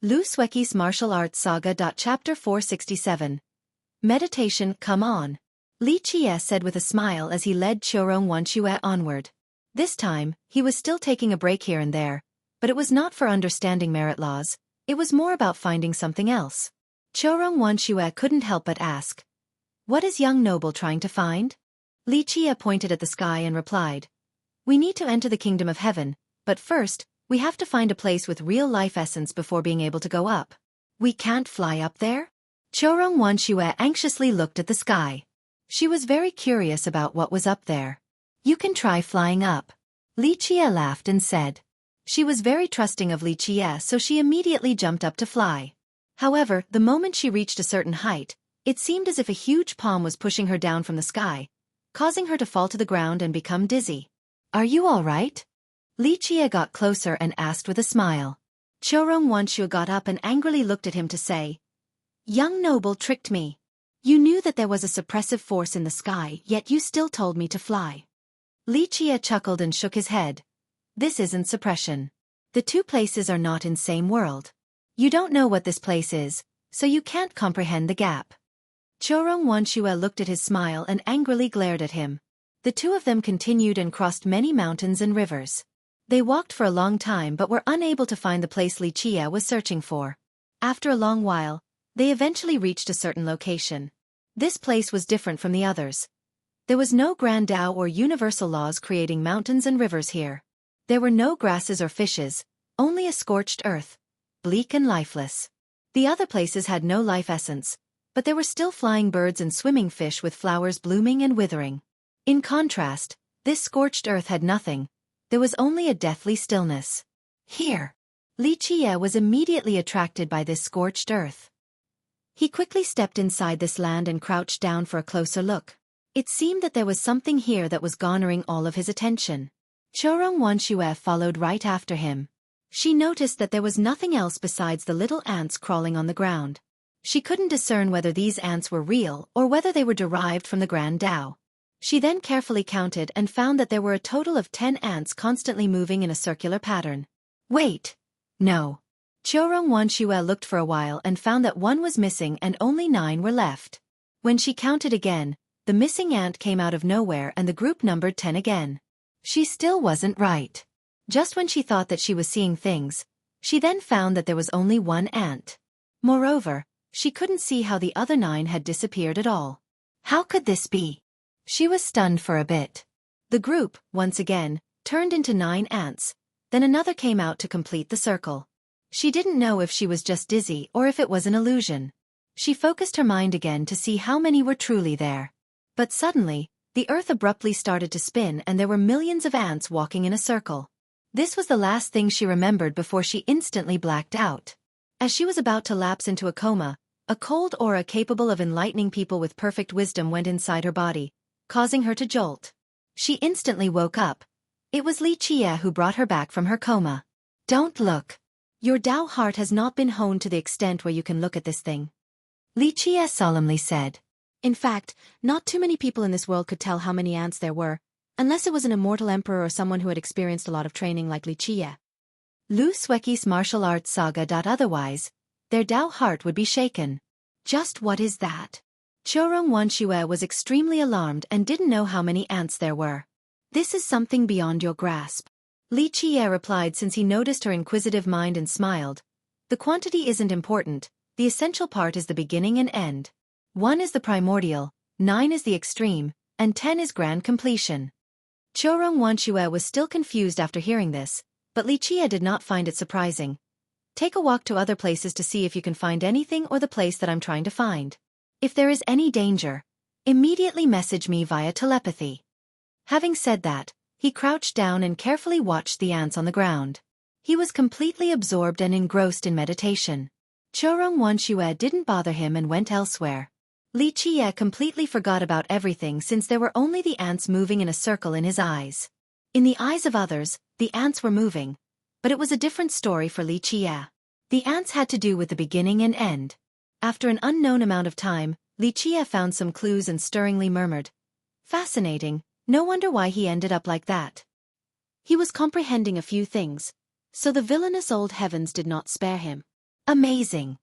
Xueqi's Martial Arts Saga. Chapter 467. Meditation, come on. Li Qie said with a smile as he led Xueqi onward. This time, he was still taking a break here and there, but it was not for understanding merit laws, it was more about finding something else. Xueqi couldn't help but ask, "What is young noble trying to find?" Li Qie pointed at the sky and replied, "We need to enter the kingdom of heaven, but first, we have to find a place with real life essence before being able to go up." "We can't fly up there?" Xueqi anxiously looked at the sky. She was very curious about what was up there. "You can try flying up." Li Qie laughed and said. She was very trusting of Li Qie, so she immediately jumped up to fly. However, the moment she reached a certain height, it seemed as if a huge palm was pushing her down from the sky, causing her to fall to the ground and become dizzy. "Are you all right?" Li Qie got closer and asked with a smile. Xueqi got up and angrily looked at him to say, "Young noble tricked me. You knew that there was a suppressive force in the sky, yet you still told me to fly." Li Qie chuckled and shook his head. "This isn't suppression. The two places are not in same world. You don't know what this place is, so you can't comprehend the gap." Xueqi looked at his smile and angrily glared at him. The two of them continued and crossed many mountains and rivers. They walked for a long time but were unable to find the place Li Qie was searching for. After a long while, they eventually reached a certain location. This place was different from the others. There was no grand Tao or universal laws creating mountains and rivers here. There were no grasses or fishes, only a scorched earth, bleak and lifeless. The other places had no life essence, but there were still flying birds and swimming fish with flowers blooming and withering. In contrast, this scorched earth had nothing. There was only a deathly stillness. Here. Li Qie was immediately attracted by this scorched earth. He quickly stepped inside this land and crouched down for a closer look. It seemed that there was something here that was garnering all of his attention. Xueqi followed right after him. She noticed that there was nothing else besides the little ants crawling on the ground. She couldn't discern whether these ants were real or whether they were derived from the Grand Tao. She then carefully counted and found that there were a total of 10 ants constantly moving in a circular pattern. Wait. No. Xueqi looked for a while and found that one was missing and only 9 were left. When she counted again, the missing ant came out of nowhere and the group numbered 10 again. She still wasn't right. Just when she thought that she was seeing things, she then found that there was only 1 ant. Moreover, she couldn't see how the other 9 had disappeared at all. How could this be? She was stunned for a bit. The group, once again, turned into 9 ants, then another came out to complete the circle. She didn't know if she was just dizzy or if it was an illusion. She focused her mind again to see how many were truly there. But suddenly, the earth abruptly started to spin and there were millions of ants walking in a circle. This was the last thing she remembered before she instantly blacked out. As she was about to lapse into a coma, a cold aura capable of enlightening people with perfect wisdom went inside her body, causing her to jolt. She instantly woke up. It was Li Qie who brought her back from her coma. "Don't look. Your Tao heart has not been honed to the extent where you can look at this thing," Li Qie solemnly said. In fact, not too many people in this world could tell how many ants there were, unless it was an immortal emperor or someone who had experienced a lot of training like Li Qie. Xueqi's Martial Arts Saga. Otherwise, their Tao heart would be shaken. Just what is that? Xueqi was extremely alarmed and didn't know how many ants there were. "This is something beyond your grasp," Li Qie replied since he noticed her inquisitive mind and smiled. "The quantity isn't important, the essential part is the beginning and end. 1 is the primordial, 9 is the extreme, and 10 is grand completion." Xueqi was still confused after hearing this, but Li Qie did not find it surprising. "Take a walk to other places to see if you can find anything or the place that I'm trying to find. If there is any danger, immediately message me via telepathy." Having said that, he crouched down and carefully watched the ants on the ground. He was completely absorbed and engrossed in meditation. Xueqi didn't bother him and went elsewhere. Li Qie completely forgot about everything since there were only the ants moving in a circle in his eyes. In the eyes of others, the ants were moving, but it was a different story for Li Qie. The ants had to do with the beginning and end. After an unknown amount of time, Li Qie found some clues and stirringly murmured, "Fascinating, no wonder why he ended up like that." He was comprehending a few things, so the villainous old heavens did not spare him. Amazing.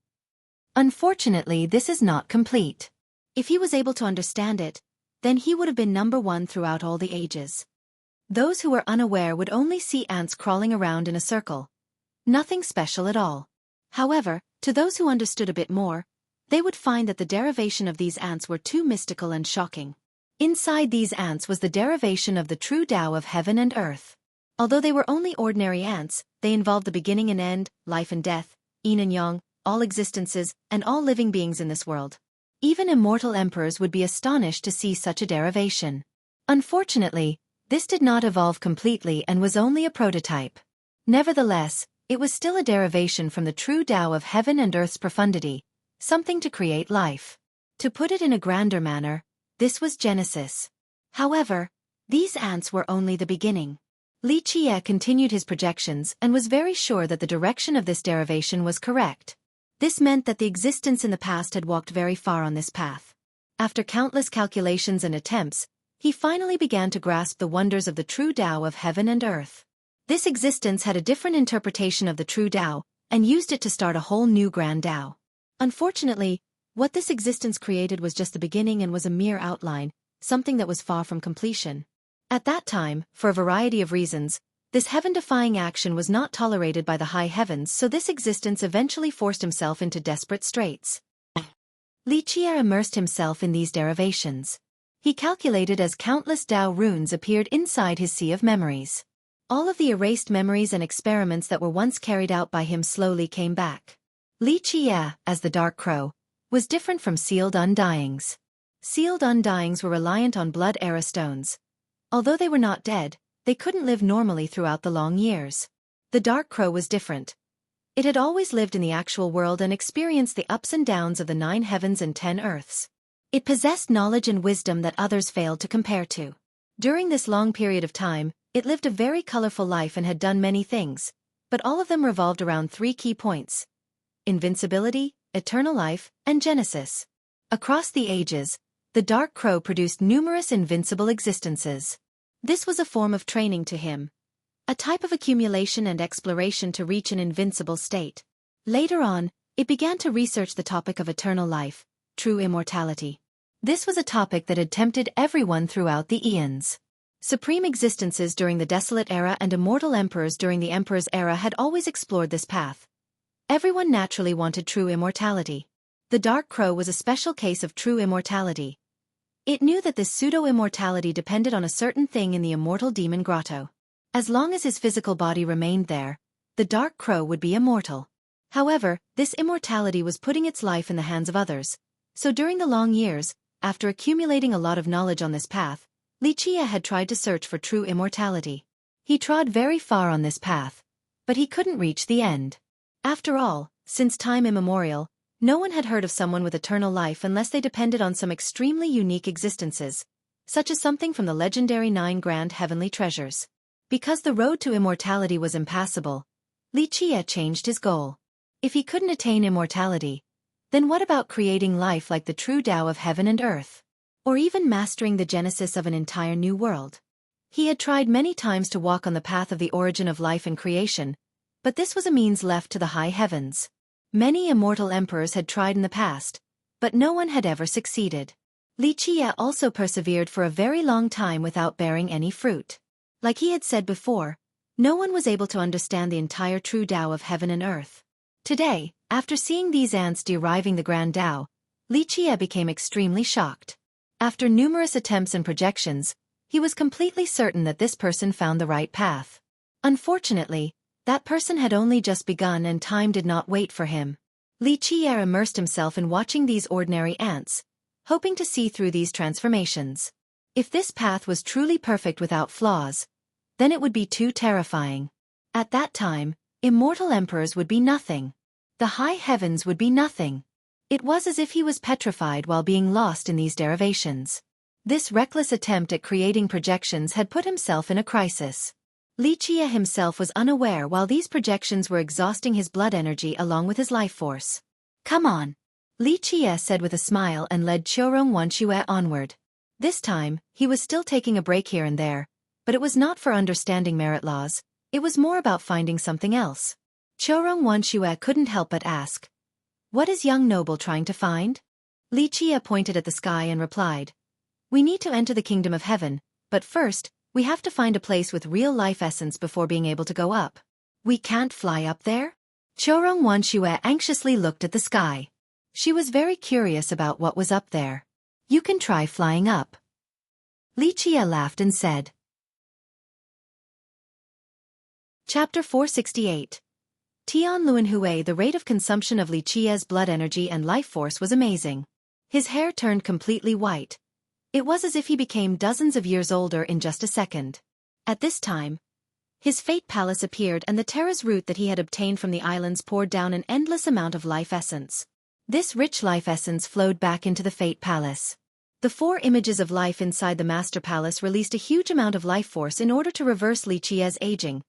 Unfortunately, this is not complete. If he was able to understand it, then he would have been number one throughout all the ages. Those who were unaware would only see ants crawling around in a circle. Nothing special at all. However, to those who understood a bit more, they would find that the derivation of these ants were too mystical and shocking. Inside these ants was the derivation of the true Tao of heaven and earth. Although they were only ordinary ants, they involved the beginning and end, life and death, yin and yang, all existences, and all living beings in this world. Even immortal emperors would be astonished to see such a derivation. Unfortunately, this did not evolve completely and was only a prototype. Nevertheless, it was still a derivation from the true Tao of heaven and earth's profundity, something to create life. To put it in a grander manner, this was Genesis. However, these ants were only the beginning. Xueqi continued his projections and was very sure that the direction of this derivation was correct. This meant that the existence in the past had walked very far on this path. After countless calculations and attempts, he finally began to grasp the wonders of the true Tao of heaven and earth. This existence had a different interpretation of the true Tao, and used it to start a whole new grand Tao. Unfortunately, what this existence created was just the beginning and was a mere outline, something that was far from completion. At that time, for a variety of reasons, this heaven-defying action was not tolerated by the high heavens, so this existence eventually forced himself into desperate straits. Xueqi immersed himself in these derivations. He calculated as countless Tao runes appeared inside his sea of memories. All of the erased memories and experiments that were once carried out by him slowly came back. Xueqi, as the Dark Crow, was different from sealed undyings. Sealed undyings were reliant on blood era stones. Although they were not dead, they couldn't live normally throughout the long years. The Dark Crow was different. It had always lived in the actual world and experienced the ups and downs of the 9 heavens and 10 earths. It possessed knowledge and wisdom that others failed to compare to. During this long period of time, it lived a very colorful life and had done many things, but all of them revolved around 3 key points: invincibility, eternal life, and Genesis. Across the ages, the Dark Crow produced numerous invincible existences. This was a form of training to him, a type of accumulation and exploration to reach an invincible state. Later on, it began to research the topic of eternal life, true immortality. This was a topic that had tempted everyone throughout the eons. Supreme existences during the Desolate Era and immortal emperors during the Emperor's Era had always explored this path. Everyone naturally wanted true immortality. The Dark Crow was a special case of true immortality. It knew that this pseudo-immortality depended on a certain thing in the immortal demon grotto. As long as his physical body remained there, the Dark Crow would be immortal. However, this immortality was putting its life in the hands of others. So during the long years, after accumulating a lot of knowledge on this path, Xueqi had tried to search for true immortality. He trod very far on this path, but he couldn't reach the end. After all, since time immemorial, no one had heard of someone with eternal life unless they depended on some extremely unique existences, such as something from the legendary 9 grand heavenly treasures. Because the road to immortality was impassable, Xueqi changed his goal. If he couldn't attain immortality, then what about creating life like the true Tao of heaven and earth? Or even mastering the genesis of an entire new world? He had tried many times to walk on the path of the origin of life and creation, but this was a means left to the high heavens. Many immortal emperors had tried in the past, but no one had ever succeeded. Xueqi also persevered for a very long time without bearing any fruit. Like he had said before, no one was able to understand the entire true Tao of heaven and earth. Today, after seeing these ants deriving the grand Tao, Xueqi became extremely shocked. After numerous attempts and projections, he was completely certain that this person found the right path. Unfortunately, that person had only just begun and time did not wait for him. Xueqi immersed himself in watching these ordinary ants, hoping to see through these transformations. If this path was truly perfect without flaws, then it would be too terrifying. At that time, immortal emperors would be nothing. The high heavens would be nothing. It was as if he was petrified while being lost in these derivations. This reckless attempt at creating projections had put himself in a crisis. Xueqi himself was unaware while these projections were exhausting his blood energy along with his life force. "Come on," Xueqi said with a smile and led Xueqi onward. This time, he was still taking a break here and there, but it was not for understanding merit laws, it was more about finding something else. Xueqi couldn't help but ask. What is young noble trying to find? Li Qie pointed at the sky and replied. We need to enter the kingdom of heaven, but first, we have to find a place with real life essence before being able to go up. We can't fly up there? Xueqi anxiously looked at the sky. She was very curious about what was up there. You can try flying up. Li Qie laughed and said. Chapter 468. Tianluan, the rate of consumption of Li Qie's blood energy and life force was amazing. His hair turned completely white. It was as if he became dozens of years older in just a second. At this time, his fate palace appeared and the Terra's root that he had obtained from the islands poured down an endless amount of life essence. This rich life essence flowed back into the fate palace. The 4 images of life inside the master palace released a huge amount of life force in order to reverse Li Qie's aging,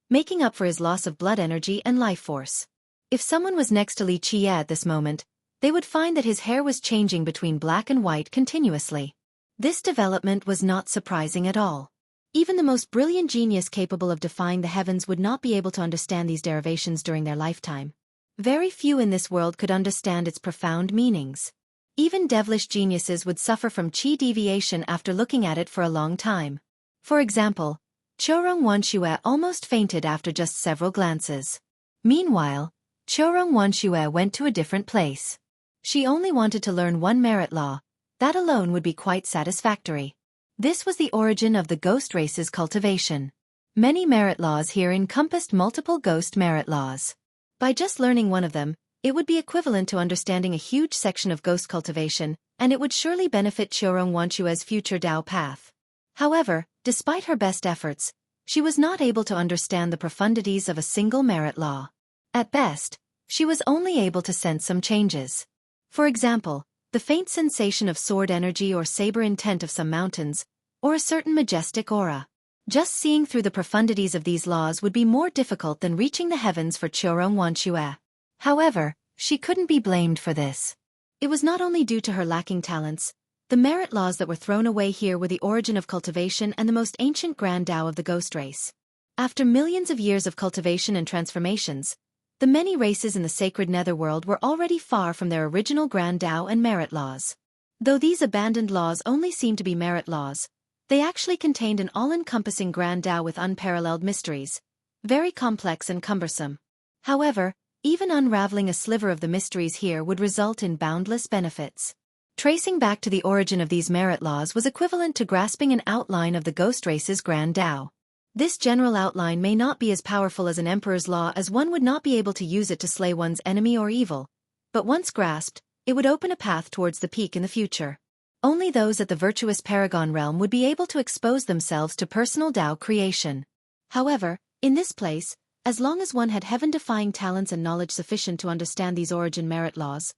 making up for his loss of blood energy and life force. If someone was next to Li Qie at this moment, they would find that his hair was changing between black and white continuously. This development was not surprising at all. Even the most brilliant genius capable of defying the heavens would not be able to understand these derivations during their lifetime. Very few in this world could understand its profound meanings. Even devilish geniuses would suffer from qi deviation after looking at it for a long time. For example, Xueqi almost fainted after just several glances. Meanwhile, Xueqi went to a different place. She only wanted to learn one merit law. That alone would be quite satisfactory. This was the origin of the ghost race's cultivation. Many merit laws here encompassed multiple ghost merit laws. By just learning one of them, it would be equivalent to understanding a huge section of ghost cultivation, and it would surely benefit Xueqi's future Dao path. However, despite her best efforts, she was not able to understand the profundities of a single merit law. At best, she was only able to sense some changes. For example, the faint sensation of sword energy or saber intent of some mountains, or a certain majestic aura. Just seeing through the profundities of these laws would be more difficult than reaching the heavens for Xueqi. However, she couldn't be blamed for this. It was not only due to her lacking talents. The merit laws that were thrown away here were the origin of cultivation and the most ancient grand Dao of the ghost race. After millions of years of cultivation and transformations, the many races in the sacred netherworld were already far from their original grand Dao and merit laws. Though these abandoned laws only seemed to be merit laws, they actually contained an all-encompassing grand Dao with unparalleled mysteries, very complex and cumbersome. However, even unraveling a sliver of the mysteries here would result in boundless benefits. Tracing back to the origin of these merit laws was equivalent to grasping an outline of the ghost race's grand Dao. This general outline may not be as powerful as an emperor's law, as one would not be able to use it to slay one's enemy or evil, but once grasped, it would open a path towards the peak in the future. Only those at the virtuous paragon realm would be able to expose themselves to personal Dao creation. However, in this place, as long as one had heaven-defying talents and knowledge sufficient to understand these origin merit laws,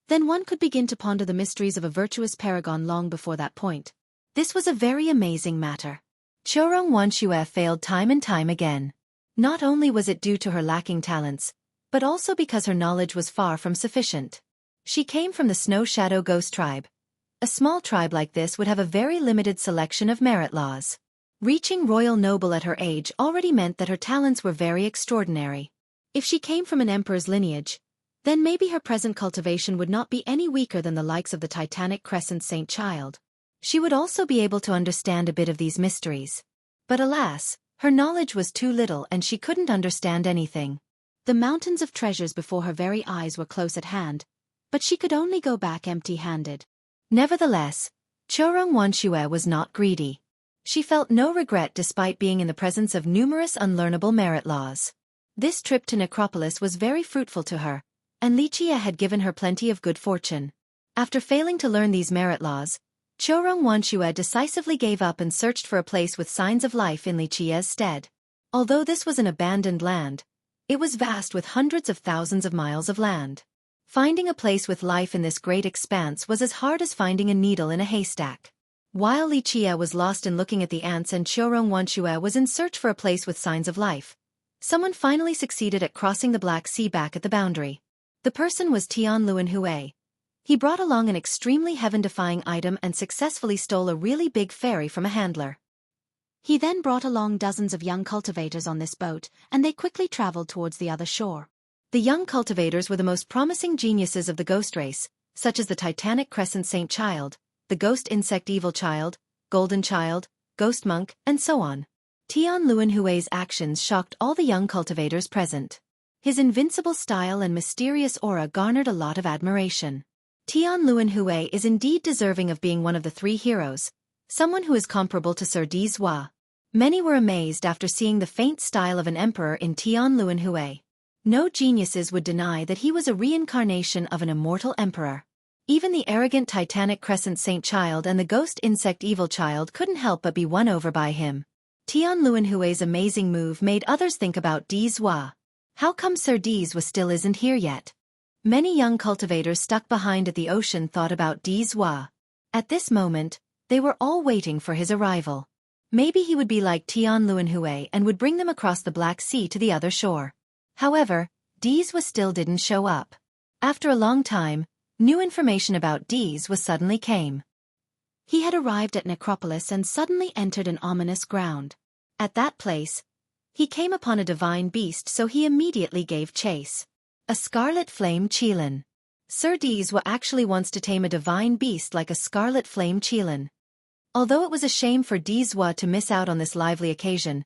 then one could begin to ponder the mysteries of a virtuous paragon long before that point. This was a very amazing matter. Xueqi failed time and time again. Not only was it due to her lacking talents, but also because her knowledge was far from sufficient. She came from the Snow Shadow Ghost tribe. A small tribe like this would have a very limited selection of merit laws. Reaching royal noble at her age already meant that her talents were very extraordinary. If she came from an emperor's lineage, then maybe her present cultivation would not be any weaker than the likes of the Titanic Crescent Saint Child. She would also be able to understand a bit of these mysteries. But alas, her knowledge was too little and she couldn't understand anything. The mountains of treasures before her very eyes were close at hand, but she could only go back empty-handed. Nevertheless, Xueqi was not greedy. She felt no regret despite being in the presence of numerous unlearnable merit laws. This trip to Necropolis was very fruitful to her, and Li Qie had given her plenty of good fortune. After failing to learn these merit laws, Xueqi decisively gave up and searched for a place with signs of life in Li Qie's stead. Although this was an abandoned land, it was vast with hundreds of thousands of miles of land. Finding a place with life in this great expanse was as hard as finding a needle in a haystack. While Li Qie was lost in looking at the ants and Xueqi was in search for a place with signs of life, someone finally succeeded at crossing the Black Sea back at the boundary. The person was Tianluan. He brought along an extremely heaven-defying item and successfully stole a really big fairy from a handler. He then brought along dozens of young cultivators on this boat, and they quickly traveled towards the other shore. The young cultivators were the most promising geniuses of the ghost race, such as the Titanic Crescent Saint Child, the Ghost Insect Evil Child, Golden Child, Ghost Monk, and so on. Tian Luanhui's actions shocked all the young cultivators present. His invincible style and mysterious aura garnered a lot of admiration. Tian Luanhui is indeed deserving of being one of the three heroes, someone who is comparable to Sir Di Zhua. Many were amazed after seeing the faint style of an emperor in Tian Luanhui. No geniuses would deny that he was a reincarnation of an immortal emperor. Even the arrogant Titanic Crescent Saint Child and the Ghost Insect Evil Child couldn't help but be won over by him. Tian Luanhui's amazing move made others think about Di Zhua. How come Sir Di Zhua isn't here yet? Many young cultivators stuck behind at the ocean thought about Di Zhua. At this moment, they were all waiting for his arrival. Maybe he would be like Tian Luanhui and would bring them across the Black Sea to the other shore. However, Di Zhua still didn't show up. After a long time, new information about Di Zhua suddenly came. He had arrived at Necropolis and suddenly entered an ominous ground. At that place, he came upon a divine beast, so he immediately gave chase. A scarlet flame qilin. Sir Di Zhua actually wants to tame a divine beast like a scarlet flame qilin. Although it was a shame for Di Zhua to miss out on this lively occasion,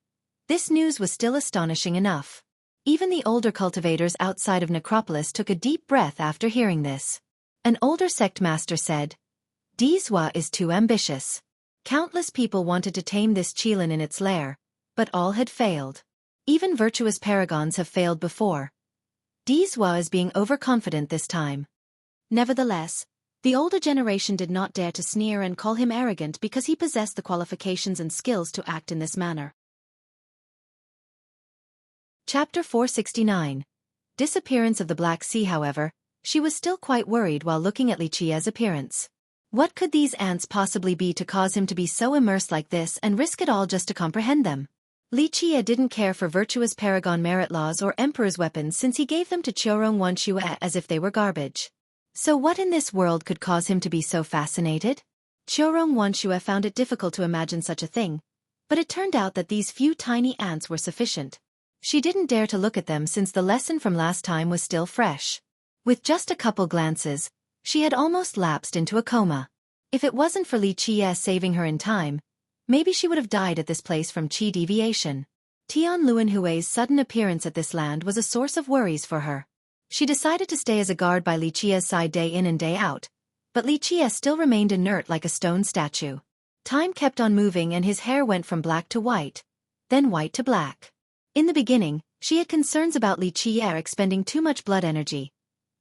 this news was still astonishing enough. Even the older cultivators outside of Necropolis took a deep breath after hearing this. An older sect master said, Di Zhua is too ambitious. Countless people wanted to tame this qilin in its lair, but all had failed. Even virtuous paragons have failed before. Di Zhua is being overconfident this time. Nevertheless, the older generation did not dare to sneer and call him arrogant because he possessed the qualifications and skills to act in this manner. Chapter 469. Disappearance of the Black Sea. However, she was still quite worried while looking at Li Qi's appearance. What could these ants possibly be to cause him to be so immersed like this and risk it all just to comprehend them? Li Qi didn't care for virtuous paragon merit laws or emperor's weapons since he gave them to Xueqi Xue as if they were garbage. So what in this world could cause him to be so fascinated? Xueqi Xue found it difficult to imagine such a thing, but it turned out that these few tiny ants were sufficient. She didn't dare to look at them since the lesson from last time was still fresh. With just a couple glances, she had almost lapsed into a coma. If it wasn't for Li Qi saving her in time, maybe she would have died at this place from qi deviation. Tian Luanhui's sudden appearance at this land was a source of worries for her. She decided to stay as a guard by Li Qi's side day in and day out, but Li Qi still remained inert like a stone statue. Time kept on moving and his hair went from black to white, then white to black. In the beginning, she had concerns about Li Qi expending too much blood energy,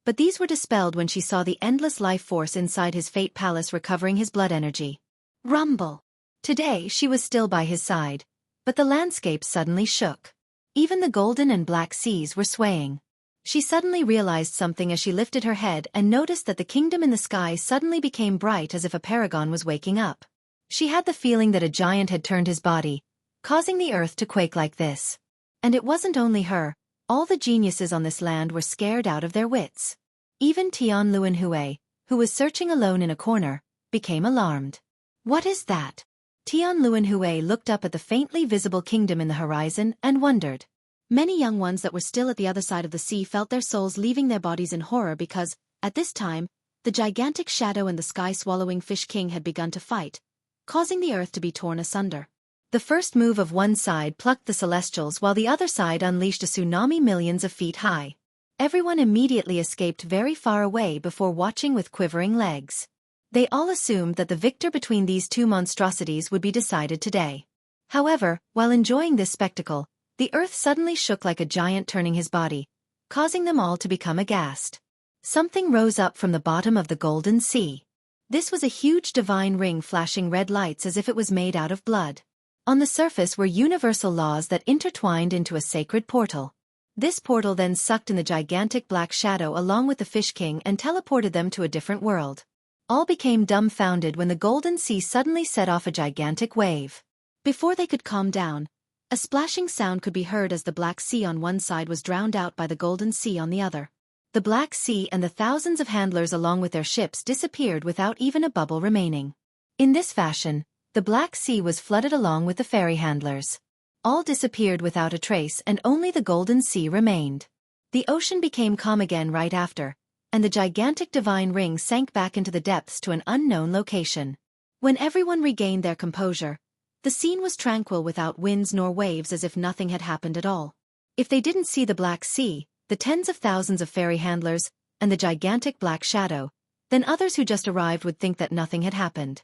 but these were dispelled when she saw the endless life force inside his fate palace recovering his blood energy. Rumble! Today she was still by his side, but the landscape suddenly shook. Even the golden and black seas were swaying. She suddenly realized something as she lifted her head and noticed that the kingdom in the sky suddenly became bright as if a paragon was waking up. She had the feeling that a giant had turned his body, causing the earth to quake like this. And it wasn't only her, all the geniuses on this land were scared out of their wits. Even Tian Luanhui, who was searching alone in a corner, became alarmed. What is that? Tian Luanhui looked up at the faintly visible kingdom in the horizon and wondered. Many young ones that were still at the other side of the sea felt their souls leaving their bodies in horror because, at this time, the gigantic shadow and the sky-swallowing fish king had begun to fight, causing the earth to be torn asunder. The first move of one side plucked the celestials while the other side unleashed a tsunami millions of feet high. Everyone immediately escaped very far away before watching with quivering legs. They all assumed that the victor between these two monstrosities would be decided today. However, while enjoying this spectacle, the earth suddenly shook like a giant turning his body, causing them all to become aghast. Something rose up from the bottom of the golden sea. This was a huge divine ring flashing red lights as if it was made out of blood. On the surface were universal laws that intertwined into a sacred portal. This portal then sucked in the gigantic black shadow along with the Fish King and teleported them to a different world. All became dumbfounded when the golden sea suddenly set off a gigantic wave. Before they could calm down, a splashing sound could be heard as the Black Sea on one side was drowned out by the Golden Sea on the other. The Black Sea and the thousands of handlers along with their ships disappeared without even a bubble remaining. In this fashion, The Black Sea was flooded along with the ferry handlers. All disappeared without a trace and only the Golden Sea remained. The ocean became calm again right after, and the gigantic divine ring sank back into the depths to an unknown location. When everyone regained their composure, the scene was tranquil without winds nor waves, as if nothing had happened at all. If they didn't see the Black Sea, the tens of thousands of ferry handlers, and the gigantic black shadow, then others who just arrived would think that nothing had happened.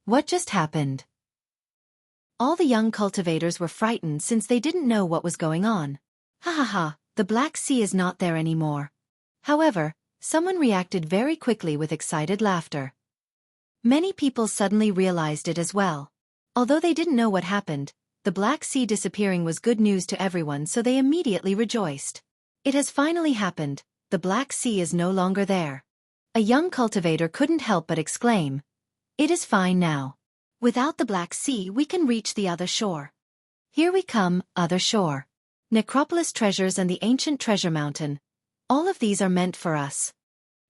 What just happened? All the young cultivators were frightened since they didn't know what was going on. Ha ha ha, the Black Sea is not there anymore. However, someone reacted very quickly with excited laughter. Many people suddenly realized it as well. Although they didn't know what happened, the Black Sea disappearing was good news to everyone, so they immediately rejoiced. It has finally happened, the Black Sea is no longer there. A young cultivator couldn't help but exclaim, "It is fine now. Without the Black Sea we can reach the other shore. Here we come, other shore. Necropolis treasures and the ancient treasure mountain. All of these are meant for us."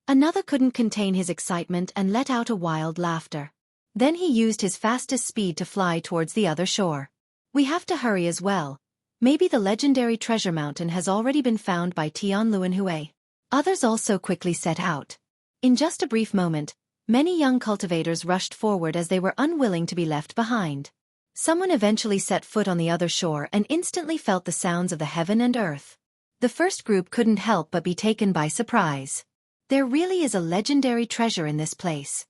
Another couldn't contain his excitement and let out a wild laughter. Then he used his fastest speed to fly towards the other shore. "We have to hurry as well. Maybe the legendary treasure mountain has already been found by Tianluanhui." Others also quickly set out. In just a brief moment, many young cultivators rushed forward as they were unwilling to be left behind. Someone eventually set foot on the other shore and instantly felt the sounds of the heaven and earth. The first group couldn't help but be taken by surprise. There really is a legendary treasure in this place.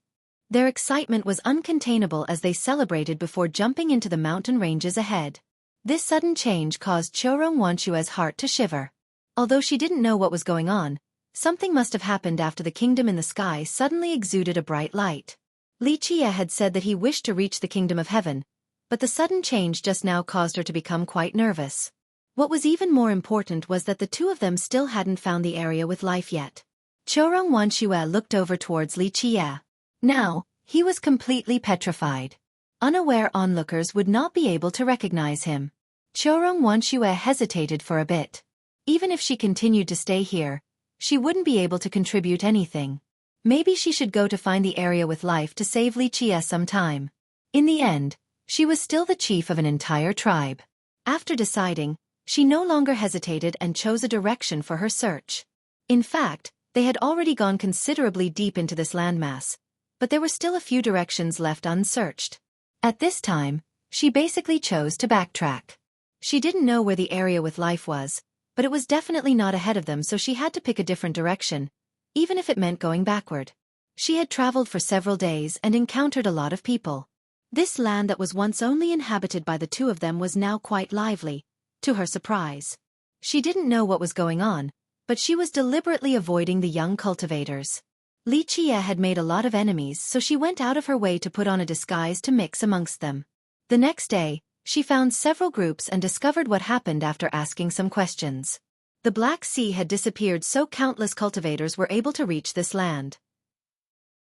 Their excitement was uncontainable as they celebrated before jumping into the mountain ranges ahead. This sudden change caused Xueqi's heart to shiver. Although she didn't know what was going on, something must have happened after the kingdom in the sky suddenly exuded a bright light. Xueqi had said that he wished to reach the kingdom of heaven, but the sudden change just now caused her to become quite nervous. What was even more important was that the two of them still hadn't found the area with life yet. Xueqi looked over towards Xueqi. Now, he was completely petrified. Unaware onlookers would not be able to recognize him. Xueqi hesitated for a bit. Even if she continued to stay here, she wouldn't be able to contribute anything. Maybe she should go to find the area with life to save Xueqi some time. In the end, she was still the chief of an entire tribe. After deciding, she no longer hesitated and chose a direction for her search. In fact, they had already gone considerably deep into this landmass, but there were still a few directions left unsearched. At this time, she basically chose to backtrack. She didn't know where the area with life was, but it was definitely not ahead of them, so she had to pick a different direction, even if it meant going backward. She had traveled for several days and encountered a lot of people. This land that was once only inhabited by the two of them was now quite lively, to her surprise. She didn't know what was going on, but she was deliberately avoiding the young cultivators. Xueqi had made a lot of enemies, so she went out of her way to put on a disguise to mix amongst them. The next day, she found several groups and discovered what happened after asking some questions. The Black Sea had disappeared, so countless cultivators were able to reach this land.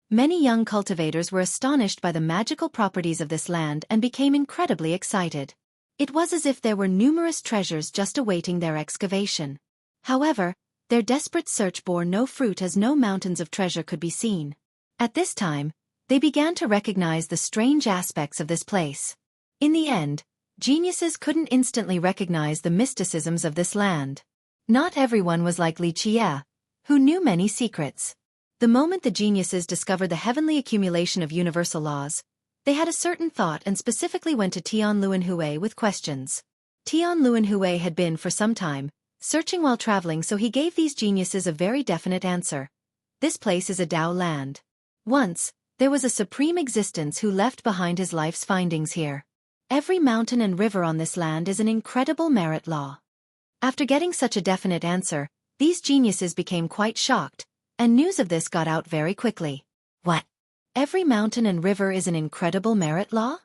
Many young cultivators were astonished by the magical properties of this land and became incredibly excited. It was as if there were numerous treasures just awaiting their excavation. However, their desperate search bore no fruit as no mountains of treasure could be seen. At this time, they began to recognize the strange aspects of this place. In the end, geniuses couldn't instantly recognize the mysticisms of this land. Not everyone was like Xueqi, who knew many secrets. The moment the geniuses discovered the heavenly accumulation of universal laws, they had a certain thought and specifically went to Tianluanhui with questions. Tianluanhui had been, for some time, searching while traveling, so he gave these geniuses a very definite answer. This place is a Tao land. Once, there was a supreme existence who left behind his life's findings here. Every mountain and river on this land is an incredible merit law. After getting such a definite answer, these geniuses became quite shocked, and news of this got out very quickly. What? Every mountain and river is an incredible merit law?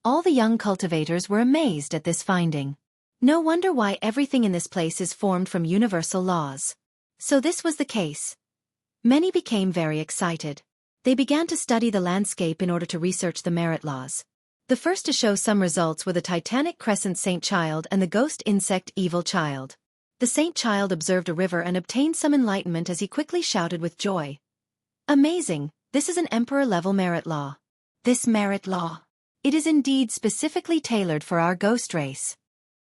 All the young cultivators were amazed at this finding. No wonder why everything in this place is formed from universal laws. So this was the case. Many became very excited. They began to study the landscape in order to research the merit laws. The first to show some results were the Titanic Crescent Saint Child and the Ghost Insect Evil Child. The Saint Child observed a river and obtained some enlightenment as he quickly shouted with joy. Amazing, this is an emperor-level merit law. This merit law. It is indeed specifically tailored for our ghost race.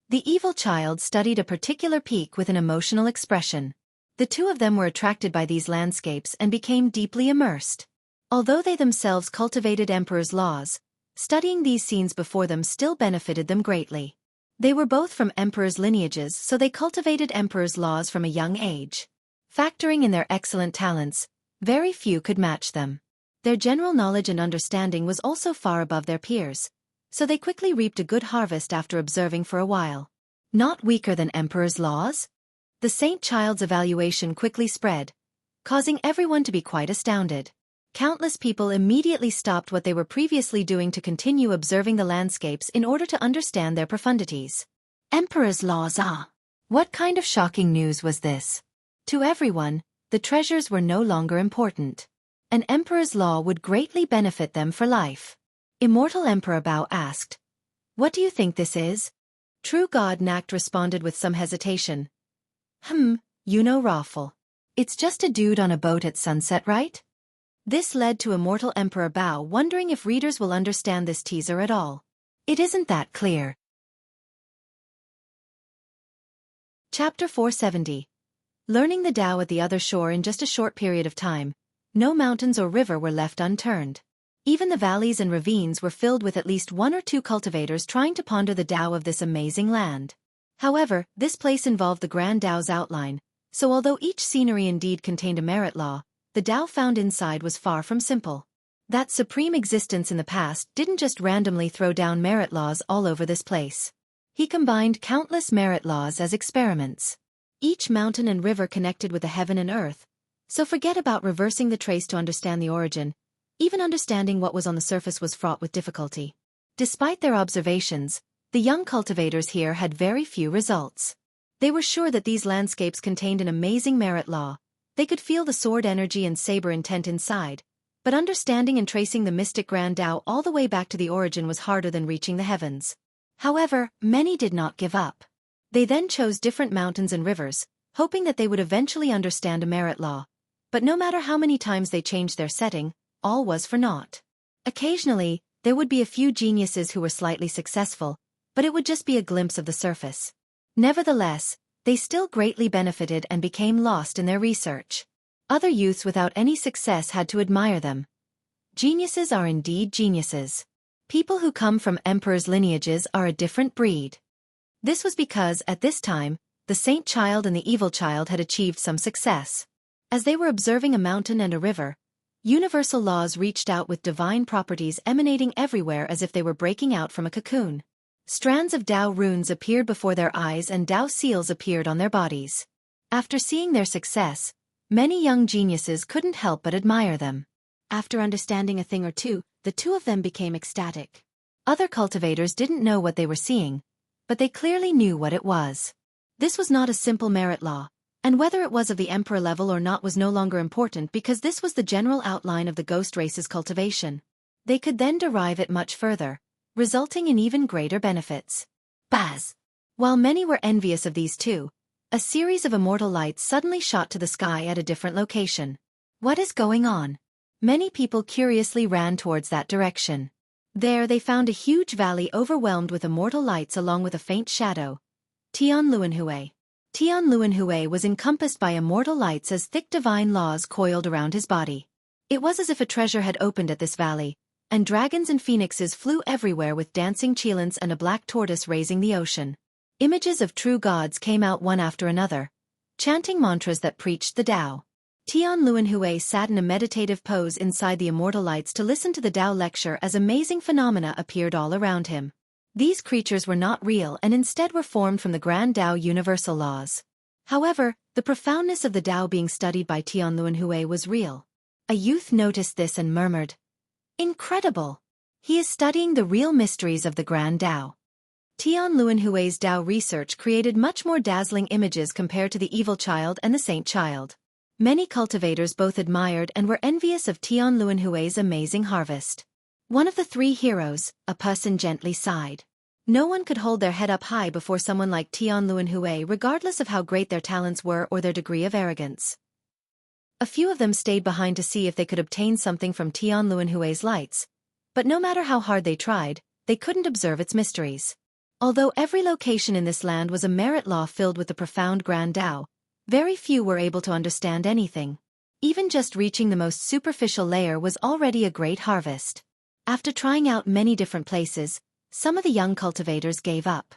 The evil child studied a particular peak with an emotional expression. The two of them were attracted by these landscapes and became deeply immersed. Although they themselves cultivated Emperor's laws, studying these scenes before them still benefited them greatly. They were both from Emperor's lineages, so they cultivated Emperor's laws from a young age. Factoring in their excellent talents, very few could match them. Their general knowledge and understanding was also far above their peers, so they quickly reaped a good harvest after observing for a while. Not weaker than Emperor's laws? The Saint Child's evaluation quickly spread, causing everyone to be quite astounded. Countless people immediately stopped what they were previously doing to continue observing the landscapes in order to understand their profundities. Emperor's laws, ah! What kind of shocking news was this? To everyone, the treasures were no longer important. An emperor's law would greatly benefit them for life. Immortal Emperor Bao asked, "What do you think this is?" True God Nact responded with some hesitation. You know Raffle. It's just a dude on a boat at sunset, right? This led to Immortal Emperor Bao wondering if readers will understand this teaser at all. It isn't that clear. Chapter 470. Learning the Tao at the other shore in just a short period of time, no mountains or river were left unturned. Even the valleys and ravines were filled with at least one or two cultivators trying to ponder the Tao of this amazing land. However, this place involved the Grand Tao's outline, so although each scenery indeed contained a merit law, the Tao found inside was far from simple. That supreme existence in the past didn't just randomly throw down merit laws all over this place. He combined countless merit laws as experiments. Each mountain and river connected with the heaven and earth, so forget about reversing the trace to understand the origin. Even understanding what was on the surface was fraught with difficulty. Despite their observations, the young cultivators here had very few results. They were sure that these landscapes contained an amazing merit law. They could feel the sword energy and saber intent inside, but understanding and tracing the mystic Grand Tao all the way back to the origin was harder than reaching the heavens. However, many did not give up. They then chose different mountains and rivers, hoping that they would eventually understand a merit law. But no matter how many times they changed their setting, all was for naught. Occasionally, there would be a few geniuses who were slightly successful, but it would just be a glimpse of the surface. Nevertheless, they still greatly benefited and became lost in their research. Other youths without any success had to admire them. Geniuses are indeed geniuses. People who come from emperors' lineages are a different breed. This was because, at this time, the Saint Child and the Evil Child had achieved some success. As they were observing a mountain and a river, universal laws reached out with divine properties emanating everywhere as if they were breaking out from a cocoon. Strands of Tao runes appeared before their eyes and Tao seals appeared on their bodies. After seeing their success, many young geniuses couldn't help but admire them. After understanding a thing or two, the two of them became ecstatic. Other cultivators didn't know what they were seeing, but they clearly knew what it was. This was not a simple merit law, and whether it was of the emperor level or not was no longer important because this was the general outline of the ghost race's cultivation. They could then derive it much further, resulting in even greater benefits. Baz! While many were envious of these two, a series of immortal lights suddenly shot to the sky at a different location. What is going on? Many people curiously ran towards that direction. There they found a huge valley overwhelmed with immortal lights along with a faint shadow. Tian Luanhui. Tian Luanhui was encompassed by immortal lights as thick divine laws coiled around his body. It was as if a treasure had opened at this valley, and dragons and phoenixes flew everywhere with dancing cheelants and a black tortoise raising the ocean. Images of true gods came out one after another, chanting mantras that preached the Tao. Tian Luanhui sat in a meditative pose inside the immortal lights to listen to the Tao lecture as amazing phenomena appeared all around him. These creatures were not real and instead were formed from the Grand Tao universal laws. However, the profoundness of the Tao being studied by Tian Luanhui was real. A youth noticed this and murmured, "Incredible! He is studying the real mysteries of the Grand Tao." Tian Luanhui's Tao research created much more dazzling images compared to the Evil Child and the Saint Child. Many cultivators both admired and were envious of Tian Luanhui's amazing harvest. One of the three heroes, a person, gently sighed. No one could hold their head up high before someone like Tian Luanhui regardless of how great their talents were or their degree of arrogance. A few of them stayed behind to see if they could obtain something from Tian Luanhui's lights, but no matter how hard they tried, they couldn't observe its mysteries. Although every location in this land was a merit law filled with the profound Grand Tao, very few were able to understand anything. Even just reaching the most superficial layer was already a great harvest. After trying out many different places, some of the young cultivators gave up.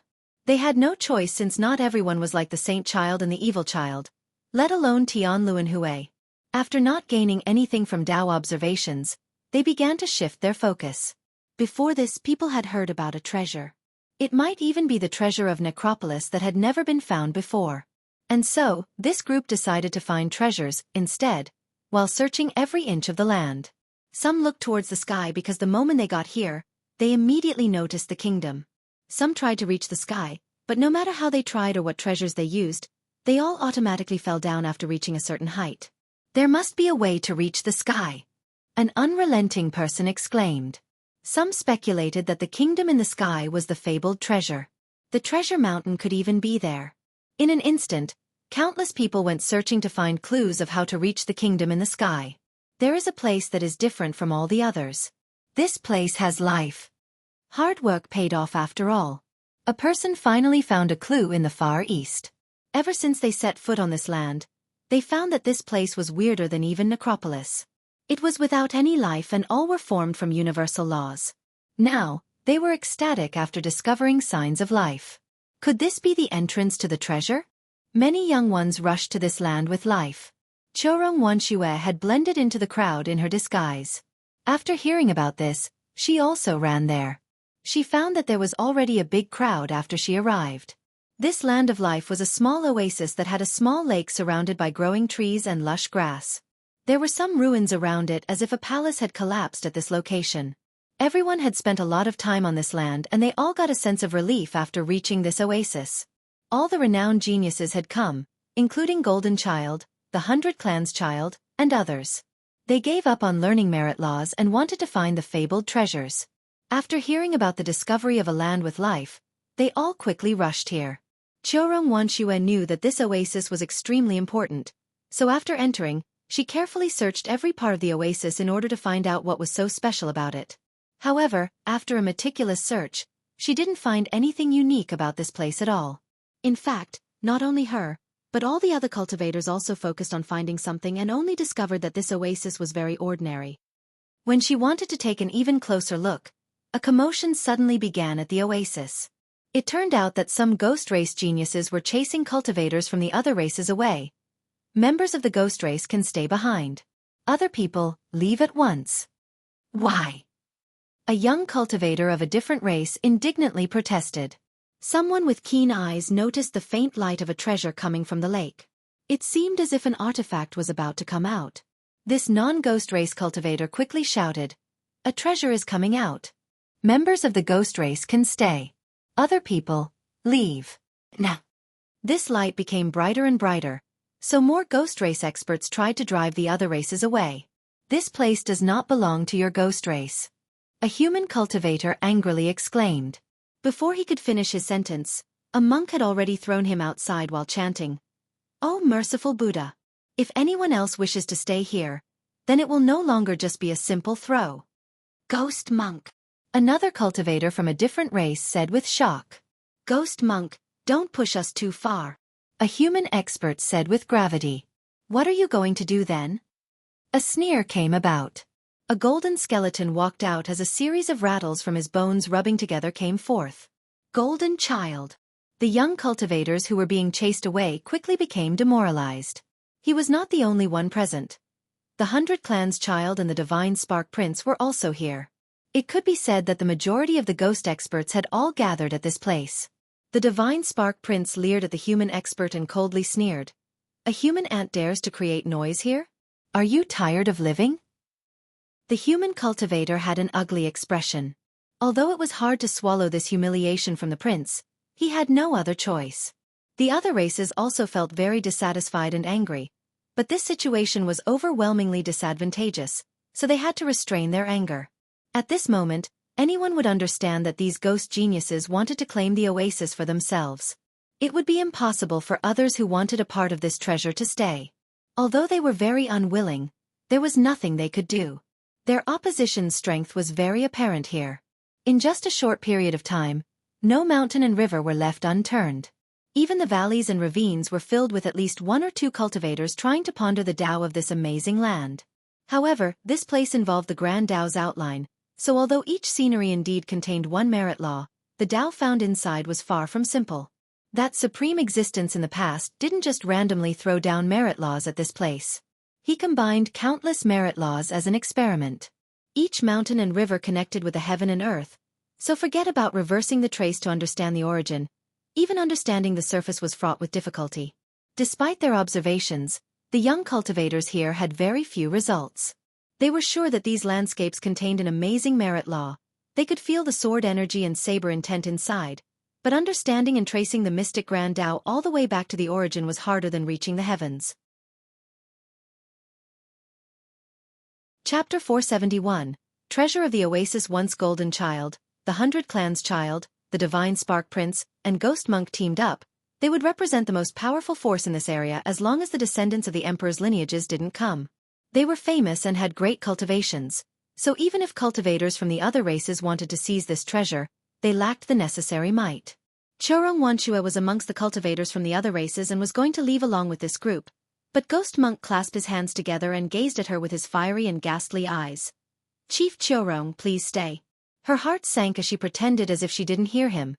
They had no choice since not everyone was like the saint child and the evil child, let alone Tianlu and Hui. After not gaining anything from Tao observations, they began to shift their focus. Before this, people had heard about a treasure. It might even be the treasure of Necropolis that had never been found before. And so, this group decided to find treasures, instead, while searching every inch of the land. Some looked towards the sky because the moment they got here, they immediately noticed the kingdom. Some tried to reach the sky, but no matter how they tried or what treasures they used, they all automatically fell down after reaching a certain height. There must be a way to reach the sky. An unrelenting person exclaimed. Some speculated that the kingdom in the sky was the fabled treasure. The treasure mountain could even be there. In an instant, countless people went searching to find clues of how to reach the kingdom in the sky. There is a place that is different from all the others. This place has life. Hard work paid off after all. A person finally found a clue in the Far East. Ever since they set foot on this land, they found that this place was weirder than even Necropolis. It was without any life and all were formed from universal laws. Now, they were ecstatic after discovering signs of life. Could this be the entrance to the treasure? Many young ones rushed to this land with life. Xueqi had blended into the crowd in her disguise. After hearing about this, she also ran there. She found that there was already a big crowd after she arrived. This land of life was a small oasis that had a small lake surrounded by growing trees and lush grass. There were some ruins around it as if a palace had collapsed at this location. Everyone had spent a lot of time on this land and they all got a sense of relief after reaching this oasis. All the renowned geniuses had come, including Golden Child, the 100 Clans Child, and others. They gave up on learning merit laws and wanted to find the fabled treasures. After hearing about the discovery of a land with life, they all quickly rushed here. Xueqi knew that this oasis was extremely important, so after entering, she carefully searched every part of the oasis in order to find out what was so special about it. However, after a meticulous search, she didn't find anything unique about this place at all. In fact, not only her, but all the other cultivators also focused on finding something and only discovered that this oasis was very ordinary. When she wanted to take an even closer look, a commotion suddenly began at the oasis. It turned out that some ghost race geniuses were chasing cultivators from the other races away. Members of the ghost race can stay behind. Other people, leave at once. Why? A young cultivator of a different race indignantly protested. Someone with keen eyes noticed the faint light of a treasure coming from the lake. It seemed as if an artifact was about to come out. This non-ghost race cultivator quickly shouted, "A treasure is coming out. Members of the ghost race can stay. Other people, leave." Nah. This light became brighter and brighter, so more ghost race experts tried to drive the other races away. "This place does not belong to your ghost race," a human cultivator angrily exclaimed. Before he could finish his sentence, a monk had already thrown him outside while chanting, "Oh merciful Buddha! If anyone else wishes to stay here, then it will no longer just be a simple throw." "Ghost monk," another cultivator from a different race said with shock. "Ghost monk, don't push us too far," a human expert said with gravity. "What are you going to do then?" A sneer came about. A golden skeleton walked out as a series of rattles from his bones rubbing together came forth. Golden Child. The young cultivators who were being chased away quickly became demoralized. He was not the only one present. The 100 Clans Child and the Divine Spark Prince were also here. It could be said that the majority of the ghost experts had all gathered at this place. The Divine Spark Prince leered at the human expert and coldly sneered. "A human ant dares to create noise here? Are you tired of living?" The human cultivator had an ugly expression. Although it was hard to swallow this humiliation from the prince, he had no other choice. The other races also felt very dissatisfied and angry, but this situation was overwhelmingly disadvantageous, so they had to restrain their anger. At this moment, anyone would understand that these ghost geniuses wanted to claim the oasis for themselves. It would be impossible for others who wanted a part of this treasure to stay. Although they were very unwilling, there was nothing they could do. Their opposition's strength was very apparent here. In just a short period of time, no mountain and river were left unturned. Even the valleys and ravines were filled with at least one or two cultivators trying to ponder the Tao of this amazing land. However, this place involved the Grand Tao's outline, so although each scenery indeed contained one merit law, the Tao found inside was far from simple. That supreme existence in the past didn't just randomly throw down merit laws at this place. He combined countless merit laws as an experiment. Each mountain and river connected with the heaven and earth, so forget about reversing the trace to understand the origin. Even understanding the surface was fraught with difficulty. Despite their observations, the young cultivators here had very few results. They were sure that these landscapes contained an amazing merit law. They could feel the sword energy and saber intent inside, but understanding and tracing the mystic Grand Tao all the way back to the origin was harder than reaching the heavens. Chapter 471, Treasure of the Oasis. Once Golden Child, the 100 Clans Child, the Divine Spark Prince, and Ghost Monk teamed up, they would represent the most powerful force in this area as long as the descendants of the Emperor's lineages didn't come. They were famous and had great cultivations, so even if cultivators from the other races wanted to seize this treasure, they lacked the necessary might. Xueqi was amongst the cultivators from the other races and was going to leave along with this group, but Ghost Monk clasped his hands together and gazed at her with his fiery and ghastly eyes. "Chief Xueqi, please stay." Her heart sank as she pretended as if she didn't hear him,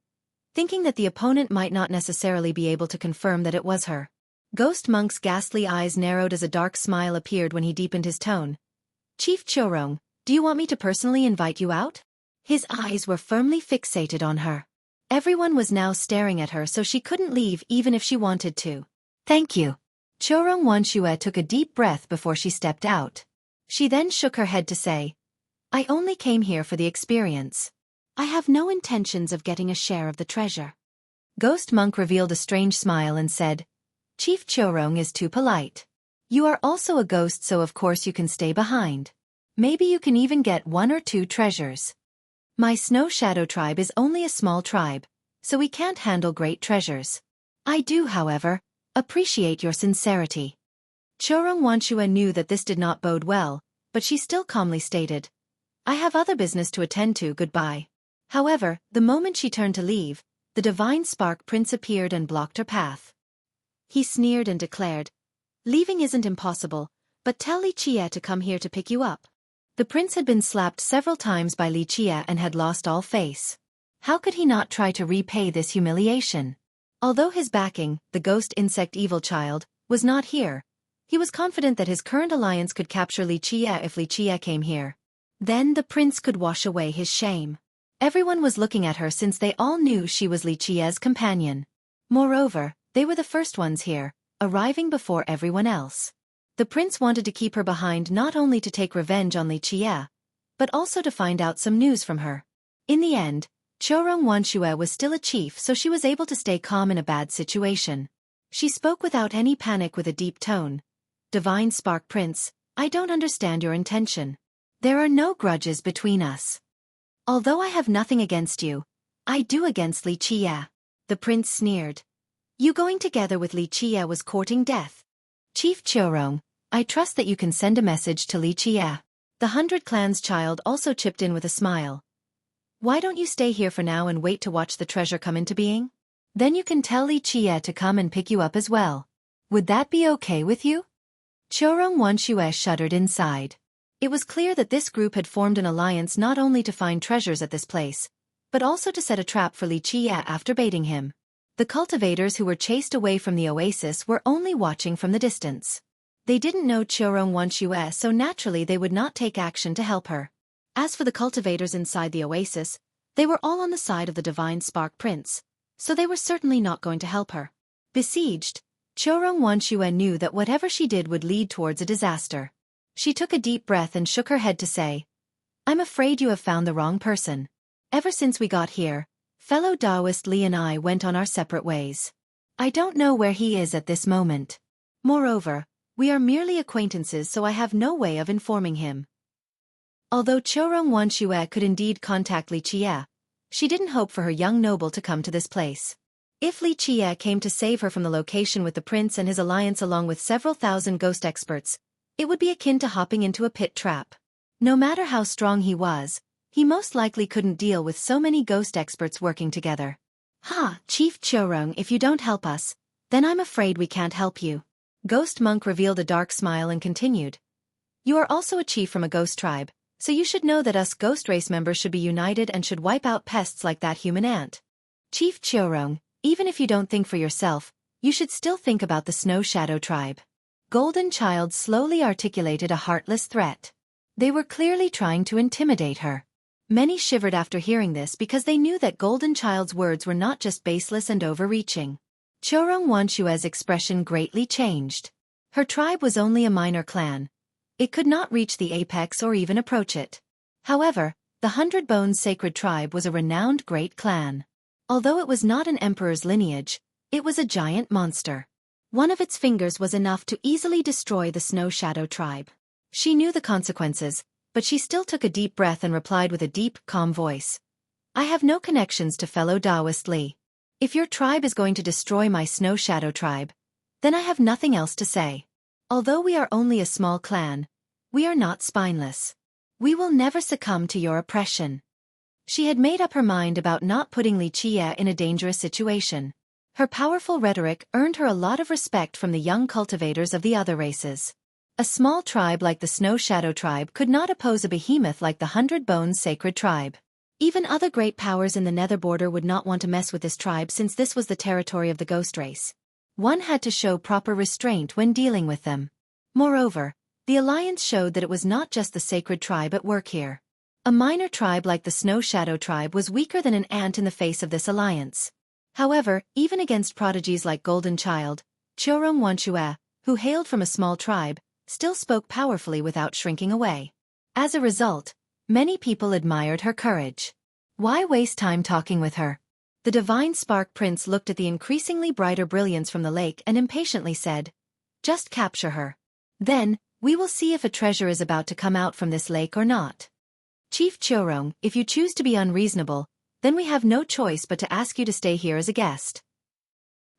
thinking that the opponent might not necessarily be able to confirm that it was her. Ghost Monk's ghastly eyes narrowed as a dark smile appeared when he deepened his tone. "Chief Xueqi, do you want me to personally invite you out?" His eyes were firmly fixated on her. Everyone was now staring at her, so she couldn't leave even if she wanted to. "Thank you." Xueqi took a deep breath before she stepped out. She then shook her head to say, "I only came here for the experience. I have no intentions of getting a share of the treasure." Ghost Monk revealed a strange smile and said, "Chief Xueqi is too polite. You are also a ghost, so of course you can stay behind. Maybe you can even get 1 or 2 treasures. My Snow Shadow tribe is only a small tribe, so we can't handle great treasures. I do, however, appreciate your sincerity." Xueqi knew that this did not bode well, but she still calmly stated, "I have other business to attend to, goodbye." However, the moment she turned to leave, the Divine Spark Prince appeared and blocked her path. He sneered and declared, "Leaving isn't impossible, but tell Li Qie to come here to pick you up." The prince had been slapped several times by Li Qie and had lost all face. How could he not try to repay this humiliation? Although his backing, the ghost insect evil child, was not here, he was confident that his current alliance could capture Li Qie if Li Qie came here. Then the prince could wash away his shame. Everyone was looking at her since they all knew she was Li Qie's companion. Moreover, they were the first ones here, arriving before everyone else. The prince wanted to keep her behind not only to take revenge on Li Qie, but also to find out some news from her. In the end, Xueqi was still a chief, so she was able to stay calm in a bad situation. She spoke without any panic with a deep tone. "Divine Spark Prince, I don't understand your intention. There are no grudges between us. Although I have nothing against you, I do against Li Qie." The prince sneered. "You going together with Li Qie was courting death. Chief Xueqi, I trust that you can send a message to Li Qie." The 100 Clans Child also chipped in with a smile. "Why don't you stay here for now and wait to watch the treasure come into being? Then you can tell Li Qie to come and pick you up as well. Would that be okay with you?" Xueqi shuddered inside. It was clear that this group had formed an alliance not only to find treasures at this place, but also to set a trap for Li Qie after baiting him. The cultivators who were chased away from the oasis were only watching from the distance. They didn't know Xueqi, so naturally they would not take action to help her. As for the cultivators inside the oasis, they were all on the side of the Divine Spark Prince, so they were certainly not going to help her. Besieged, Xueqi knew that whatever she did would lead towards a disaster. She took a deep breath and shook her head to say, "I'm afraid you have found the wrong person. Ever since we got here, fellow Taoist Li and I went on our separate ways. I don't know where he is at this moment. Moreover, we are merely acquaintances, so I have no way of informing him." Although Xueqi could indeed contact Li Qie, she didn't hope for her young noble to come to this place. If Li Qie came to save her from the location with the prince and his alliance along with several thousand ghost experts, it would be akin to hopping into a pit trap. No matter how strong he most likely couldn't deal with so many ghost experts working together. Chief Chorong, if you don't help us, then I'm afraid we can't help you. Ghost Monk revealed a dark smile and continued. You are also a chief from a ghost tribe, so you should know that us ghost race members should be united and should wipe out pests like that human ant. Chief Chorong, even if you don't think for yourself, you should still think about the Snow Shadow tribe. Golden Child slowly articulated a heartless threat. They were clearly trying to intimidate her. Many shivered after hearing this because they knew that Golden Child's words were not just baseless and overreaching. Chorong Wanshue's expression greatly changed. Her tribe was only a minor clan. It could not reach the apex or even approach it. However, the 100 Bones Sacred Tribe was a renowned great clan. Although it was not an emperor's lineage, it was a giant monster. One of its fingers was enough to easily destroy the Snow Shadow tribe. She knew the consequences, but she still took a deep breath and replied with a deep, calm voice. I have no connections to fellow Taoist Li. If your tribe is going to destroy my Snow Shadow tribe, then I have nothing else to say. Although we are only a small clan, we are not spineless. We will never succumb to your oppression. She had made up her mind about not putting Li Qie in a dangerous situation. Her powerful rhetoric earned her a lot of respect from the young cultivators of the other races. A small tribe like the Snow Shadow tribe could not oppose a behemoth like the 100 Bones Sacred tribe. Even other great powers in the nether border would not want to mess with this tribe since this was the territory of the ghost race. One had to show proper restraint when dealing with them. Moreover, the alliance showed that it was not just the sacred tribe at work here. A minor tribe like the Snow Shadow tribe was weaker than an ant in the face of this alliance. However, even against prodigies like Golden Child, Chorong Wanshue, who hailed from a small tribe, still spoke powerfully without shrinking away. As a result, many people admired her courage. Why waste time talking with her? The Divine Spark Prince looked at the increasingly brighter brilliance from the lake and impatiently said, just capture her. Then, we will see if a treasure is about to come out from this lake or not. Chief Chorong, if you choose to be unreasonable, then we have no choice but to ask you to stay here as a guest.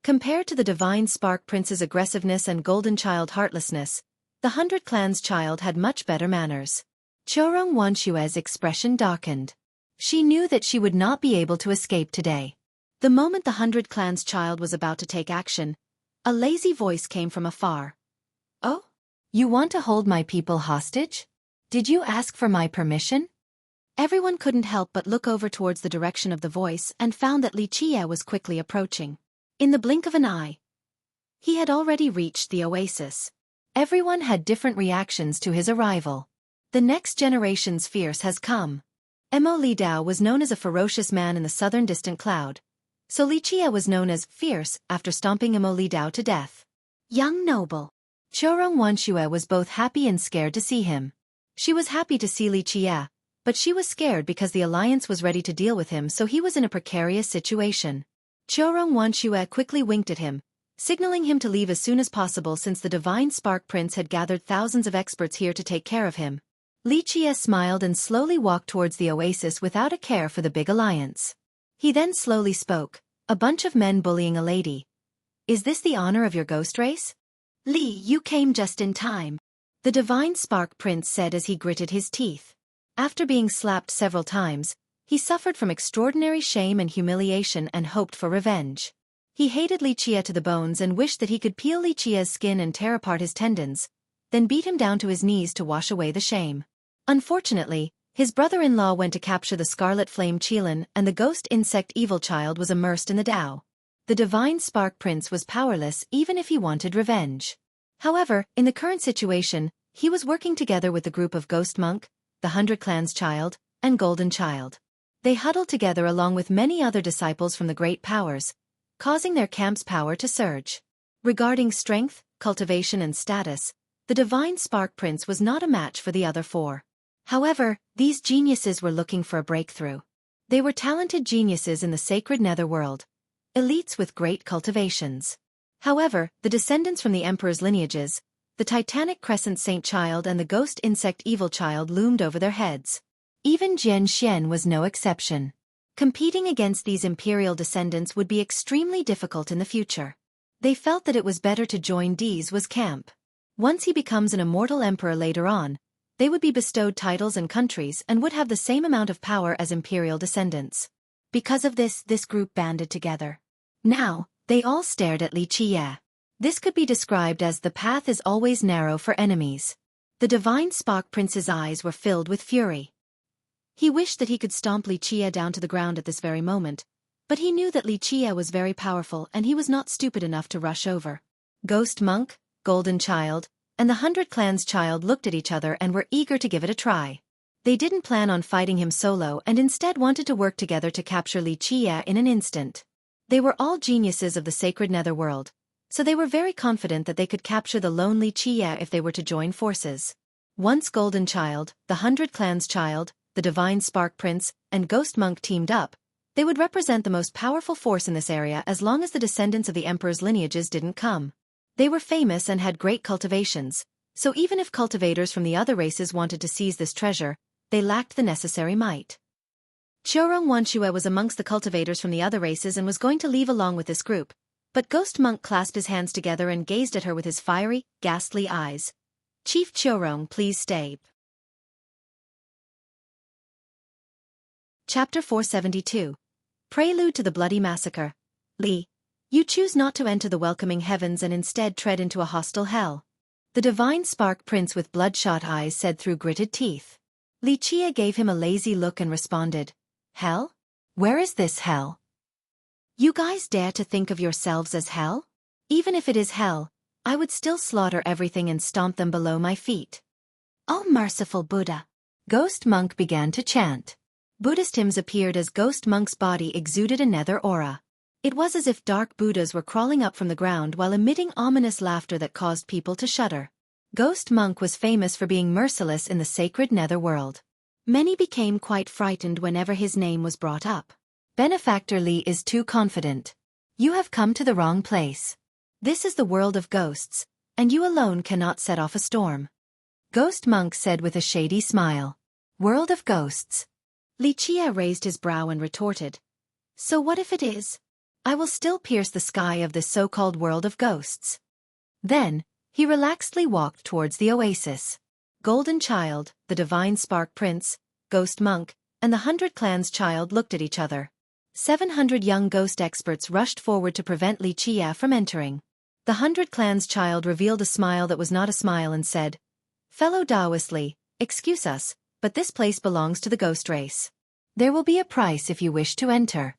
Compared to the Divine Spark Prince's aggressiveness and Golden Child heartlessness, the 100 Clans child had much better manners. Chorong Wanshue's expression darkened. She knew that she would not be able to escape today. The moment the 100 Clans child was about to take action, a lazy voice came from afar. Oh? You want to hold my people hostage? Did you ask for my permission? Everyone couldn't help but look over towards the direction of the voice and found that Li Qie was quickly approaching. In the blink of an eye, he had already reached the oasis. Everyone had different reactions to his arrival. The next generation's fierce has come. Mo Li Dao was known as a ferocious man in the southern distant cloud, so Li Qie was known as fierce after stomping Mo Li Dao to death. Young noble. Chorong Wanshue was both happy and scared to see him. She was happy to see Li Qie, but she was scared because the alliance was ready to deal with him, so he was in a precarious situation. Chorong Wanshue quickly winked at him, signaling him to leave as soon as possible since the Divine Spark Prince had gathered thousands of experts here to take care of him. Li Qie smiled and slowly walked towards the oasis without a care for the big alliance. He then slowly spoke, a bunch of men bullying a lady. Is this the honor of your ghost race? Li, you came just in time, the Divine Spark Prince said as he gritted his teeth. After being slapped several times, he suffered from extraordinary shame and humiliation and hoped for revenge. He hated Li Qie to the bones and wished that he could peel Li Qie's skin and tear apart his tendons, then beat him down to his knees to wash away the shame. Unfortunately, his brother-in-law went to capture the Scarlet Flame Qilin and the Ghost Insect Evil Child was immersed in the Tao. The Divine Spark Prince was powerless even if he wanted revenge. However, in the current situation, he was working together with the group of Ghost Monk, the 100 Clans Child, and Golden Child. They huddled together along with many other disciples from the Great Powers, causing their camp's power to surge. Regarding strength, cultivation and status, the Divine Spark Prince was not a match for the other four. However, these geniuses were looking for a breakthrough. They were talented geniuses in the sacred netherworld, elites with great cultivations. However, the descendants from the Emperor's lineages, the Titanic Crescent Saint Child and the Ghost Insect Evil Child loomed over their heads. Even Jian Xian was no exception. Competing against these imperial descendants would be extremely difficult in the future. They felt that it was better to join Di's camp. Once he becomes an immortal emperor later on, they would be bestowed titles and countries and would have the same amount of power as imperial descendants. Because of this group banded together. Now, they all stared at Li Qiye. This could be described as the path is always narrow for enemies. The divine Spark Prince's eyes were filled with fury. He wished that he could stomp Li Qiye down to the ground at this very moment, but he knew that Li Qiye was very powerful and he was not stupid enough to rush over. Ghost Monk, Golden Child, and the 100 Clans Child looked at each other and were eager to give it a try. They didn't plan on fighting him solo and instead wanted to work together to capture Li Qiye in an instant. They were all geniuses of the sacred netherworld, so they were very confident that they could capture the lone Li Qiye if they were to join forces. Once Golden Child, the 100 Clans Child, the Divine Spark Prince, and Ghost Monk teamed up, they would represent the most powerful force in this area as long as the descendants of the Emperor's lineages didn't come. They were famous and had great cultivations, so even if cultivators from the other races wanted to seize this treasure, they lacked the necessary might. Xueqi Wanxue was amongst the cultivators from the other races and was going to leave along with this group, but Ghost Monk clasped his hands together and gazed at her with his fiery, ghastly eyes. Chief Xueqi, please stay. Chapter 472. Prelude to the Bloody Massacre. Li, you choose not to enter the welcoming heavens and instead tread into a hostile hell. The Divine Spark Prince with bloodshot eyes said through gritted teeth. Li Qiye gave him a lazy look and responded, Hell? Where is this hell? You guys dare to think of yourselves as hell? Even if it is hell, I would still slaughter everything and stomp them below my feet. Oh merciful Buddha! Ghost Monk began to chant. Buddhist hymns appeared as Ghost Monk's body exuded a nether aura. It was as if dark Buddhas were crawling up from the ground while emitting ominous laughter that caused people to shudder. Ghost Monk was famous for being merciless in the sacred netherworld. Many became quite frightened whenever his name was brought up. Benefactor Li is too confident. You have come to the wrong place. This is the world of ghosts, and you alone cannot set off a storm. Ghost Monk said with a shady smile. World of ghosts. Li Qiye raised his brow and retorted. So what if it is? I will still pierce the sky of this so-called world of ghosts. Then, he relaxedly walked towards the oasis. Golden Child, the Divine Spark Prince, Ghost Monk, and the 100 Clans Child looked at each other. 700 young ghost experts rushed forward to prevent Li Qiye from entering. The 100 Clans Child revealed a smile that was not a smile and said, Fellow Taoist Li, excuse us, but this place belongs to the ghost race. There will be a price if you wish to enter.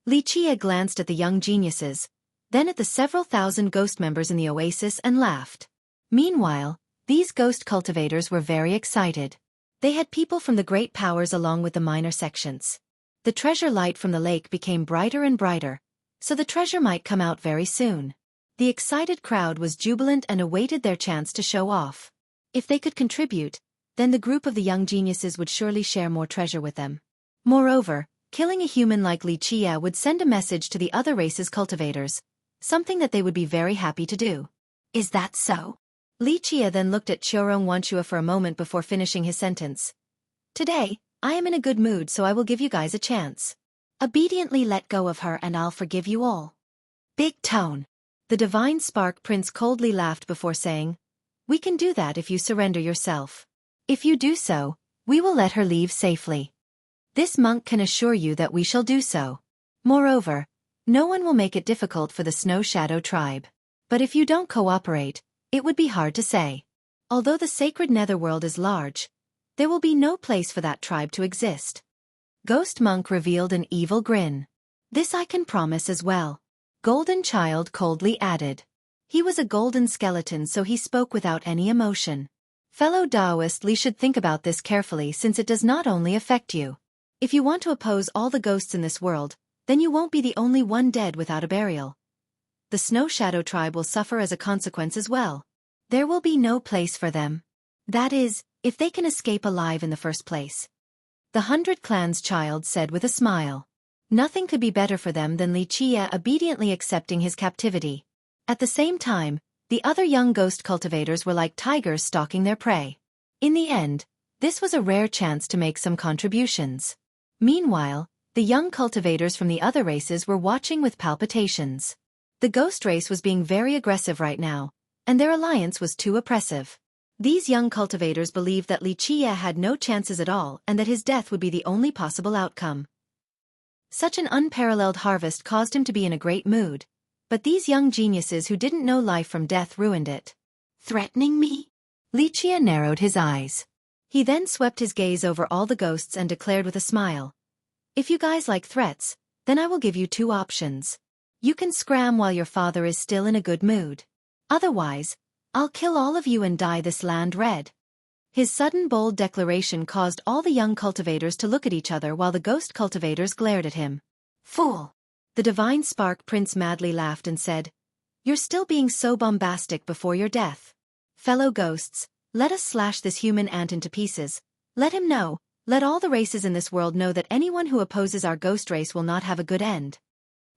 Li Qiye glanced at the young geniuses, then at the several thousand ghost members in the oasis and laughed. Meanwhile, these ghost cultivators were very excited. They had people from the great powers along with the minor sections. The treasure light from the lake became brighter and brighter, so the treasure might come out very soon. The excited crowd was jubilant and awaited their chance to show off. If they could contribute, then the group of the young geniuses would surely share more treasure with them. Moreover, killing a human like Li Qiye would send a message to the other race's cultivators, something that they would be very happy to do. Is that so? Li Qiye then looked at Xueqi Wanxue for a moment before finishing his sentence. Today, I am in a good mood so I will give you guys a chance. Obediently let go of her and I'll forgive you all. Big tone. The Divine Spark Prince coldly laughed before saying, We can do that if you surrender yourself. If you do so, we will let her leave safely. This monk can assure you that we shall do so. Moreover, no one will make it difficult for the Snow Shadow tribe. But if you don't cooperate, it would be hard to say. Although the sacred netherworld is large, there will be no place for that tribe to exist. Ghost Monk revealed an evil grin. This I can promise as well. Golden Child coldly added. He was a golden skeleton so he spoke without any emotion. Fellow Taoist Li should think about this carefully since it does not only affect you. If you want to oppose all the ghosts in this world, then you won't be the only one dead without a burial. The Snow Shadow tribe will suffer as a consequence as well. There will be no place for them. That is, if they can escape alive in the first place. The 100 Clans Child said with a smile. Nothing could be better for them than Li Qiye obediently accepting his captivity. At the same time, the other young ghost cultivators were like tigers stalking their prey. In the end, this was a rare chance to make some contributions. Meanwhile, the young cultivators from the other races were watching with palpitations. The ghost race was being very aggressive right now, and their alliance was too oppressive. These young cultivators believed that Li Qiye had no chances at all and that his death would be the only possible outcome. Such an unparalleled harvest caused him to be in a great mood, but these young geniuses who didn't know life from death ruined it. Threatening me? Li Qiye narrowed his eyes. He then swept his gaze over all the ghosts and declared with a smile, "If you guys like threats, then I will give you two options. You can scram while your father is still in a good mood. Otherwise, I'll kill all of you and dye this land red." His sudden bold declaration caused all the young cultivators to look at each other while the ghost cultivators glared at him. Fool! The divine spark prince madly laughed and said, "You're still being so bombastic before your death. Fellow ghosts, let us slash this human ant into pieces. Let him know, let all the races in this world know that anyone who opposes our ghost race will not have a good end.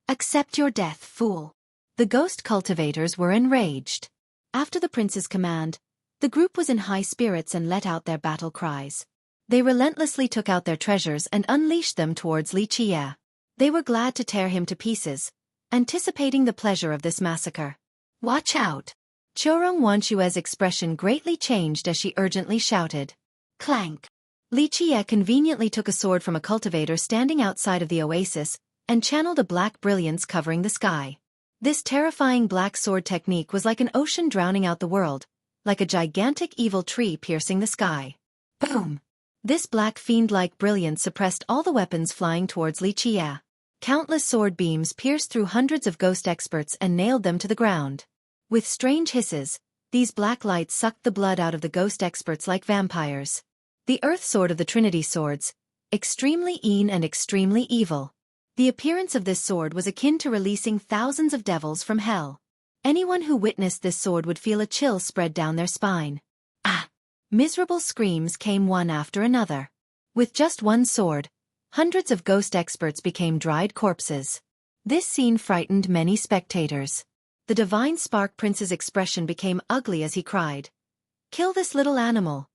Accept your death, fool." The ghost cultivators were enraged. After the prince's command, the group was in high spirits and let out their battle cries. They relentlessly took out their treasures and unleashed them towards Li Qiye. They were glad to tear him to pieces, anticipating the pleasure of this massacre. Watch out! Xueqi Wanshue's expression greatly changed as she urgently shouted. Clank! Li Qiye conveniently took a sword from a cultivator standing outside of the oasis and channeled a black brilliance covering the sky. This terrifying black sword technique was like an ocean drowning out the world, like a gigantic evil tree piercing the sky. Boom! This black fiend-like brilliance suppressed all the weapons flying towards Li Qiye. Countless sword beams pierced through hundreds of ghost experts and nailed them to the ground. With strange hisses, these black lights sucked the blood out of the ghost experts like vampires. The earth sword of the Trinity swords, extremely and extremely evil. The appearance of this sword was akin to releasing thousands of devils from hell. Anyone who witnessed this sword would feel a chill spread down their spine. Ah! Miserable screams came one after another. With just one sword, hundreds of ghost experts became dried corpses. This scene frightened many spectators. The divine spark prince's expression became ugly as he cried, "Kill this little animal!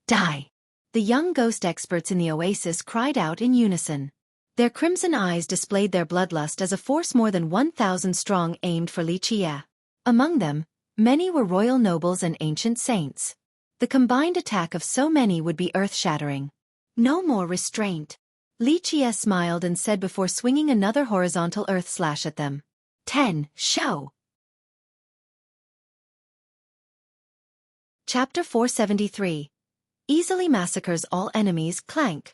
Die!" The young ghost experts in the oasis cried out in unison. Their crimson eyes displayed their bloodlust as a force more than 1,000 strong aimed for Li Qiye. Among them, many were royal nobles and ancient saints. The combined attack of so many would be earth-shattering. No more restraint. Li Qiye smiled and said before swinging another horizontal earth slash at them. 10. Show! Chapter 473. Easily massacres all enemies. Clank.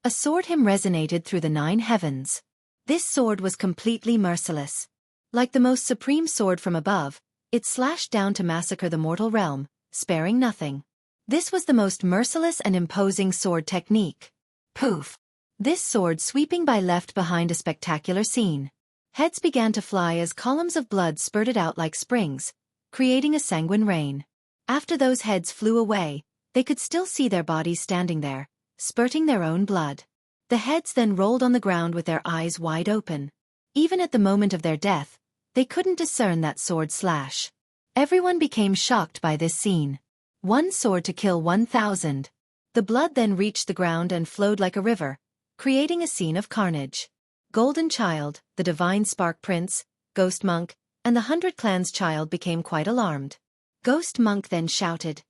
A sword hymn resonated through the 9 heavens. This sword was completely merciless. Like the most supreme sword from above, it slashed down to massacre the mortal realm, sparing nothing. This was the most merciless and imposing sword technique. Poof! This sword sweeping by left behind a spectacular scene. Heads began to fly as columns of blood spurted out like springs, creating a sanguine rain. After those heads flew away, they could still see their bodies standing there, spurting their own blood. The heads then rolled on the ground with their eyes wide open. Even at the moment of their death, they couldn't discern that sword slash. Everyone became shocked by this scene. One sword to kill 1,000. The blood then reached the ground and flowed like a river, creating a scene of carnage. Golden Child, the Divine Spark Prince, Ghost Monk, and the 100 Clans Child became quite alarmed. Ghost Monk then shouted,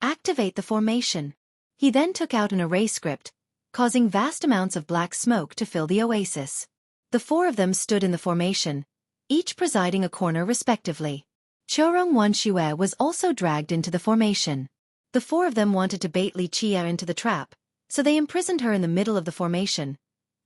"Activate the formation." He then took out an array script, causing vast amounts of black smoke to fill the oasis. The 4 of them stood in the formation, each presiding a corner respectively. Xueqi Wanshue was also dragged into the formation. The 4 of them wanted to bait Li Qiye into the trap, so they imprisoned her in the middle of the formation,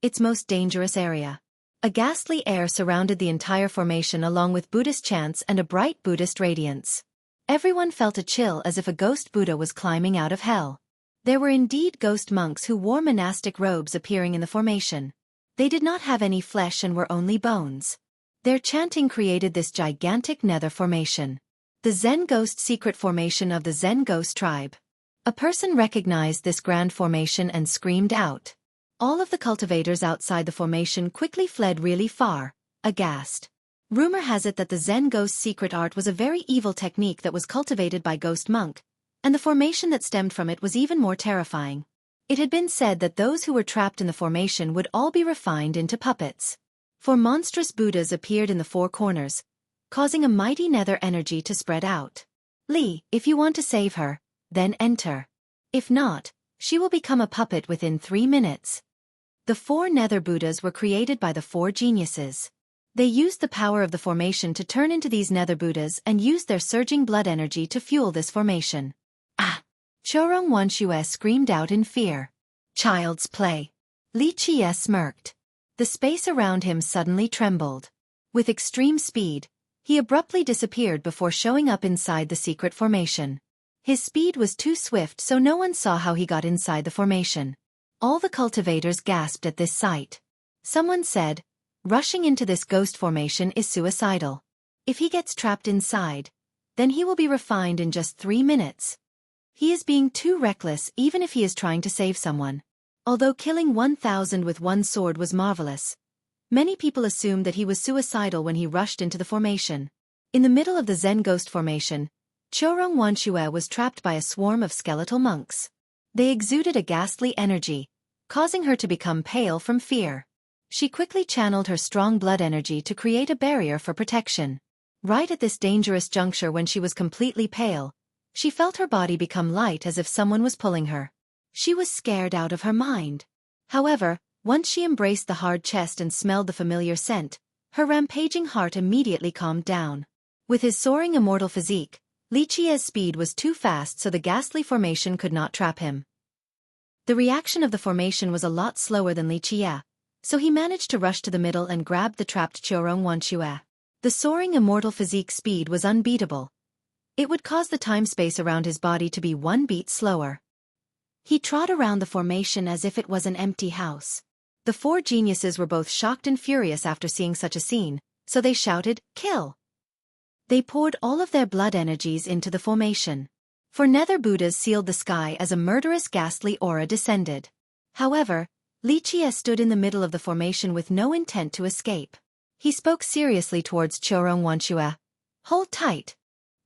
its most dangerous area. A ghastly air surrounded the entire formation along with Buddhist chants and a bright Buddhist radiance. Everyone felt a chill as if a ghost Buddha was climbing out of hell. There were indeed ghost monks who wore monastic robes appearing in the formation. They did not have any flesh and were only bones. Their chanting created this gigantic nether formation. The Zen Ghost secret formation of the Zen Ghost tribe. A person recognized this grand formation and screamed out. All of the cultivators outside the formation quickly fled really far, aghast. Rumor has it that the Zen Ghost secret art was a very evil technique that was cultivated by Ghost Monk, and the formation that stemmed from it was even more terrifying. It had been said that those who were trapped in the formation would all be refined into puppets. 4 monstrous Buddhas appeared in the 4 corners, causing a mighty nether energy to spread out. "Li, if you want to save her, then enter. If not, she will become a puppet within 3 minutes. The 4 Nether Buddhas were created by the 4 geniuses. They used the power of the formation to turn into these Nether Buddhas and used their surging blood energy to fuel this formation. Ah! Chorong Wanshue screamed out in fear. Child's play. Li Qie smirked. The space around him suddenly trembled. With extreme speed, he abruptly disappeared before showing up inside the secret formation. His speed was too swift so no one saw how he got inside the formation. All the cultivators gasped at this sight. Someone said, "Rushing into this ghost formation is suicidal. If he gets trapped inside, then he will be refined in just 3 minutes. He is being too reckless even if he is trying to save someone." Although killing 1,000 with one sword was marvelous, many people assumed that he was suicidal when he rushed into the formation. In the middle of the Zen ghost formation, Chorong Wanshue was trapped by a swarm of skeletal monks. They exuded a ghastly energy, causing her to become pale from fear. She quickly channeled her strong blood energy to create a barrier for protection. Right at this dangerous juncture when she was completely pale, she felt her body become light as if someone was pulling her. She was scared out of her mind. However, once she embraced the hard chest and smelled the familiar scent, her rampaging heart immediately calmed down. With his soaring immortal physique, Li Qie's speed was too fast so the ghastly formation could not trap him. The reaction of the formation was a lot slower than Li Qie, so he managed to rush to the middle and grabbed the trapped Chorong Wanshue. The soaring immortal physique speed was unbeatable. It would cause the time-space around his body to be 1 beat slower. He trod around the formation as if it was an empty house. The 4 geniuses were both shocked and furious after seeing such a scene, so they shouted, "Kill!" They poured all of their blood energies into the formation. 4 Nether Buddhas sealed the sky as a murderous ghastly aura descended. However, Li Qie stood in the middle of the formation with no intent to escape. He spoke seriously towards Chorong Wanshue. "Hold tight."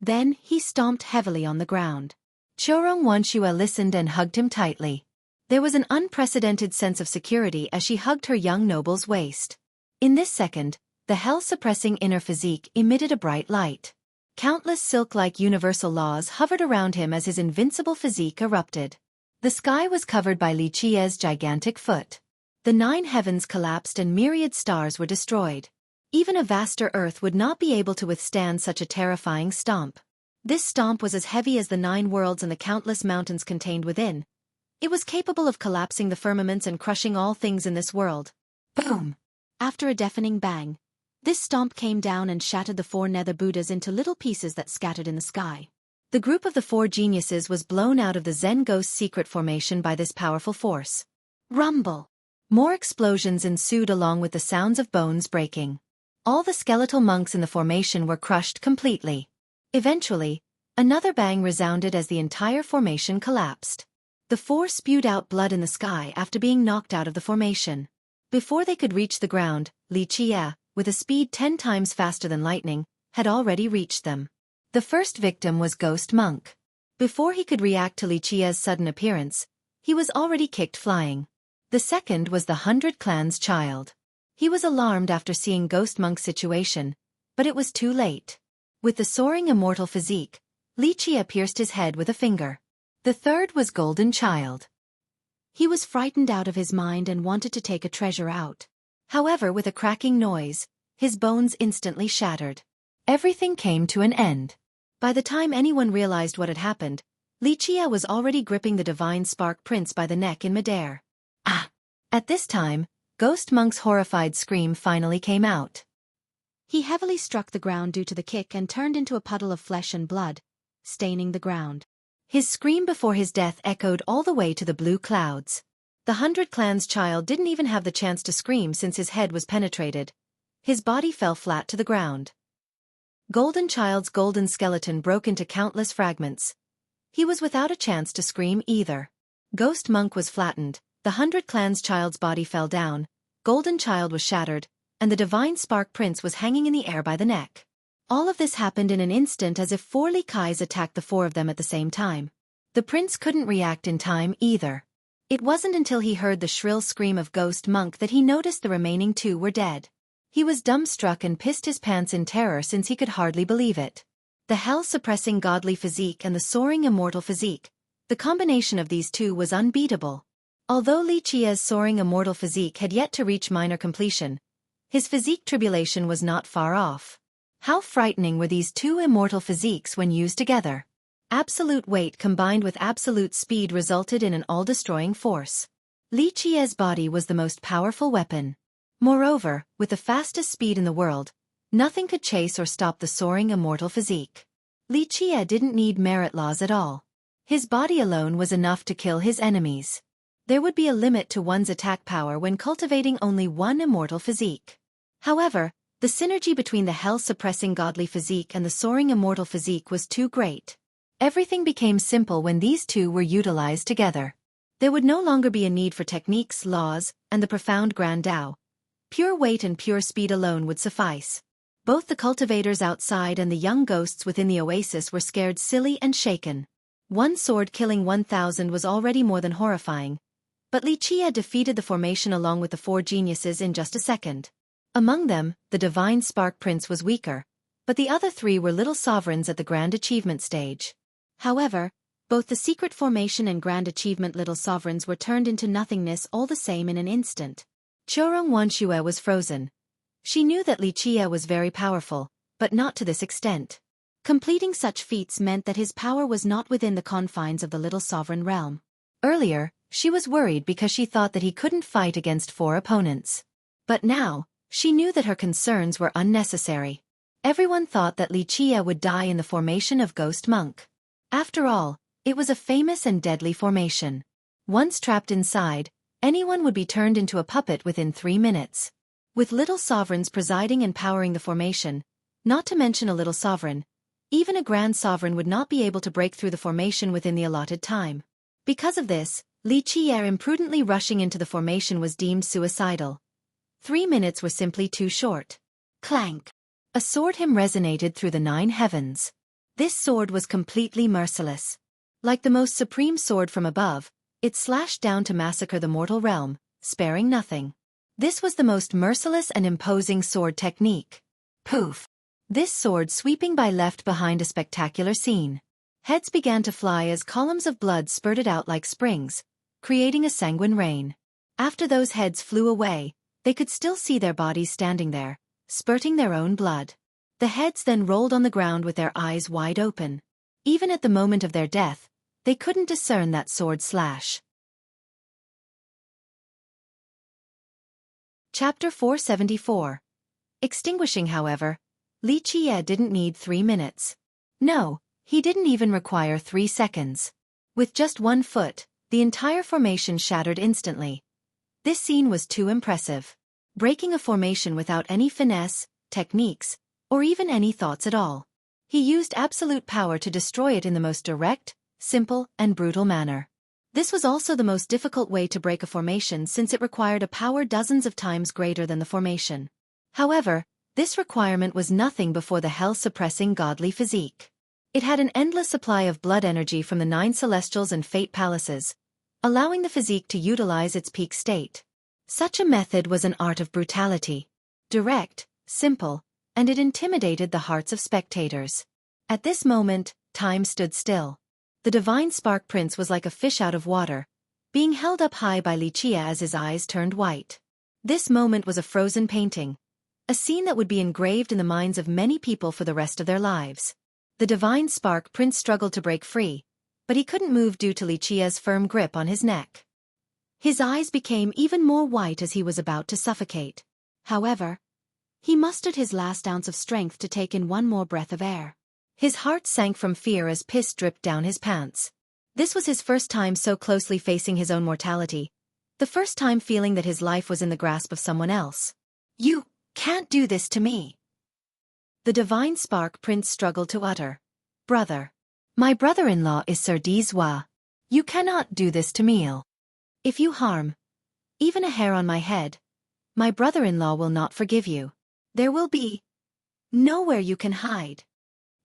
Then he stomped heavily on the ground. Chorong Wanshue listened and hugged him tightly. There was an unprecedented sense of security as she hugged her young noble's waist. In this second, the hell-suppressing inner physique emitted a bright light. Countless silk-like universal laws hovered around him as his invincible physique erupted. The sky was covered by Li Qie's gigantic foot. The 9 heavens collapsed and myriad stars were destroyed. Even a vaster earth would not be able to withstand such a terrifying stomp. This stomp was as heavy as the 9 worlds and the countless mountains contained within. It was capable of collapsing the firmaments and crushing all things in this world. Boom! After a deafening bang, this stomp came down and shattered the 4 Nether Buddhas into little pieces that scattered in the sky. The group of the 4 geniuses was blown out of the Zen Ghost secret formation by this powerful force. Rumble! More explosions ensued along with the sounds of bones breaking. All the skeletal monks in the formation were crushed completely. Eventually, another bang resounded as the entire formation collapsed. The 4 spewed out blood in the sky after being knocked out of the formation. Before they could reach the ground, Li Qie, with a speed 10 times faster than lightning, had already reached them. The first victim was Ghost Monk. Before he could react to Li Qie's sudden appearance, he was already kicked flying. The second was the 100 Clan's child. He was alarmed after seeing Ghost Monk's situation, but it was too late. With the soaring immortal physique, Li Qie pierced his head with a finger. The third was Golden Child. He was frightened out of his mind and wanted to take a treasure out. However, with a cracking noise, his bones instantly shattered. Everything came to an end. By the time anyone realized what had happened, Li Qie was already gripping the Divine Spark Prince by the neck in midair. Ah! At this time, Ghost Monk's horrified scream finally came out. He heavily struck the ground due to the kick and turned into a puddle of flesh and blood, staining the ground. His scream before his death echoed all the way to the blue clouds. The 100 Clan's child didn't even have the chance to scream since his head was penetrated. His body fell flat to the ground. Golden Child's golden skeleton broke into countless fragments. He was without a chance to scream either. Ghost Monk was flattened, the 100 Clan's child's body fell down, Golden Child was shattered, and the Divine Spark Prince was hanging in the air by the neck. All of this happened in an instant as if 4 Li Kais attacked the 4 of them at the same time. The prince couldn't react in time either. It wasn't until he heard the shrill scream of Ghost Monk that he noticed the remaining 2 were dead. He was dumbstruck and pissed his pants in terror since he could hardly believe it. The hell-suppressing godly physique and the soaring immortal physique, The combination of these two was unbeatable. Although Li Qia's soaring immortal physique had yet to reach minor completion, his physique tribulation was not far off. How frightening were these two immortal physiques when used together. Absolute weight combined with absolute speed resulted in an all-destroying force. Li Qia's body was the most powerful weapon. Moreover, with the fastest speed in the world, nothing could chase or stop the soaring immortal physique. Li Qia didn't need merit laws at all. His body alone was enough to kill his enemies. There would be a limit to one's attack power when cultivating only one immortal physique. However, the synergy between the hell-suppressing godly physique and the soaring immortal physique was too great. Everything became simple when these two were utilized together. There would no longer be a need for techniques, laws, and the profound Grand Tao. Pure weight and pure speed alone would suffice. Both the cultivators outside and the young ghosts within the oasis were scared silly and shaken. One sword killing 1,000 was already more than horrifying, but Li Qia defeated the formation along with the four geniuses in just a second. Among them, the Divine Spark Prince was weaker, but the other three were little sovereigns at the Grand Achievement stage. However, both the Secret Formation and Grand Achievement little sovereigns were turned into nothingness all the same in an instant. Xueqi was frozen. She knew that Li Qia was very powerful, but not to this extent. Completing such feats meant that his power was not within the confines of the little sovereign realm. Earlier, she was worried because she thought that he couldn't fight against four opponents. But now, she knew that her concerns were unnecessary. Everyone thought that Li Qia would die in the formation of Ghost Monk. After all, it was a famous and deadly formation. Once trapped inside, anyone would be turned into a puppet within 3 minutes. With little sovereigns presiding and powering the formation, not to mention a little sovereign, even a grand sovereign would not be able to break through the formation within the allotted time. Because of this, Li Qia imprudently rushing into the formation was deemed suicidal. 3 minutes were simply too short. Clank! A sword hymn resonated through the 9 heavens. This sword was completely merciless. Like the most supreme sword from above, it slashed down to massacre the mortal realm, sparing nothing. This was the most merciless and imposing sword technique. Poof! This sword sweeping by left behind a spectacular scene. Heads began to fly as columns of blood spurted out like springs, creating a sanguine rain. After those heads flew away, they could still see their bodies standing there, spurting their own blood. The heads then rolled on the ground with their eyes wide open. Even at the moment of their death, they couldn't discern that sword slash. Chapter 474. Extinguishing, however, Li Qia didn't need 3 minutes. No, he didn't even require 3 seconds. With just 1 foot, the entire formation shattered instantly. This scene was too impressive. Breaking a formation without any finesse, techniques, or even any thoughts at all. He used absolute power to destroy it in the most direct, simple, and brutal manner. This was also the most difficult way to break a formation since it required a power dozens of times greater than the formation. However, this requirement was nothing before the hell-suppressing godly physique. It had an endless supply of blood energy from the 9 celestials and fate palaces, allowing the physique to utilize its peak state. Such a method was an art of brutality. Direct, simple, and it intimidated the hearts of spectators. At this moment, time stood still. The Divine Spark Prince was like a fish out of water, being held up high by Li Qia as his eyes turned white. This moment was a frozen painting, a scene that would be engraved in the minds of many people for the rest of their lives. The Divine Spark Prince struggled to break free, but he couldn't move due to Li Qia's firm grip on his neck. His eyes became even more white as he was about to suffocate. However, he mustered his last ounce of strength to take in one more breath of air. His heart sank from fear as piss dripped down his pants. This was his first time so closely facing his own mortality, the first time feeling that his life was in the grasp of someone else. "You can't do this to me," the Divine Spark Prince struggled to utter. "Brother. My brother-in-law is Sir Dizwa. You cannot do this to me. If you harm even a hair on my head, my brother-in-law will not forgive you. There will be nowhere you can hide."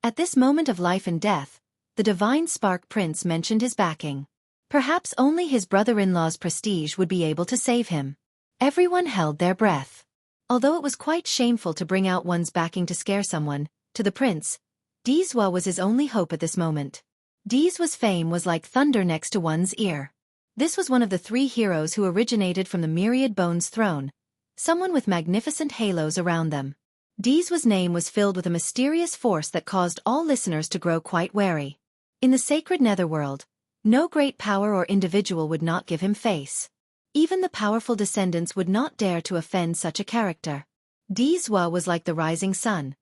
At this moment of life and death, the Divine Spark Prince mentioned his backing. Perhaps only his brother-in-law's prestige would be able to save him. Everyone held their breath. Although it was quite shameful to bring out one's backing to scare someone, to the prince, Dizwa was his only hope at this moment. Dee's fame was like thunder next to one's ear. This was one of the 3 heroes who originated from the myriad bones throne, someone with magnificent halos around them. Dee's name was filled with a mysterious force that caused all listeners to grow quite wary. In the sacred netherworld, no great power or individual would not give him face. Even the powerful descendants would not dare to offend such a character. Dee's was like the rising sun.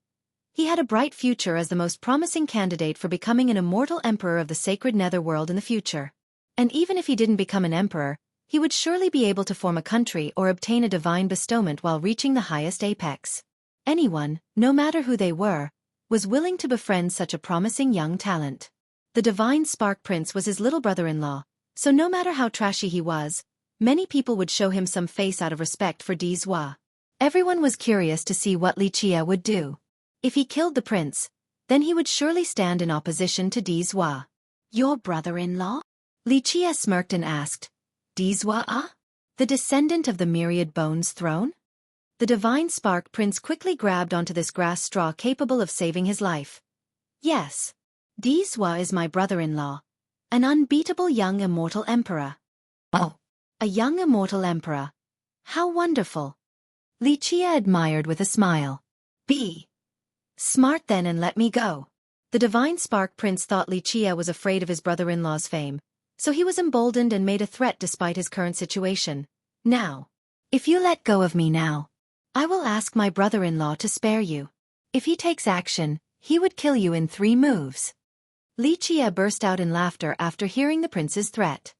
He had a bright future as the most promising candidate for becoming an immortal emperor of the sacred netherworld in the future. And even if he didn't become an emperor, he would surely be able to form a country or obtain a divine bestowment while reaching the highest apex. Anyone, no matter who they were, was willing to befriend such a promising young talent. The divine Spark Prince was his little brother-in-law, so no matter how trashy he was, many people would show him some face out of respect for Dee's. Everyone was curious to see what Xueqi would do. If he killed the prince, then he would surely stand in opposition to Dee's. Your brother-in-law? Xueqi smirked and asked, Dee's? The descendant of the myriad bones throne? The divine Spark Prince quickly grabbed onto this grass straw capable of saving his life. Yes. Dee's is my brother-in-law, an unbeatable young immortal emperor. Oh. A young immortal emperor. How wonderful. Xueqi admired with a smile. Be smart then and let me go. The divine Spark Prince thought Xueqi was afraid of his brother-in-law's fame, so he was emboldened and made a threat despite his current situation. Now, if you let go of me now, I will ask my brother-in-law to spare you. If he takes action, he would kill you in 3 moves. Xueqi burst out in laughter after hearing the prince's threat.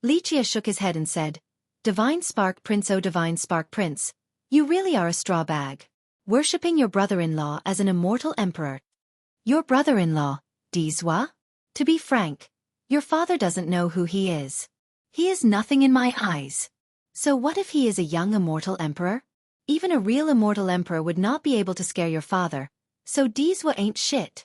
Xueqi shook his head and said, Divine Spark Prince, oh Divine Spark Prince, you really are a straw bag, worshipping your brother-in-law as an immortal emperor. Your brother-in-law, Dee's? To be frank, your father doesn't know who he is. He is nothing in my eyes. So what if he is a young immortal emperor? Even a real immortal emperor would not be able to scare your father, so Dee's ain't shit.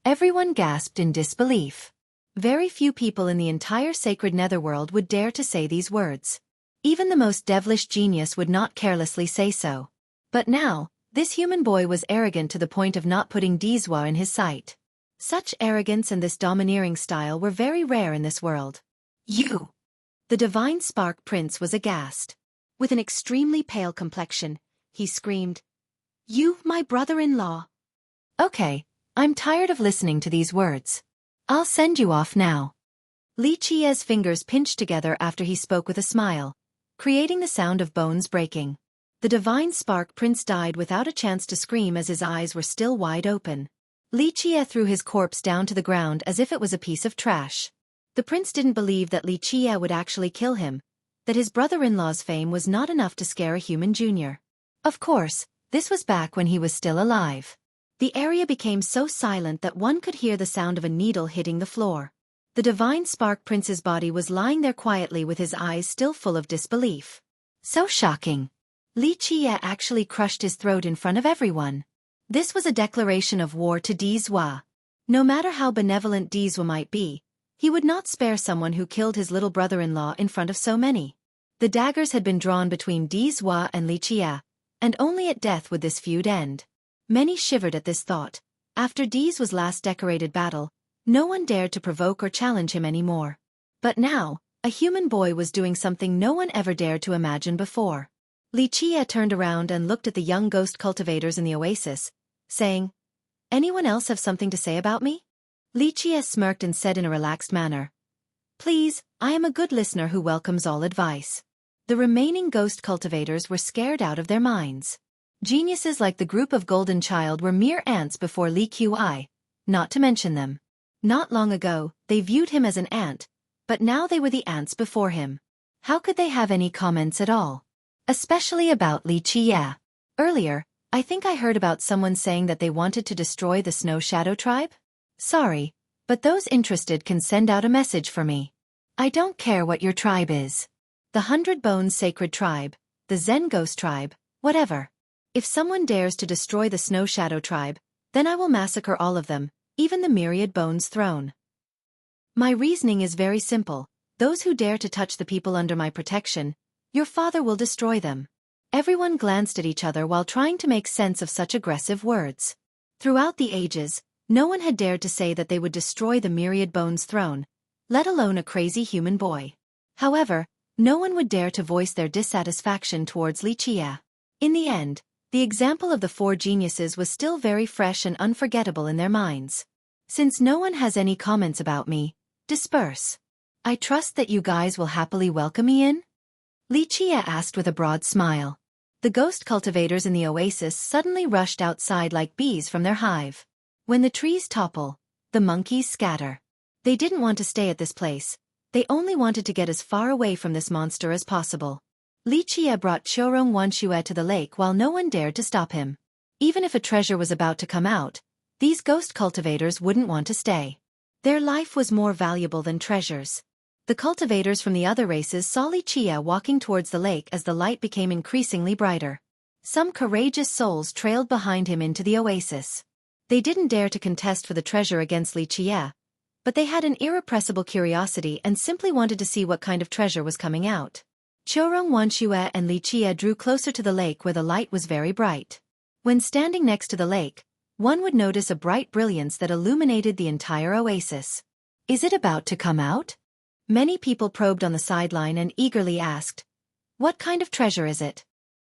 Everyone gasped in disbelief. Very few people in the entire sacred netherworld would dare to say these words. Even the most devilish genius would not carelessly say so. But now, this human boy was arrogant to the point of not putting Dee's in his sight. Such arrogance and this domineering style were very rare in this world. You! The divine Spark Prince was aghast. With an extremely pale complexion, he screamed, You, my brother-in-law! Okay, I'm tired of listening to these words. I'll send you off now. Xueqi's fingers pinched together after he spoke with a smile, creating the sound of bones breaking. The divine Spark Prince died without a chance to scream as his eyes were still wide open. Xueqi threw his corpse down to the ground as if it was a piece of trash. The prince didn't believe that Xueqi would actually kill him, that his brother-in-law's fame was not enough to scare a human junior. Of course, this was back when he was still alive. The area became so silent that one could hear the sound of a needle hitting the floor. The divine Spark Prince's body was lying there quietly with his eyes still full of disbelief. So shocking. Xueqi actually crushed his throat in front of everyone. This was a declaration of war to Dee's. No matter how benevolent Dee's might be, he would not spare someone who killed his little brother-in-law in front of so many. The daggers had been drawn between Dee's and Xueqi, and only at death would this feud end. Many shivered at this thought. After Dee's last decorated battle, no one dared to provoke or challenge him anymore. But now, a human boy was doing something no one ever dared to imagine before. Xueqi turned around and looked at the young ghost cultivators in the oasis, saying, Anyone else have something to say about me? Xueqi smirked and said in a relaxed manner, Please, I am a good listener who welcomes all advice. The remaining ghost cultivators were scared out of their minds. Geniuses like the group of Golden Child were mere ants before Xueqi, not to mention them. Not long ago, they viewed him as an ant, but now they were the ants before him. How could they have any comments at all? Especially about Xueqi. Earlier, I think I heard about someone saying that they wanted to destroy the Snow Shadow tribe? Sorry, but those interested can send out a message for me. I don't care what your tribe is. The 100 Bones Sacred Tribe, the Zen Ghost Tribe, whatever. If someone dares to destroy the Snow Shadow tribe, then I will massacre all of them, even the Myriad Bones Throne. My reasoning is very simple. Those who dare to touch the people under my protection, your father will destroy them. Everyone glanced at each other while trying to make sense of such aggressive words. Throughout the ages, No one had dared to say that they would destroy the myriad bones throne, let alone a crazy human boy. However, no one would dare to voice their dissatisfaction towards Xueqi. In the end, the example of the four geniuses was still very fresh and unforgettable in their minds. Since no one has any comments about me, disperse. I trust that you guys will happily welcome me in? Xueqi asked with a broad smile. The ghost cultivators in the oasis suddenly rushed outside like bees from their hive. When the trees topple, the monkeys scatter. They didn't want to stay at this place. They only wanted to get as far away from this monster as possible. Xueqi brought Xueqi to the lake while no one dared to stop him. Even if a treasure was about to come out, these ghost cultivators wouldn't want to stay. Their life was more valuable than treasures. The cultivators from the other races saw Xueqi walking towards the lake as the light became increasingly brighter. Some courageous souls trailed behind him into the oasis. They didn't dare to contest for the treasure against Xueqi, but they had an irrepressible curiosity and simply wanted to see what kind of treasure was coming out. Xueqi and Xueqi drew closer to the lake where the light was very bright. When standing next to the lake, one would notice a bright brilliance that illuminated the entire oasis. Is it about to come out? Many people probed on the sideline and eagerly asked, what kind of treasure is it?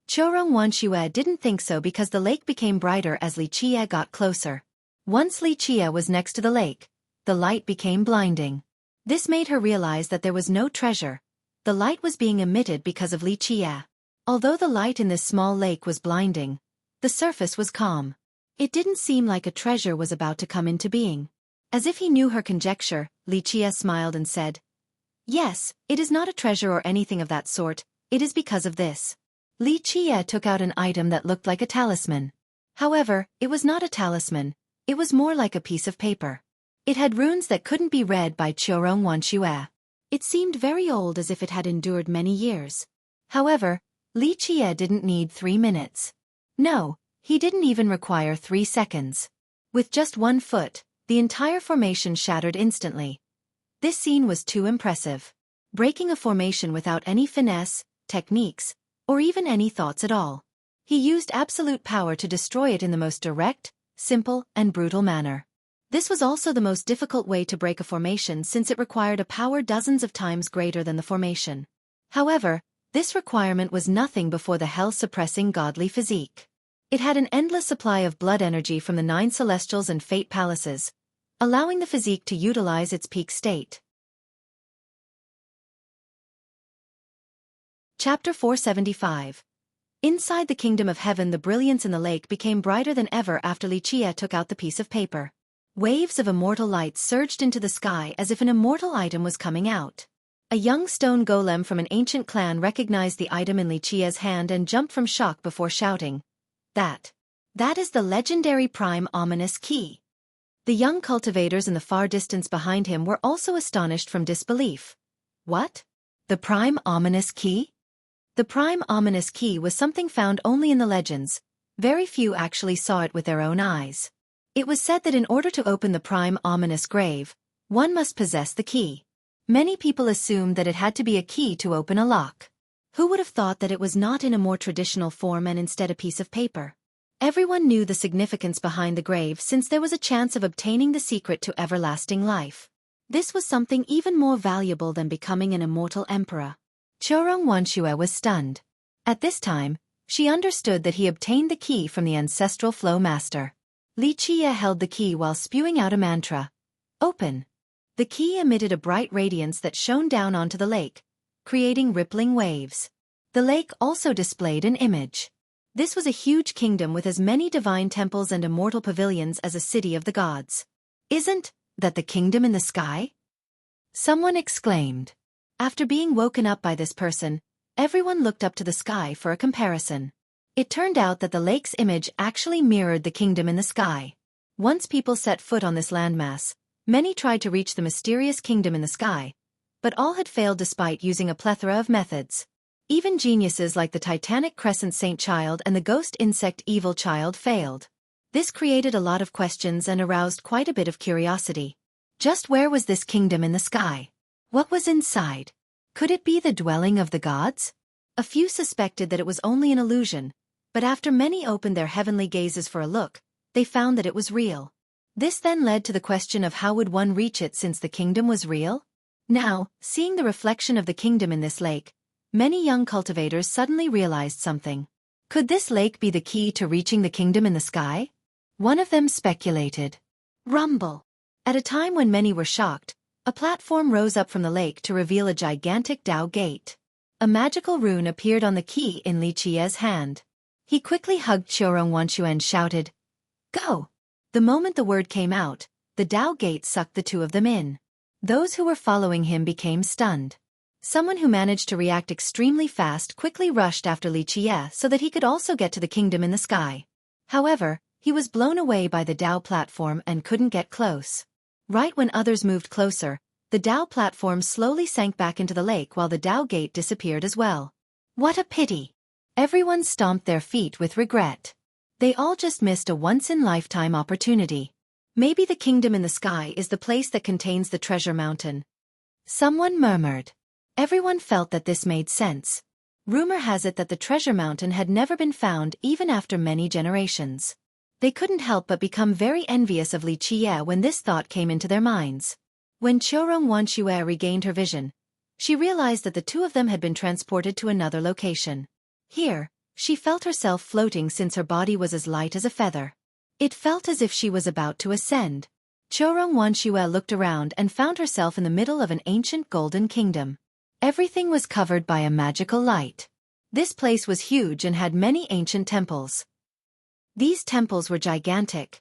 Xueqi didn't think so because the lake became brighter as Xueqi got closer. Once Xueqi was next to the lake, the light became blinding. This made her realize that there was no treasure. The light was being emitted because of Xueqi. Although the light in this small lake was blinding, the surface was calm. It didn't seem like a treasure was about to come into being. As if he knew her conjecture, Xueqi smiled and said, yes, it is not a treasure or anything of that sort, it is because of this. Xueqi took out an item that looked like a talisman. However, it was not a talisman, it was more like a piece of paper. It had runes that couldn't be read by Xueqi. It seemed very old as if it had endured many years. However, Xueqi didn't need 3 minutes. No, he didn't even require 3 seconds. With just 1 foot, the entire formation shattered instantly. This scene was too impressive. Breaking a formation without any finesse, techniques, or even any thoughts at all. He used absolute power to destroy it in the most direct, simple, and brutal manner. This was also the most difficult way to break a formation since it required a power dozens of times greater than the formation. However, this requirement was nothing before the hell-suppressing godly physique. It had an endless supply of blood energy from the 9 celestials and fate palaces, allowing the physique to utilize its peak state. Chapter 475. Inside the kingdom of heaven, the brilliance in the lake became brighter than ever after Xueqi took out the piece of paper. Waves of immortal light surged into the sky as if an immortal item was coming out. A young stone golem from an ancient clan recognized the item in Xueqi's hand and jumped from shock before shouting, That is the legendary prime ominous key. The young cultivators in the far distance behind him were also astonished from disbelief. What? The prime ominous key? The prime ominous key was something found only in the legends. Very few actually saw it with their own eyes. It was said that in order to open the prime ominous grave, one must possess the key. Many people assumed that it had to be a key to open a lock. Who would have thought that it was not in a more traditional form and instead a piece of paper? Everyone knew the significance behind the grave since there was a chance of obtaining the secret to everlasting life. This was something even more valuable than becoming an immortal emperor. Xueqi was stunned. At this time, she understood that he obtained the key from the ancestral flow master. Xueqi held the key while spewing out a mantra. Open. The key emitted a bright radiance that shone down onto the lake, creating rippling waves. The lake also displayed an image. This was a huge kingdom with as many divine temples and immortal pavilions as a city of the gods. Isn't that the kingdom in the sky? Someone exclaimed. After being woken up by this person, everyone looked up to the sky for a comparison. It turned out that the lake's image actually mirrored the kingdom in the sky. Once people set foot on this landmass, many tried to reach the mysterious kingdom in the sky, but all had failed despite using a plethora of methods. Even geniuses like the Titanic Crescent Saint Child and the Ghost Insect Evil Child failed. This created a lot of questions and aroused quite a bit of curiosity. Just where was this kingdom in the sky? What was inside? Could it be the dwelling of the gods? A few suspected that it was only an illusion, but after many opened their heavenly gazes for a look, they found that it was real. This then led to the question of how would one reach it since the kingdom was real? Now, seeing the reflection of the kingdom in this lake, many young cultivators suddenly realized something. Could this lake be the key to reaching the kingdom in the sky? One of them speculated. Rumble. At a time when many were shocked, a platform rose up from the lake to reveal a gigantic Dao gate. A magical rune appeared on the key in Li Qiye's hand. He quickly hugged Qiurongwanshu and shouted, "Go!" The moment the word came out, the Dao gate sucked the two of them in. Those who were following him became stunned. Someone who managed to react extremely fast quickly rushed after Li Qiye so that he could also get to the kingdom in the sky. However, he was blown away by the Dao platform and couldn't get close. Right when others moved closer, the Dao platform slowly sank back into the lake while the Dao gate disappeared as well. What a pity! Everyone stomped their feet with regret. They all just missed a once-in-lifetime opportunity. Maybe the kingdom in the sky is the place that contains the treasure mountain. Someone murmured. Everyone felt that this made sense. Rumor has it that the treasure mountain had never been found even after many generations. They couldn't help but become very envious of Li Qiye when this thought came into their minds. When Qiurongwanshu regained her vision, she realized that the two of them had been transported to another location. Here, she felt herself floating since her body was as light as a feather. It felt as if she was about to ascend. Qiurongwanshu looked around and found herself in the middle of an ancient golden kingdom. Everything was covered by a magical light. This place was huge and had many ancient temples. These temples were gigantic.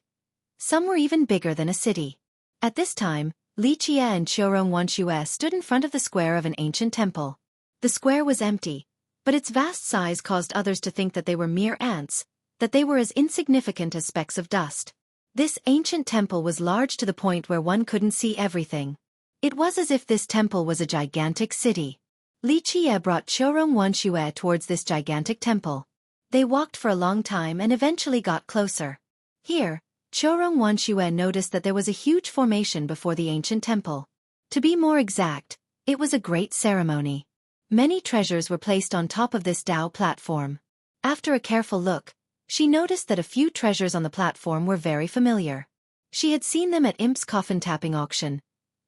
Some were even bigger than a city. At this time, Li Qiye and Qiurongwanshu stood in front of the square of an ancient temple. The square was empty, but its vast size caused others to think that they were mere ants, that they were as insignificant as specks of dust. This ancient temple was large to the point where one couldn't see everything. It was as if this temple was a gigantic city. Li Qiye brought Qiurongwanshu towards this gigantic temple. They walked for a long time and eventually got closer. Here, Qiurongwanshu noticed that there was a huge formation before the ancient temple. To be more exact, it was a great ceremony. Many treasures were placed on top of this Dao platform. After a careful look, she noticed that a few treasures on the platform were very familiar. She had seen them at Imp's coffin-tapping auction.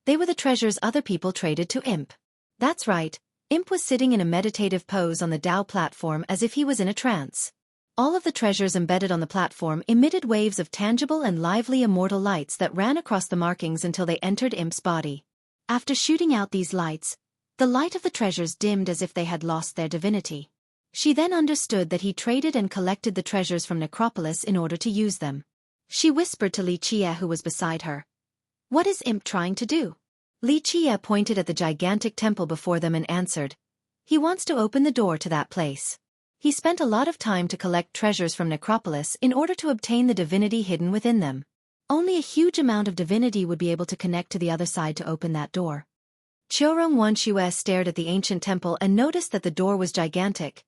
They were the treasures other people traded to Imp. That's right, Imp was sitting in a meditative pose on the Dao platform as if he was in a trance. All of the treasures embedded on the platform emitted waves of tangible and lively immortal lights that ran across the markings until they entered Imp's body. After shooting out these lights, the light of the treasures dimmed as if they had lost their divinity. She then understood that he traded and collected the treasures from Necropolis in order to use them. She whispered to Li Qiye who was beside her. "What is Imp trying to do?" Li Qiye pointed at the gigantic temple before them and answered. "He wants to open the door to that place. He spent a lot of time to collect treasures from Necropolis in order to obtain the divinity hidden within them. Only a huge amount of divinity would be able to connect to the other side to open that door." Qiurongwanshu stared at the ancient temple and noticed that the door was gigantic.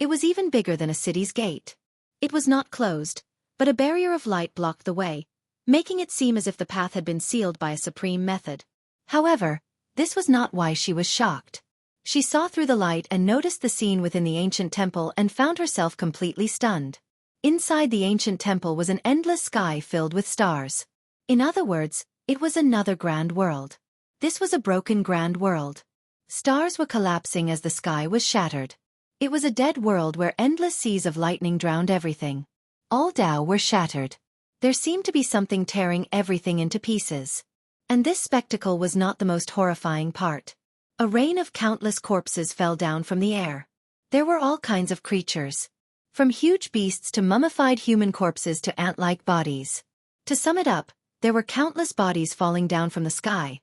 It was even bigger than a city's gate. It was not closed, but a barrier of light blocked the way, making it seem as if the path had been sealed by a supreme method. However, this was not why she was shocked. She saw through the light and noticed the scene within the ancient temple and found herself completely stunned. Inside the ancient temple was an endless sky filled with stars. In other words, it was another grand world. This was a broken grand world. Stars were collapsing as the sky was shattered. It was a dead world where endless seas of lightning drowned everything. All Dao were shattered. There seemed to be something tearing everything into pieces. And this spectacle was not the most horrifying part. A rain of countless corpses fell down from the air. There were all kinds of creatures. From huge beasts to mummified human corpses to ant-like bodies. To sum it up, there were countless bodies falling down from the sky.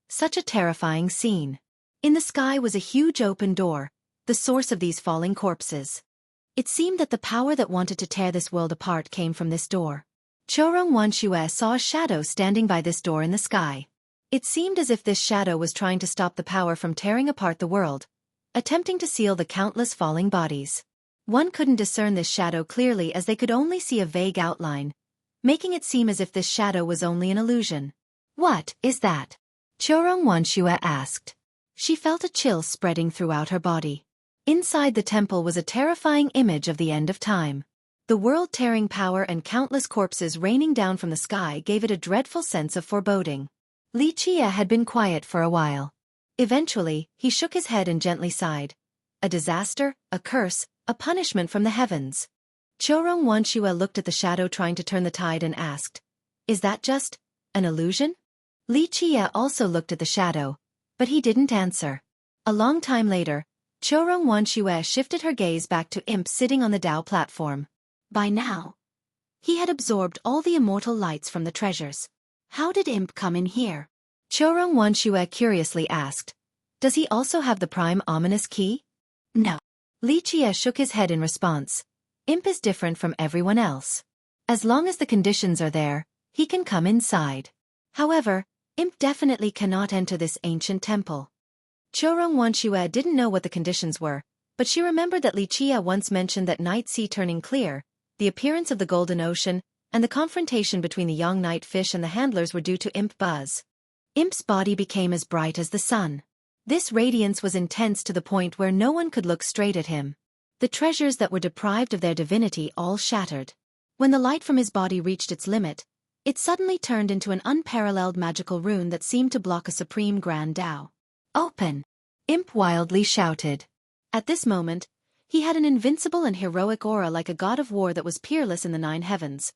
Such a terrifying scene. In the sky was a huge open door, the source of these falling corpses. It seemed that the power that wanted to tear this world apart came from this door. Qiurongwanshu saw a shadow standing by this door in the sky. It seemed as if this shadow was trying to stop the power from tearing apart the world, attempting to seal the countless falling bodies. One couldn't discern this shadow clearly as they could only see a vague outline, making it seem as if this shadow was only an illusion. "What is that?" Qiurongwanshu asked. She felt a chill spreading throughout her body. Inside the temple was a terrifying image of the end of time. The world-tearing power and countless corpses raining down from the sky gave it a dreadful sense of foreboding. Li Qie had been quiet for a while. Eventually, he shook his head and gently sighed. A disaster, a curse, a punishment from the heavens. Qiurong Wanxue looked at the shadow trying to turn the tide and asked, "Is that just an illusion?" Li Qie also looked at the shadow, but he didn't answer. A long time later, Qiurong Wanxue shifted her gaze back to Imp sitting on the Dao platform. By now, he had absorbed all the immortal lights from the treasures. How did Imp come in here? Qiurong Wanxue curiously asked. Does he also have the prime ominous key? No. Li Qie shook his head in response. Imp is different from everyone else. As long as the conditions are there, he can come inside. However, Imp definitely cannot enter this ancient temple. Qiurong Wanxue didn't know what the conditions were, but she remembered that Li Qie once mentioned that night sea turning clear, the appearance of the golden ocean, and the confrontation between the young night fish and the handlers were due to Imp buzz. Imp's body became as bright as the sun. This radiance was intense to the point where no one could look straight at him. The treasures that were deprived of their divinity all shattered. When the light from his body reached its limit, it suddenly turned into an unparalleled magical rune that seemed to block a supreme grand Dao. Open! Imp wildly shouted. At this moment, he had an invincible and heroic aura like a god of war that was peerless in the 9 heavens.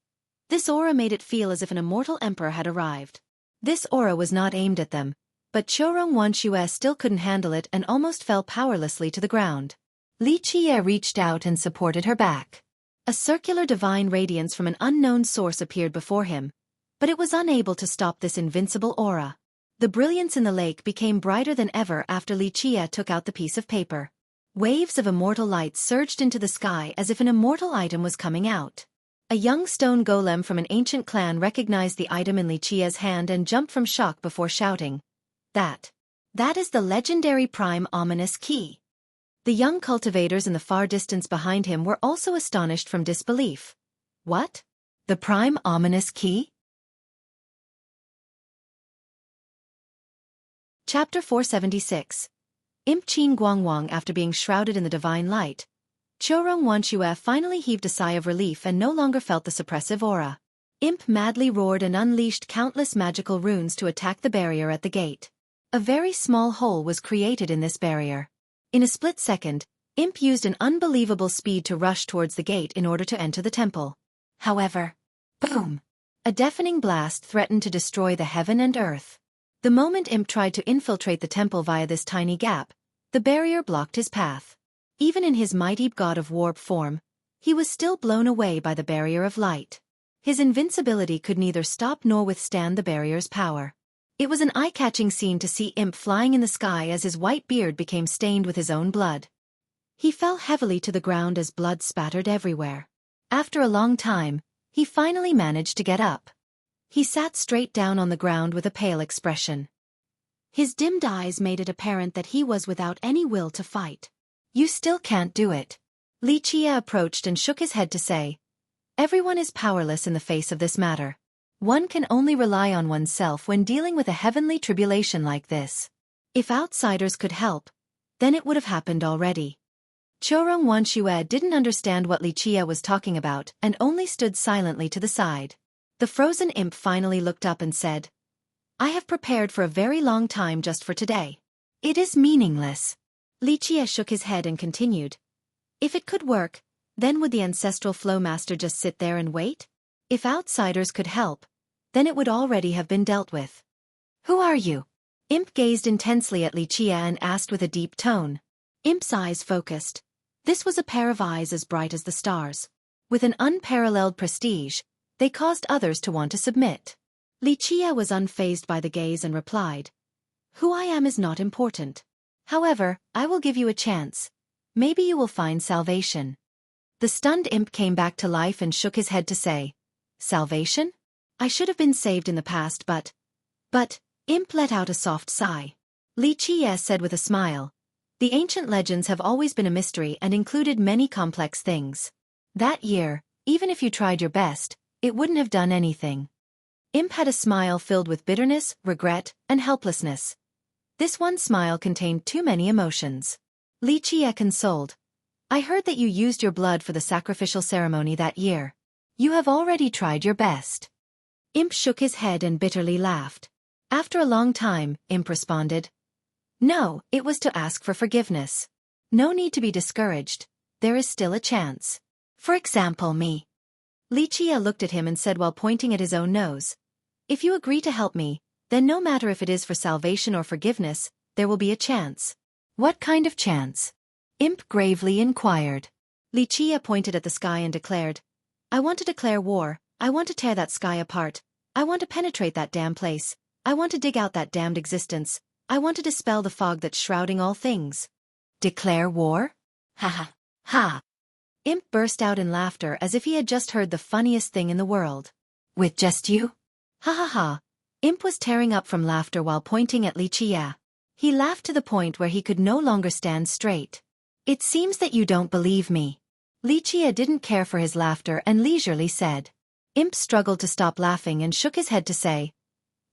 This aura made it feel as if an immortal emperor had arrived. This aura was not aimed at them, but Qiurong Wanxue still couldn't handle it and almost fell powerlessly to the ground. Li Qie reached out and supported her back. A circular divine radiance from an unknown source appeared before him, but it was unable to stop this invincible aura. The brilliance in the lake became brighter than ever after Li Qie took out the piece of paper. Waves of immortal light surged into the sky as if an immortal item was coming out. A young stone golem from an ancient clan recognized the item in Li Qie's hand and jumped from shock before shouting, That is the legendary prime ominous key." The young cultivators in the far distance behind him were also astonished from disbelief. What? The prime ominous key? Chapter 476. Imp Qin Guangwang. After being shrouded in the divine light, Qiurong Wanxue finally heaved a sigh of relief and no longer felt the suppressive aura. Imp madly roared and unleashed countless magical runes to attack the barrier at the gate. A very small hole was created in this barrier. In a split second, Imp used an unbelievable speed to rush towards the gate in order to enter the temple. However, boom! A deafening blast threatened to destroy the heaven and earth. The moment Imp tried to infiltrate the temple via this tiny gap, the barrier blocked his path. Even in his mighty god of warp form, he was still blown away by the barrier of light. His invincibility could neither stop nor withstand the barrier's power. It was an eye-catching scene to see Imp flying in the sky as his white beard became stained with his own blood. He fell heavily to the ground as blood spattered everywhere. After a long time, he finally managed to get up. He sat straight down on the ground with a pale expression. His dimmed eyes made it apparent that he was without any will to fight. "You still can't do it." Li Qie approached and shook his head to say, "Everyone is powerless in the face of this matter. One can only rely on oneself when dealing with a heavenly tribulation like this. If outsiders could help, then it would have happened already." Qiurong Wanxue didn't understand what Li Qie was talking about and only stood silently to the side. The frozen Imp finally looked up and said, "I have prepared for a very long time just for today. It is meaningless." Li Qie shook his head and continued, "If it could work, then would the ancestral flow master just sit there and wait? If outsiders could help, then it would already have been dealt with." "Who are you?" Imp gazed intensely at Li Qie and asked with a deep tone. Imp's eyes focused. This was a pair of eyes as bright as the stars. With an unparalleled prestige, they caused others to want to submit. Li Qie was unfazed by the gaze and replied, "Who I am is not important. However, I will give you a chance. Maybe you will find salvation." The stunned Imp came back to life and shook his head to say, "Salvation? I should have been saved in the past but..." Imp let out a soft sigh. Li Qie said with a smile, "The ancient legends have always been a mystery and included many complex things. That year, even if you tried your best, it wouldn't have done anything." Imp had a smile filled with bitterness, regret, and helplessness. This one smile contained too many emotions. Li Qie consoled, I heard that you used your blood for the sacrificial ceremony that year. You have already tried your best. Imp shook his head and bitterly laughed. After a long time, Imp responded. No, it was to ask for forgiveness. No need to be discouraged. There is still a chance. For example, me. Li Qie looked at him and said while pointing at his own nose. If you agree to help me, then no matter if it is for salvation or forgiveness, there will be a chance. What kind of chance? Imp gravely inquired. Li Qie pointed at the sky and declared, I want to declare war, I want to tear that sky apart, I want to penetrate that damn place, I want to dig out that damned existence, I want to dispel the fog that's shrouding all things. Declare war? Ha ha. Ha! Imp burst out in laughter as if he had just heard the funniest thing in the world. With just you? Ha ha ha. Imp was tearing up from laughter while pointing at Li Qie. He laughed to the point where he could no longer stand straight. It seems that you don't believe me. Li Qie didn't care for his laughter and leisurely said. Imp struggled to stop laughing and shook his head to say,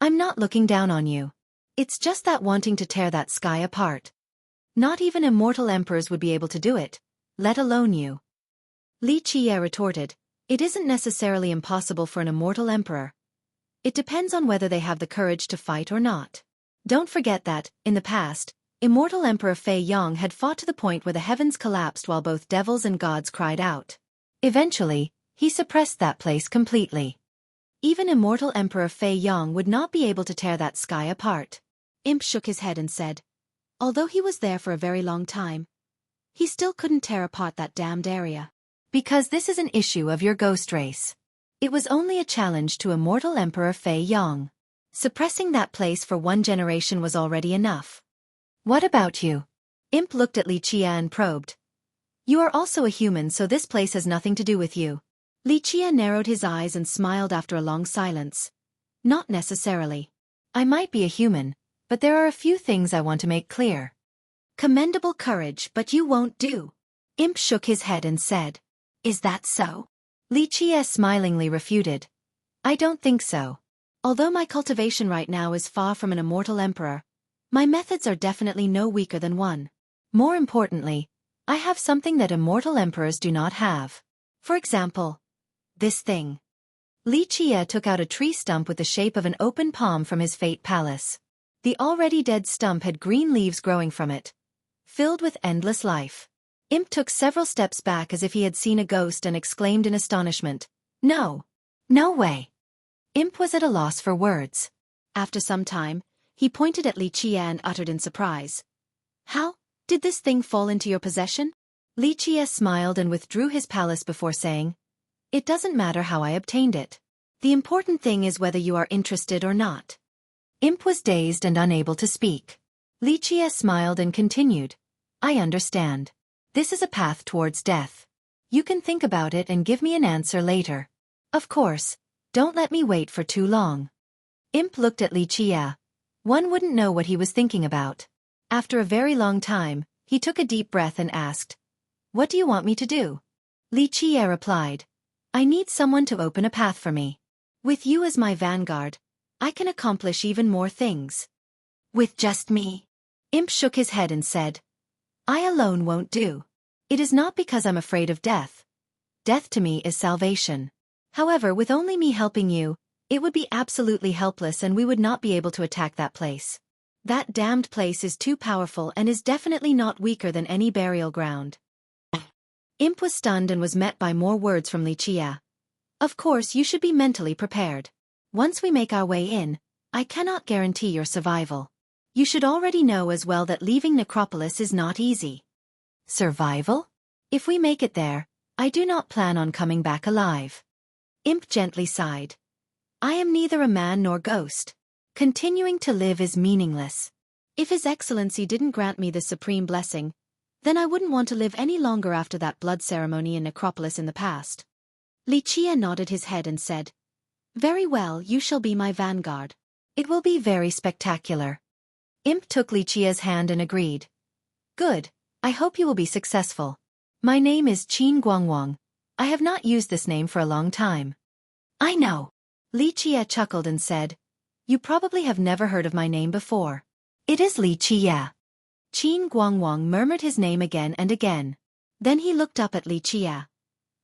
I'm not looking down on you. It's just that wanting to tear that sky apart. Not even immortal emperors would be able to do it, let alone you. Li Qie retorted, It isn't necessarily impossible for an immortal emperor. It depends on whether they have the courage to fight or not. Don't forget that, in the past, immortal Emperor Fei Yong had fought to the point where the heavens collapsed while both devils and gods cried out. Eventually, he suppressed that place completely. Even immortal Emperor Fei Yong would not be able to tear that sky apart. Imp shook his head and said, Although he was there for a very long time, he still couldn't tear apart that damned area. Because this is an issue of your ghost race. It was only a challenge to immortal Emperor Fei Yong. Suppressing that place for one generation was already enough. What about you? Imp looked at Li Qie and probed. You are also a human, so this place has nothing to do with you. Li Qie narrowed his eyes and smiled after a long silence. Not necessarily. I might be a human, but there are a few things I want to make clear. Commendable courage, but you won't do. Imp shook his head and said. Is that so? Li Qie smilingly refuted. I don't think so. Although my cultivation right now is far from an immortal emperor, my methods are definitely no weaker than one. More importantly, I have something that immortal emperors do not have. For example, this thing. Li Qie took out a tree stump with the shape of an open palm from his fate palace. The already dead stump had green leaves growing from it, filled with endless life. Imp took several steps back as if he had seen a ghost and exclaimed in astonishment, No! No way! Imp was at a loss for words. After some time, he pointed at Li Qie and uttered in surprise. How did this thing fall into your possession? Li Qie smiled and withdrew his palace before saying, It doesn't matter how I obtained it. The important thing is whether you are interested or not. Imp was dazed and unable to speak. Li Qie smiled and continued, I understand. This is a path towards death. You can think about it and give me an answer later. Of course, don't let me wait for too long. Imp looked at Li Qie. One wouldn't know what he was thinking about. After a very long time, he took a deep breath and asked, What do you want me to do? Li Qie replied, I need someone to open a path for me. With you as my vanguard, I can accomplish even more things. With just me? Imp shook his head and said, I alone won't do. It is not because I'm afraid of death. Death to me is salvation. However, with only me helping you, it would be absolutely helpless and we would not be able to attack that place. That damned place is too powerful and is definitely not weaker than any burial ground. Imp was stunned and was met by more words from Li Qie. Of course, you should be mentally prepared. Once we make our way in, I cannot guarantee your survival. You should already know as well that leaving Necropolis is not easy. Survival? If we make it there, I do not plan on coming back alive. Imp gently sighed. I am neither a man nor ghost. Continuing to live is meaningless. If His Excellency didn't grant me the supreme blessing, then I wouldn't want to live any longer after that blood ceremony in Necropolis in the past. Li Qie nodded his head and said, Very well, you shall be my vanguard. It will be very spectacular. Imp took Li Qie's hand and agreed. Good, I hope you will be successful. My name is Qin Guangwang. I have not used this name for a long time. I know. Li Qie chuckled and said, You probably have never heard of my name before. It is Li Qie. Qin Guangwang murmured his name again and again. Then he looked up at Li Qie.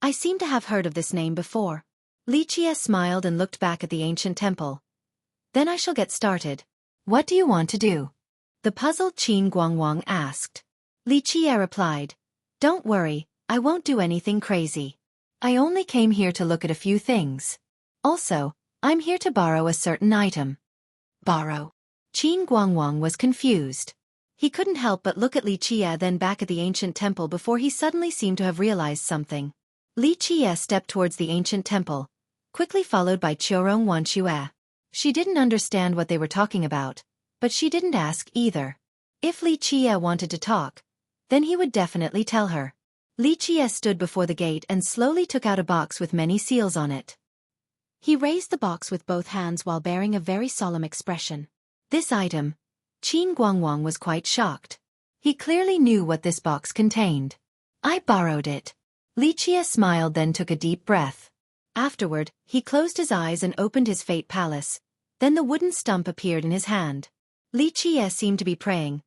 I seem to have heard of this name before. Li Qie smiled and looked back at the ancient temple. Then I shall get started. What do you want to do? The puzzled Qin Guangwang asked. Li Qie replied, Don't worry, I won't do anything crazy. I only came here to look at a few things. Also, I'm here to borrow a certain item. Borrow? Qin Guangwang was confused. He couldn't help but look at Li Qie then back at the ancient temple before he suddenly seemed to have realized something. Li Qie stepped towards the ancient temple, quickly followed by Qiurong Wanxue. She didn't understand what they were talking about, but she didn't ask either. If Li Qie wanted to talk, then he would definitely tell her. Li Qie stood before the gate and slowly took out a box with many seals on it. He raised the box with both hands while bearing a very solemn expression. This item, Qin Guangwang was quite shocked. He clearly knew what this box contained. I borrowed it. Li Qie smiled then took a deep breath. Afterward, he closed his eyes and opened his fate palace. Then the wooden stump appeared in his hand. Li Qie seemed to be praying.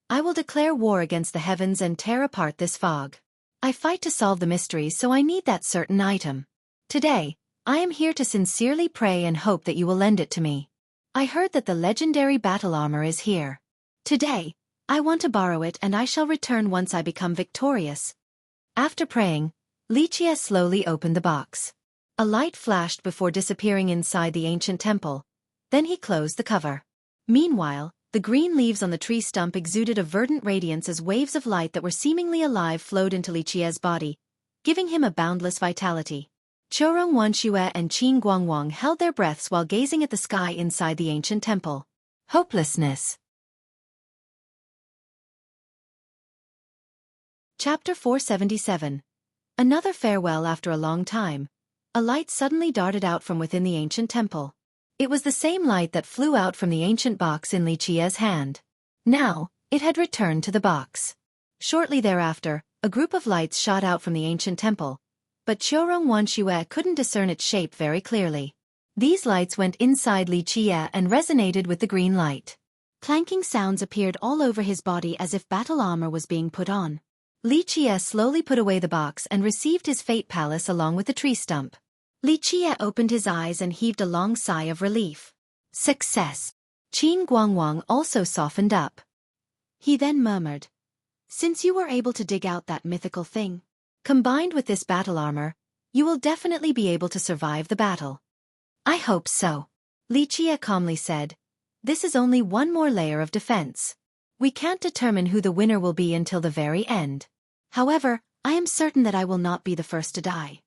I will declare war against the heavens and tear apart this fog. I fight to solve the mysteries, so I need that certain item. Today, I am here to sincerely pray and hope that you will lend it to me. I heard that the legendary battle armor is here. Today, I want to borrow it and I shall return once I become victorious. After praying, Li Qie slowly opened the box. A light flashed before disappearing inside the ancient temple. Then he closed the cover. Meanwhile, the green leaves on the tree stump exuded a verdant radiance as waves of light that were seemingly alive flowed into Li Qie's body, giving him a boundless vitality. Qiurong Wanxue and Qin Guangwang held their breaths while gazing at the sky inside the ancient temple. Hopelessness. Chapter 477. Another farewell after a long time. A light suddenly darted out from within the ancient temple. It was the same light that flew out from the ancient box in Li Qie's hand. Now, it had returned to the box. Shortly thereafter, a group of lights shot out from the ancient temple, but Qiurong Wanxue couldn't discern its shape very clearly. These lights went inside Li Qie and resonated with the green light. Clanking sounds appeared all over his body as if battle armor was being put on. Li Qie slowly put away the box and received his fate palace along with the tree stump. Li Qie opened his eyes and heaved a long sigh of relief. Success! Qin Guangwang also softened up. He then murmured, Since you were able to dig out that mythical thing, combined with this battle armor, you will definitely be able to survive the battle. I hope so. Li Qie calmly said, This is only one more layer of defense. We can't determine who the winner will be until the very end. However, I am certain that I will not be the first to die.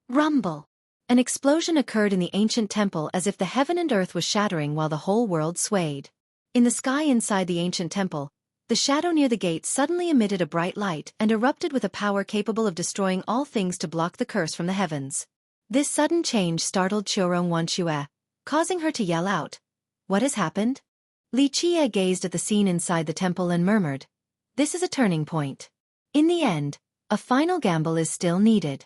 Rumble! An explosion occurred in the ancient temple as if the heaven and earth was shattering while the whole world swayed. In the sky inside the ancient temple, the shadow near the gate suddenly emitted a bright light and erupted with a power capable of destroying all things to block the curse from the heavens. This sudden change startled Qiurong Wanxue, causing her to yell out, What has happened? Li Qie gazed at the scene inside the temple and murmured, This is a turning point. In the end, a final gamble is still needed.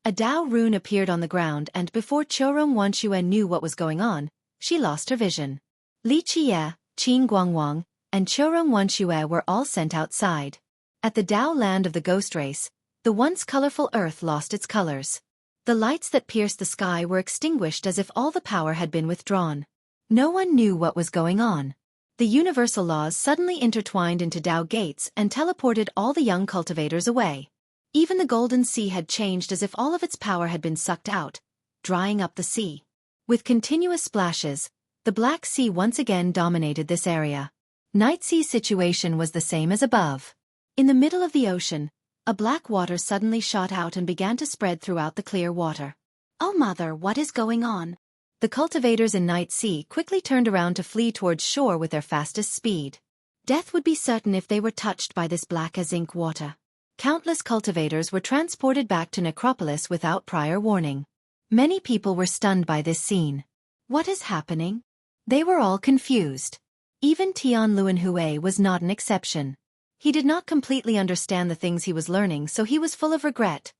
A Dao rune appeared on the ground and before Qiurong Wanxue knew what was going on, she lost her vision. Li Qie, Qin Guangwang, and Qiurong Wanxue were all sent outside. At the Dao land of the ghost race, the once colorful earth lost its colors. The lights that pierced the sky were extinguished as if all the power had been withdrawn. No one knew what was going on. The universal laws suddenly intertwined into Dao gates and teleported all the young cultivators away. Even the golden sea had changed as if all of its power had been sucked out, drying up the sea. With continuous splashes, the Black Sea once again dominated this area. Night Sea's situation was the same as above. In the middle of the ocean, a black water suddenly shot out and began to spread throughout the clear water. Oh mother, what is going on? The cultivators in Night Sea quickly turned around to flee towards shore with their fastest speed. Death would be certain if they were touched by this black as ink water. Countless cultivators were transported back to Necropolis without prior warning. Many people were stunned by this scene. What is happening? They were all confused. Even Tian Luanhui was not an exception. He did not completely understand the things he was learning, so he was full of regret.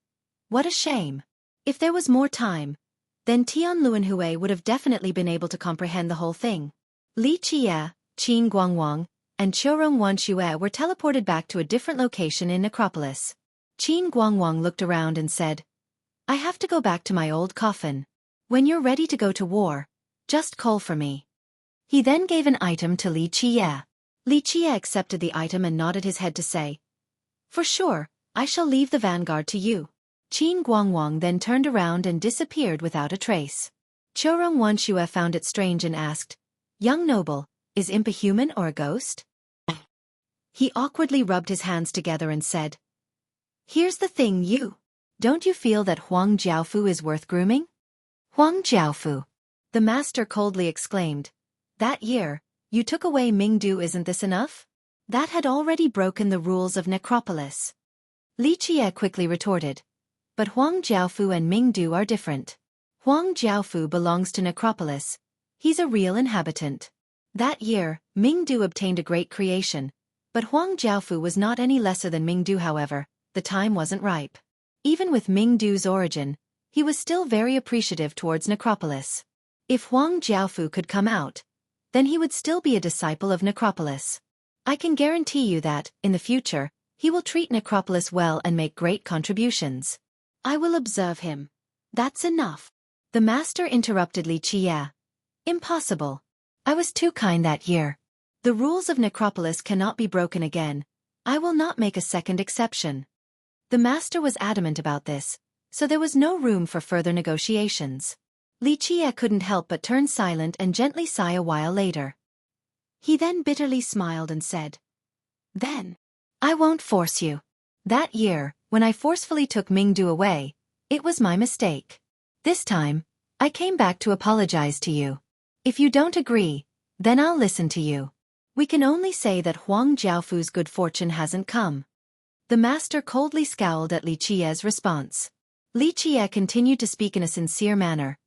What a shame. If there was more time, then Tian Luanhui would have definitely been able to comprehend the whole thing. Li Qie, Qin Guangwang, and Qiurong Wanxue were teleported back to a different location in Necropolis. Qin Guangwang looked around and said, I have to go back to my old coffin. When you're ready to go to war, just call for me. He then gave an item to Li Qiye. Li Qiye accepted the item and nodded his head to say, For sure, I shall leave the vanguard to you. Qin Guangwang then turned around and disappeared without a trace. Chorong Wanxue found it strange and asked, Young noble, is Imp a human or a ghost? He awkwardly rubbed his hands together and said, Here's the thing don't you feel that Huang Jiaofu is worth grooming? Huang Jiaofu. The master coldly exclaimed, That year, you took away Mingdu, isn't this enough? That had already broken the rules of Necropolis. Li Qiye quickly retorted, But Huang Jiaofu and Mingdu are different. Huang Jiaofu belongs to Necropolis. He's a real inhabitant. That year, Mingdu obtained a great creation, but Huang Jiaofu was not any lesser than Mingdu. However, the time wasn't ripe. Even with Mingdu's origin, he was still very appreciative towards Necropolis. If Huang Jiaofu could come out, then he would still be a disciple of Necropolis. I can guarantee you that, in the future, he will treat Necropolis well and make great contributions. I will observe him. That's enough. The master interrupted Li Qiye. Impossible. I was too kind that year. The rules of Necropolis cannot be broken again. I will not make a second exception. The master was adamant about this, so there was no room for further negotiations. Li Qiye couldn't help but turn silent and gently sigh a while later. He then bitterly smiled and said, Then, I won't force you. That year, when I forcefully took Mingdu away, it was my mistake. This time, I came back to apologize to you. If you don't agree, then I'll listen to you. We can only say that Huang Jiaofu's good fortune hasn't come. The master coldly scowled at Li Qiye's response. Li Qiye continued to speak in a sincere manner.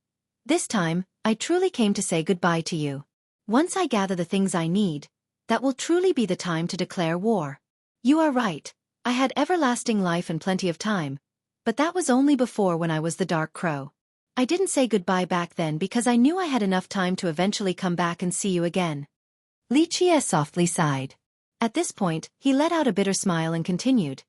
This time, I truly came to say goodbye to you. Once I gather the things I need, that will truly be the time to declare war. You are right, I had everlasting life and plenty of time, but that was only before when I was the Dark Crow. I didn't say goodbye back then because I knew I had enough time to eventually come back and see you again. Li Qiye softly sighed. At this point, he let out a bitter smile and continued.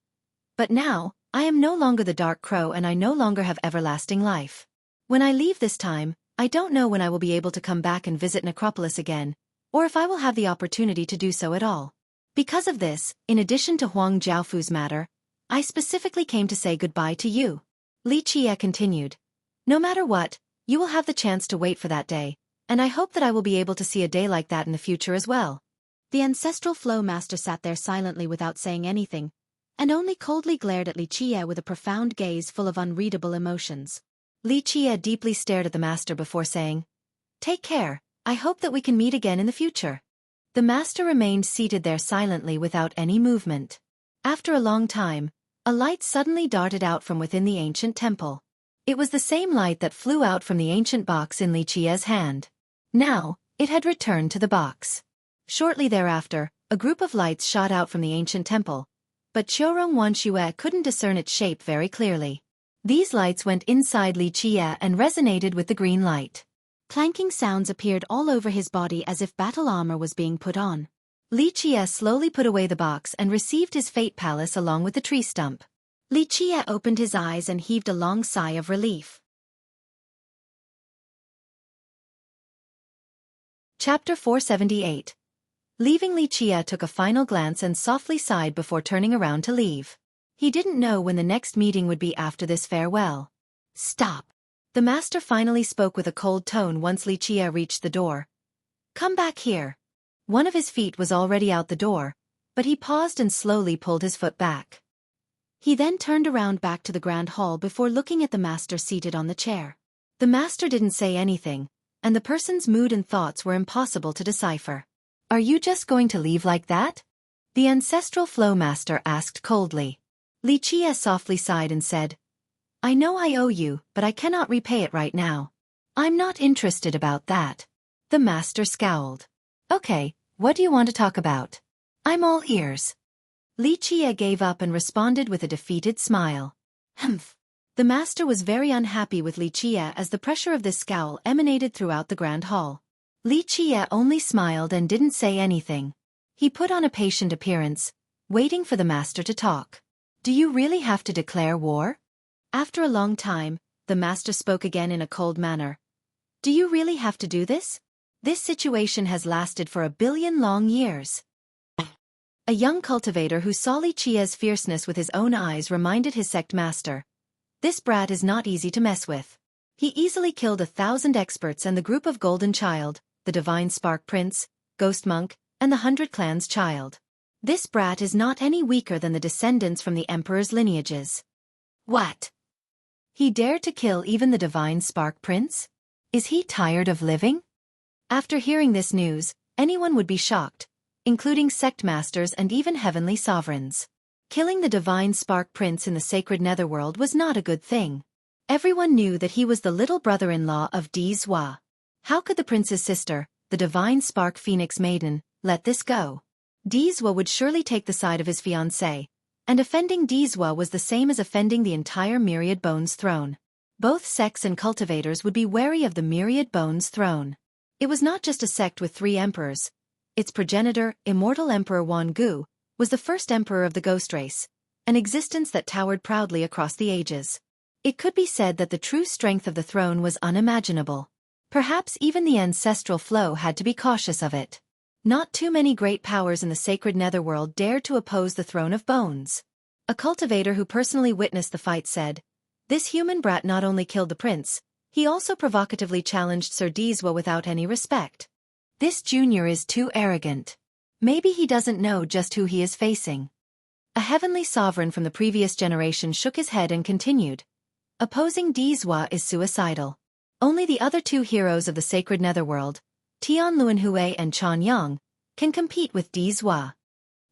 But now, I am no longer the Dark Crow and I no longer have everlasting life. When I leave this time, I don't know when I will be able to come back and visit Necropolis again, or if I will have the opportunity to do so at all. Because of this, in addition to Huang Jiaofu's matter, I specifically came to say goodbye to you. Li Qiye continued. No matter what, you will have the chance to wait for that day, and I hope that I will be able to see a day like that in the future as well. The ancestral flow master sat there silently without saying anything, and only coldly glared at Li Qiye with a profound gaze full of unreadable emotions. Li Qiye deeply stared at the master before saying, Take care, I hope that we can meet again in the future. The master remained seated there silently without any movement. After a long time, a light suddenly darted out from within the ancient temple. It was the same light that flew out from the ancient box in Li Qiye's hand. Now, it had returned to the box. Shortly thereafter, a group of lights shot out from the ancient temple, but Chorong Wanxue couldn't discern its shape very clearly. These lights went inside Li Qiye and resonated with the green light. Clanking sounds appeared all over his body as if battle armor was being put on. Li Qiye slowly put away the box and received his fate palace along with the tree stump. Li Qiye opened his eyes and heaved a long sigh of relief. Chapter 478. Leaving Li Qiye took a final glance and softly sighed before turning around to leave. He didn't know when the next meeting would be after this farewell. Stop. The master finally spoke with a cold tone once Li Qiye reached the door. Come back here. One of his feet was already out the door, but he paused and slowly pulled his foot back. He then turned around back to the grand hall before looking at the master seated on the chair. The master didn't say anything, and the person's mood and thoughts were impossible to decipher. Are you just going to leave like that? The ancestral flow master asked coldly. Li Qiye softly sighed and said, I know I owe you, but I cannot repay it right now. I'm not interested about that. The master scowled. Okay, what do you want to talk about? I'm all ears. Li Qiye gave up and responded with a defeated smile. Humph. The master was very unhappy with Li Qiye as the pressure of this scowl emanated throughout the grand hall. Li Qiye only smiled and didn't say anything. He put on a patient appearance, waiting for the master to talk. Do you really have to declare war? After a long time, the master spoke again in a cold manner. Do you really have to do this? This situation has lasted for 1 billion long years. A young cultivator who saw Li Qia's fierceness with his own eyes reminded his sect master. This brat is not easy to mess with. He easily killed 1,000 experts and the group of Golden Child, the Divine Spark Prince, Ghost Monk, and the 100 Clans Child. This brat is not any weaker than the descendants from the Emperor's lineages. What? He dared to kill even the Divine Spark Prince? Is he tired of living? After hearing this news, anyone would be shocked, including sect masters and even heavenly sovereigns. Killing the Divine Spark Prince in the sacred netherworld was not a good thing. Everyone knew that he was the little brother-in-law of Di Zhua. How could the prince's sister, the Divine Spark Phoenix Maiden, let this go? Di Zhua would surely take the side of his fiancé, and offending Di Zhua was the same as offending the entire Myriad Bones throne. Both sects and cultivators would be wary of the Myriad Bones throne. It was not just a sect with 3 emperors. Its progenitor, Immortal Emperor Wan Gu, was the first emperor of the ghost race, an existence that towered proudly across the ages. It could be said that the true strength of the throne was unimaginable. Perhaps even the ancestral flow had to be cautious of it. Not too many great powers in the sacred netherworld dared to oppose the throne of bones. A cultivator who personally witnessed the fight said, "This human brat not only killed the prince, he also provocatively challenged Sir Di Zhua without any respect. This junior is too arrogant. Maybe he doesn't know just who he is facing." A heavenly sovereign from the previous generation shook his head and continued. Opposing Di Zhua is suicidal. Only the other 2 heroes of the sacred netherworld, Tian Luanhui and Chan Yang, can compete with Di Zhua.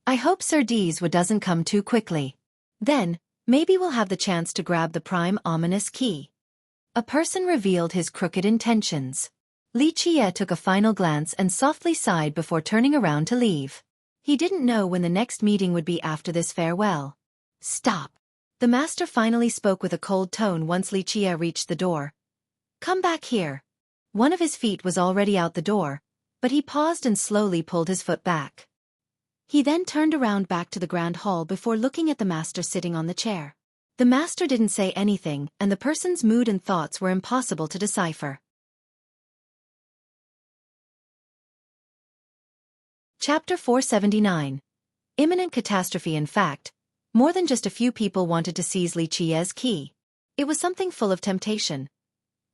I hope Sir Di Zhua doesn't come too quickly. Then, maybe we'll have the chance to grab the prime ominous key. A person revealed his crooked intentions. Li Qie took a final glance and softly sighed before turning around to leave. He didn't know when the next meeting would be after this farewell. Stop. The master finally spoke with a cold tone once Li Qie reached the door. Come back here. One of his feet was already out the door, but he paused and slowly pulled his foot back. He then turned around back to the grand hall before looking at the master sitting on the chair. The master didn't say anything, and the person's mood and thoughts were impossible to decipher. Chapter 479. Imminent catastrophe. In fact, more than just a few people wanted to seize Li Qie's key. It was something full of temptation.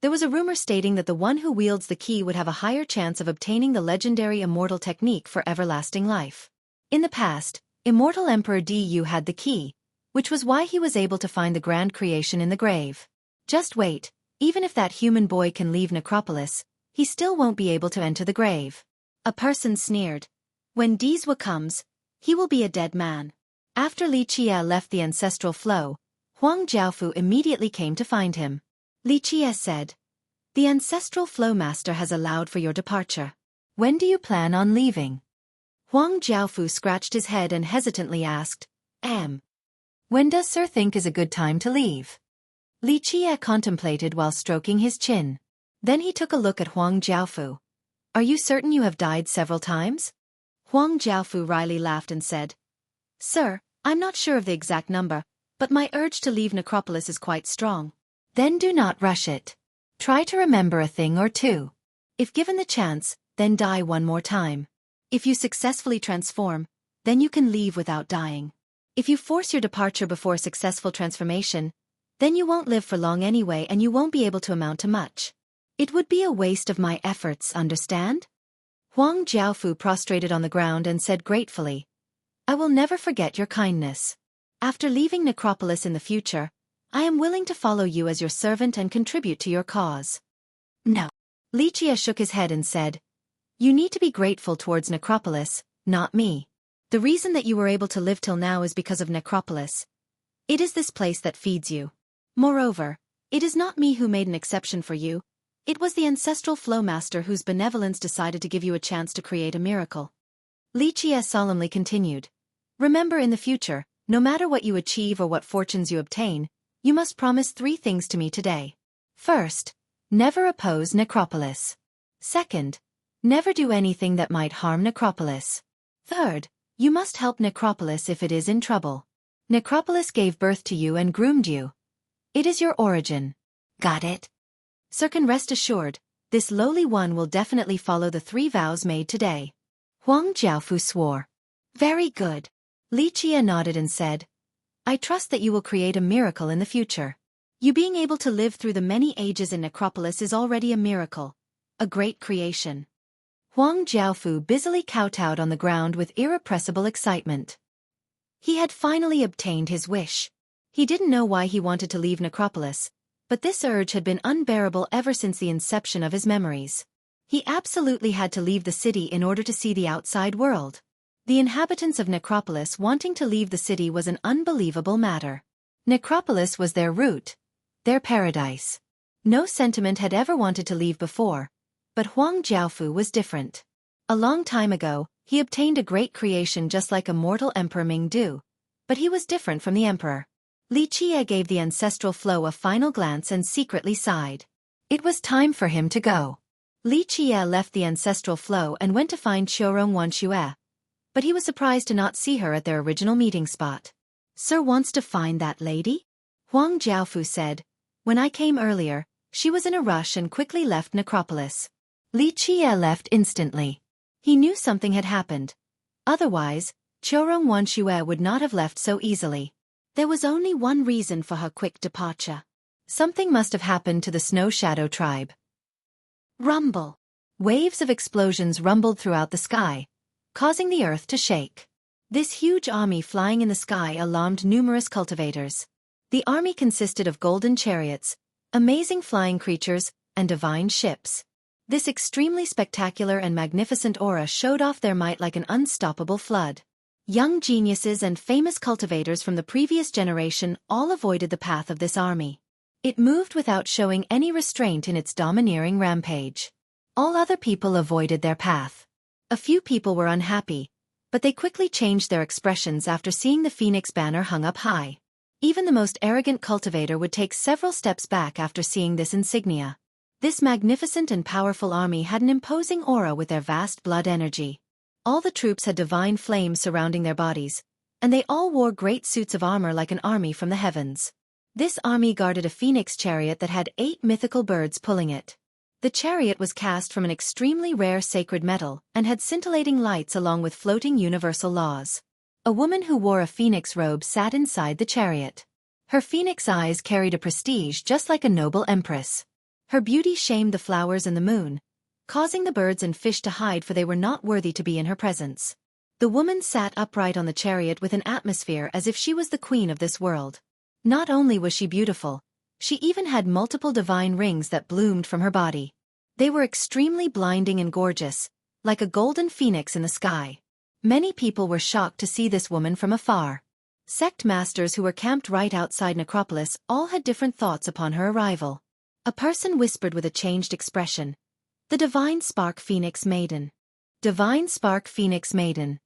There was a rumor stating that the one who wields the key would have a higher chance of obtaining the legendary immortal technique for everlasting life. In the past, Immortal Emperor Di Yu had the key, which was why he was able to find the grand creation in the grave. Just wait, even if that human boy can leave Necropolis, he still won't be able to enter the grave. A person sneered. When Di Zhua comes, he will be a dead man. After Li Qie left the ancestral flow, Huang Jiaofu immediately came to find him. Li Qie said, "The ancestral flow master has allowed for your departure. When do you plan on leaving?" Huang Jiaofu scratched his head and hesitantly asked, When does Sir think is a good time to leave?" Li Qie contemplated while stroking his chin. Then he took a look at Huang Jiaofu. "Are you certain you have died several times?" Huang Jiaofu wryly laughed and said, "Sir, I'm not sure of the exact number, but my urge to leave Necropolis is quite strong." "Then do not rush it. Try to remember a thing or 2. If given the chance, then die one more time. If you successfully transform, then you can leave without dying. If you force your departure before successful transformation, then you won't live for long anyway and you won't be able to amount to much. It would be a waste of my efforts, understand?" Huang Jiaofu prostrated on the ground and said gratefully, "I will never forget your kindness. After leaving Necropolis in the future, I am willing to follow you as your servant and contribute to your cause." "No." Li Qie shook his head and said, "You need to be grateful towards Necropolis, not me. The reason that you were able to live till now is because of Necropolis. It is this place that feeds you. Moreover, it is not me who made an exception for you. It was the ancestral flow master whose benevolence decided to give you a chance to create a miracle." Li Qie solemnly continued, "Remember, in the future, no matter what you achieve or what fortunes you obtain, you must promise 3 things to me today. First, never oppose Necropolis. Second, never do anything that might harm Necropolis. Third, you must help Necropolis if it is in trouble. Necropolis gave birth to you and groomed you. It is your origin. Got it? Sir, can rest assured, this lowly one will definitely follow the 3 vows made today. Huang Jiaofu swore. Very good. Li Qie nodded and said, I trust that you will create a miracle in the future. You being able to live through the many ages in Necropolis is already a miracle. A great creation. Huang Jiaofu busily kowtowed on the ground with irrepressible excitement. He had finally obtained his wish. He didn't know why he wanted to leave Necropolis, but this urge had been unbearable ever since the inception of his memories. He absolutely had to leave the city in order to see the outside world. The inhabitants of Necropolis wanting to leave the city was an unbelievable matter. Necropolis was their root, their paradise. No sentiment had ever wanted to leave before, but Huang Jiaofu was different. A long time ago, he obtained a great creation just like a mortal Emperor Mingdu, but he was different from the emperor. Li Qie gave the ancestral flow a final glance and secretly sighed. It was time for him to go. Li Qie left the ancestral flow and went to find Xueqi Wanxue, but he was surprised to not see her at their original meeting spot. Sir wants to find that lady? Huang Jiaofu said. When I came earlier, she was in a rush and quickly left Necropolis. Li Qie left instantly. He knew something had happened. Otherwise, Xueqi Wanxue would not have left so easily. There was only one reason for her quick departure. Something must have happened to the Snow Shadow tribe. Rumble. Waves of explosions rumbled throughout the sky, causing the earth to shake. This huge army flying in the sky alarmed numerous cultivators. The army consisted of golden chariots, amazing flying creatures, and divine ships. This extremely spectacular and magnificent aura showed off their might like an unstoppable flood. Young geniuses and famous cultivators from the previous generation all avoided the path of this army. It moved without showing any restraint in its domineering rampage. All other people avoided their path. A few people were unhappy, but they quickly changed their expressions after seeing the phoenix banner hung up high. Even the most arrogant cultivator would take several steps back after seeing this insignia. This magnificent and powerful army had an imposing aura with their vast blood energy. All the troops had divine flames surrounding their bodies, and they all wore great suits of armor like an army from the heavens. This army guarded a phoenix chariot that had 8 mythical birds pulling it. The chariot was cast from an extremely rare sacred metal and had scintillating lights along with floating universal laws. A woman who wore a phoenix robe sat inside the chariot. Her phoenix eyes carried a prestige just like a noble empress. Her beauty shamed the flowers and the moon, causing the birds and fish to hide, for they were not worthy to be in her presence. The woman sat upright on the chariot with an atmosphere as if she was the queen of this world. Not only was she beautiful, she even had multiple divine rings that bloomed from her body. They were extremely blinding and gorgeous, like a golden phoenix in the sky. Many people were shocked to see this woman from afar. Sect masters who were camped right outside Necropolis all had different thoughts upon her arrival. A person whispered with a changed expression, "The Divine Spark Phoenix Maiden." Divine Spark Phoenix Maiden.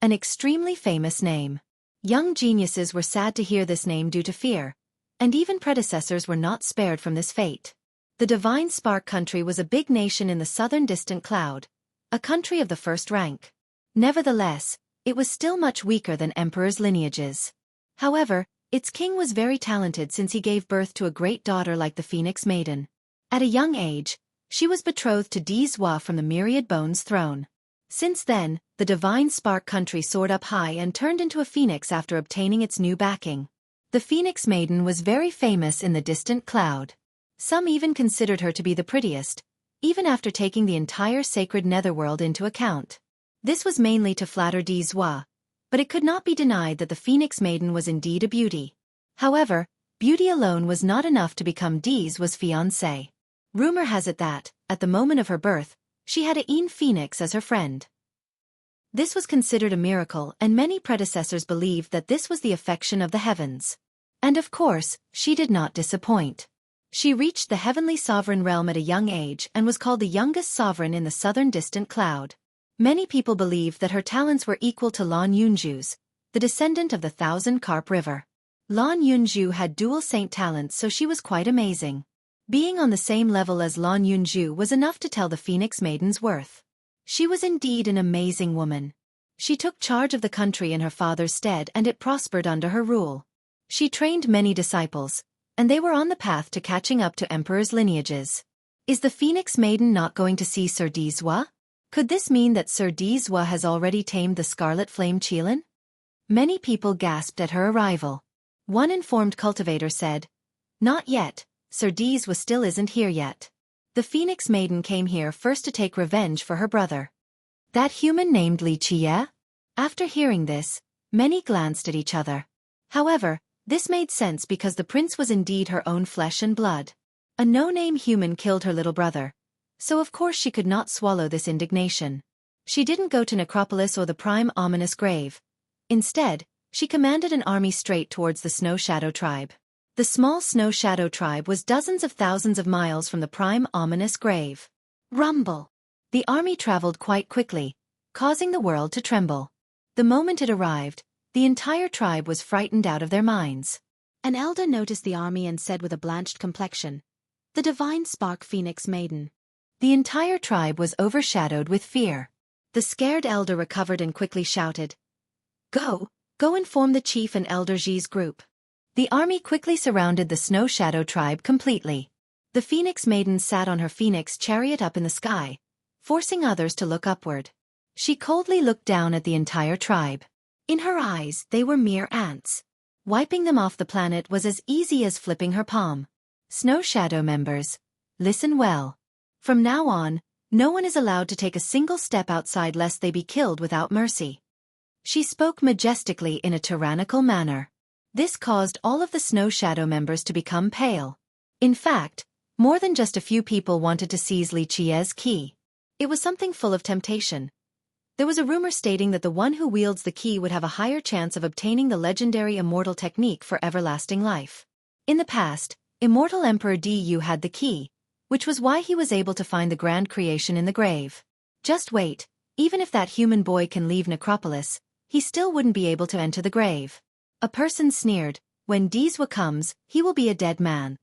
An extremely famous name. Young geniuses were sad to hear this name due to fear, and even predecessors were not spared from this fate. The Divine Spark country was a big nation in the southern distant cloud, a country of the first rank. Nevertheless, it was still much weaker than emperors' lineages. However, its king was very talented since he gave birth to a great daughter like the Phoenix Maiden. At a young age, she was betrothed to Di Zhua from the Myriad Bones throne. Since then, the Divine Spark country soared up high and turned into a phoenix after obtaining its new backing. The Phoenix Maiden was very famous in the distant cloud. Some even considered her to be the prettiest, even after taking the entire sacred netherworld into account. This was mainly to flatter Di Zhua, but it could not be denied that the Phoenix Maiden was indeed a beauty. However, beauty alone was not enough to become Di's fiancée. Rumor has it that, at the moment of her birth, she had a phoenix as her friend. This was considered a miracle, and many predecessors believed that this was the affection of the heavens. And of course, she did not disappoint. She reached the heavenly sovereign realm at a young age and was called the youngest sovereign in the southern distant cloud. Many people believed that her talents were equal to Lan Yunju's, the descendant of the Thousand Carp River. Lan Yunju had dual saint talents, so she was quite amazing. Being on the same level as Lan Yunju was enough to tell the Phoenix Maiden's worth. She was indeed an amazing woman. She took charge of the country in her father's stead and it prospered under her rule. She trained many disciples, and they were on the path to catching up to emperors' lineages. Is the Phoenix Maiden not going to see Sir Dizwa? Could this mean that Sir Dizwa has already tamed the Scarlet Flame Qilin? Many people gasped at her arrival. One informed cultivator said, "Not yet, Sir Dizwa still isn't here yet. The Phoenix Maiden came here first to take revenge for her brother." That human named Li Qie? After hearing this, many glanced at each other. However, this made sense because the prince was indeed her own flesh and blood. A no-name human killed her little brother, so of course she could not swallow this indignation. She didn't go to Necropolis or the prime ominous grave. Instead, she commanded an army straight towards the Snow Shadow tribe. The small Snow Shadow tribe was dozens of thousands of miles from the prime ominous grave. Rumble! The army traveled quite quickly, causing the world to tremble. The moment it arrived, the entire tribe was frightened out of their minds. An elder noticed the army and said with a blanched complexion, "The divine spark Phoenix Maiden." The entire tribe was overshadowed with fear. The scared elder recovered and quickly shouted, Go inform the chief and Elder Ji's group." The army quickly surrounded the Snow Shadow tribe completely. The Phoenix Maiden sat on her phoenix chariot up in the sky, forcing others to look upward. She coldly looked down at the entire tribe. In her eyes, they were mere ants. Wiping them off the planet was as easy as flipping her palm. Snow Shadow members, listen well. From now on, no one is allowed to take a single step outside lest they be killed without mercy. She spoke majestically in a tyrannical manner. This caused all of the Snow Shadow members to become pale. In fact, more than just a few people wanted to seize Li Qie's key. It was something full of temptation. There was a rumor stating that the one who wields the key would have a higher chance of obtaining the legendary immortal technique for everlasting life. In the past, Immortal Emperor Du had the key, which was why he was able to find the grand creation in the grave. Just wait, even if that human boy can leave Necropolis, he still wouldn't be able to enter the grave. A person sneered, "When Dizwa comes, he will be a dead man."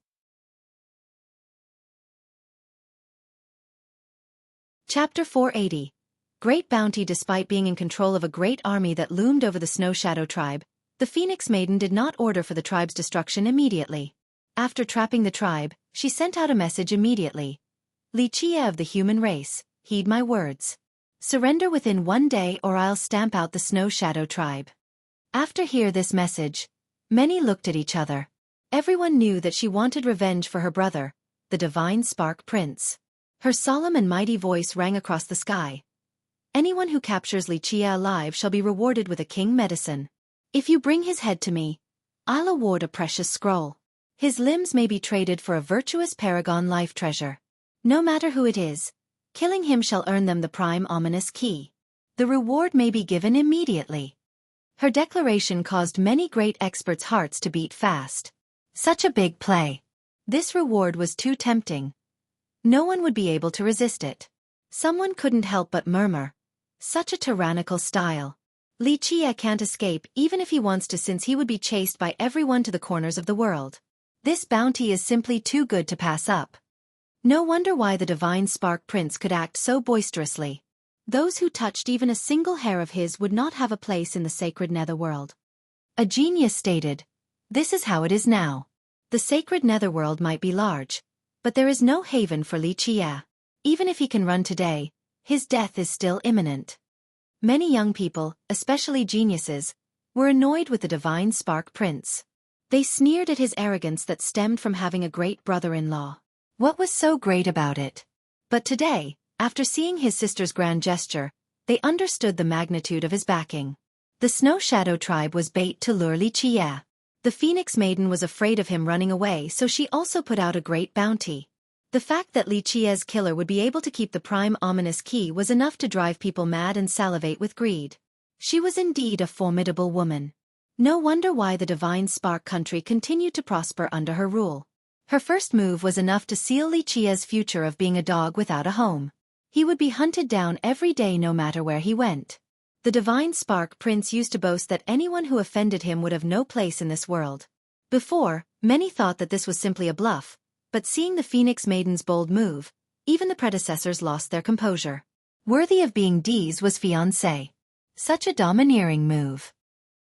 Chapter 480. Great Bounty. Despite being in control of a great army that loomed over the Snow Shadow tribe, the Phoenix Maiden did not order for the tribe's destruction immediately. After trapping the tribe, she sent out a message immediately. "Li Qie of the human race, heed my words. Surrender within 1 day or I'll stamp out the Snow Shadow tribe." After hearing this message, many looked at each other. Everyone knew that she wanted revenge for her brother, the Divine Spark Prince. Her solemn and mighty voice rang across the sky. "Anyone who captures Li Qie alive shall be rewarded with a king medicine. If you bring his head to me, I'll award a precious scroll. His limbs may be traded for a virtuous paragon life treasure. No matter who it is, killing him shall earn them the prime ominous key. The reward may be given immediately." Her declaration caused many great experts' hearts to beat fast. Such a big play. This reward was too tempting. No one would be able to resist it. Someone couldn't help but murmur, "Such a tyrannical style. Li Qie can't escape even if he wants to, since he would be chased by everyone to the corners of the world. This bounty is simply too good to pass up." No wonder why the Divine Spark Prince could act so boisterously. Those who touched even a single hair of his would not have a place in the sacred netherworld. A genius stated, "This is how it is now. The sacred netherworld might be large, but there is no haven for Li Qie. Even if he can run today, his death is still imminent." Many young people, especially geniuses, were annoyed with the Divine Spark Prince. They sneered at his arrogance that stemmed from having a great brother-in-law. What was so great about it? But today, after seeing his sister's grand gesture, they understood the magnitude of his backing. The Snow Shadow tribe was bait to lure Li Qie. The Phoenix Maiden was afraid of him running away, so she also put out a great bounty. The fact that Li Qie's killer would be able to keep the prime ominous key was enough to drive people mad and salivate with greed. She was indeed a formidable woman. No wonder why the Divine Spark country continued to prosper under her rule. Her first move was enough to seal Li Qie's future of being a dog without a home. He would be hunted down every day no matter where he went. The Divine Spark Prince used to boast that anyone who offended him would have no place in this world. Before, many thought that this was simply a bluff, but seeing the Phoenix Maiden's bold move, even the predecessors lost their composure. Worthy of being Dizwa's fiancé. Such a domineering move.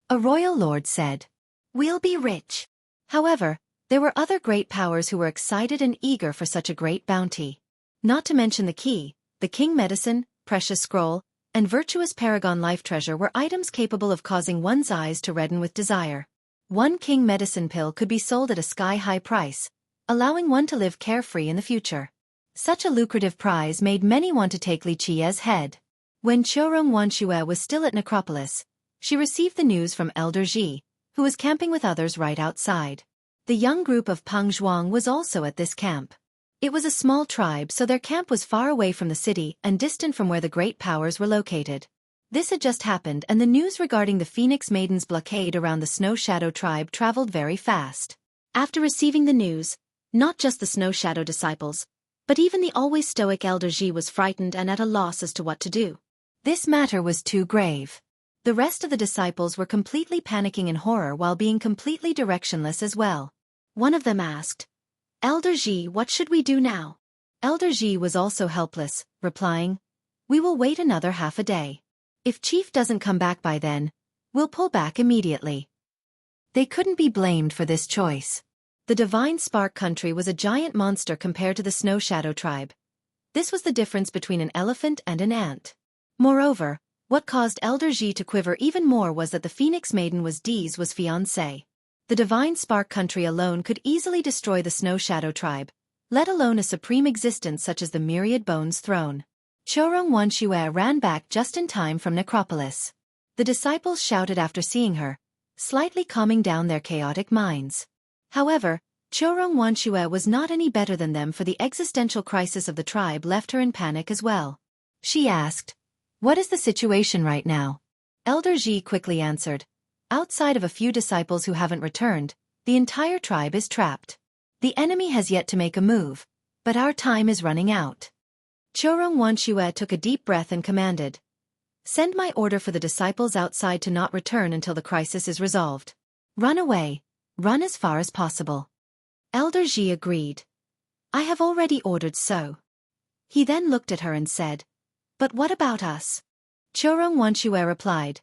A royal lord said. We'll be rich. However, there were other great powers who were excited and eager for such a great bounty. Not to mention the key, the king medicine, precious scroll, and virtuous paragon life treasure were items capable of causing one's eyes to redden with desire. One king medicine pill could be sold at a sky-high price, allowing one to live carefree in the future. Such a lucrative prize made many want to take Li Qiye's head. When Xueqi was still at Necropolis, she received the news from Elder Ji, who was camping with others right outside. The young group of Peng Zhuang was also at this camp. It was a small tribe, so their camp was far away from the city and distant from where the great powers were located. This had just happened, and the news regarding the Phoenix Maiden's blockade around the Snow Shadow tribe traveled very fast. After receiving the news, not just the Snow Shadow disciples, but even the always stoic Elder Ji was frightened and at a loss as to what to do. This matter was too grave. The rest of the disciples were completely panicking in horror while being completely directionless as well. One of them asked, Elder Ji, what should we do now? Elder Ji was also helpless, replying, We will wait another half a day. If Chief doesn't come back by then, we'll pull back immediately. They couldn't be blamed for this choice. The Divine Spark country was a giant monster compared to the Snow Shadow tribe. This was the difference between an elephant and an ant. Moreover, what caused Elder Ji to quiver even more was that the Phoenix Maiden was Dee's fiancée. The Divine Spark country alone could easily destroy the Snow Shadow tribe, let alone a supreme existence such as the Myriad Bones throne. Xueqi ran back just in time from Necropolis. The disciples shouted after seeing her, slightly calming down their chaotic minds. However, Xueqi was not any better than them, for the existential crisis of the tribe left her in panic as well. She asked, What is the situation right now? Elder Ji quickly answered, Outside of a few disciples who haven't returned, the entire tribe is trapped. The enemy has yet to make a move, but our time is running out. Xueqi took a deep breath and commanded, Send my order for the disciples outside to not return until the crisis is resolved. Run away, run as far as possible. Elder Ji agreed. I have already ordered so. He then looked at her and said, But what about us? Xueqi replied,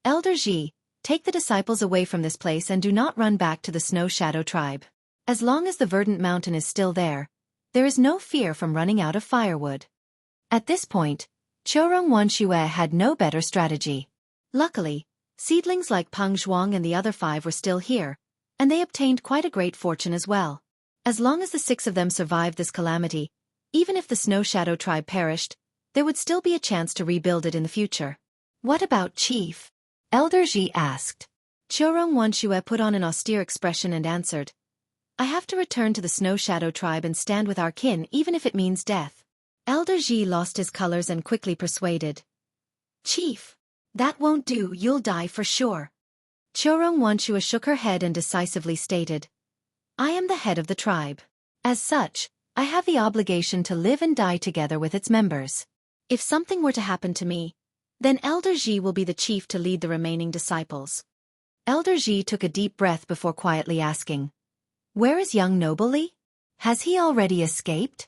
Elder Ji, take the disciples away from this place and do not run back to the Snow Shadow tribe. As long as the verdant mountain is still there is no fear from running out of firewood. At this point, Xueqi had no better strategy. Luckily, seedlings like Peng Zhuang and the other 5 were still here, and they obtained quite a great fortune as well. As long as the 6 of them survived this calamity, even if the Snow Shadow tribe perished, there would still be a chance to rebuild it in the future. What about Chief? Elder Ji asked. Xueqi put on an austere expression and answered, I have to return to the Snow Shadow tribe and stand with our kin even if it means death. Elder Ji lost his colors and quickly persuaded, Chief, that won't do, you'll die for sure. Xueqi shook her head and decisively stated, I am the head of the tribe. As such, I have the obligation to live and die together with its members. If something were to happen to me, then Elder Ji will be the chief to lead the remaining disciples. Elder Ji took a deep breath before quietly asking, Where is young Noble Li? Has he already escaped?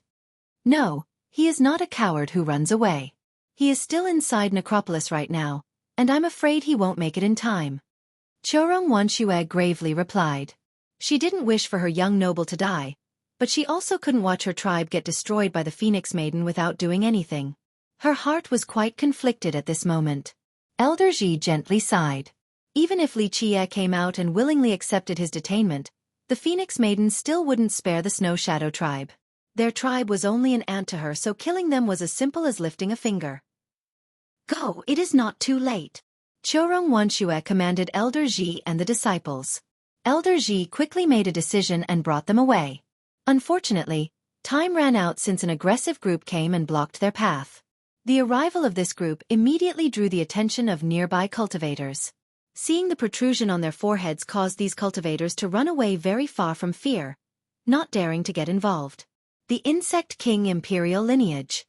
No, he is not a coward who runs away. He is still inside Necropolis right now, and I'm afraid he won't make it in time. Xueqi gravely replied. She didn't wish for her young noble to die, but she also couldn't watch her tribe get destroyed by the Phoenix Maiden without doing anything. Her heart was quite conflicted at this moment. Elder Ji gently sighed. Even if Li Qiye came out and willingly accepted his detainment, the Phoenix Maiden still wouldn't spare the Snow Shadow tribe. Their tribe was only an ant to her, so killing them was as simple as lifting a finger. Go, it is not too late. Xueqi commanded Elder Ji and the disciples. Elder Ji quickly made a decision and brought them away. Unfortunately, time ran out since an aggressive group came and blocked their path. The arrival of this group immediately drew the attention of nearby cultivators. Seeing the protrusion on their foreheads caused these cultivators to run away very far from fear, not daring to get involved. The Insect King Imperial Lineage.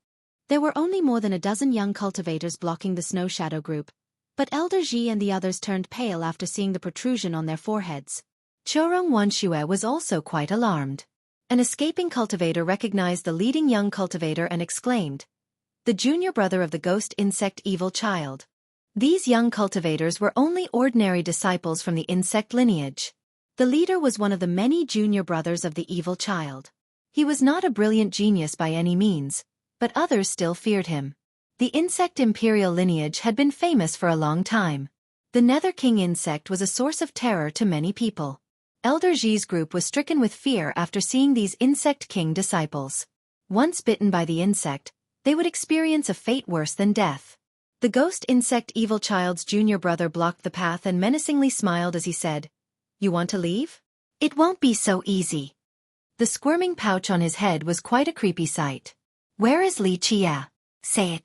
There were only more than a dozen young cultivators blocking the Snow Shadow group, but Elder Ji and the others turned pale after seeing the protrusion on their foreheads. Xueqi was also quite alarmed. An escaping cultivator recognized the leading young cultivator and exclaimed, The junior brother of the ghost insect evil child. These young cultivators were only ordinary disciples from the insect lineage. The leader was one of the many junior brothers of the evil child. He was not a brilliant genius by any means, but others still feared him. The insect imperial lineage had been famous for a long time. The Nether King insect was a source of terror to many people. Elder Xi's group was stricken with fear after seeing these insect king disciples. Once bitten by the insect, they would experience a fate worse than death. The ghost insect evil child's junior brother blocked the path and menacingly smiled as he said, "You want to leave? It won't be so easy." The squirming pouch on his head was quite a creepy sight. "Where is Li Chia? Say it."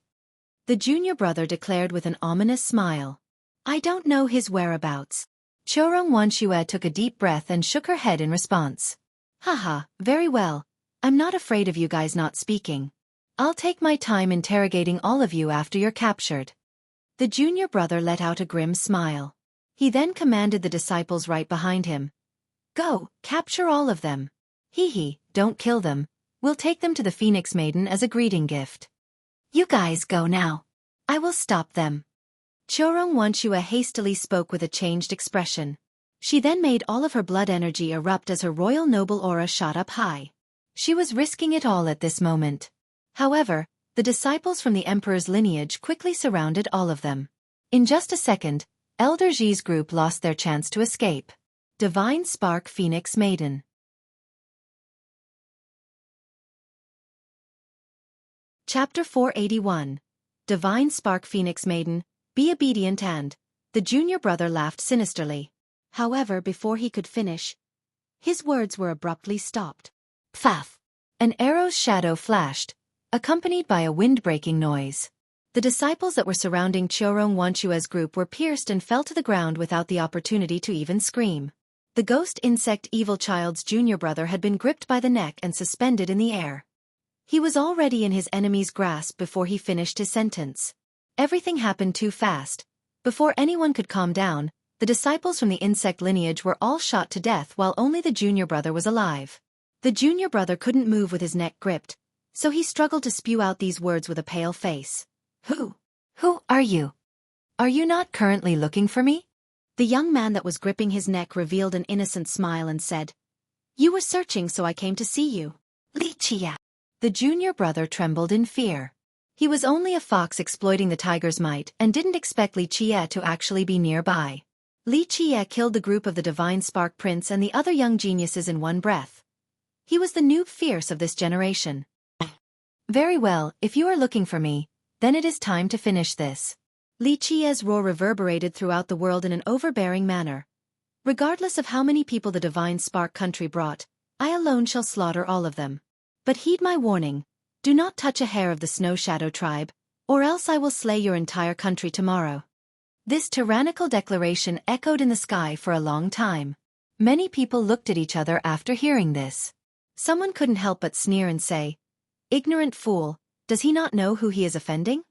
The junior brother declared with an ominous smile. "I don't know his whereabouts." Chorong Wanxue took a deep breath and shook her head in response. "Haha, very well. I'm not afraid of you guys not speaking. I'll take my time interrogating all of you after you're captured." The junior brother let out a grim smile. He then commanded the disciples right behind him. "Go, capture all of them. Hee, don't kill them. We'll take them to the Phoenix Maiden as a greeting gift." "You guys go now. I will stop them." Chorong Wanxue hastily spoke with a changed expression. She then made all of her blood energy erupt as her royal noble aura shot up high. She was risking it all at this moment. However, the disciples from the Emperor's lineage quickly surrounded all of them. In just a second, Elder Xi's group lost their chance to escape. Divine Spark Phoenix Maiden. Chapter 481. Divine Spark Phoenix Maiden, be obedient and... The junior brother laughed sinisterly. However, before he could finish, his words were abruptly stopped. Pfaff! An arrow's shadow flashed, accompanied by a wind-breaking noise. The disciples that were surrounding Chorong Wanxue's group were pierced and fell to the ground without the opportunity to even scream. The ghost insect evil child's junior brother had been gripped by the neck and suspended in the air. He was already in his enemy's grasp before he finished his sentence. Everything happened too fast. Before anyone could calm down, the disciples from the insect lineage were all shot to death while only the junior brother was alive. The junior brother couldn't move with his neck gripped, so he struggled to spew out these words with a pale face. Who are you? Are you not currently looking for me?" The young man that was gripping his neck revealed an innocent smile and said, "You were searching, so I came to see you." "Li Chia." The junior brother trembled in fear. He was only a fox exploiting the tiger's might and didn't expect Li Chia to actually be nearby. Li Chia killed the group of the Divine Spark Prince and the other young geniuses in one breath. He was the noob fierce of this generation. "Very well, if you are looking for me, then it is time to finish this." Li Chia's roar reverberated throughout the world in an overbearing manner. "Regardless of how many people the Divine Spark country brought, I alone shall slaughter all of them. But heed my warning, do not touch a hair of the Snow Shadow tribe, or else I will slay your entire country tomorrow." This tyrannical declaration echoed in the sky for a long time. Many people looked at each other after hearing this. Someone couldn't help but sneer and say, "Ignorant fool, does he not know who he is offending?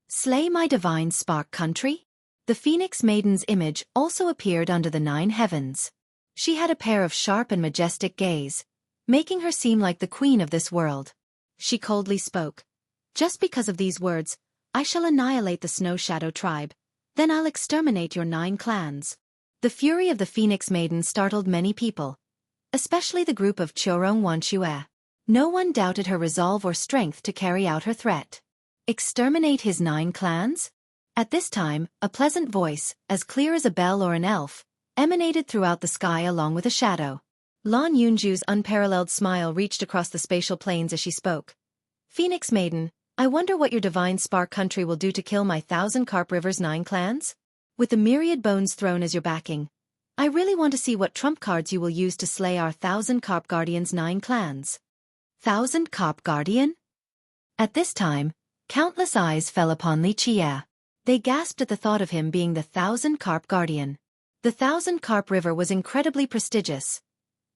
Slay my Divine Spark country?" The Phoenix Maiden's image also appeared under the 9 heavens. She had a pair of sharp and majestic gaze, making her seem like the queen of this world. She coldly spoke. "Just because of these words, I shall annihilate the Snow Shadow tribe, then I'll exterminate your 9 clans." The fury of the Phoenix Maiden startled many people, especially the group of Chorong Wanxue. No one doubted her resolve or strength to carry out her threat. Exterminate his 9 clans? At this time, a pleasant voice, as clear as a bell or an elf, emanated throughout the sky along with a shadow. Lan Yunju's unparalleled smile reached across the spatial planes as she spoke. "Phoenix Maiden, I wonder what your Divine Spark country will do to kill my 1,000 Carp River's 9 clans? With the myriad bones thrown as your backing, I really want to see what trump cards you will use to slay our 1,000 Carp Guardians' 9 clans. 1,000 Carp Guardian?" At this time, countless eyes fell upon Li Chia. They gasped at the thought of him being the 1,000 Carp Guardian. The 1,000 Carp River was incredibly prestigious.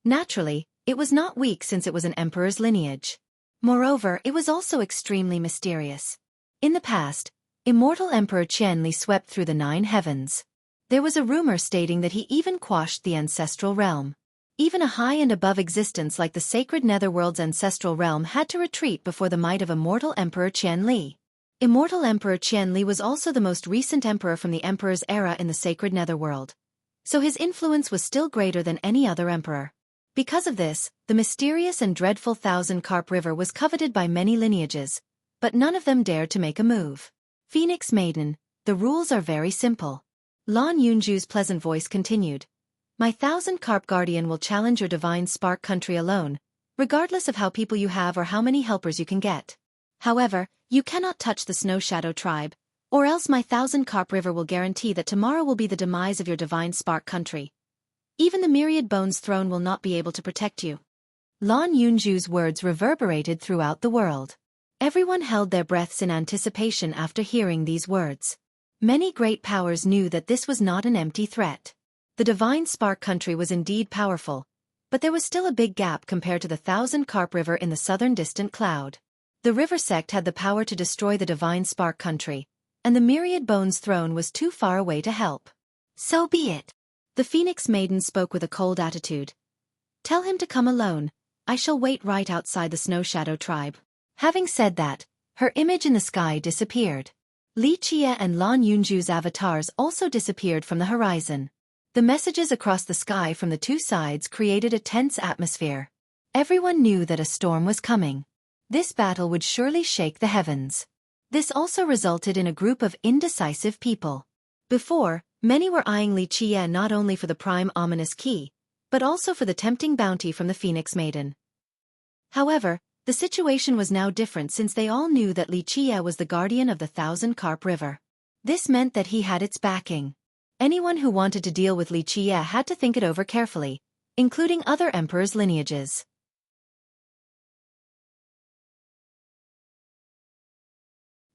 Naturally, it was not weak since it was an emperor's lineage. Moreover, it was also extremely mysterious. In the past, immortal Emperor Qianli swept through the 9 heavens. There was a rumor stating that he even quashed the ancestral realm. Even a high and above existence like the sacred Netherworld's ancestral realm had to retreat before the might of immortal Emperor Qianli. Immortal Emperor Qianli was also the most recent emperor from the emperor's era in the sacred netherworld. So his influence was still greater than any other emperor. Because of this, the mysterious and dreadful Thousand Carp River was coveted by many lineages, but none of them dared to make a move. Phoenix Maiden, the rules are very simple. Lan Yunju's pleasant voice continued. My Thousand Carp Guardian will challenge your divine spark country alone, regardless of how people you have or how many helpers you can get. However, you cannot touch the Snow Shadow tribe, or else my Thousand Carp River will guarantee that tomorrow will be the demise of your divine spark country. Even the Myriad Bones throne will not be able to protect you. Lan Yunju's words reverberated throughout the world. Everyone held their breaths in anticipation after hearing these words. Many great powers knew that this was not an empty threat. The divine spark country was indeed powerful, but there was still a big gap compared to the Thousand Carp River in the southern distant cloud. The river sect had the power to destroy the divine spark country, and the Myriad Bones throne was too far away to help. So be it. The Phoenix Maiden spoke with a cold attitude. Tell him to come alone. I shall wait right outside the Snow Shadow tribe. Having said that, her image in the sky disappeared. Li Qie and Lan Yunju's avatars also disappeared from the horizon. The messages across the sky from the two sides created a tense atmosphere. Everyone knew that a storm was coming. This battle would surely shake the heavens. This also resulted in a group of indecisive people. Before, many were eyeing Li Qie not only for the prime ominous key, but also for the tempting bounty from the Phoenix Maiden. However, the situation was now different since they all knew that Li Qie was the guardian of the Thousand Carp River. This meant that he had its backing. Anyone who wanted to deal with Li Qie had to think it over carefully, including other emperors' lineages.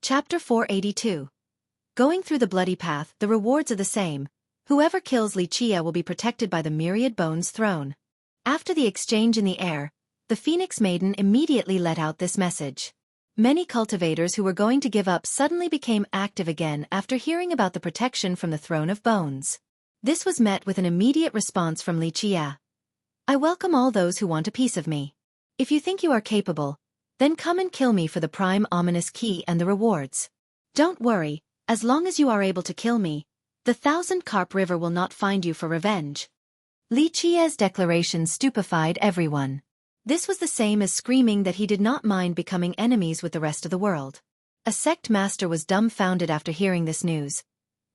Chapter 482. Going through the bloody path, the rewards are the same. Whoever kills Li Qie will be protected by the Myriad Bones throne. After the exchange in the air, the Phoenix Maiden immediately let out this message. Many cultivators who were going to give up suddenly became active again after hearing about the protection from the Throne of Bones. This was met with an immediate response from Li Qie. I welcome all those who want a piece of me. If you think you are capable, then come and kill me for the prime ominous key and the rewards. Don't worry, as long as you are able to kill me, the Thousand Carp River will not find you for revenge. Li Qie's declaration stupefied everyone. This was the same as screaming that he did not mind becoming enemies with the rest of the world. A sect master was dumbfounded after hearing this news.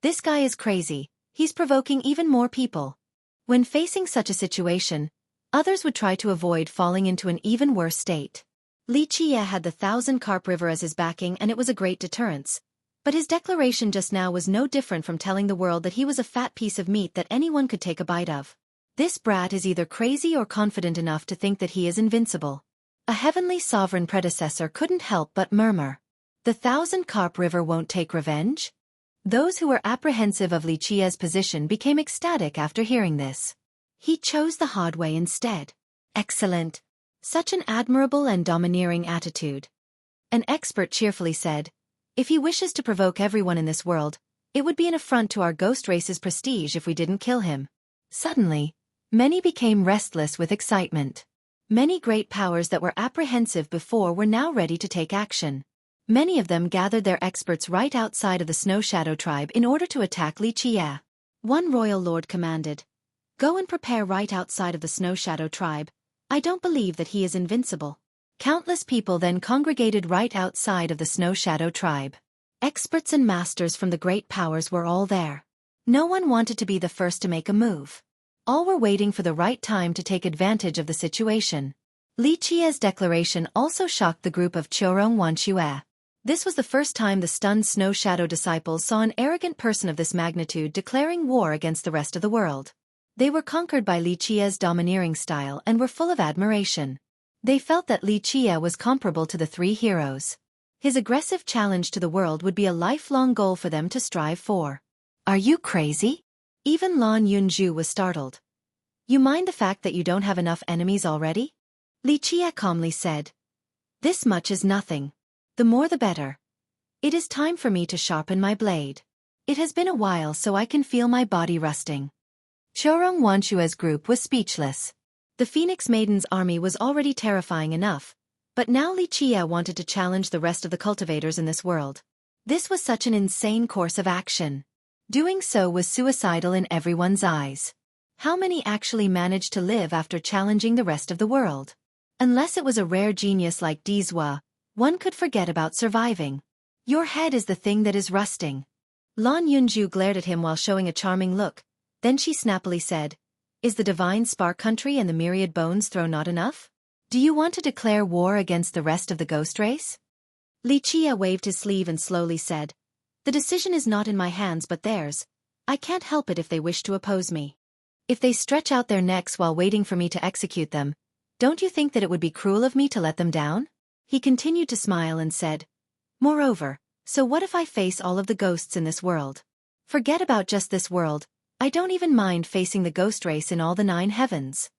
This guy is crazy, he's provoking even more people. When facing such a situation, others would try to avoid falling into an even worse state. Li Qie had the Thousand Carp River as his backing and it was a great deterrence. But his declaration just now was no different from telling the world that he was a fat piece of meat that anyone could take a bite of. This brat is either crazy or confident enough to think that he is invincible. A heavenly sovereign predecessor couldn't help but murmur. The Thousand Carp River won't take revenge? Those who were apprehensive of Li Qie's position became ecstatic after hearing this. He chose the hard way instead. Excellent. Such an admirable and domineering attitude. An expert cheerfully said, if he wishes to provoke everyone in this world, it would be an affront to our ghost race's prestige if we didn't kill him. Suddenly, many became restless with excitement. Many great powers that were apprehensive before were now ready to take action. Many of them gathered their experts right outside of the Snow Shadow tribe in order to attack Li Qie. One royal lord commanded, go and prepare right outside of the Snow Shadow tribe. I don't believe that he is invincible. Countless people then congregated right outside of the Snow Shadow tribe. Experts and masters from the great powers were all there. No one wanted to be the first to make a move. All were waiting for the right time to take advantage of the situation. Li Qie's declaration also shocked the group of Xueqi. This was the first time the stunned Snow Shadow disciples saw an arrogant person of this magnitude declaring war against the rest of the world. They were conquered by Li Qie's domineering style and were full of admiration. They felt that Li Qie was comparable to the three heroes. His aggressive challenge to the world would be a lifelong goal for them to strive for. Are you crazy? Even Lan Yunju was startled. You mind the fact that you don't have enough enemies already? Li Qie calmly said. This much is nothing. The more the better. It is time for me to sharpen my blade. It has been a while so I can feel my body rusting. Xueqi's group was speechless. The Phoenix Maiden's army was already terrifying enough, but now Li Qie wanted to challenge the rest of the cultivators in this world. This was such an insane course of action. Doing so was suicidal in everyone's eyes. How many actually managed to live after challenging the rest of the world? Unless it was a rare genius like Dizwa, one could forget about surviving. Your head is the thing that is rusting. Lan Yunju glared at him while showing a charming look. Then she snappily said, "Is the divine spark country and the myriad bones throw not enough? Do you want to declare war against the rest of the ghost race?" Li Chia waved his sleeve and slowly said, "The decision is not in my hands but theirs. I can't help it if they wish to oppose me. If they stretch out their necks while waiting for me to execute them, don't you think that it would be cruel of me to let them down?" He continued to smile and said, "Moreover, so what if I face all of the ghosts in this world? Forget about just this world, I don't even mind facing the ghost race in all the 9 heavens."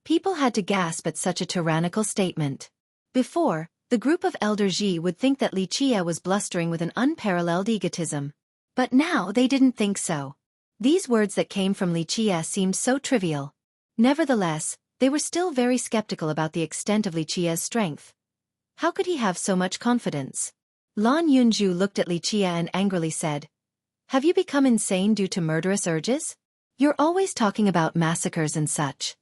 People had to gasp at such a tyrannical statement. Before, the group of Elder Ji would think that Li Chia was blustering with an unparalleled egotism. But now they didn't think so. These words that came from Li Chia seemed so trivial. Nevertheless, they were still very skeptical about the extent of Li Chia's strength. How could he have so much confidence? Lan Yunju looked at Li Chia and angrily said, "Have you become insane due to murderous urges? You're always talking about massacres and such."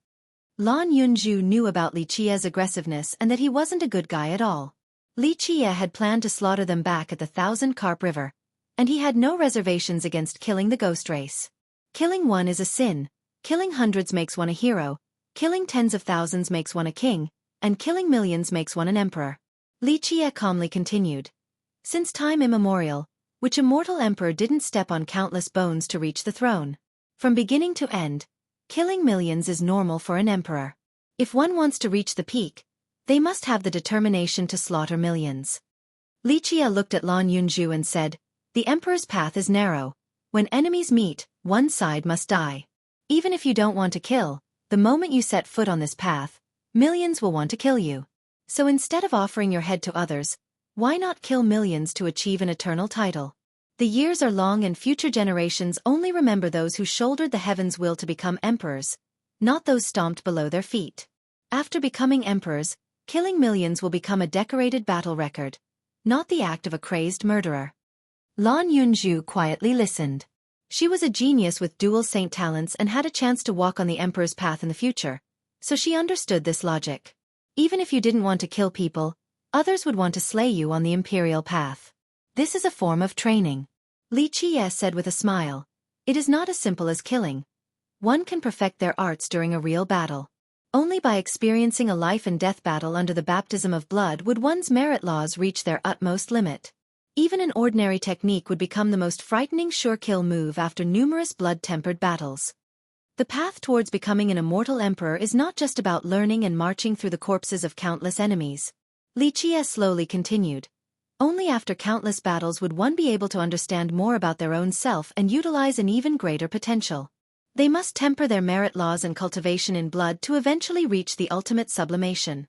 Lan Yunju knew about Li Chia's aggressiveness and that he wasn't a good guy at all. Li Chia had planned to slaughter them back at the Thousand Carp River, and he had no reservations against killing the ghost race. Killing one is a sin, killing hundreds makes one a hero, killing tens of thousands makes one a king, and killing millions makes one an emperor. Li Chia calmly continued, "Since time immemorial, which immortal emperor didn't step on countless bones to reach the throne? From beginning to end, killing millions is normal for an emperor. If one wants to reach the peak, they must have the determination to slaughter millions." Li Chia looked at Lan Yunju and said, "The emperor's path is narrow. When enemies meet, one side must die. Even if you don't want to kill, the moment you set foot on this path, millions will want to kill you. So instead of offering your head to others, why not kill millions to achieve an eternal title? The years are long and future generations only remember those who shouldered the heaven's will to become emperors, not those stomped below their feet. After becoming emperors, killing millions will become a decorated battle record, not the act of a crazed murderer." Lan Yunju quietly listened. She was a genius with dual saint talents and had a chance to walk on the emperor's path in the future, so she understood this logic. Even if you didn't want to kill people, others would want to slay you on the imperial path. This is a form of training. Li Chia said with a smile, "It is not as simple as killing. One can perfect their arts during a real battle. Only by experiencing a life and death battle under the baptism of blood would one's merit laws reach their utmost limit. Even an ordinary technique would become the most frightening sure-kill move after numerous blood-tempered battles. The path towards becoming an immortal emperor is not just about learning and marching through the corpses of countless enemies." Li Chia slowly continued, "Only after countless battles would one be able to understand more about their own self and utilize an even greater potential. They must temper their merit laws and cultivation in blood to eventually reach the ultimate sublimation."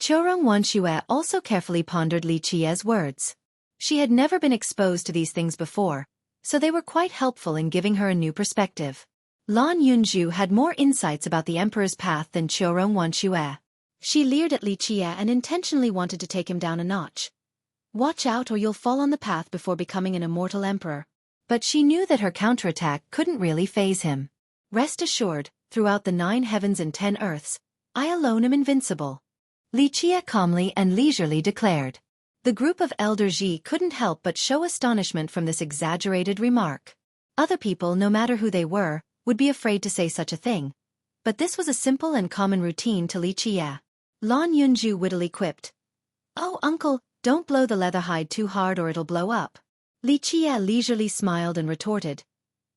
Chuerong Wanxue also carefully pondered Li Chia's words. She had never been exposed to these things before, so they were quite helpful in giving her a new perspective. Lan Yunju had more insights about the emperor's path than Chuerong Wanxue. She leered at Li Chia and intentionally wanted to take him down a notch. "Watch out or you'll fall on the path before becoming an immortal emperor." But she knew that her counterattack couldn't really faze him. "Rest assured, throughout the 9 heavens and 10 earths, I alone am invincible," Li Chia calmly and leisurely declared. The group of Elder Ji couldn't help but show astonishment from this exaggerated remark. Other people, no matter who they were, would be afraid to say such a thing. But this was a simple and common routine to Li Chia. Lan Yunju wittily quipped, "Oh uncle, don't blow the leather hide too hard or it'll blow up." Li Chia leisurely smiled and retorted,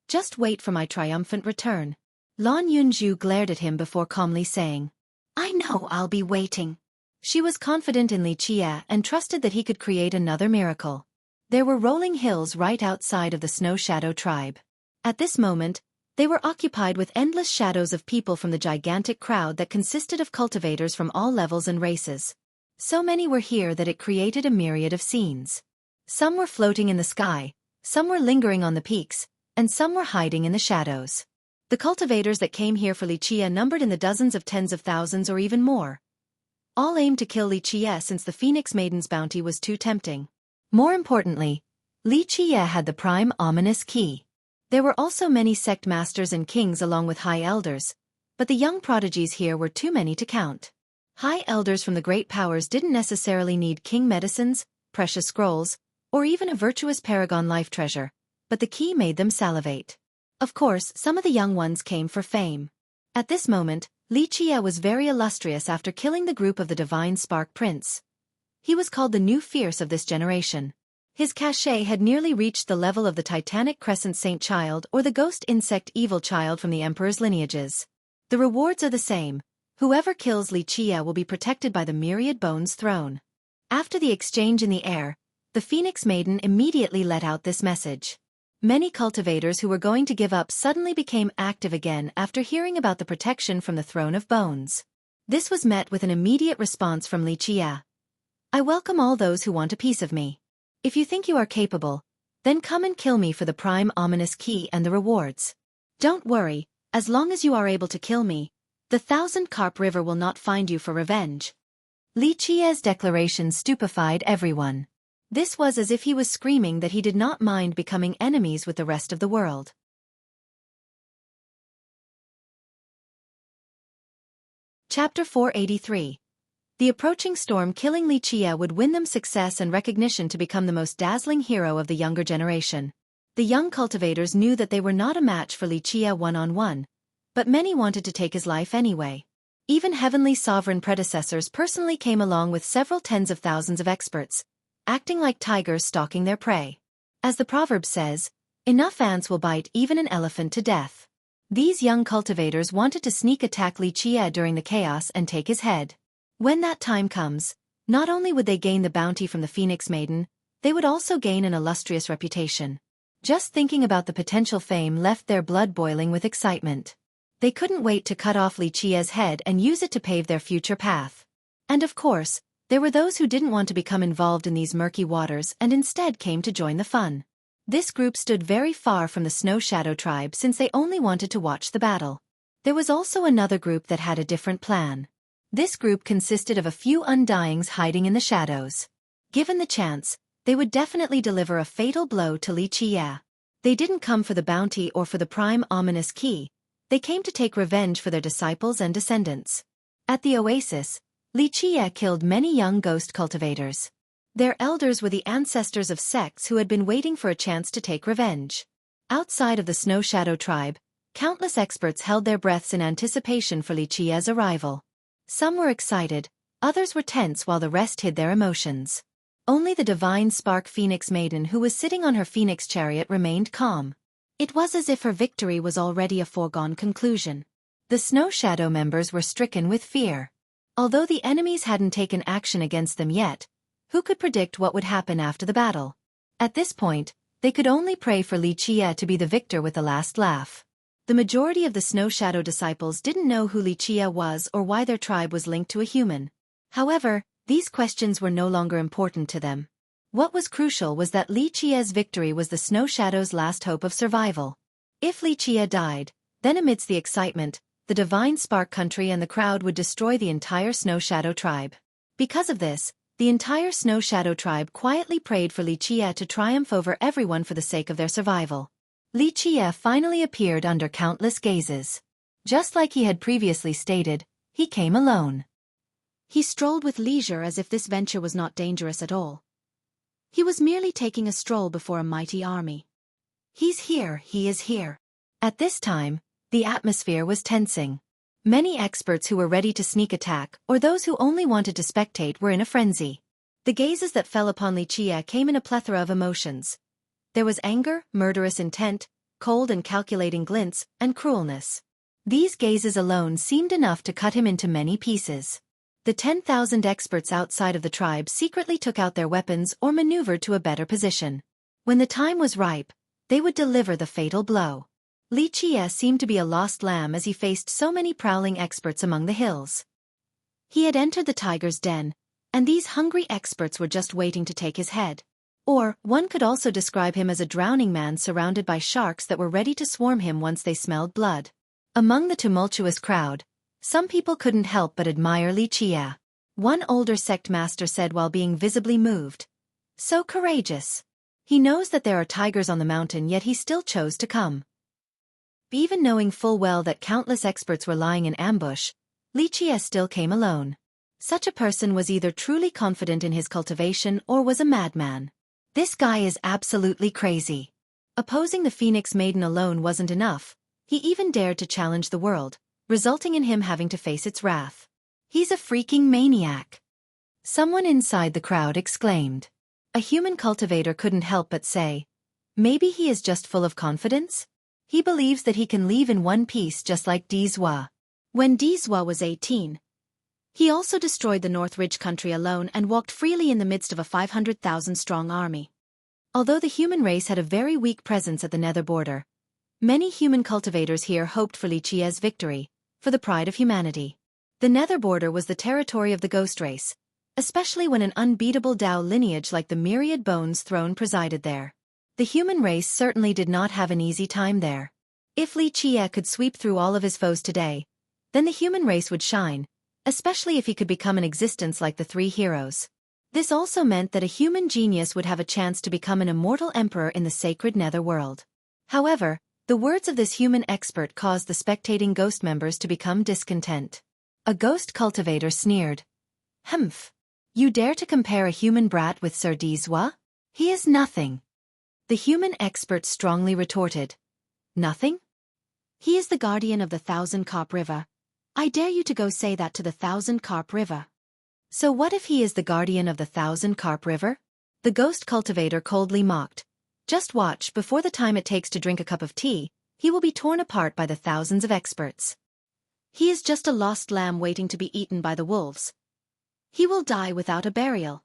"Just wait for my triumphant return." Lan Yunju glared at him before calmly saying, "I know I'll be waiting." She was confident in Li Chia and trusted that he could create another miracle. There were rolling hills right outside of the Snow Shadow tribe. At this moment, they were occupied with endless shadows of people from the gigantic crowd that consisted of cultivators from all levels and races. So many were here that it created a myriad of scenes. Some were floating in the sky, some were lingering on the peaks, and some were hiding in the shadows. The cultivators that came here for Li Chia numbered in the dozens of tens of thousands or even more. All aimed to kill Li Chia since the Phoenix Maiden's bounty was too tempting. More importantly, Li Qie had the prime ominous key. There were also many sect masters and kings along with high elders, but the young prodigies here were too many to count. High elders from the great powers didn't necessarily need king medicines, precious scrolls, or even a virtuous paragon life treasure, but the key made them salivate. Of course, some of the young ones came for fame. At this moment, Li Qie was very illustrious after killing the group of the Divine Spark Prince. He was called the new fierce of this generation. His cachet had nearly reached the level of the Titanic Crescent Saint Child or the Ghost Insect Evil Child from the Emperor's lineages. The rewards are the same. Whoever kills Li Qie will be protected by the Myriad Bones throne. After the exchange in the air, the Phoenix Maiden immediately let out this message. Many cultivators who were going to give up suddenly became active again after hearing about the protection from the Throne of Bones. This was met with an immediate response from Li Qie. I welcome all those who want a piece of me. If you think you are capable, then come and kill me for the prime ominous key and the rewards. Don't worry, as long as you are able to kill me, the Thousand Carp River will not find you for revenge. Li Qie's declaration stupefied everyone. This was as if he was screaming that he did not mind becoming enemies with the rest of the world. Chapter 483. The approaching storm killing Li Qie would win them success and recognition to become the most dazzling hero of the younger generation. The young cultivators knew that they were not a match for Li Qie one-on-one, but many wanted to take his life anyway. Even heavenly sovereign predecessors personally came along with several tens of thousands of experts, acting like tigers stalking their prey. As the proverb says, enough ants will bite even an elephant to death. These young cultivators wanted to sneak attack Li Qie during the chaos and take his head. When that time comes, not only would they gain the bounty from the Phoenix Maiden, they would also gain an illustrious reputation. Just thinking about the potential fame left their blood boiling with excitement. They couldn't wait to cut off Li Qie's head and use it to pave their future path. And of course, there were those who didn't want to become involved in these murky waters and instead came to join the fun. This group stood very far from the Snow Shadow tribe since they only wanted to watch the battle. There was also another group that had a different plan. This group consisted of a few undyings hiding in the shadows. Given the chance, they would definitely deliver a fatal blow to Li Qie. They didn't come for the bounty or for the prime ominous key. They came to take revenge for their disciples and descendants. At the oasis, Li Qie killed many young ghost cultivators. Their elders were the ancestors of sects who had been waiting for a chance to take revenge. Outside of the Snow Shadow tribe, countless experts held their breaths in anticipation for Li Qie's arrival. Some were excited, others were tense while the rest hid their emotions. Only the Divine Spark Phoenix Maiden who was sitting on her phoenix chariot remained calm. It was as if her victory was already a foregone conclusion. The Snow Shadow members were stricken with fear. Although the enemies hadn't taken action against them yet, who could predict what would happen after the battle? At this point, they could only pray for Li Qie to be the victor with the last laugh. The majority of the Snow Shadow disciples didn't know who Li Qie was or why their tribe was linked to a human. However, these questions were no longer important to them. What was crucial was that Li Qie's victory was the Snow Shadow's last hope of survival. If Li Qie died, then amidst the excitement, the Divine Spark Country and the crowd would destroy the entire Snow Shadow tribe. Because of this, the entire Snow Shadow tribe quietly prayed for Li Qie to triumph over everyone for the sake of their survival. Li Qie finally appeared under countless gazes. Just like he had previously stated, he came alone. He strolled with leisure as if this venture was not dangerous at all. He was merely taking a stroll before a mighty army. He's here, he is here. At this time, the atmosphere was tensing. Many experts who were ready to sneak attack or those who only wanted to spectate were in a frenzy. The gazes that fell upon Li Qie came in a plethora of emotions. There was anger, murderous intent, cold and calculating glints, and cruelness. These gazes alone seemed enough to cut him into many pieces. The 10,000 experts outside of the tribe secretly took out their weapons or maneuvered to a better position. When the time was ripe, they would deliver the fatal blow. Li Qie seemed to be a lost lamb as he faced so many prowling experts among the hills. He had entered the tiger's den, and these hungry experts were just waiting to take his head. Or, one could also describe him as a drowning man surrounded by sharks that were ready to swarm him once they smelled blood. Among the tumultuous crowd, some people couldn't help but admire Li Qie. One older sect master said while being visibly moved, "So courageous. He knows that there are tigers on the mountain, yet he still chose to come. Even knowing full well that countless experts were lying in ambush, Lichie still came alone. Such a person was either truly confident in his cultivation or was a madman. This guy is absolutely crazy. Opposing the Phoenix Maiden alone wasn't enough. He even dared to challenge the world, resulting in him having to face its wrath. He's a freaking maniac. Someone inside the crowd exclaimed. A human cultivator couldn't help but say, maybe he is just full of confidence? He believes that he can leave in one piece just like Dizwa. When Dizwa was 18, he also destroyed the North Ridge country alone and walked freely in the midst of a 500,000-strong army. Although the human race had a very weak presence at the nether border, many human cultivators here hoped for Lichie's victory, for the pride of humanity. The nether border was the territory of the ghost race, especially when an unbeatable Dao lineage like the Myriad Bones Throne presided there. The human race certainly did not have an easy time there. If Lichie could sweep through all of his foes today, then the human race would shine, especially if he could become an existence like the three heroes. This also meant that a human genius would have a chance to become an immortal emperor in the sacred nether world. However, the words of this human expert caused the spectating ghost members to become discontent. A ghost cultivator sneered. Humph. You dare to compare a human brat with Sir Dizwa? He is nothing. The human expert strongly retorted. Nothing? He is the guardian of the Thousand Carp River. I dare you to go say that to the Thousand Carp River. So what if he is the guardian of the Thousand Carp River? The ghost cultivator coldly mocked. Just watch, before the time it takes to drink a cup of tea, he will be torn apart by the thousands of experts. He is just a lost lamb waiting to be eaten by the wolves. He will die without a burial.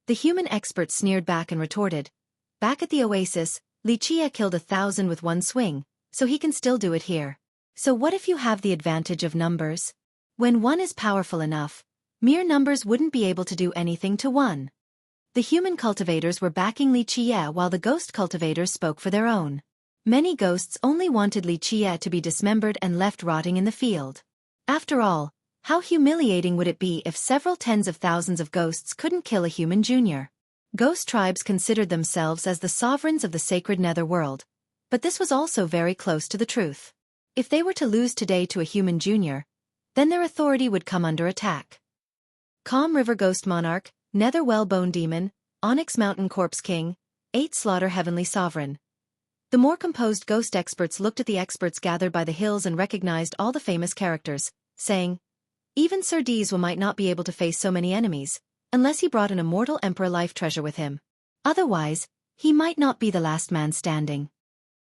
The human expert sneered back and retorted. Back at the oasis, Lichie killed 1,000 with one swing, so he can still do it here. So what if you have the advantage of numbers? When one is powerful enough, mere numbers wouldn't be able to do anything to one. The human cultivators were backing Lichie while the ghost cultivators spoke for their own. Many ghosts only wanted Lichie to be dismembered and left rotting in the field. After all, how humiliating would it be if several tens of thousands of ghosts couldn't kill a human junior? Ghost tribes considered themselves as the sovereigns of the sacred nether world, but this was also very close to the truth. If they were to lose today to a human junior, then their authority would come under attack. Calm River Ghost Monarch, Nether Well Bone Demon, Onyx Mountain Corpse King, 8 Slaughter Heavenly Sovereign. The more composed ghost experts looked at the experts gathered by the hills and recognized all the famous characters, saying, even Sir Dizwa might not be able to face so many enemies, unless he brought an immortal emperor life treasure with him. Otherwise, he might not be the last man standing.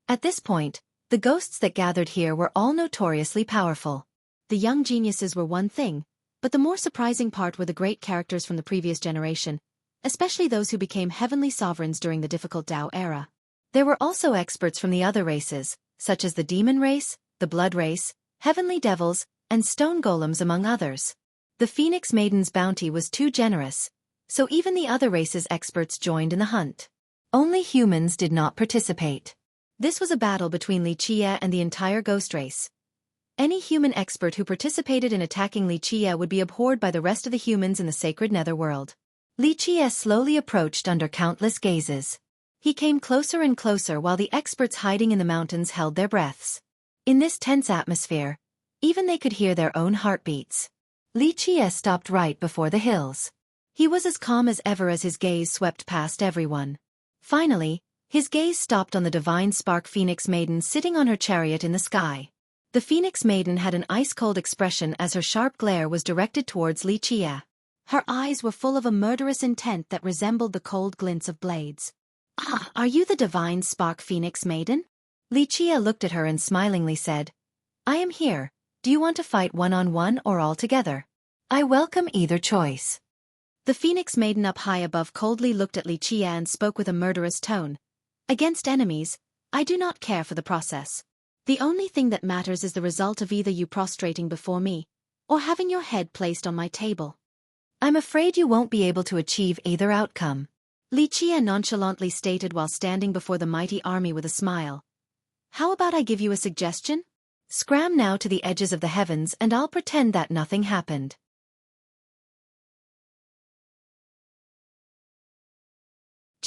At this point, the ghosts that gathered here were all notoriously powerful. The young geniuses were one thing, but the more surprising part were the great characters from the previous generation, especially those who became heavenly sovereigns during the difficult Dao era. There were also experts from the other races, such as the demon race, the blood race, heavenly devils, and stone golems among others. The Phoenix Maiden's bounty was too generous, so even the other races' experts joined in the hunt. Only humans did not participate. This was a battle between Lichie and the entire ghost race. Any human expert who participated in attacking Lichie would be abhorred by the rest of the humans in the sacred netherworld. Lichie slowly approached under countless gazes. He came closer and closer while the experts hiding in the mountains held their breaths. In this tense atmosphere, even they could hear their own heartbeats. Lichie stopped right before the hills. He was as calm as ever as his gaze swept past everyone. Finally, his gaze stopped on the divine spark Phoenix Maiden sitting on her chariot in the sky. The Phoenix Maiden had an ice-cold expression as her sharp glare was directed towards Lichie. Her eyes were full of a murderous intent that resembled the cold glints of blades. Ah, are you the divine spark Phoenix Maiden? Lichie looked at her and smilingly said, I am here. Do you want to fight one-on-one or all together? I welcome either choice. The Phoenix Maiden up high above coldly looked at Lichie and spoke with a murderous tone. Against enemies, I do not care for the process. The only thing that matters is the result of either you prostrating before me, or having your head placed on my table. I'm afraid you won't be able to achieve either outcome. Lichie nonchalantly stated while standing before the mighty army with a smile. How about I give you a suggestion? Scram now to the edges of the heavens and I'll pretend that nothing happened.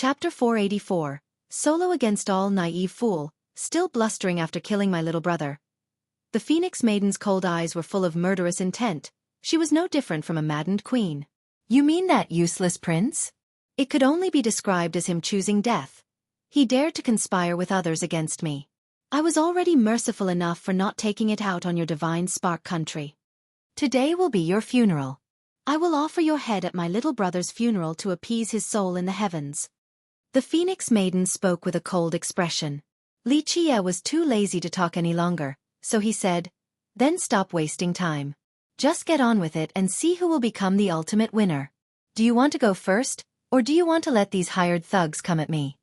Chapter 484, Solo against all naive fool, still blustering after killing my little brother. The Phoenix Maiden's cold eyes were full of murderous intent. She was no different from a maddened queen. You mean that useless prince? It could only be described as him choosing death. He dared to conspire with others against me. I was already merciful enough for not taking it out on your divine spark country. Today will be your funeral. I will offer your head at my little brother's funeral to appease his soul in the heavens. The Phoenix Maiden spoke with a cold expression. Li Qie was too lazy to talk any longer, so he said, "Then stop wasting time. Just get on with it and see who will become the ultimate winner. Do you want to go first, or do you want to let these hired thugs come at me?"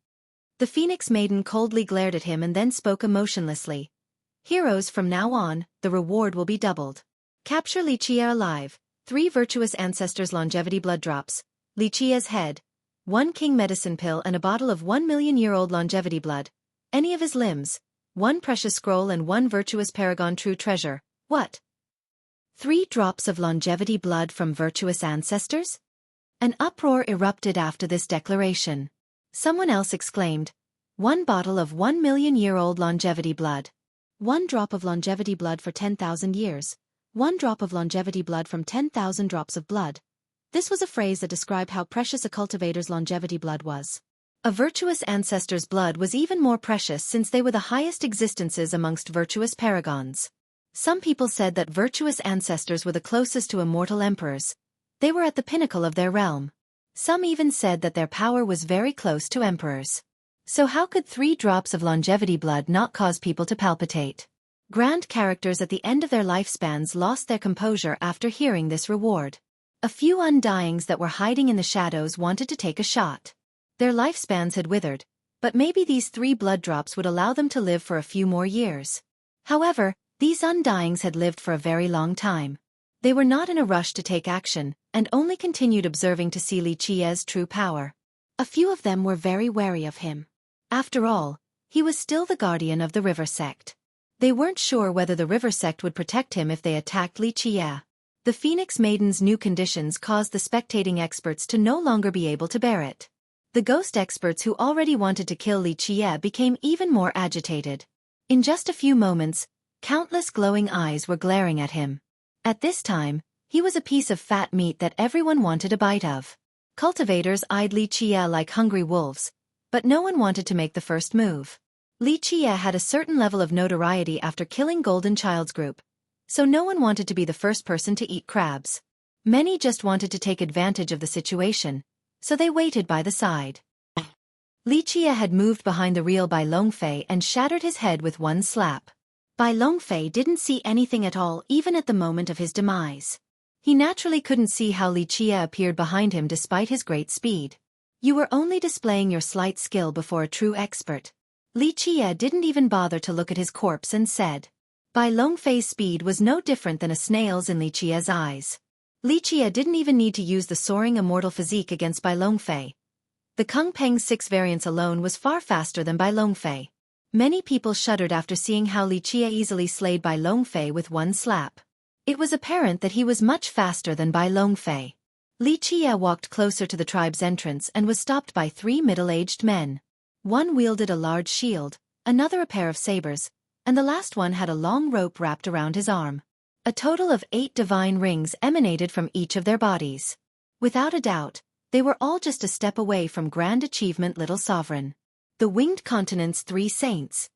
The Phoenix Maiden coldly glared at him and then spoke emotionlessly. "Heroes, from now on, the reward will be doubled. Capture Li Qie alive, 3 virtuous ancestors' longevity blood drops, Li Qie's head, 1 king medicine pill and a bottle of 1 million-year-old longevity blood, any of his limbs, 1 precious scroll and 1 virtuous paragon true treasure. What? 3 drops of longevity blood from virtuous ancestors?" An uproar erupted after this declaration. Someone else exclaimed, 1 bottle of 1 million-year-old longevity blood. 1 drop of longevity blood for 10,000 years. 1 drop of longevity blood from 10,000 drops of blood. This was a phrase that described how precious a cultivator's longevity blood was. A virtuous ancestor's blood was even more precious since they were the highest existences amongst virtuous paragons. Some people said that virtuous ancestors were the closest to immortal emperors. They were at the pinnacle of their realm. Some even said that their power was very close to emperors. So how could 3 drops of longevity blood not cause people to palpitate? Grand characters at the end of their lifespans lost their composure after hearing this reward. A few undyings that were hiding in the shadows wanted to take a shot. Their lifespans had withered, but maybe these 3 blood drops would allow them to live for a few more years. However, these undyings had lived for a very long time. They were not in a rush to take action, and only continued observing to see Li Qie's true power. A few of them were very wary of him. After all, he was still the guardian of the river sect. They weren't sure whether the river sect would protect him if they attacked Li Qie. The Phoenix Maiden's new conditions caused the spectating experts to no longer be able to bear it. The ghost experts who already wanted to kill Li Qie became even more agitated. In just a few moments, countless glowing eyes were glaring at him. At this time, he was a piece of fat meat that everyone wanted a bite of. Cultivators eyed Li Qie like hungry wolves, but no one wanted to make the first move. Li Qie had a certain level of notoriety after killing Golden Child's group, so no one wanted to be the first person to eat crabs. Many just wanted to take advantage of the situation, so they waited by the side. Li Qie had moved behind the real Bai Longfei and shattered his head with 1 slap. Bai Longfei didn't see anything at all even at the moment of his demise. He naturally couldn't see how Li Qie appeared behind him despite his great speed. You were only displaying your slight skill before a true expert. Li Qie didn't even bother to look at his corpse and said, Bai Longfei's speed was no different than a snail's in Li Qie's eyes. Li Qie didn't even need to use the soaring immortal physique against Bai Longfei. The Kung Peng's 6 variants alone was far faster than Bai Longfei. Many people shuddered after seeing how Li Qie easily slayed Bai Longfei with 1 slap. It was apparent that he was much faster than Bai Longfei. Li Qie walked closer to the tribe's entrance and was stopped by 3 middle-aged men. One wielded a large shield, another a pair of sabers, and the last one had a long rope wrapped around his arm. A total of 8 divine rings emanated from each of their bodies. Without a doubt, they were all just a step away from grand achievement Little Sovereign. The Winged Continent's 3 saints.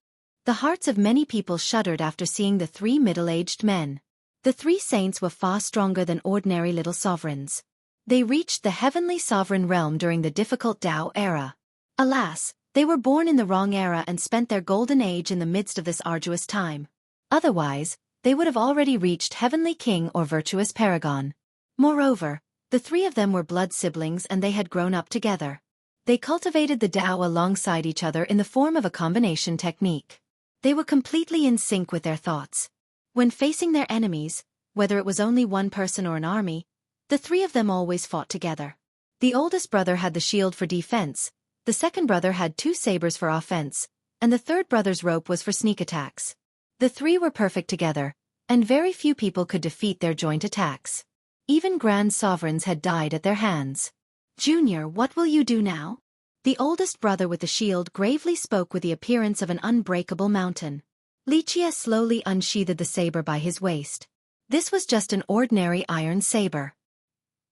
The hearts of many people shuddered after seeing the 3 middle-aged men. The 3 saints were far stronger than ordinary Little Sovereigns. They reached the heavenly sovereign realm during the difficult Tao era. Alas, they were born in the wrong era and spent their golden age in the midst of this arduous time. Otherwise, they would have already reached Heavenly King or Virtuous Paragon. Moreover, the 3 of them were blood siblings and they had grown up together. They cultivated the Tao alongside each other in the form of a combination technique. They were completely in sync with their thoughts. When facing their enemies, whether it was only one person or an army, the 3 of them always fought together. The oldest brother had the shield for defense, the second brother had 2 sabers for offense, and the third brother's rope was for sneak attacks. The 3 were perfect together, and very few people could defeat their joint attacks. Even grand sovereigns had died at their hands. Junior, what will you do now? The oldest brother with the shield gravely spoke with the appearance of an unbreakable mountain. Li Jie slowly unsheathed the saber by his waist. This was just an ordinary iron saber.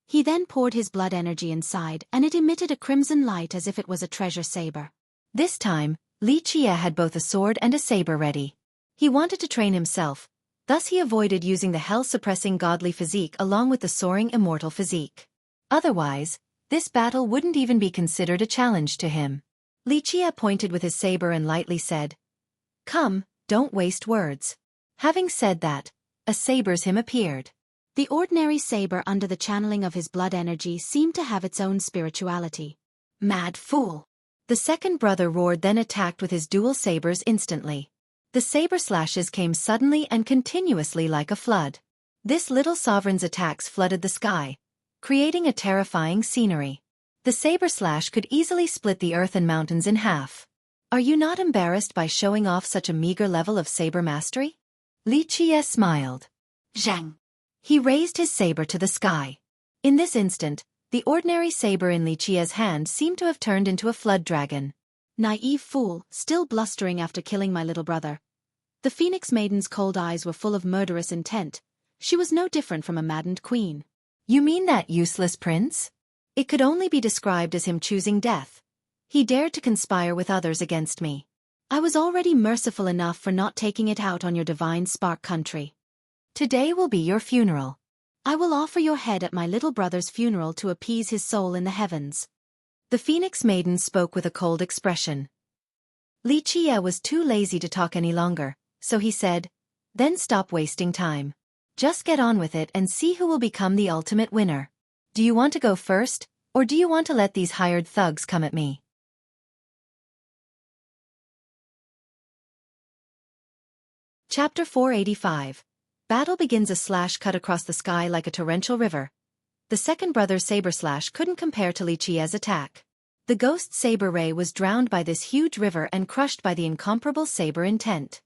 He then poured his blood energy inside, and it emitted a crimson light as if it was a treasure saber. This time, Li Jie had both a sword and a saber ready. He wanted to train himself, thus he avoided using the hell-suppressing godly physique along with the soaring immortal physique. Otherwise, this battle wouldn't even be considered a challenge to him. Li Jie pointed with his saber and lightly said, "Come, don't waste words." Having said that, a saber's him appeared. The ordinary saber under the channeling of his blood energy seemed to have its own spirituality. Mad fool! The second brother roared, then attacked with his dual sabers instantly. The saber slashes came suddenly and continuously like a flood. This little sovereign's attacks flooded the sky, creating a terrifying scenery. The saber slash could easily split the earth and mountains in half. Are you not embarrassed by showing off such a meager level of saber mastery? Li Jie smiled. Zhang. He raised his saber to the sky. In this instant, the ordinary saber in Li Jie's hand seemed to have turned into a flood dragon. Naive fool, still blustering after killing my little brother. The Phoenix Maiden's cold eyes were full of murderous intent. She was no different from a maddened queen. You mean that useless prince? It could only be described as him choosing death. He dared to conspire with others against me. I was already merciful enough for not taking it out on your divine spark country. Today will be your funeral. I will offer your head at my little brother's funeral to appease his soul in the heavens. The Phoenix Maiden spoke with a cold expression. Li Jie was too lazy to talk any longer, so he said, "Then stop wasting time. Just get on with it and see who will become the ultimate winner. Do you want to go first, or do you want to let these hired thugs come at me?" Chapter 485. Battle begins. A slash cut across the sky like a torrential river. The second brother's saber slash couldn't compare to Li Jie's attack. The ghost saber ray was drowned by this huge river and crushed by the incomparable saber intent.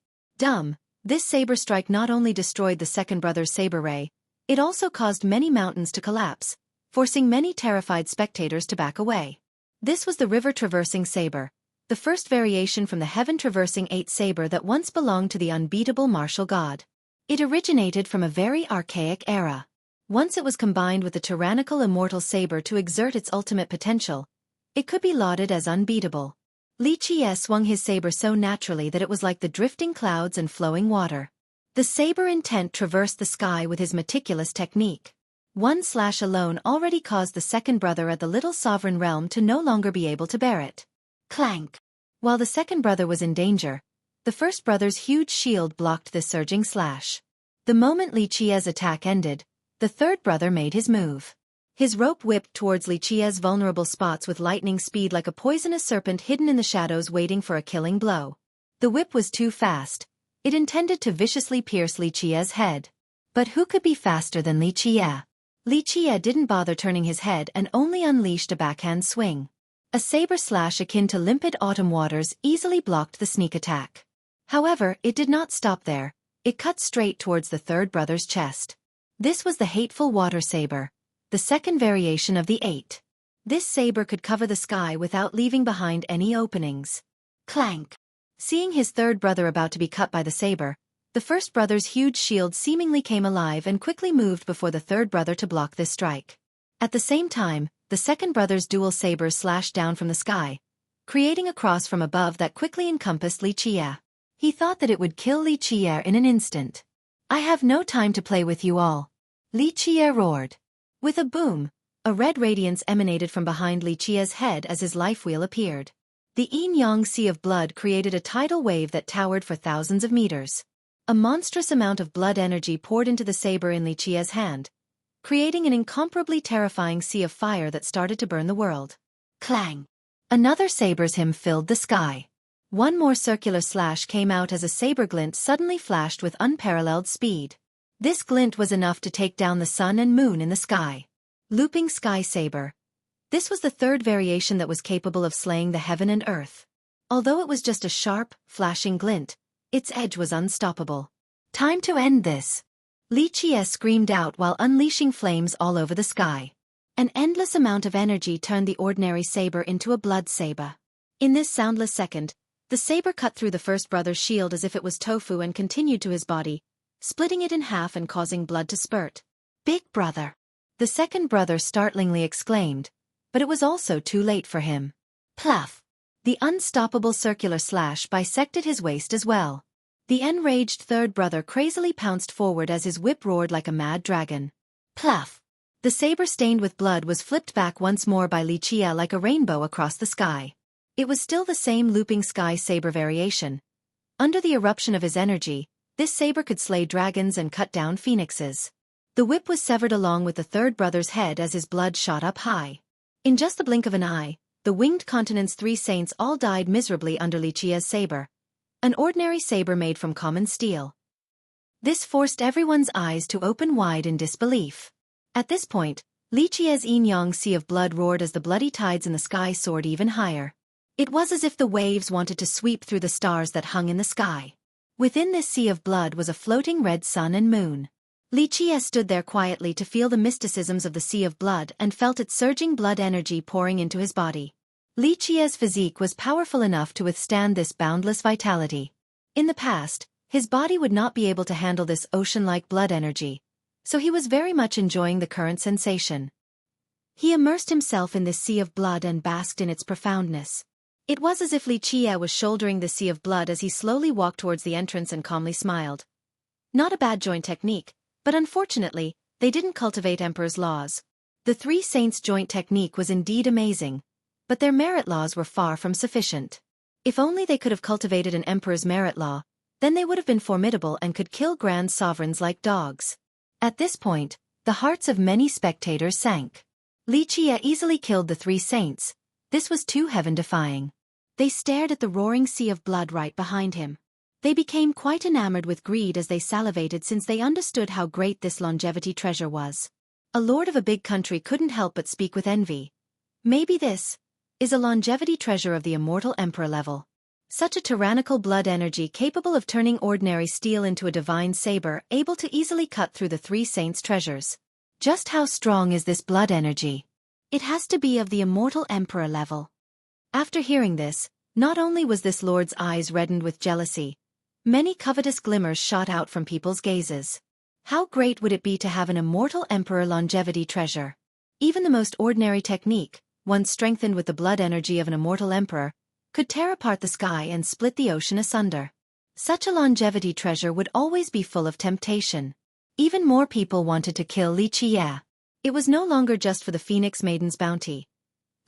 This saber strike not only destroyed the second brother's saber ray, it also caused many mountains to collapse, forcing many terrified spectators to back away. This was the river-traversing saber, the first variation from the heaven-traversing eight saber that once belonged to the unbeatable martial god. It originated from a very archaic era. Once it was combined with the tyrannical immortal saber to exert its ultimate potential, it could be lauded as unbeatable. Li Jie swung his saber so naturally that it was like the drifting clouds and flowing water. The saber intent traversed the sky with his meticulous technique. One slash alone already caused the second brother at the little sovereign realm to no longer be able to bear it. Clank! While the second brother was in danger, the first brother's huge shield blocked this surging slash. The moment Li Jie's attack ended, the third brother made his move. His rope whipped towards Li Jie's vulnerable spots with lightning speed like a poisonous serpent hidden in the shadows waiting for a killing blow. The whip was too fast. It intended to viciously pierce Li Jie's head. But who could be faster than Li Jie? Li Jie didn't bother turning his head and only unleashed a backhand swing. A saber slash akin to limpid autumn waters easily blocked the sneak attack. However, it did not stop there. It cut straight towards the third brother's chest. This was the hateful water saber, the second variation of the eight. This saber could cover the sky without leaving behind any openings. Clank! Seeing his third brother about to be cut by the saber, the first brother's huge shield seemingly came alive and quickly moved before the third brother to block this strike. At the same time, the second brother's dual sabers slashed down from the sky, creating a cross from above that quickly encompassed Li Jie. He thought that it would kill Li Jie in an instant. "I have no time to play with you all," Li Jie roared. With a boom, a red radiance emanated from behind Li Jie's head as his life wheel appeared. The yin-yang sea of blood created a tidal wave that towered for thousands of meters. A monstrous amount of blood energy poured into the saber in Li Jie's hand, creating an incomparably terrifying sea of fire that started to burn the world. Clang! Another saber's hymn filled the sky. One more circular slash came out as a saber glint suddenly flashed with unparalleled speed. This glint was enough to take down the sun and moon in the sky. Looping sky saber. This was the third variation that was capable of slaying the heaven and earth. Although it was just a sharp, flashing glint, its edge was unstoppable. "Time to end this!" Li Jie screamed out while unleashing flames all over the sky. An endless amount of energy turned the ordinary saber into a blood saber. In this soundless second, the saber cut through the first brother's shield as if it was tofu and continued to his body, splitting it in half and causing blood to spurt. "Big brother!" the second brother startlingly exclaimed, but it was also too late for him. Pluff! The unstoppable circular slash bisected his waist as well. The enraged third brother crazily pounced forward as his whip roared like a mad dragon. Pluff! The saber stained with blood was flipped back once more by Xueqi like a rainbow across the sky. It was still the same looping sky saber variation. Under the eruption of his energy, this saber could slay dragons and cut down phoenixes. The whip was severed along with the third brother's head as his blood shot up high. In just the blink of an eye, the winged continent's 3 saints all died miserably under Xueqi's saber, an ordinary saber made from common steel. This forced everyone's eyes to open wide in disbelief. At this point, Xueqi's yin-yang sea of blood roared as the bloody tides in the sky soared even higher. It was as if the waves wanted to sweep through the stars that hung in the sky. Within this sea of blood was a floating red sun and moon. Xueqi stood there quietly to feel the mysticisms of the sea of blood and felt its surging blood energy pouring into his body. Xueqi's physique was powerful enough to withstand this boundless vitality. In the past, his body would not be able to handle this ocean-like blood energy, so he was very much enjoying the current sensation. He immersed himself in this sea of blood and basked in its profoundness. It was as if Xueqi was shouldering the sea of blood as he slowly walked towards the entrance and calmly smiled. Not a bad joint technique, but unfortunately, they didn't cultivate Emperor's laws. The 3 saints' joint technique was indeed amazing, but their merit laws were far from sufficient. If only they could have cultivated an Emperor's merit law, then they would have been formidable and could kill grand sovereigns like dogs. At this point, the hearts of many spectators sank. Xueqi easily killed the 3 saints. This was too heaven-defying. They stared at the roaring sea of blood right behind him. They became quite enamored with greed as they salivated since they understood how great this longevity treasure was. A lord of a big country couldn't help but speak with envy. Maybe this is a longevity treasure of the immortal emperor level. Such a tyrannical blood energy capable of turning ordinary steel into a divine saber, able to easily cut through the 3 saints' treasures. Just how strong is this blood energy? It has to be of the immortal emperor level. After hearing this, not only was this lord's eyes reddened with jealousy, many covetous glimmers shot out from people's gazes. How great would it be to have an immortal emperor longevity treasure? Even the most ordinary technique, once strengthened with the blood energy of an immortal emperor, could tear apart the sky and split the ocean asunder. Such a longevity treasure would always be full of temptation. Even more people wanted to kill Xueqi. It was no longer just for the Phoenix Maiden's bounty.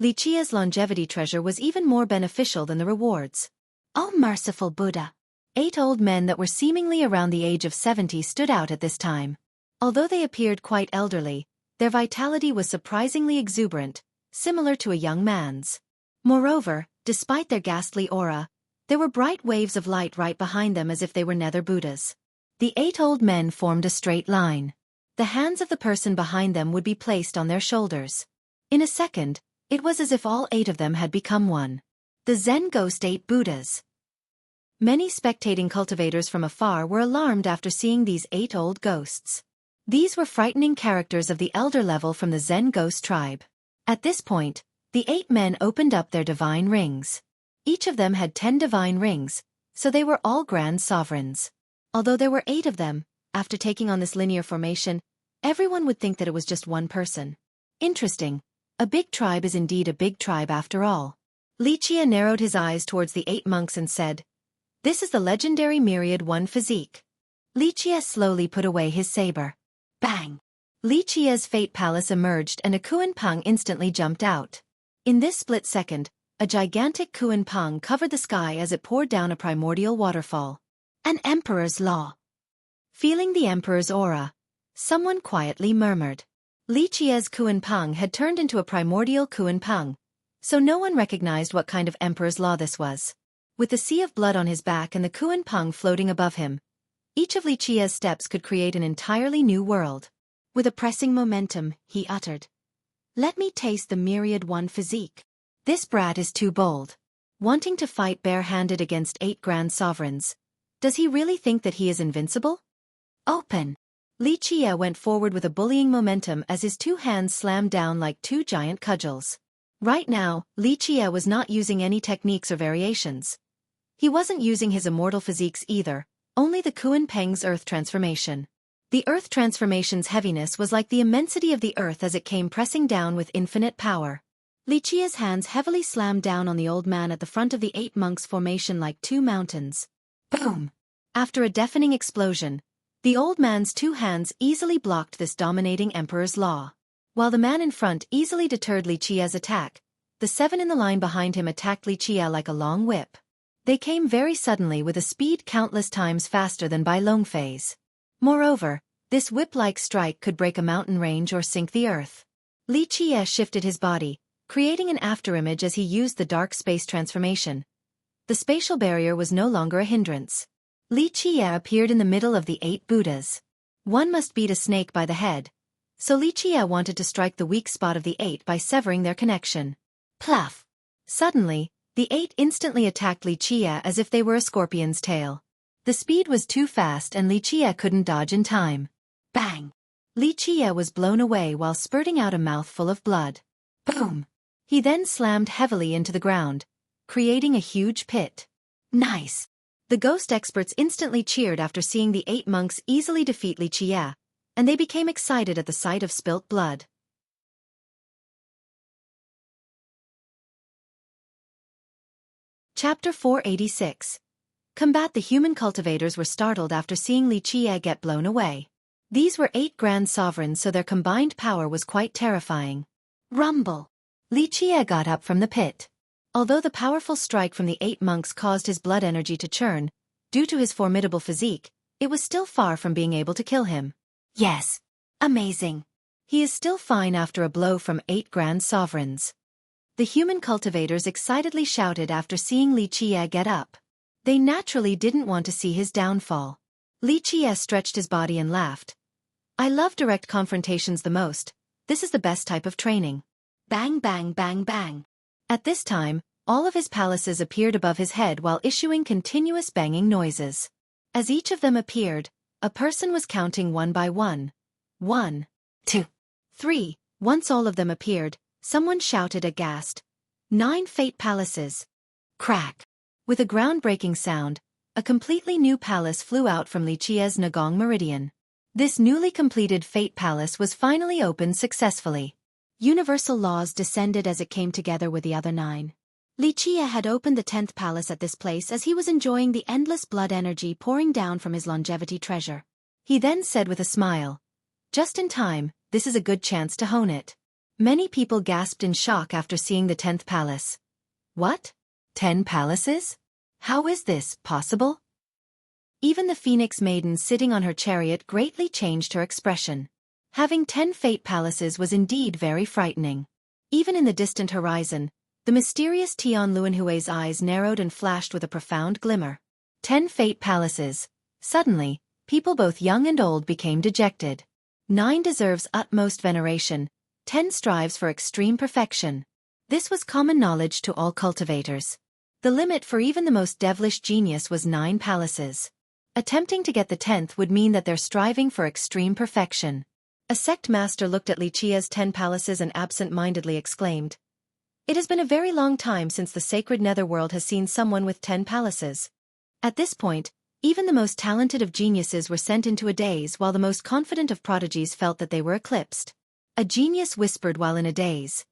Xueqi's longevity treasure was even more beneficial than the rewards. Oh merciful Buddha! 8 old men that were seemingly around the age of 70 stood out at this time. Although they appeared quite elderly, their vitality was surprisingly exuberant, similar to a young man's. Moreover, despite their ghastly aura, there were bright waves of light right behind them as if they were nether Buddhas. The 8 old men formed a straight line. The hands of the person behind them would be placed on their shoulders. In a second, it was as if all 8 of them had become one. The Zen Ghost 8 Buddhas. Many spectating cultivators from afar were alarmed after seeing these 8 old ghosts. These were frightening characters of the elder level from the Zen Ghost tribe. At this point, the 8 men opened up their divine rings. Each of them had 10 divine rings, so they were all grand sovereigns. Although there were 8 of them, after taking on this linear formation, everyone would think that it was just one person. Interesting. A big tribe is indeed a big tribe after all. Xueqi narrowed his eyes towards the 8 monks and said, "This is the legendary Myriad One physique." Xueqi slowly put away his saber. Bang! Xueqi's fate palace emerged and a Kuan Peng instantly jumped out. In this split second, a gigantic Kuan Peng covered the sky as it poured down a primordial waterfall. An emperor's law. Feeling the emperor's aura, someone quietly murmured. Xueqi's Kuan Peng had turned into a primordial Kuan Peng, so no one recognized what kind of emperor's law this was. With the sea of blood on his back and the Kuan Peng floating above him, each of Xueqi's steps could create an entirely new world. With a pressing momentum, he uttered, "Let me taste the Myriad One physique. This brat is too bold. Wanting to fight bare-handed against 8 grand sovereigns. Does he really think that he is invincible? Open." Li Qie went forward with a bullying momentum as his two hands slammed down like two giant cudgels. Right now, Li Qie was not using any techniques or variations. He wasn't using his immortal physiques either, only the Kuan Peng's earth transformation. The earth transformation's heaviness was like the immensity of the earth as it came pressing down with infinite power. Li Qie's hands heavily slammed down on the old man at the front of the 8 monks' formation like two mountains. Boom! After a deafening explosion, the old man's two hands easily blocked this dominating emperor's law. While the man in front easily deterred Li Qie's attack, the 7 in the line behind him attacked Li Qie like a long whip. They came very suddenly with a speed countless times faster than Bai Longfei's. Moreover, this whip-like strike could break a mountain range or sink the earth. Li Qie shifted his body, creating an afterimage as he used the dark space transformation. The spatial barrier was no longer a hindrance. Li Qie appeared in the middle of the 8 Buddhas. One must beat a snake by the head, so Li Qie wanted to strike the weak spot of the 8 by severing their connection. Pluff! Suddenly, the 8 instantly attacked Li Qie as if they were a scorpion's tail. The speed was too fast and Li Qie couldn't dodge in time. Bang! Li Qie was blown away while spurting out a mouthful of blood. Boom! He then slammed heavily into the ground, creating a huge pit. Nice! The ghost experts instantly cheered after seeing the 8 monks easily defeat Li Qie, and they became excited at the sight of spilt blood. Chapter 486. Combat. The human cultivators were startled after seeing Li Qie get blown away. These were 8 grand sovereigns, so their combined power was quite terrifying. Rumble! Li Qie got up from the pit. Although the powerful strike from the 8 monks caused his blood energy to churn, due to his formidable physique, it was still far from being able to kill him. Yes! Amazing! He is still fine after a blow from 8 grand sovereigns. The human cultivators excitedly shouted after seeing Li Qie get up. They naturally didn't want to see his downfall. Li Qie stretched his body and laughed. I love direct confrontations the most. This is the best type of training. Bang bang bang bang. At this time, all of his palaces appeared above his head while issuing continuous banging noises. As each of them appeared, a person was counting one by one. 1, 2, 3. Once all of them appeared, someone shouted aghast. 9 fate palaces. Crack! With a groundbreaking sound, a completely new palace flew out from Li Qie's Nagong Meridian. This newly completed fate palace was finally opened successfully. Universal laws descended as it came together with the other 9. Li Qie had opened the 10th palace at this place as he was enjoying the endless blood energy pouring down from his longevity treasure. He then said with a smile, just in time, this is a good chance to hone it. Many people gasped in shock after seeing the 10th palace. What? 10 palaces? How is this possible? Even the Phoenix Maiden sitting on her chariot greatly changed her expression. Having 10 fate palaces was indeed very frightening. Even in the distant horizon, the mysterious Tian Luanhui's eyes narrowed and flashed with a profound glimmer. 10 fate palaces. Suddenly, people both young and old became dejected. 9 deserves utmost veneration. 10 strives for extreme perfection. This was common knowledge to all cultivators. The limit for even the most devilish genius was 9 palaces. Attempting to get the 10th would mean that they're striving for extreme perfection. A sect master looked at Li Qie's 10 palaces and absent-mindedly exclaimed, "It has been a very long time since the sacred netherworld has seen someone with 10 palaces." At this point, even the most talented of geniuses were sent into a daze while the most confident of prodigies felt that they were eclipsed. A genius whispered while in a daze,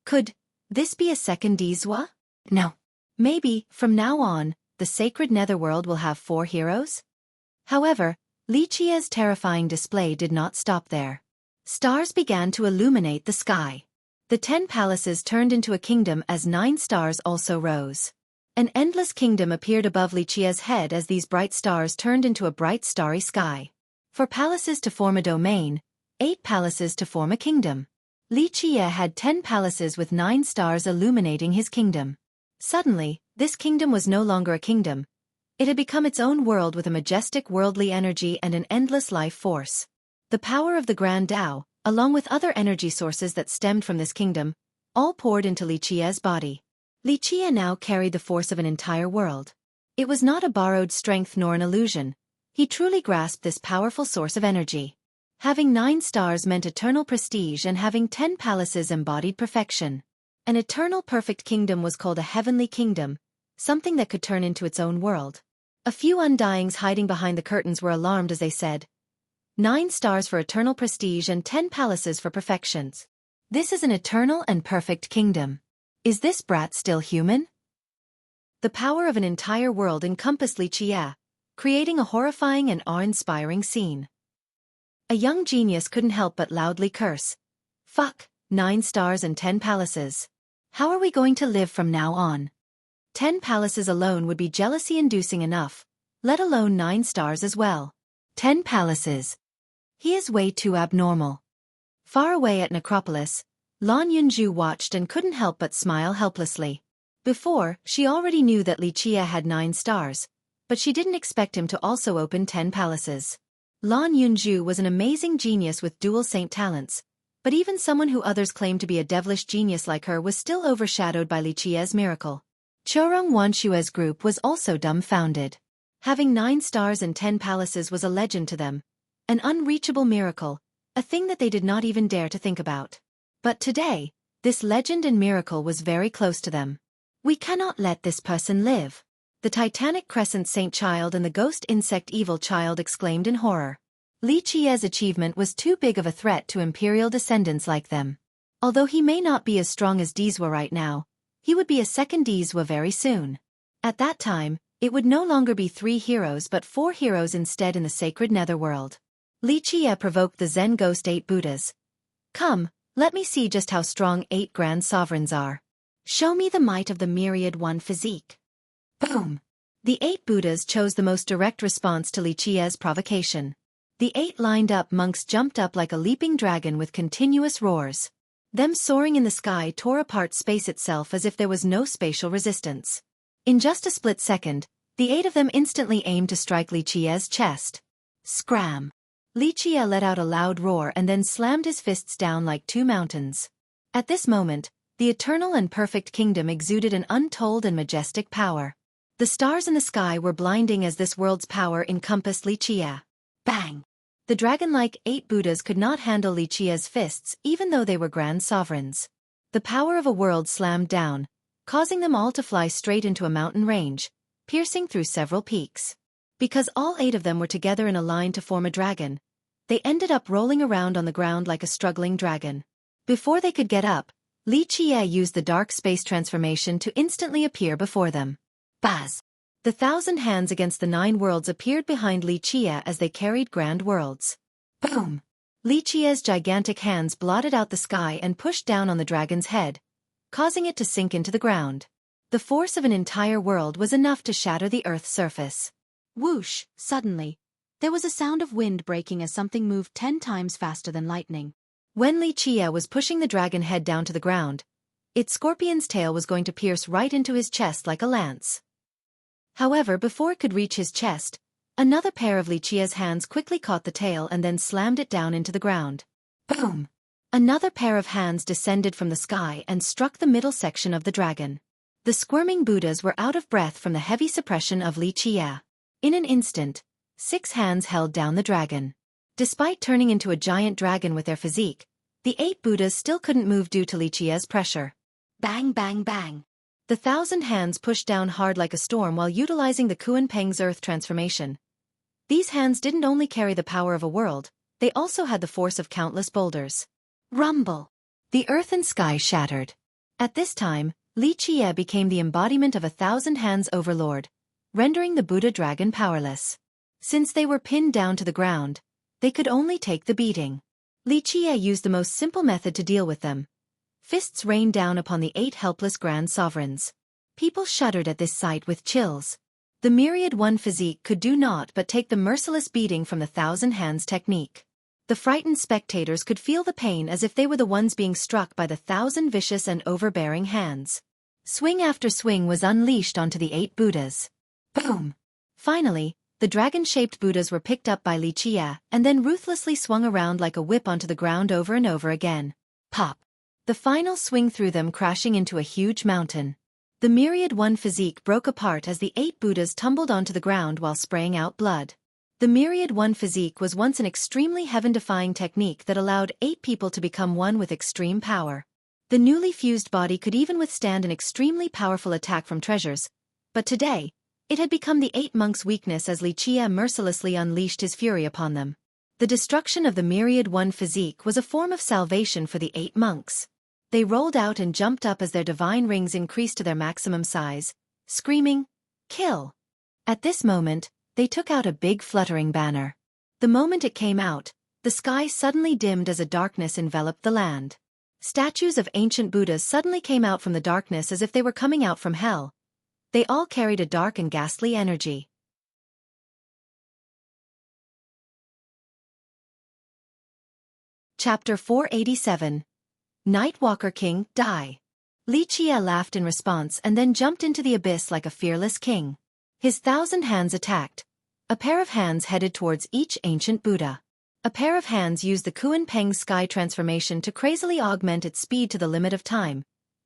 "Could this be a second Dizwa? No. Maybe, from now on, the sacred netherworld will have 4 heroes?" However, Li Qie's terrifying display did not stop there. Stars began to illuminate the sky. The 10 palaces turned into a kingdom as 9 stars also rose. An endless kingdom appeared above Li Qie's head as these bright stars turned into a bright starry sky. For palaces to form a domain, 8 palaces to form a kingdom. Li Qie had 10 palaces with 9 stars illuminating his kingdom. Suddenly, this kingdom was no longer a kingdom. It had become its own world with a majestic worldly energy and an endless life force. The power of the Grand Tao, along with other energy sources that stemmed from this kingdom, all poured into Li Qie's body. Li Qie now carried the force of an entire world. It was not a borrowed strength nor an illusion. He truly grasped this powerful source of energy. Having 9 stars meant eternal prestige, and having 10 palaces embodied perfection. An eternal perfect kingdom was called a heavenly kingdom, something that could turn into its own world. A few undyings hiding behind the curtains were alarmed as they said, 9 stars for eternal prestige and 10 palaces for perfections. This is an eternal and perfect kingdom. Is this brat still human? The power of an entire world encompassed Xueqi, creating a horrifying and awe-inspiring scene. A young genius couldn't help but loudly curse. Fuck, 9 stars and 10 palaces. How are we going to live from now on? 10 palaces alone would be jealousy-inducing enough, let alone 9 stars as well. 10 palaces. He is way too abnormal. Far away at Necropolis, Lan Yunju watched and couldn't help but smile helplessly. Before, she already knew that Xueqi had 9 stars, but she didn't expect him to also open 10 palaces. Lan Yunju was an amazing genius with dual saint talents, but even someone who others claimed to be a devilish genius like her was still overshadowed by Xueqi's miracle. Chorong Wanshue's group was also dumbfounded. Having 9 stars and 10 palaces was a legend to them, an unreachable miracle, a thing that they did not even dare to think about. But today, this legend and miracle was very close to them. We cannot let this person live. The Titanic Crescent Saint Child and the Ghost Insect Evil Child exclaimed in horror. Xueqi's achievement was too big of a threat to imperial descendants like them. Although he may not be as strong as Dizwa right now, he would be a second Dizwa very soon. At that time, it would no longer be 3 heroes but 4 heroes instead in the sacred netherworld. Xueqi provoked the Zen Ghost 8 Buddhas. Come, let me see just how strong 8 grand sovereigns are. Show me the might of the myriad one physique. Boom! The 8 Buddhas chose the most direct response to Xueqi's provocation. The 8 lined-up monks jumped up like a leaping dragon with continuous roars. Them soaring in the sky tore apart space itself as if there was no spatial resistance. In just a split second, the 8 of them instantly aimed to strike Xueqi's chest. Scram! Xueqi let out a loud roar and then slammed his fists down like 2 mountains. At this moment, the eternal and perfect kingdom exuded an untold and majestic power. The stars in the sky were blinding as this world's power encompassed Xueqi. Bang! The dragon-like 8 Buddhas could not handle Xueqi's fists even though they were grand sovereigns. The power of a world slammed down, causing them all to fly straight into a mountain range, piercing through several peaks. Because all 8 of them were together in a line to form a dragon, they ended up rolling around on the ground like a struggling dragon. Before they could get up, Xueqi used the dark space transformation to instantly appear before them. Baz! The 1,000 hands against the 9 worlds appeared behind Xueqi as they carried grand worlds. Boom! Xueqi's gigantic hands blotted out the sky and pushed down on the dragon's head, causing it to sink into the ground. The force of an entire world was enough to shatter the Earth's surface. Whoosh! Suddenly, there was a sound of wind breaking as something moved 10 times faster than lightning. When Xueqi was pushing the dragon head down to the ground, its scorpion's tail was going to pierce right into his chest like a lance. However, before it could reach his chest, another pair of Xueqi's hands quickly caught the tail and then slammed it down into the ground. Boom! Another pair of hands descended from the sky and struck the middle section of the dragon. The squirming Buddhas were out of breath from the heavy suppression of Xueqi. In an instant, 6 hands held down the dragon. Despite turning into a giant dragon with their physique, the 8 Buddhas still couldn't move due to Xueqi's pressure. Bang bang bang! The 1,000 hands pushed down hard like a storm while utilizing the Kuan Peng's earth transformation. These hands didn't only carry the power of a world, they also had the force of countless boulders. Rumble! The earth and sky shattered. At this time, Xueqi became the embodiment of 1,000 hands overlord, rendering the Buddha dragon powerless. Since they were pinned down to the ground, they could only take the beating. Xueqi used the most simple method to deal with them. Fists rained down upon the 8 helpless grand sovereigns. People shuddered at this sight with chills. The myriad one physique could do naught but take the merciless beating from the 1,000 hands technique. The frightened spectators could feel the pain as if they were the ones being struck by the 1,000 vicious and overbearing hands. Swing after swing was unleashed onto the 8 Buddhas. Boom! Finally, the dragon-shaped Buddhas were picked up by Xueqi and then ruthlessly swung around like a whip onto the ground over and over again. Pop! The final swing threw them crashing into a huge mountain. The myriad one physique broke apart as the 8 Buddhas tumbled onto the ground while spraying out blood. The Myriad One physique was once an extremely heaven-defying technique that allowed 8 people to become one with extreme power. The newly fused body could even withstand an extremely powerful attack from treasures, but today, it had become the 8 monks' weakness as Li Qie mercilessly unleashed his fury upon them. The destruction of the Myriad One physique was a form of salvation for the 8 monks. They rolled out and jumped up as their divine rings increased to their maximum size, screaming, "Kill!" At this moment, they took out a big fluttering banner. The moment it came out, the sky suddenly dimmed as a darkness enveloped the land. Statues of ancient Buddhas suddenly came out from the darkness as if they were coming out from hell. They all carried a dark and ghastly energy. Chapter 487. Nightwalker King, Die. Li Qie laughed in response and then jumped into the abyss like a fearless king. His 1,000 hands attacked. A pair of hands headed towards each ancient Buddha. A pair of hands used the Kuan Peng sky transformation to crazily augment its speed to the limit of time,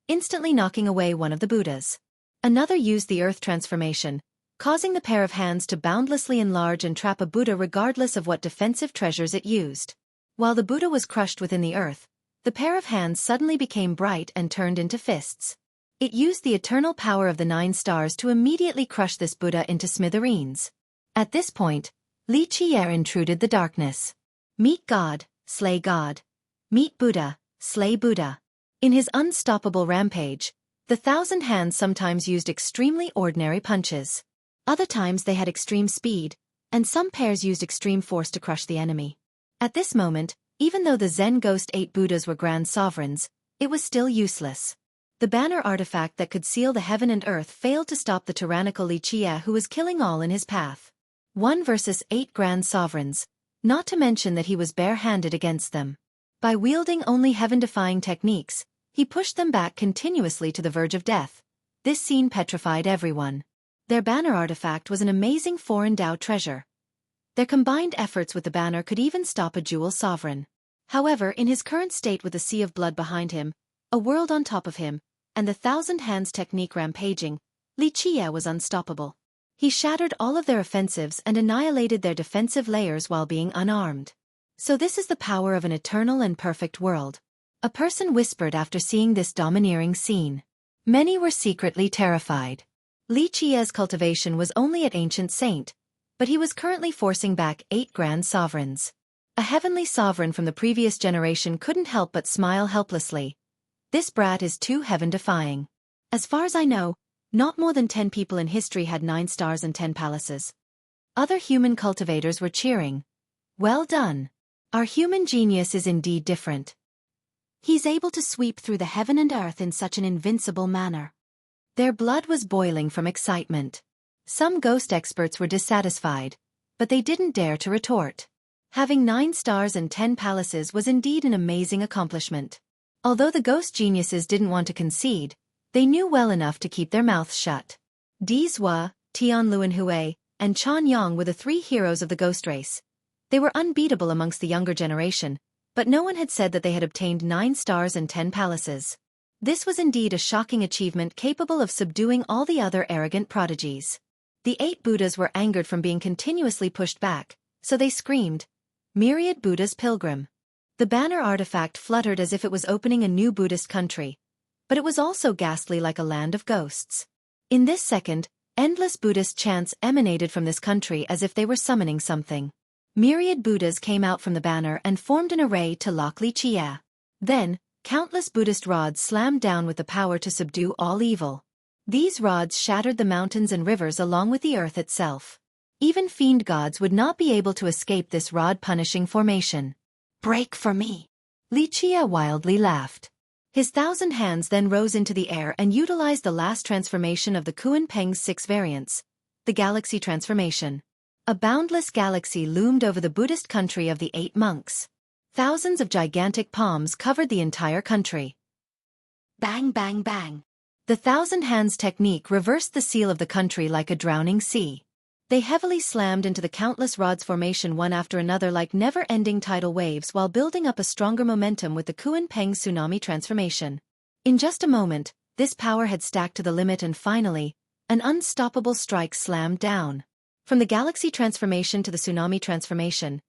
instantly knocking away one of the Buddhas. Another used the earth transformation, causing the pair of hands to boundlessly enlarge and trap a Buddha regardless of what defensive treasures it used. While the Buddha was crushed within the earth, the pair of hands suddenly became bright and turned into fists. It used the eternal power of the 9 stars to immediately crush this Buddha into smithereens. At this point, Li Qie intruded the darkness. Meet God, slay God. Meet Buddha, slay Buddha. In his unstoppable rampage, the 1,000 hands sometimes used extremely ordinary punches. Other times they had extreme speed, and some pairs used extreme force to crush the enemy. At this moment, even though the Zen Ghost 8 Buddhas were grand sovereigns, it was still useless. The banner artifact that could seal the heaven and earth failed to stop the tyrannical Li Qie who was killing all in his path. 1 versus 8 grand sovereigns, not to mention that he was bare-handed against them. By wielding only heaven-defying techniques, he pushed them back continuously to the verge of death. This scene petrified everyone. Their banner artifact was an amazing foreign Dao treasure. Their combined efforts with the banner could even stop a jewel sovereign. However, in his current state with the sea of blood behind him, a world on top of him, and the 1,000 hands technique rampaging, Li Qie was unstoppable. He shattered all of their offensives and annihilated their defensive layers while being unarmed. So this is the power of an eternal and perfect world. A person whispered after seeing this domineering scene. Many were secretly terrified. Li Qie's cultivation was only at Ancient Saint, but he was currently forcing back 8 grand sovereigns. A heavenly sovereign from the previous generation couldn't help but smile helplessly. This brat is too heaven-defying. As far as I know, not more than 10 people in history had 9 stars and 10 palaces. Other human cultivators were cheering. Well done. Our human genius is indeed different. He's able to sweep through the heaven and earth in such an invincible manner. Their blood was boiling from excitement. Some ghost experts were dissatisfied, but they didn't dare to retort. Having 9 stars and 10 palaces was indeed an amazing accomplishment. Although the ghost geniuses didn't want to concede, they knew well enough to keep their mouths shut. Di Zhua, Tian Luanhui, and Chan Yang were the 3 heroes of the ghost race. They were unbeatable amongst the younger generation, but no one had said that they had obtained 9 stars and 10 palaces. This was indeed a shocking achievement capable of subduing all the other arrogant prodigies. The 8 Buddhas were angered from being continuously pushed back, so they screamed, "Myriad Buddha's Pilgrim." The banner artifact fluttered as if it was opening a new Buddhist country, but it was also ghastly like a land of ghosts. In this second, endless Buddhist chants emanated from this country as if they were summoning something. Myriad Buddhas came out from the banner and formed an array to lock Li Qie. Then, countless Buddhist rods slammed down with the power to subdue all evil. These rods shattered the mountains and rivers along with the earth itself. Even fiend gods would not be able to escape this rod-punishing formation. "Break for me!" Li Qie wildly laughed. His 1,000 hands then rose into the air and utilized the last transformation of the Kuan Peng's 6 variants, the Galaxy Transformation. A boundless galaxy loomed over the Buddhist country of the 8 monks. Thousands of gigantic palms covered the entire country. Bang bang bang. The 1,000 hands technique reversed the seal of the country like a drowning sea. They heavily slammed into the countless rods formation one after another like never-ending tidal waves while building up a stronger momentum with the Kuan Peng tsunami transformation. In just a moment, this power had stacked to the limit and finally, an unstoppable strike slammed down. From the galaxy transformation to the tsunami transformation,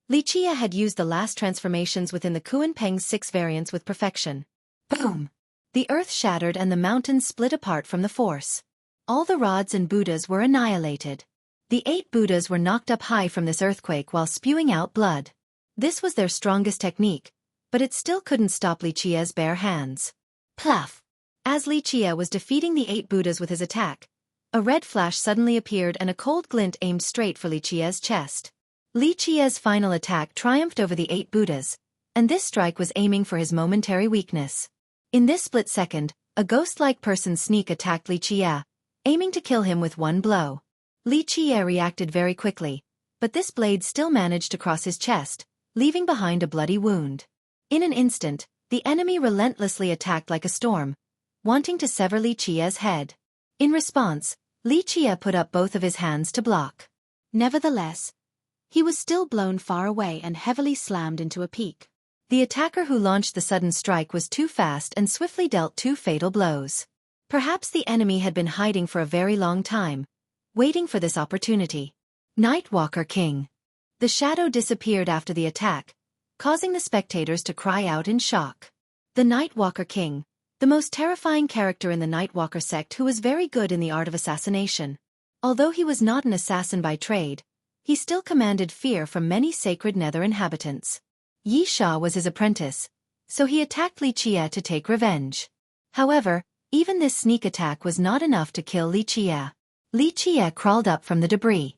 Li Qie had used the last transformations within the Kuan Peng's 6 variants with perfection. Boom! The earth shattered and the mountains split apart from the force. All the rods and Buddhas were annihilated. The 8 Buddhas were knocked up high from this earthquake while spewing out blood. This was their strongest technique, but it still couldn't stop Li Qie's bare hands. Pluff! As Li Qie was defeating the 8 Buddhas with his attack, a red flash suddenly appeared and a cold glint aimed straight for Li Qie's chest. Li Qie's final attack triumphed over the 8 Buddhas, and this strike was aiming for his momentary weakness. In this split second, a ghost-like person sneak attacked Li Qie, aiming to kill him with one blow. Li Qie reacted very quickly, but this blade still managed to cross his chest, leaving behind a bloody wound. In an instant, the enemy relentlessly attacked like a storm, wanting to sever Li Qie's head. In response, Li Qie put up both of his hands to block. Nevertheless, he was still blown far away and heavily slammed into a peak. The attacker who launched the sudden strike was too fast and swiftly dealt 2 fatal blows. Perhaps the enemy had been hiding for a very long time, waiting for this opportunity. Nightwalker King. The shadow disappeared after the attack, causing the spectators to cry out in shock. The Nightwalker King, the most terrifying character in the Nightwalker sect who was very good in the art of assassination. Although he was not an assassin by trade, he still commanded fear from many sacred nether inhabitants. Yi Sha was his apprentice, so he attacked Li Qie to take revenge. However, even this sneak attack was not enough to kill Li Qie. Li Qie crawled up from the debris.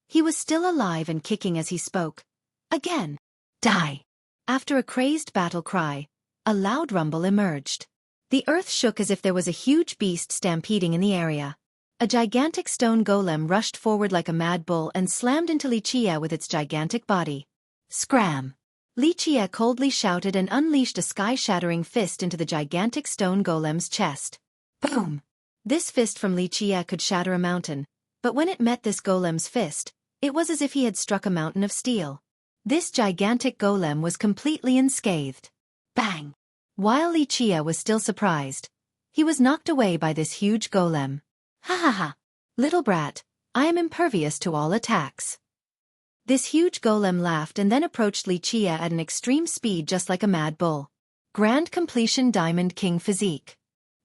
He was still alive and kicking as he spoke. Again. Die! After a crazed battle cry, a loud rumble emerged. The earth shook as if there was a huge beast stampeding in the area. A gigantic stone golem rushed forward like a mad bull and slammed into Li Qie with its gigantic body. Scram! Li Qie coldly shouted and unleashed a sky-shattering fist into the gigantic stone golem's chest. Boom! This fist from Li Qie could shatter a mountain, but when it met this golem's fist, it was as if he had struck a mountain of steel. This gigantic golem was completely unscathed. Bang! While Li Qie was still surprised, he was knocked away by this huge golem. Ha ha ha! Little brat, I am impervious to all attacks. This huge golem laughed and then approached Li Qie at an extreme speed just like a mad bull. Grand Completion Diamond King Physique.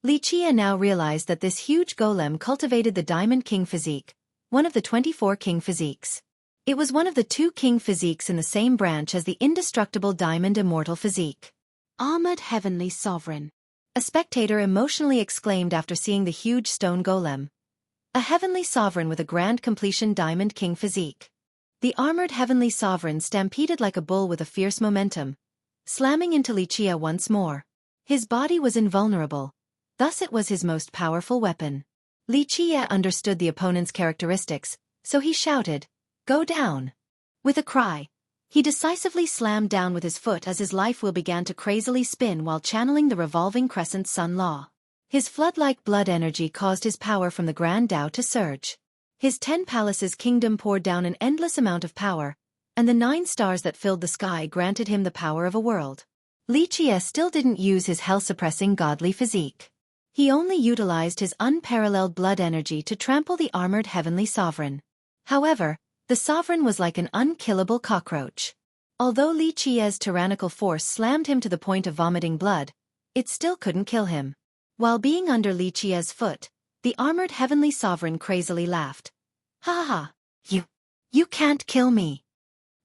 Li Qie now realized that this huge golem cultivated the Diamond King Physique, one of the 24 King Physiques. It was one of the 2 King Physiques in the same branch as the indestructible Diamond Immortal Physique. Armored Heavenly Sovereign. A spectator emotionally exclaimed after seeing the huge stone golem. A heavenly sovereign with a Grand Completion Diamond King Physique. The armored heavenly sovereign stampeded like a bull with a fierce momentum, slamming into Li Qie once more. His body was invulnerable, thus it was his most powerful weapon. Li Qie understood the opponent's characteristics, so he shouted, "Go down!" With a cry, he decisively slammed down with his foot as his life wheel began to crazily spin while channeling the revolving crescent sun law. His flood-like blood energy caused his power from the Grand Tao to surge. His 10 palaces kingdom poured down an endless amount of power, and the 9 stars that filled the sky granted him the power of a world. Li Qie still didn't use his hell-suppressing godly physique. He only utilized his unparalleled blood energy to trample the armored heavenly sovereign. However, the sovereign was like an unkillable cockroach. Although Li Qie's tyrannical force slammed him to the point of vomiting blood, it still couldn't kill him. While being under Li Qie's foot, the armored heavenly sovereign crazily laughed. Ha ha ha! You can't kill me!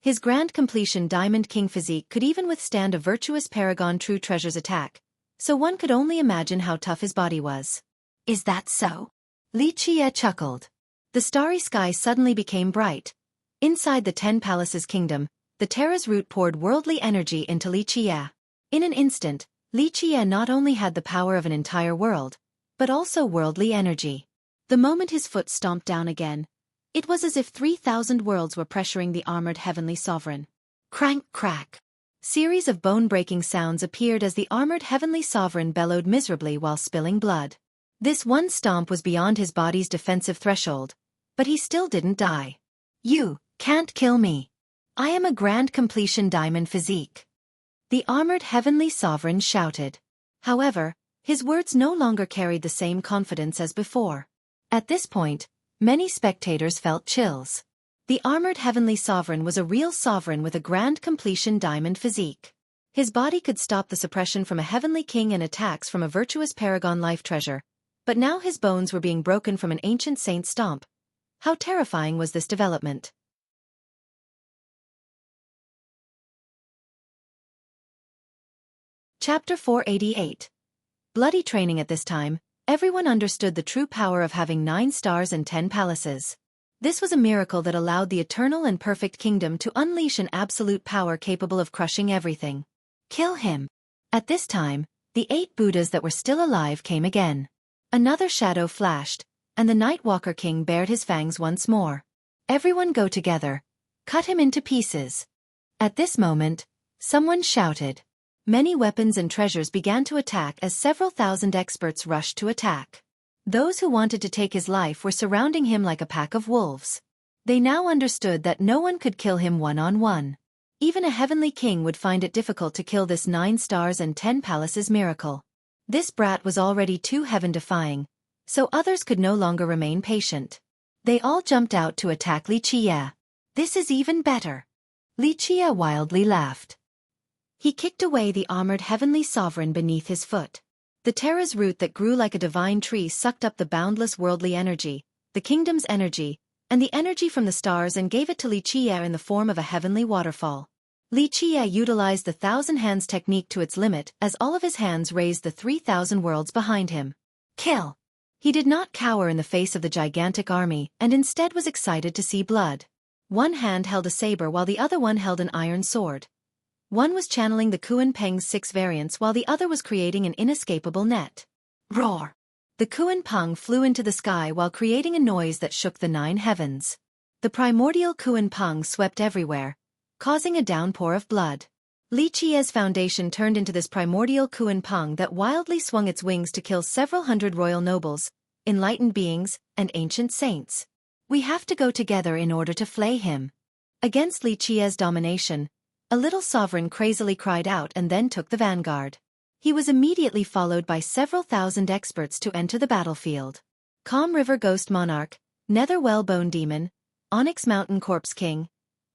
His Grand Completion Diamond King Physique could even withstand a virtuous Paragon True Treasure's attack, so one could only imagine how tough his body was. Is that so? Li Qie chuckled. The starry sky suddenly became bright. Inside the 10 Palaces kingdom, the Terra's root poured worldly energy into Li Qie. In an instant, Li Qie not only had the power of an entire world, but also worldly energy. The moment his foot stomped down again, it was as if 3,000 worlds were pressuring the armored heavenly sovereign. Crank crack. Series of bone-breaking sounds appeared as the armored heavenly sovereign bellowed miserably while spilling blood. This one stomp was beyond his body's defensive threshold, but he still didn't die. You can't kill me. I am a Grand Completion Diamond Physique. The armored heavenly sovereign shouted. However, his words no longer carried the same confidence as before. At this point, Many spectators felt chills. The armored heavenly sovereign was a real sovereign with a grand completion diamond physique. His body could stop the suppression from a heavenly king and attacks from a virtuous paragon life treasure, but now his bones were being broken from an ancient saint's stomp. How terrifying was this development? Chapter 488. Bloody training. At this time, everyone understood the true power of having 9 stars and 10 palaces. This was a miracle that allowed the eternal and perfect kingdom to unleash an absolute power capable of crushing everything. Kill him. At this time, the 8 Buddhas that were still alive came again. Another shadow flashed, and the Nightwalker King bared his fangs once more. Everyone go together. Cut him into pieces. At this moment, someone shouted. Many weapons and treasures began to attack as several thousand experts rushed to attack. Those who wanted to take his life were surrounding him like a pack of wolves. They now understood that no one could kill him one-on-one. Even a heavenly king would find it difficult to kill this 9 stars and 10 palaces miracle. This brat was already too heaven-defying, so others could no longer remain patient. They all jumped out to attack Li Qie. This is even better. Li Qie wildly laughed. He kicked away the armored heavenly sovereign beneath his foot. The Terra's root that grew like a divine tree sucked up the boundless worldly energy, the kingdom's energy, and the energy from the stars and gave it to Li Qie in the form of a heavenly waterfall. Li Qie utilized the 1,000 hands technique to its limit as all of his hands raised the 3,000 worlds behind him. Kill! He did not cower in the face of the gigantic army and instead was excited to see blood. One hand held a saber while the other one held an iron sword. One was channeling the Kuan Peng's 6 variants while the other was creating an inescapable net. Roar! The Kuan Peng flew into the sky while creating a noise that shook the 9 heavens. The primordial Kuan Peng swept everywhere, causing a downpour of blood. Li Qie's foundation turned into this primordial Kuan Peng that wildly swung its wings to kill several hundred royal nobles, enlightened beings, and ancient saints. We have to go together in order to flay him. Against Li Qie's domination, a little sovereign crazily cried out and then took the vanguard. He was immediately followed by several thousand experts to enter the battlefield. Calm River Ghost Monarch, Netherwell Bone Demon, Onyx Mountain Corpse King,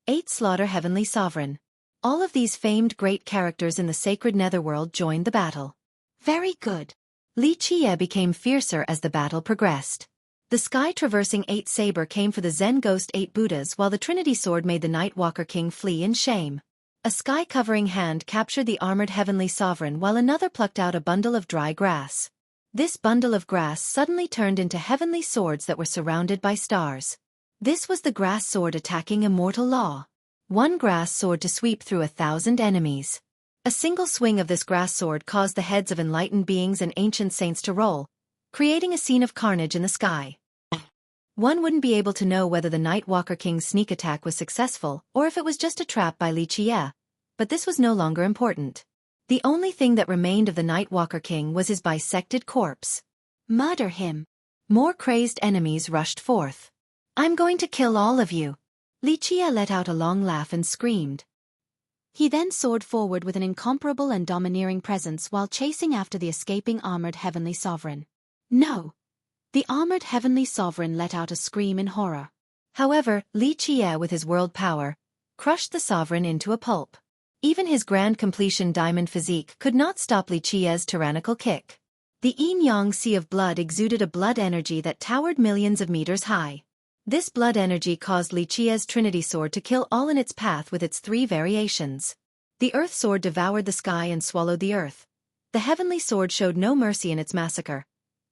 8 Slaughter Heavenly Sovereign. All of these famed great characters in the sacred netherworld joined the battle. Very good. Li Qie became fiercer as the battle progressed. The sky-traversing 8 saber came for the Zen Ghost 8 Buddhas while the Trinity Sword made the Nightwalker King flee in shame. A sky-covering hand captured the armored heavenly sovereign while another plucked out a bundle of dry grass. This bundle of grass suddenly turned into heavenly swords that were surrounded by stars. This was the grass sword attacking immortal law. One grass sword to sweep through 1,000 enemies. A single swing of this grass sword caused the heads of enlightened beings and ancient saints to roll, creating a scene of carnage in the sky. One wouldn't be able to know whether the Nightwalker King's sneak attack was successful or if it was just a trap by Li Qie, but this was no longer important. The only thing that remained of the Nightwalker King was his bisected corpse. Murder him! More crazed enemies rushed forth. I'm going to kill all of you! Li Qie let out a long laugh and screamed. He then soared forward with an incomparable and domineering presence while chasing after the escaping armored heavenly sovereign. No! The armored heavenly sovereign let out a scream in horror. However, Li Qie with his world power, crushed the sovereign into a pulp. Even his grand completion diamond physique could not stop Li Qie's tyrannical kick. The yin-yang sea of blood exuded a blood energy that towered millions of meters high. This blood energy caused Li Qie's Trinity Sword to kill all in its path with its 3 variations. The Earth Sword devoured the sky and swallowed the earth. The Heavenly Sword showed no mercy in its massacre.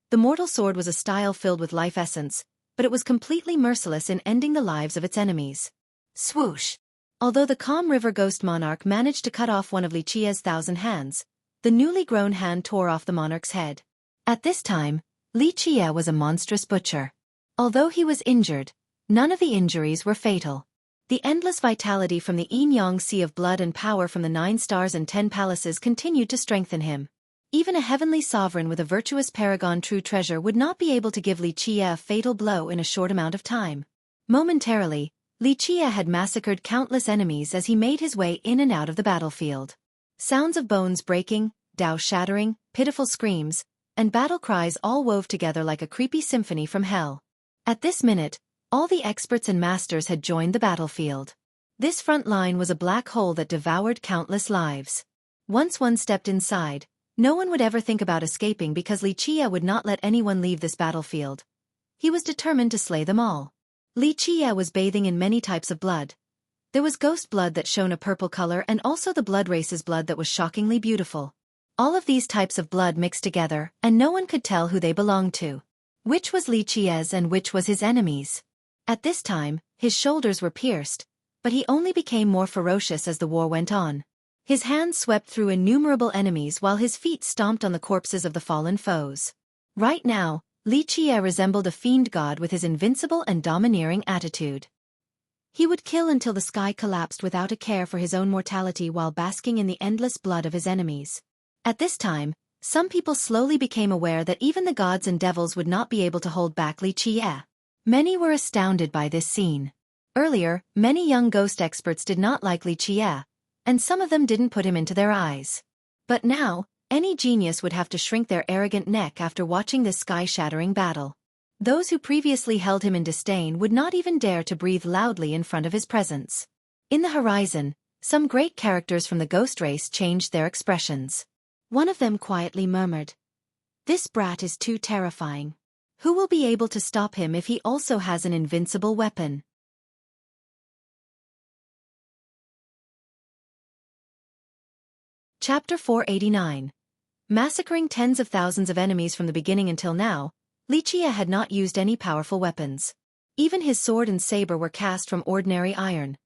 The Mortal Sword was a style filled with life essence, but it was completely merciless in ending the lives of its enemies. Swoosh! Although the Calm River Ghost Monarch managed to cut off one of Li Qie's 1,000 hands, the newly grown hand tore off the monarch's head. At this time, Li Qie was a monstrous butcher. Although he was injured, none of the injuries were fatal. The endless vitality from the yin-yang sea of blood and power from the 9 stars and 10 palaces continued to strengthen him. Even a heavenly sovereign with a virtuous paragon true treasure would not be able to give Li Qie a fatal blow in a short amount of time. Momentarily, Li Qie had massacred countless enemies as he made his way in and out of the battlefield. Sounds of bones breaking, Dao shattering, pitiful screams, and battle cries all wove together like a creepy symphony from hell. At this minute, all the experts and masters had joined the battlefield. This front line was a black hole that devoured countless lives. Once one stepped inside, no one would ever think about escaping because Xueqi would not let anyone leave this battlefield. He was determined to slay them all. Xueqi was bathing in many types of blood. There was ghost blood that shone a purple color and also the blood race's blood that was shockingly beautiful. All of these types of blood mixed together, and no one could tell who they belonged to. Which was Xueqi's and which was his enemies. At this time, his shoulders were pierced, but he only became more ferocious as the war went on. His hands swept through innumerable enemies while his feet stomped on the corpses of the fallen foes. Right now, Xueqi resembled a fiend god with his invincible and domineering attitude. He would kill until the sky collapsed without a care for his own mortality while basking in the endless blood of his enemies. At this time, some people slowly became aware that even the gods and devils would not be able to hold back Xueqi. Many were astounded by this scene. Earlier, many young ghost experts did not like Xueqi, and some of them didn't put him into their eyes. But now, any genius would have to shrink their arrogant neck after watching this sky-shattering battle. Those who previously held him in disdain would not even dare to breathe loudly in front of his presence. In the horizon, some great characters from the ghost race changed their expressions. One of them quietly murmured, "This brat is too terrifying. Who will be able to stop him if he also has an invincible weapon?" Chapter 489. Massacring tens of thousands of enemies from the beginning until now, Xueqi had not used any powerful weapons. Even his sword and saber were cast from ordinary iron.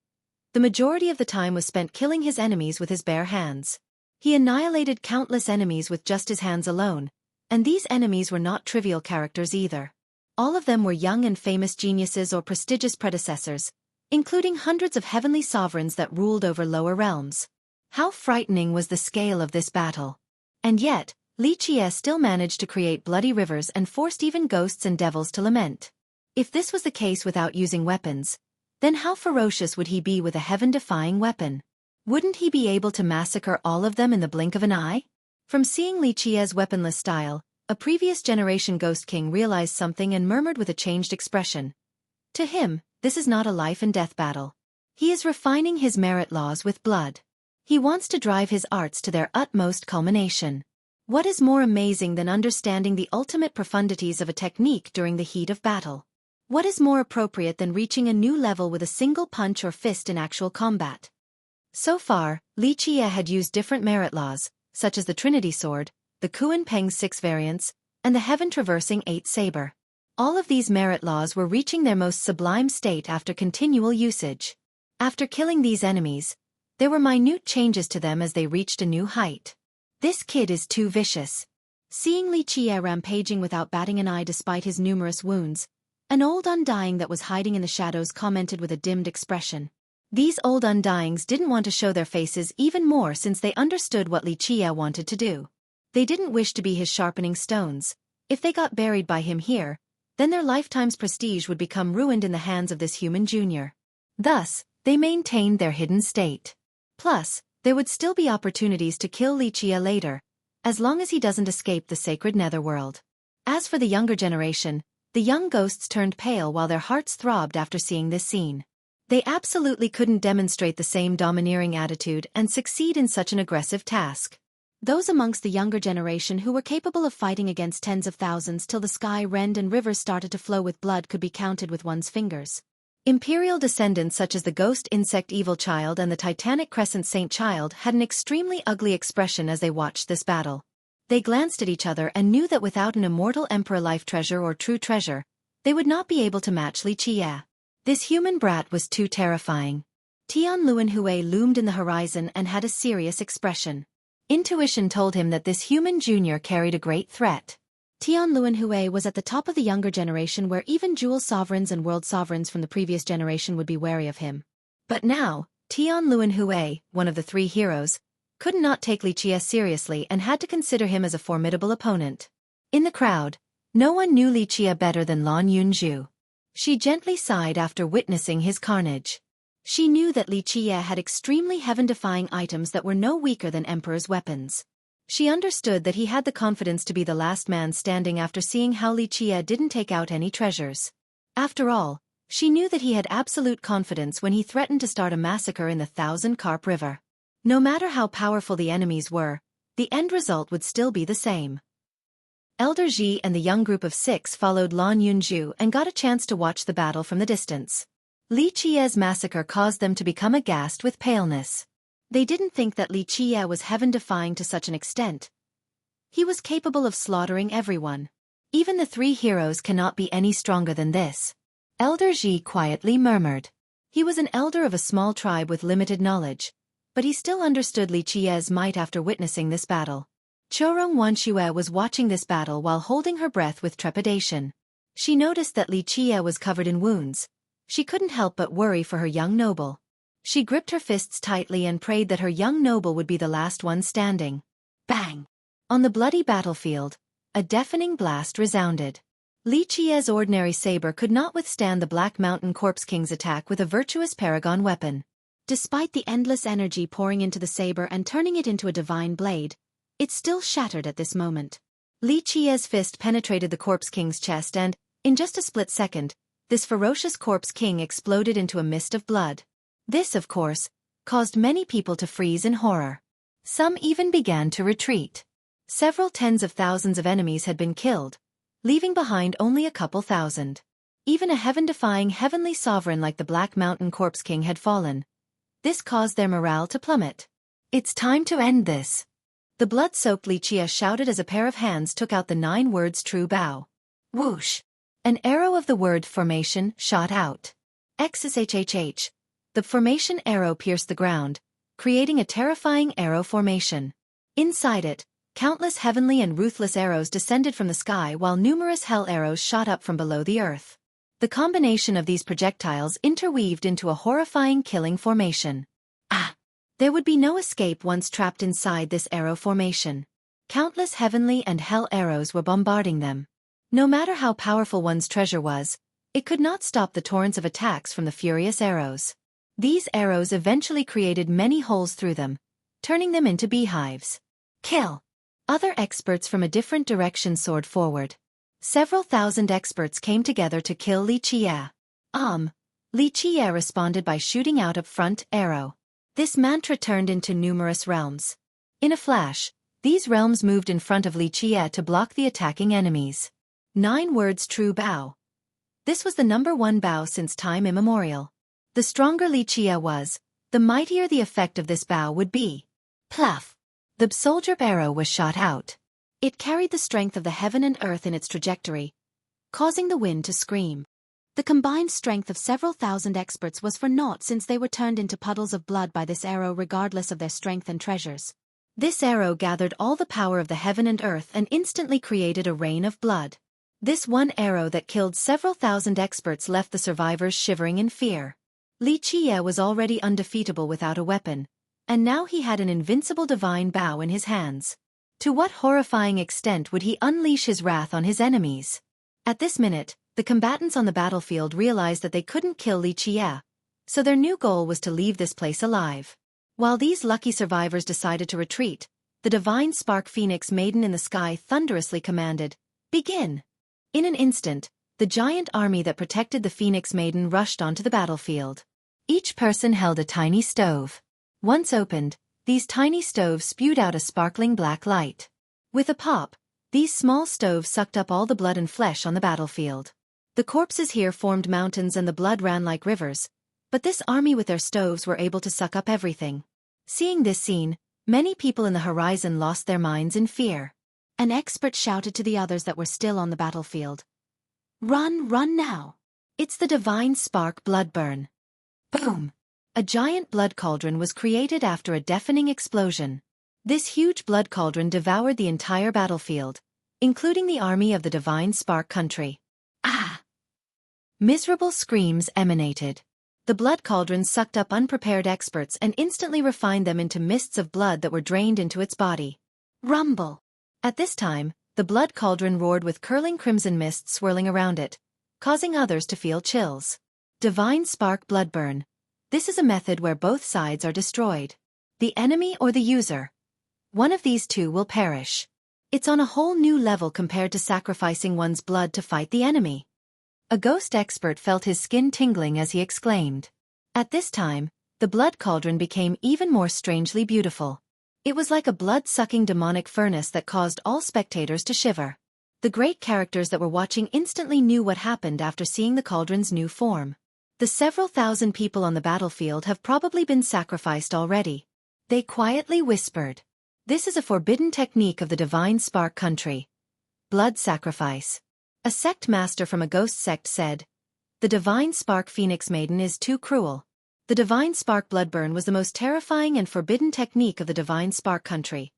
The majority of the time was spent killing his enemies with his bare hands. He annihilated countless enemies with just his hands alone, and these enemies were not trivial characters either. All of them were young and famous geniuses or prestigious predecessors, including hundreds of heavenly sovereigns that ruled over lower realms. How frightening was the scale of this battle. And yet, Xueqi still managed to create bloody rivers and forced even ghosts and devils to lament. If this was the case without using weapons, then how ferocious would he be with a heaven-defying weapon? Wouldn't he be able to massacre all of them in the blink of an eye? From seeing Xueqi's weaponless style, a previous generation Ghost King realized something and murmured with a changed expression. To him, this is not a life-and-death battle. He is refining his merit laws with blood. He wants to drive his arts to their utmost culmination. What is more amazing than understanding the ultimate profundities of a technique during the heat of battle? What is more appropriate than reaching a new level with a single punch or fist in actual combat? So far, Xueqi had used different merit laws, such as the Trinity Sword, the Kuan Peng's 6 variants, and the Heaven-Traversing 8 Saber. All of these merit laws were reaching their most sublime state after continual usage. After killing these enemies, there were minute changes to them as they reached a new height. This kid is too vicious. Seeing Xueqi rampaging without batting an eye despite his numerous wounds, an old undying that was hiding in the shadows commented with a dimmed expression. These old undyings didn't want to show their faces even more since they understood what Xueqi wanted to do. They didn't wish to be his sharpening stones. If they got buried by him here, then their lifetime's prestige would become ruined in the hands of this human junior. Thus, they maintained their hidden state. Plus, there would still be opportunities to kill Xueqi later, as long as he doesn't escape the sacred netherworld. As for the younger generation, the young ghosts turned pale while their hearts throbbed after seeing this scene. They absolutely couldn't demonstrate the same domineering attitude and succeed in such an aggressive task. Those amongst the younger generation who were capable of fighting against tens of thousands till the sky rend and rivers started to flow with blood could be counted with one's fingers. Imperial descendants such as the Ghost Insect Evil Child and the Titanic Crescent Saint Child had an extremely ugly expression as they watched this battle. They glanced at each other and knew that without an immortal Emperor life treasure or true treasure, they would not be able to match Xueqi. This human brat was too terrifying. Tian Luanhui loomed in the horizon and had a serious expression. Intuition told him that this human junior carried a great threat. Tian Luanhui was at the top of the younger generation where even jewel sovereigns and world sovereigns from the previous generation would be wary of him. But now, Tian Luanhui, one of the 3 heroes, could not take Xueqi seriously and had to consider him as a formidable opponent. In the crowd, no one knew Xueqi better than Lan Yunju. She gently sighed after witnessing his carnage. She knew that Xueqi had extremely heaven-defying items that were no weaker than Emperor's weapons. She understood that he had the confidence to be the last man standing after seeing how Xueqi didn't take out any treasures. After all, she knew that he had absolute confidence when he threatened to start a massacre in the Thousand Carp River. No matter how powerful the enemies were, the end result would still be the same. Elder Ji and the young group of 6 followed Lan Yunju and got a chance to watch the battle from the distance. Li Qie's massacre caused them to become aghast with paleness. They didn't think that Li Qie was heaven-defying to such an extent. He was capable of slaughtering everyone. Even the 3 heroes cannot be any stronger than this. Elder Ji quietly murmured. He was an elder of a small tribe with limited knowledge, but he still understood Li Qie's might after witnessing this battle. Xueqi Wanxue was watching this battle while holding her breath with trepidation. She noticed that Li Qie was covered in wounds. She couldn't help but worry for her young noble. She gripped her fists tightly and prayed that her young noble would be the last one standing. Bang! On the bloody battlefield, a deafening blast resounded. Li Qie's ordinary saber could not withstand the Black Mountain Corpse King's attack with a virtuous paragon weapon. Despite the endless energy pouring into the saber and turning it into a divine blade, it still shattered at this moment. Li Qie's fist penetrated the Corpse King's chest and, in just a split second, this ferocious Corpse King exploded into a mist of blood. This, of course, caused many people to freeze in horror. Some even began to retreat. Several tens of thousands of enemies had been killed, leaving behind only a couple thousand. Even a heaven-defying heavenly sovereign like the Black Mountain Corpse King had fallen. This caused their morale to plummet. It's time to end this. The blood-soaked Li Qie shouted as a pair of hands took out the 9 words true bow. Whoosh! An arrow of the word formation shot out. XSHHH. The formation arrow pierced the ground, creating a terrifying arrow formation. Inside it, countless heavenly and ruthless arrows descended from the sky while numerous hell arrows shot up from below the earth. The combination of these projectiles interweaved into a horrifying killing formation. Ah! There would be no escape once trapped inside this arrow formation. Countless heavenly and hell arrows were bombarding them. No matter how powerful one's treasure was, it could not stop the torrents of attacks from the furious arrows. These arrows eventually created many holes through them, turning them into beehives. Kill! Other experts from a different direction soared forward. Several thousand experts came together to kill Li Qie. Li Qie responded by shooting out a front arrow. This mantra turned into numerous realms. In a flash, these realms moved in front of Li Qie to block the attacking enemies. 9 words true bow. This was the #1 bow since time immemorial. The stronger Li Qie was, the mightier the effect of this bow would be. Pluff! The soldier arrow was shot out. It carried the strength of the heaven and earth in its trajectory, causing the wind to scream. The combined strength of several thousand experts was for naught since they were turned into puddles of blood by this arrow regardless of their strength and treasures. This arrow gathered all the power of the heaven and earth and instantly created a rain of blood. This one arrow that killed several thousand experts left the survivors shivering in fear. Li Qie was already undefeatable without a weapon, and now he had an invincible divine bow in his hands. To what horrifying extent would he unleash his wrath on his enemies? At this minute, the combatants on the battlefield realized that they couldn't kill Li Qie, so their new goal was to leave this place alive. While these lucky survivors decided to retreat, the divine spark phoenix maiden in the sky thunderously commanded, "Begin!" In an instant, the giant army that protected the Phoenix Maiden rushed onto the battlefield. Each person held a tiny stove. Once opened, these tiny stoves spewed out a sparkling black light. With a pop, these small stoves sucked up all the blood and flesh on the battlefield. The corpses here formed mountains and the blood ran like rivers, but this army with their stoves were able to suck up everything. Seeing this scene, many people in the horizon lost their minds in fear. An expert shouted to the others that were still on the battlefield. "Run, run now! It's the divine spark bloodburn." Boom! A giant blood cauldron was created after a deafening explosion. This huge blood cauldron devoured the entire battlefield, including the army of the divine spark country. Ah! Miserable screams emanated. The blood cauldron sucked up unprepared experts and instantly refined them into mists of blood that were drained into its body. Rumble! At this time, the blood cauldron roared with curling crimson mist swirling around it, causing others to feel chills. Divine spark bloodburn. This is a method where both sides are destroyed. The enemy or the user. One of these two will perish. It's on a whole new level compared to sacrificing one's blood to fight the enemy. A ghost expert felt his skin tingling as he exclaimed. At this time, the blood cauldron became even more strangely beautiful. It was like a blood-sucking demonic furnace that caused all spectators to shiver. The great characters that were watching instantly knew what happened after seeing the cauldron's new form. The several thousand people on the battlefield have probably been sacrificed already. They quietly whispered. This is a forbidden technique of the Divine Spark country. Blood sacrifice. A sect master from a ghost sect said, "The Divine Spark Phoenix Maiden is too cruel." The Divine Spark bloodburn was the most terrifying and forbidden technique of the Divine Spark country.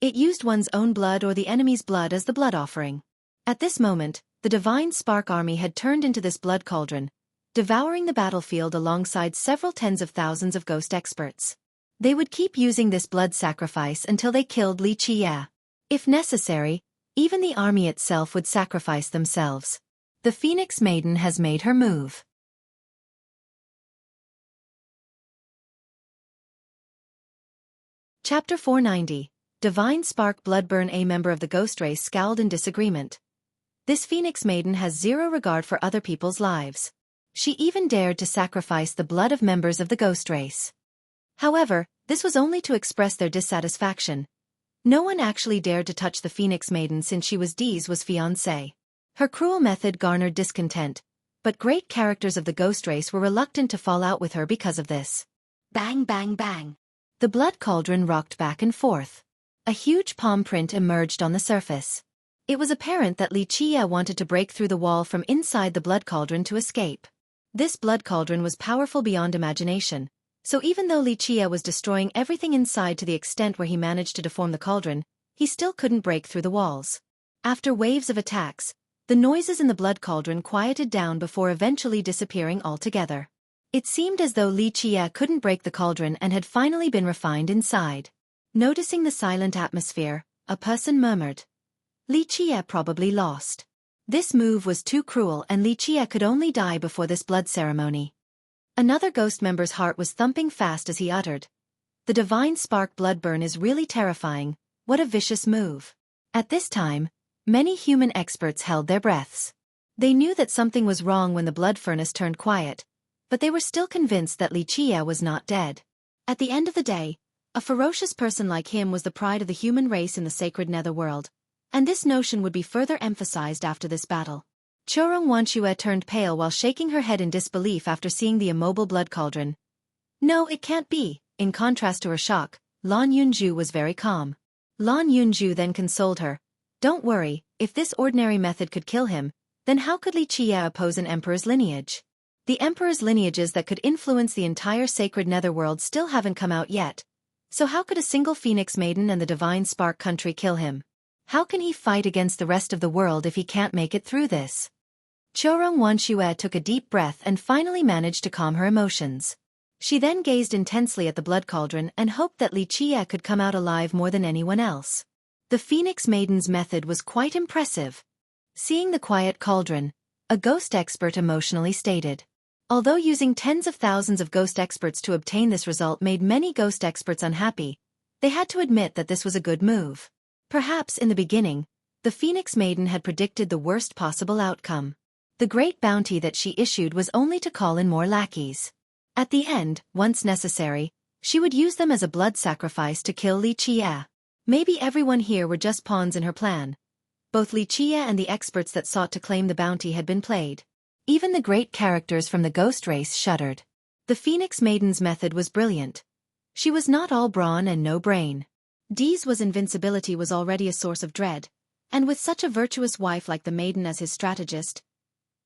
It used one's own blood or the enemy's blood as the blood offering. At this moment, the Divine Spark army had turned into this blood cauldron, devouring the battlefield alongside several tens of thousands of ghost experts. They would keep using this blood sacrifice until they killed Li Qie. If necessary, even the army itself would sacrifice themselves. The Phoenix Maiden has made her move. Chapter 490. Divine Spark Bloodburn. A member of the ghost race scowled in disagreement. This Phoenix Maiden has zero regard for other people's lives. She even dared to sacrifice the blood of members of the ghost race. However, this was only to express their dissatisfaction. No one actually dared to touch the Phoenix Maiden since she was Dee's fiancée. Her cruel method garnered discontent, but great characters of the ghost race were reluctant to fall out with her because of this. Bang bang bang. The blood cauldron rocked back and forth. A huge palm print emerged on the surface. It was apparent that Li Qie wanted to break through the wall from inside the blood cauldron to escape. This blood cauldron was powerful beyond imagination, so even though Li Qie was destroying everything inside to the extent where he managed to deform the cauldron, he still couldn't break through the walls. After waves of attacks, the noises in the blood cauldron quieted down before eventually disappearing altogether. It seemed as though Li Qie couldn't break the cauldron and had finally been refined inside. Noticing the silent atmosphere, a person murmured, "Li Qie probably lost." This move was too cruel and Li Qie could only die before this blood ceremony. Another ghost member's heart was thumping fast as he uttered, "The Divine Spark bloodburn is really terrifying, what a vicious move." At this time, many human experts held their breaths. They knew that something was wrong when the blood furnace turned quiet, but they were still convinced that Li Qie was not dead. At the end of the day, a ferocious person like him was the pride of the human race in the sacred netherworld, and this notion would be further emphasized after this battle. Xueqi turned pale while shaking her head in disbelief after seeing the immobile blood cauldron. "No, it can't be." In contrast to her shock, Lan Yunju was very calm. Lan Yunju then consoled her, "Don't worry, if this ordinary method could kill him, then how could Li Qie oppose an emperor's lineage? The emperor's lineages that could influence the entire sacred netherworld still haven't come out yet. So how could a single Phoenix Maiden and the Divine Spark country kill him? How can he fight against the rest of the world if he can't make it through this?" Xueqi took a deep breath and finally managed to calm her emotions. She then gazed intensely at the blood cauldron and hoped that Li Qie could come out alive more than anyone else. The Phoenix Maiden's method was quite impressive. Seeing the quiet cauldron, a ghost expert emotionally stated. Although using tens of thousands of ghost experts to obtain this result made many ghost experts unhappy, they had to admit that this was a good move. Perhaps in the beginning, the Phoenix Maiden had predicted the worst possible outcome. The great bounty that she issued was only to call in more lackeys. At the end, once necessary, she would use them as a blood sacrifice to kill Li Qie. Maybe everyone here were just pawns in her plan. Both Li Qie and the experts that sought to claim the bounty had been played. Even the great characters from the ghost race shuddered. The Phoenix Maiden's method was brilliant. She was not all brawn and no brain. Dee's invincibility was already a source of dread, and with such a virtuous wife like the Maiden as his strategist,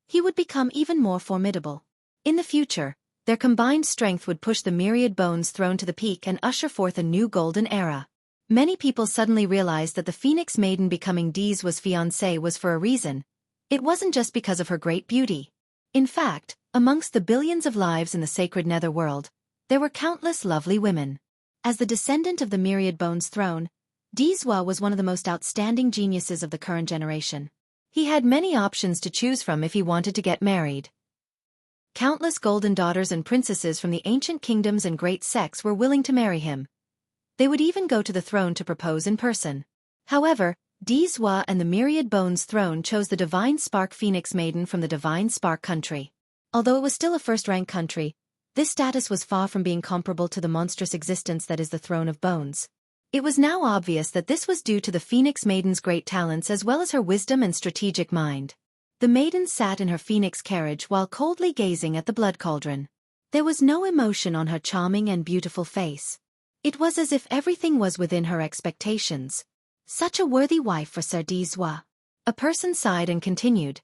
he would become even more formidable. In the future, their combined strength would push the myriad bones thrown to the peak and usher forth a new golden era. Many people suddenly realized that the Phoenix Maiden becoming Dee's fiancée was for a reason. It wasn't just because of her great beauty. In fact, amongst the billions of lives in the sacred netherworld, there were countless lovely women. As the descendant of the myriad bones throne, Dee's was one of the most outstanding geniuses of the current generation. He had many options to choose from if he wanted to get married. Countless golden daughters and princesses from the ancient kingdoms and great sects were willing to marry him. They would even go to the throne to propose in person. However, Dizwa and the Myriad Bones Throne chose the Divine Spark Phoenix Maiden from the Divine Spark country. Although it was still a first-rank country, this status was far from being comparable to the monstrous existence that is the Throne of Bones. It was now obvious that this was due to the Phoenix Maiden's great talents as well as her wisdom and strategic mind. The maiden sat in her phoenix carriage while coldly gazing at the blood cauldron. There was no emotion on her charming and beautiful face. It was as if everything was within her expectations. Such a worthy wife for Sir Dizwa. A person sighed and continued.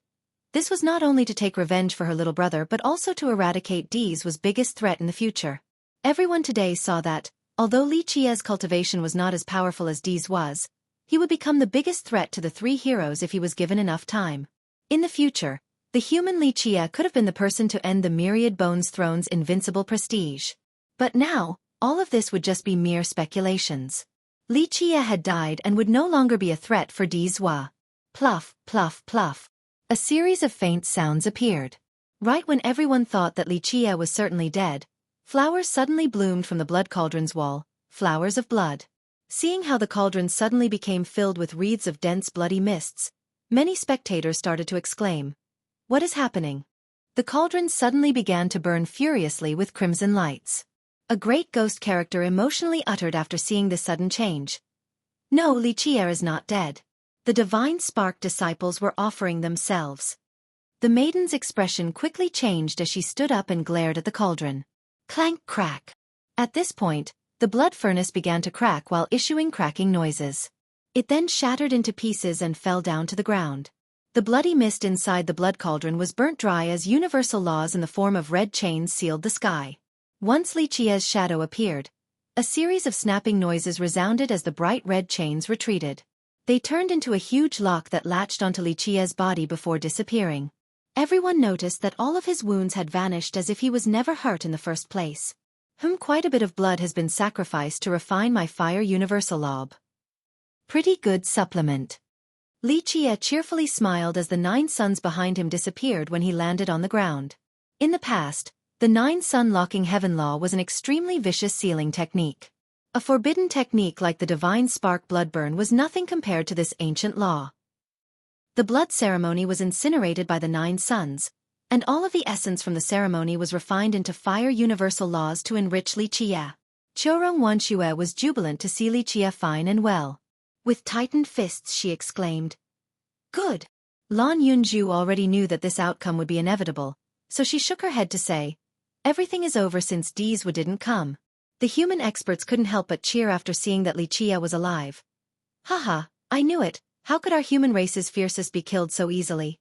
This was not only to take revenge for her little brother but also to eradicate Dizwa's biggest threat in the future. Everyone today saw that, although Li Qia's cultivation was not as powerful as Dizwa's, he would become the biggest threat to the three heroes if he was given enough time. In the future, the human Li Qia could have been the person to end the Myriad Bones Throne's invincible prestige. But now, all of this would just be mere speculations. Li Qia had died and would no longer be a threat for Dizwa. Pluff, pluff, pluff. A series of faint sounds appeared. Right when everyone thought that Li Qia was certainly dead, flowers suddenly bloomed from the blood cauldron's wall, flowers of blood. Seeing how the cauldron suddenly became filled with wreaths of dense bloody mists, many spectators started to exclaim, "What is happening?" The cauldron suddenly began to burn furiously with crimson lights. A great ghost character emotionally uttered after seeing this sudden change. No, Li Qia is not dead. The Divine Spark disciples were offering themselves. The maiden's expression quickly changed as she stood up and glared at the cauldron. Clank crack. At this point, the blood furnace began to crack while issuing cracking noises. It then shattered into pieces and fell down to the ground. The bloody mist inside the blood cauldron was burnt dry as universal laws in the form of red chains sealed the sky. Once Li Qia's shadow appeared, a series of snapping noises resounded as the bright red chains retreated. They turned into a huge lock that latched onto Li Qia's body before disappearing. Everyone noticed that all of his wounds had vanished as if he was never hurt in the first place. Quite a bit of blood has been sacrificed to refine my fire universal lob. Pretty good supplement. Li Qia cheerfully smiled as the 9 suns behind him disappeared when he landed on the ground. In the past, the 9 sun locking heaven law was an extremely vicious sealing technique. A forbidden technique like the Divine Spark blood burn was nothing compared to this ancient law. The blood ceremony was incinerated by the 9 suns, and all of the essence from the ceremony was refined into fire universal laws to enrich Li Qia. Xueqi Xueqi was jubilant to see Li Qia fine and well. With tightened fists she exclaimed, "Good!" Lan Yunju already knew that this outcome would be inevitable, so she shook her head to say, "Everything is over since Dizwa didn't come." The human experts couldn't help but cheer after seeing that Li Qia was alive. "Haha, I knew it, how could our human race's fiercest be killed so easily?"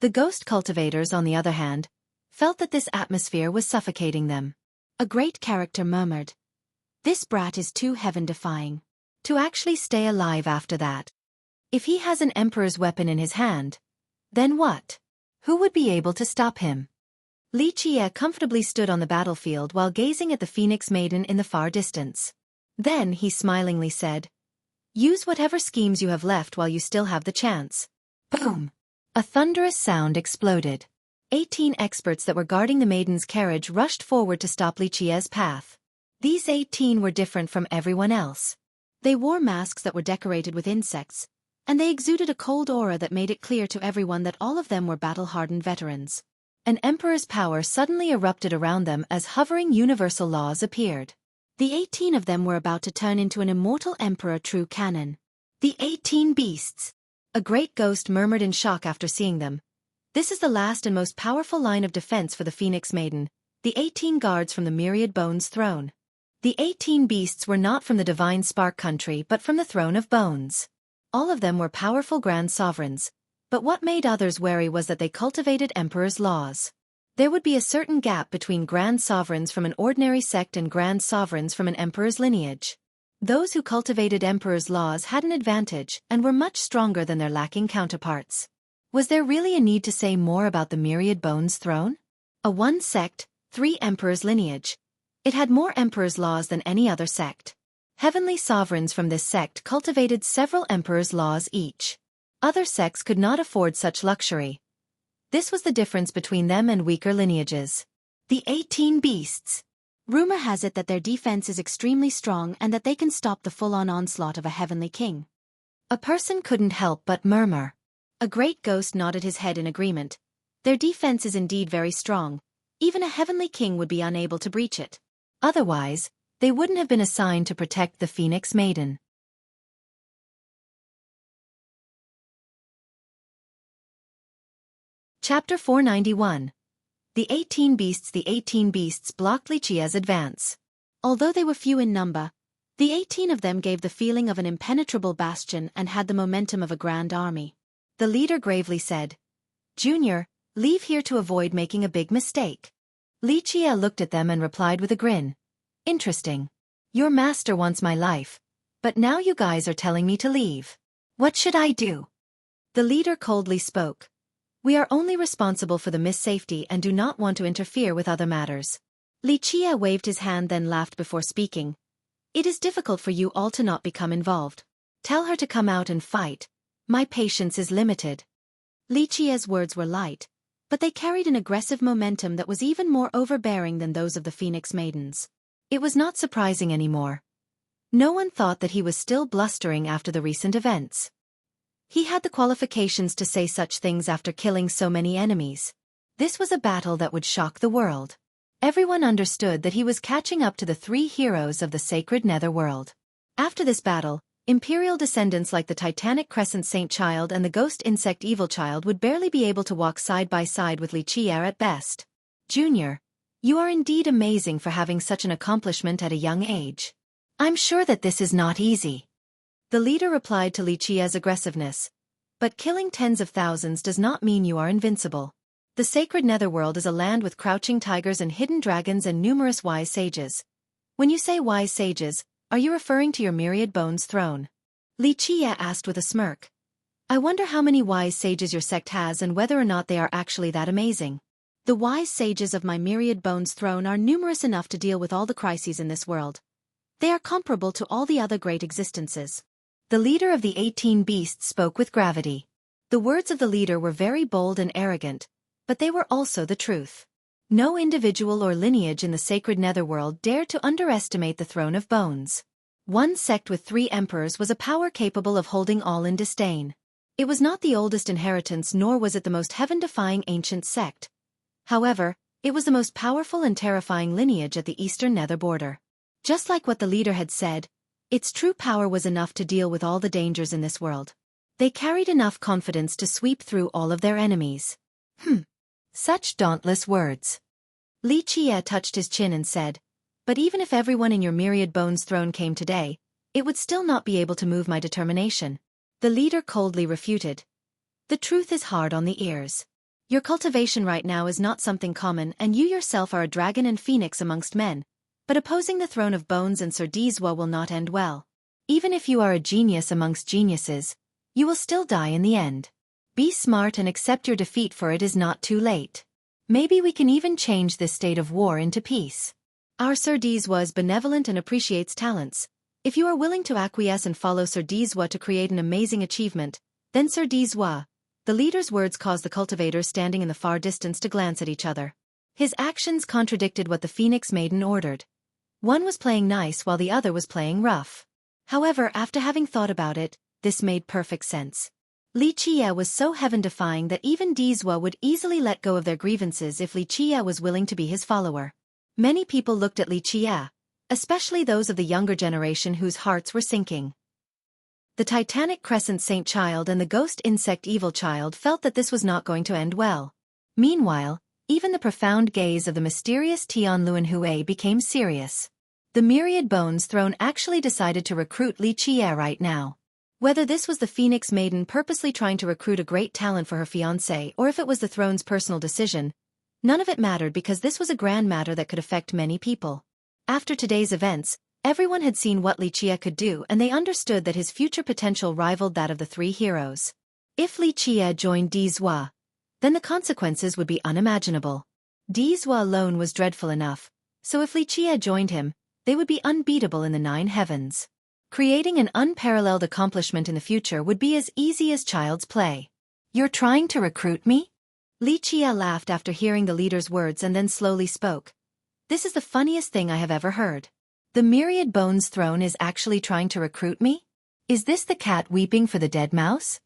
The ghost cultivators, on the other hand, felt that this atmosphere was suffocating them. A great character murmured, "This brat is too heaven-defying. To actually stay alive after that. If he has an emperor's weapon in his hand, then what? Who would be able to stop him?" Li Qia comfortably stood on the battlefield while gazing at the Phoenix Maiden in the far distance. Then he smilingly said, "Use whatever schemes you have left while you still have the chance." Boom! A thunderous sound exploded. 18 experts that were guarding the maiden's carriage rushed forward to stop Li Qia's path. These 18 were different from everyone else. They wore masks that were decorated with insects, and they exuded a cold aura that made it clear to everyone that all of them were battle-hardened veterans. An emperor's power suddenly erupted around them as hovering universal laws appeared. The 18 of them were about to turn into an immortal emperor true canon. The 18 beasts! A great ghost murmured in shock after seeing them. This is the last and most powerful line of defense for the Phoenix Maiden, the 18 guards from the Myriad Bones Throne. The 18 beasts were not from the Divine Spark country but from the Throne of Bones. All of them were powerful grand sovereigns, but what made others wary was that they cultivated emperor's laws. There would be a certain gap between grand sovereigns from an ordinary sect and grand sovereigns from an emperor's lineage. Those who cultivated emperor's laws had an advantage and were much stronger than their lacking counterparts. Was there really a need to say more about the Myriad Bones Throne? A one sect, 3 emperors lineage. It had more emperor's laws than any other sect. Heavenly sovereigns from this sect cultivated several emperor's laws each. Other sects could not afford such luxury. This was the difference between them and weaker lineages. The 18 beasts. Rumor has it that their defense is extremely strong and that they can stop the full-on onslaught of a heavenly king. A person couldn't help but murmur. A great ghost nodded his head in agreement. Their defense is indeed very strong. Even a heavenly king would be unable to breach it. Otherwise, they wouldn't have been assigned to protect the Phoenix Maiden. Chapter 491. The 18 Beasts. The 18 Beasts blocked Liqia's advance. Although they were few in number, the 18 of them gave the feeling of an impenetrable bastion and had the momentum of a grand army. The leader gravely said, "Junior, leave here to avoid making a big mistake." Liqia looked at them and replied with a grin. "Interesting. Your master wants my life, but now you guys are telling me to leave. What should I do?" The leader coldly spoke. "We are only responsible for the Miss Safety and do not want to interfere with other matters." Liqia waved his hand then laughed before speaking. "It is difficult for you all to not become involved. Tell her to come out and fight. My patience is limited." Liqia's words were light, but they carried an aggressive momentum that was even more overbearing than those of the Phoenix Maidens. It was not surprising anymore. No one thought that he was still blustering after the recent events. He had the qualifications to say such things after killing so many enemies. This was a battle that would shock the world. Everyone understood that he was catching up to the three heroes of the sacred netherworld. After this battle, Imperial descendants like the Titanic Crescent Saint Child and the Ghost Insect Evil Child would barely be able to walk side by side with Liqia at best. "Junior, you are indeed amazing for having such an accomplishment at a young age. I'm sure that this is not easy." The leader replied to Liqia's aggressiveness. "But killing tens of thousands does not mean you are invincible. The sacred netherworld is a land with crouching tigers and hidden dragons and numerous wise sages. When you say wise sages, are you referring to your Myriad Bones throne?" Liqia asked with a smirk. "I wonder how many wise sages your sect has and whether or not they are actually that amazing." "The wise sages of my Myriad Bones throne are numerous enough to deal with all the crises in this world. They are comparable to all the other great existences." The leader of the 18 Beasts spoke with gravity. The words of the leader were very bold and arrogant, but they were also the truth. No individual or lineage in the sacred netherworld dared to underestimate the throne of bones. One sect with 3 emperors was a power capable of holding all in disdain. It was not the oldest inheritance nor was it the most heaven-defying ancient sect. However, it was the most powerful and terrifying lineage at the eastern nether border. Just like what the leader had said, its true power was enough to deal with all the dangers in this world. They carried enough confidence to sweep through all of their enemies. Such dauntless words. Liqia touched his chin and said, "But even if everyone in your Myriad Bones throne came today, it would still not be able to move my determination." The leader coldly refuted. "The truth is hard on the ears. Your cultivation right now is not something common and you yourself are a dragon and phoenix amongst men, but opposing the throne of bones and Sir Dizwa will not end well. Even if you are a genius amongst geniuses, you will still die in the end. Be smart and accept your defeat, for it is not too late. Maybe we can even change this state of war into peace. Our Sir Dizwa is benevolent and appreciates talents. If you are willing to acquiesce and follow Sir Dizwa to create an amazing achievement, then Sir Dizwa." The leader's words caused the cultivators standing in the far distance to glance at each other. His actions contradicted what the Phoenix Maiden ordered. One was playing nice while the other was playing rough. However, after having thought about it, this made perfect sense. Liqia was so heaven-defying that even Dizwa would easily let go of their grievances if Liqia was willing to be his follower. Many people looked at Liqia, especially those of the younger generation whose hearts were sinking. The Titanic Crescent Saint Child and the Ghost Insect Evil Child felt that this was not going to end well. Meanwhile, even the profound gaze of the mysterious Tian Luanhue became serious. The Myriad Bones throne actually decided to recruit Liqia right now. Whether this was the Phoenix Maiden purposely trying to recruit a great talent for her fiancé or if it was the throne's personal decision, none of it mattered because this was a grand matter that could affect many people. After today's events, everyone had seen what Liqia could do and they understood that his future potential rivaled that of the 3 heroes. If Liqia joined Dizwa, then the consequences would be unimaginable. Dizwa alone was dreadful enough, so if Liqia joined him, they would be unbeatable in the 9 heavens. Creating an unparalleled accomplishment in the future would be as easy as child's play. "You're trying to recruit me?" Liqia laughed after hearing the leader's words and then slowly spoke. "This is the funniest thing I have ever heard. The Myriad Bones throne is actually trying to recruit me? Is this the cat weeping for the dead mouse?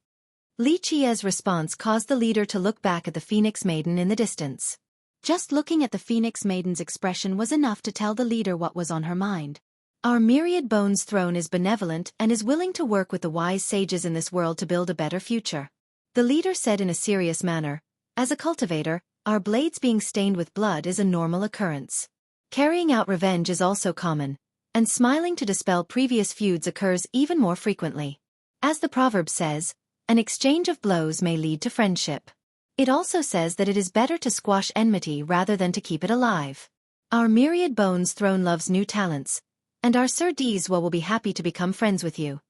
Li Qia's response caused the leader to look back at the Phoenix Maiden in the distance. Just looking at the Phoenix Maiden's expression was enough to tell the leader what was on her mind. Our myriad bones throne is benevolent and is willing to work with the wise sages in this world to build a better future. The leader said in a serious manner, as a cultivator, our blades being stained with blood is a normal occurrence. Carrying out revenge is also common, and smiling to dispel previous feuds occurs even more frequently. As the proverb says, an exchange of blows may lead to friendship. It also says that it is better to squash enmity rather than to keep it alive. Our myriad bones throne loves new talents, and our Sir Dizwa will be happy to become friends with you.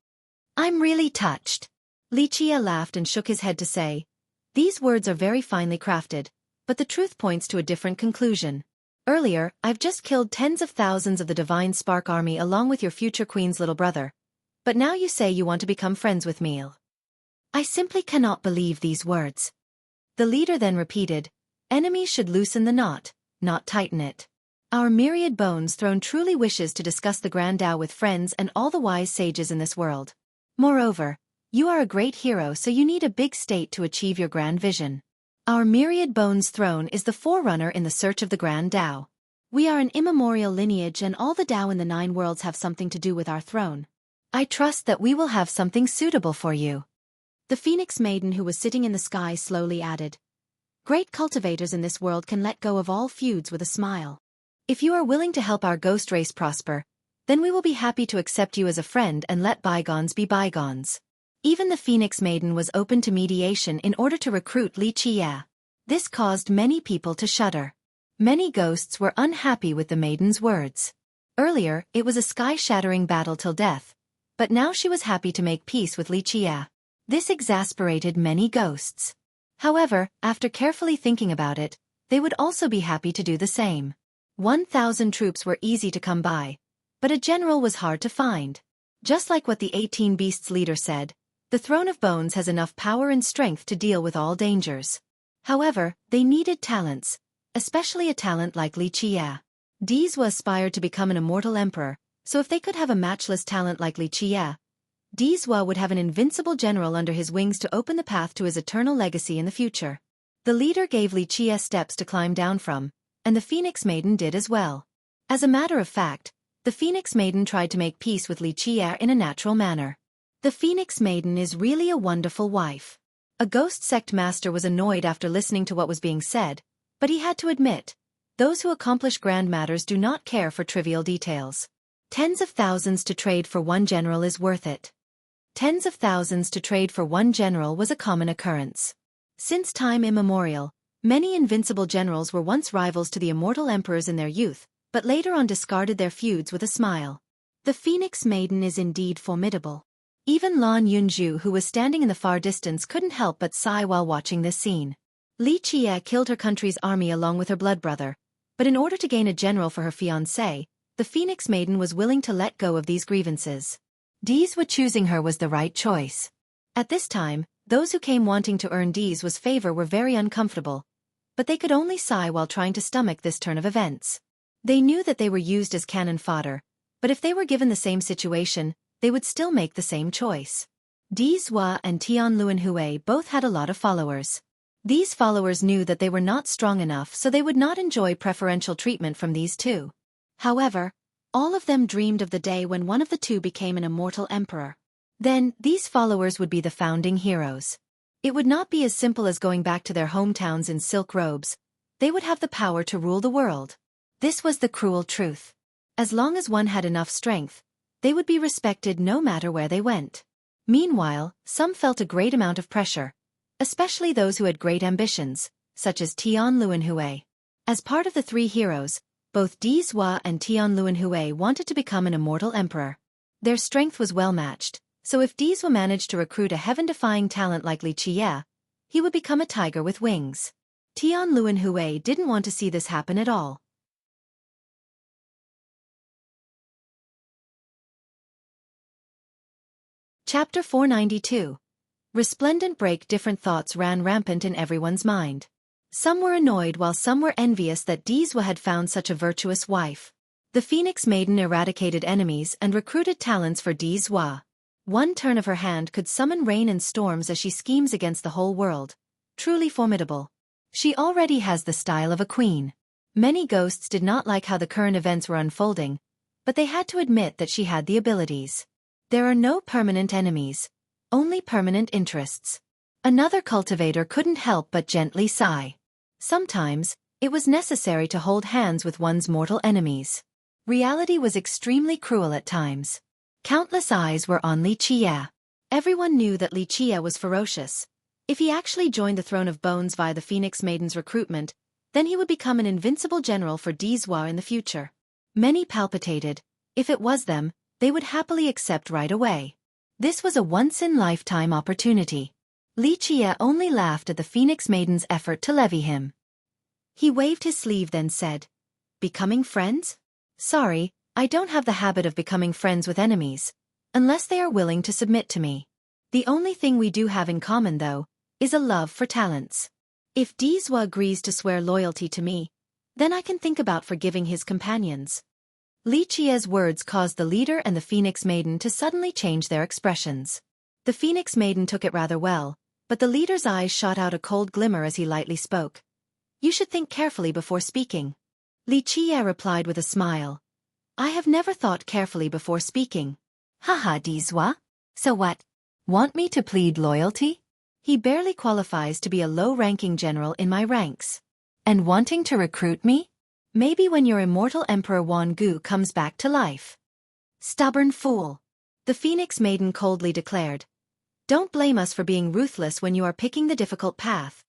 I'm really touched. Li Qia laughed and shook his head to say, these words are very finely crafted, but the truth points to a different conclusion. Earlier, I've just killed tens of thousands of the Divine Spark Army along with your future queen's little brother. But now you say you want to become friends with me. I simply cannot believe these words. The leader then repeated, enemies should loosen the knot, not tighten it. Our myriad bones throne truly wishes to discuss the Grand Tao with friends and all the wise sages in this world. Moreover, you are a great hero, so you need a big state to achieve your grand vision. Our myriad bones throne is the forerunner in the search of the Grand Tao. We are an immemorial lineage and all the Tao in the 9 worlds have something to do with our throne. I trust that we will have something suitable for you. The Phoenix Maiden who was sitting in the sky slowly added. Great cultivators in this world can let go of all feuds with a smile. If you are willing to help our ghost race prosper, then we will be happy to accept you as a friend and let bygones be bygones. Even the Phoenix Maiden was open to mediation in order to recruit Li Qia. This caused many people to shudder. Many ghosts were unhappy with the maiden's words. Earlier, it was a sky-shattering battle till death, but now she was happy to make peace with Li Qia. This exasperated many ghosts. However, after carefully thinking about it, they would also be happy to do the same. 1,000 troops were easy to come by, but a general was hard to find. Just like what the 18 Beasts leader said, the Throne of Bones has enough power and strength to deal with all dangers. However, they needed talents, especially a talent like Li Qia. Dizwa aspired to become an immortal emperor, so if they could have a matchless talent like Li Qia, Dizwa would have an invincible general under his wings to open the path to his eternal legacy in the future. The leader gave Li Qia steps to climb down from, and the Phoenix Maiden did as well. As a matter of fact, the Phoenix Maiden tried to make peace with Li Qia in a natural manner. The Phoenix Maiden is really a wonderful wife. A ghost sect master was annoyed after listening to what was being said, but he had to admit, those who accomplish grand matters do not care for trivial details. Tens of thousands to trade for one general is worth it. Tens of thousands to trade for one general was a common occurrence. Since time immemorial, many invincible generals were once rivals to the immortal emperors in their youth, but later on discarded their feuds with a smile. The Phoenix Maiden is indeed formidable. Even Lan Yunju, who was standing in the far distance, couldn't help but sigh while watching this scene. Li Qia killed her country's army along with her blood brother, but in order to gain a general for her fiancé, the Phoenix Maiden was willing to let go of these grievances. Dizwa choosing her was the right choice. At this time, those who came wanting to earn Dizwa's favor were very uncomfortable, but they could only sigh while trying to stomach this turn of events. They knew that they were used as cannon fodder, but if they were given the same situation, they would still make the same choice. Dizwa and Tian Luanhui both had a lot of followers. These followers knew that they were not strong enough, so they would not enjoy preferential treatment from these two. However, all of them dreamed of the day when one of the two became an immortal emperor. Then, these followers would be the founding heroes. It would not be as simple as going back to their hometowns in silk robes. They would have the power to rule the world. This was the cruel truth. As long as one had enough strength, they would be respected no matter where they went. Meanwhile, some felt a great amount of pressure, especially those who had great ambitions, such as Tian Luanhui. As part of the 3 heroes, both Dizwa and Tian Luanhui wanted to become an immortal emperor. Their strength was well matched, so if Dizwa managed to recruit a heaven-defying talent like Li Qia, he would become a tiger with wings. Tian Luanhui didn't want to see this happen at all. Chapter 492. Resplendent break. Different thoughts ran rampant in everyone's mind. Some were annoyed while some were envious that Dizwa had found such a virtuous wife. The Phoenix Maiden eradicated enemies and recruited talents for Dizwa. One turn of her hand could summon rain and storms as she schemes against the whole world. Truly formidable. She already has the style of a queen. Many ghosts did not like how the current events were unfolding, but they had to admit that she had the abilities. There are no permanent enemies, only permanent interests. Another cultivator couldn't help but gently sigh. Sometimes, it was necessary to hold hands with one's mortal enemies. Reality was extremely cruel at times. Countless eyes were on Li Qie. Everyone knew that Li Qie was ferocious. If he actually joined the Throne of Bones via the Phoenix Maiden's recruitment, then he would become an invincible general for Dizhua in the future. Many palpitated. If it was them, they would happily accept right away. This was a once-in-lifetime opportunity. Li Qie only laughed at the Phoenix Maiden's effort to levy him. He waved his sleeve then said, "Becoming friends? Sorry, I don't have the habit of becoming friends with enemies, unless they are willing to submit to me. The only thing we do have in common though, is a love for talents. If Dizhua agrees to swear loyalty to me, then I can think about forgiving his companions." Li Qie's words caused the leader and the Phoenix Maiden to suddenly change their expressions. The Phoenix Maiden took it rather well, but the leader's eyes shot out a cold glimmer as he lightly spoke. "You should think carefully before speaking." Li Qie replied with a smile. "I have never thought carefully before speaking." "Haha, Dizhua. So what? Want me to plead loyalty? He barely qualifies to be a low-ranking general in my ranks. And wanting to recruit me? Maybe when your immortal Emperor Wan Gu comes back to life." "Stubborn fool," the Phoenix Maiden coldly declared. "Don't blame us for being ruthless when you are picking the difficult path."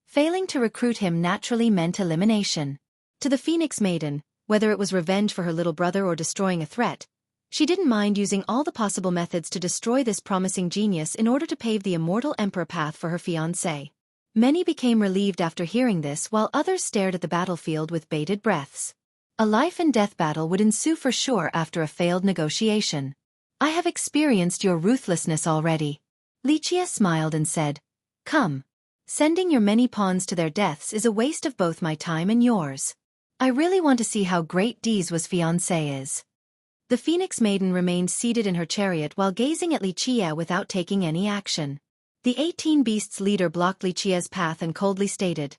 Failing to recruit him naturally meant elimination. To the Phoenix Maiden, whether it was revenge for her little brother or destroying a threat, she didn't mind using all the possible methods to destroy this promising genius in order to pave the immortal emperor path for her fiancé. Many became relieved after hearing this while others stared at the battlefield with bated breaths. A life-and-death battle would ensue for sure after a failed negotiation. "I have experienced your ruthlessness already." Li Qie smiled and said, "Come. Sending your many pawns to their deaths is a waste of both my time and yours. I really want to see how great Dizhua's fiancé is." The Phoenix Maiden remained seated in her chariot while gazing at Li Qie without taking any action. The 18 Beasts leader blocked Li Qie's path and coldly stated,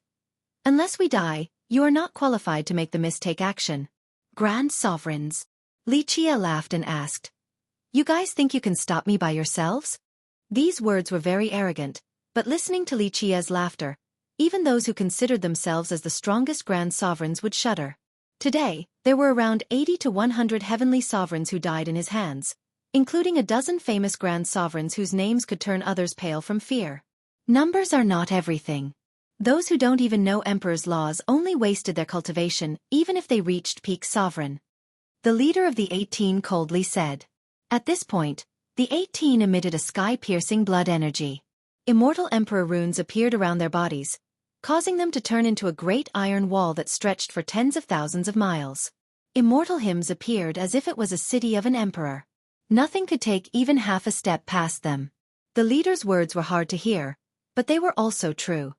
"Unless we die, you are not qualified to make the mistake action." "Grand Sovereigns." Li Qie laughed and asked, "You guys think you can stop me by yourselves?" These words were very arrogant, but listening to Li Qie's laughter, even those who considered themselves as the strongest Grand Sovereigns would shudder. Today, there were around 80 to 100 heavenly sovereigns who died in his hands, including a dozen famous Grand Sovereigns whose names could turn others pale from fear. Numbers are not everything. Those who don't even know Emperor's laws only wasted their cultivation even if they reached peak sovereign. The leader of the 18 coldly said. At this point, the 18 emitted a sky-piercing blood energy. Immortal Emperor runes appeared around their bodies, causing them to turn into a great iron wall that stretched for tens of thousands of miles. Immortal hymns appeared as if it was a city of an emperor. Nothing could take even half a step past them. The leader's words were hard to hear, but they were also true.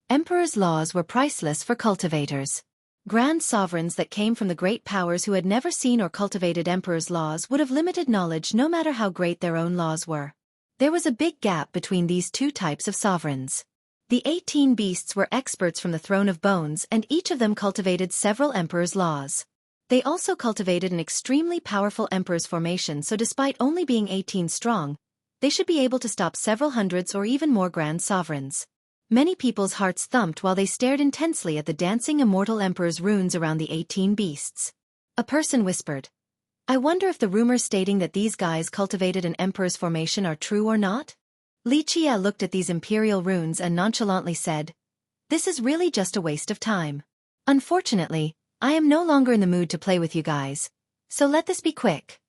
Emperor's laws were priceless for cultivators. Grand sovereigns that came from the great powers who had never seen or cultivated Emperor's laws would have limited knowledge no matter how great their own laws were. There was a big gap between these two types of sovereigns. The 18 beasts were experts from the Throne of Bones and each of them cultivated several Emperor's laws. They also cultivated an extremely powerful Emperor's formation, so despite only being 18 strong, they should be able to stop several hundreds or even more Grand Sovereigns. Many people's hearts thumped while they stared intensely at the dancing immortal Emperor's runes around the 18 beasts. A person whispered, "I wonder if the rumors stating that these guys cultivated an Emperor's formation are true or not?" Li Qie looked at these imperial runes and nonchalantly said, "This is really just a waste of time. Unfortunately, I am no longer in the mood to play with you guys, so let this be quick."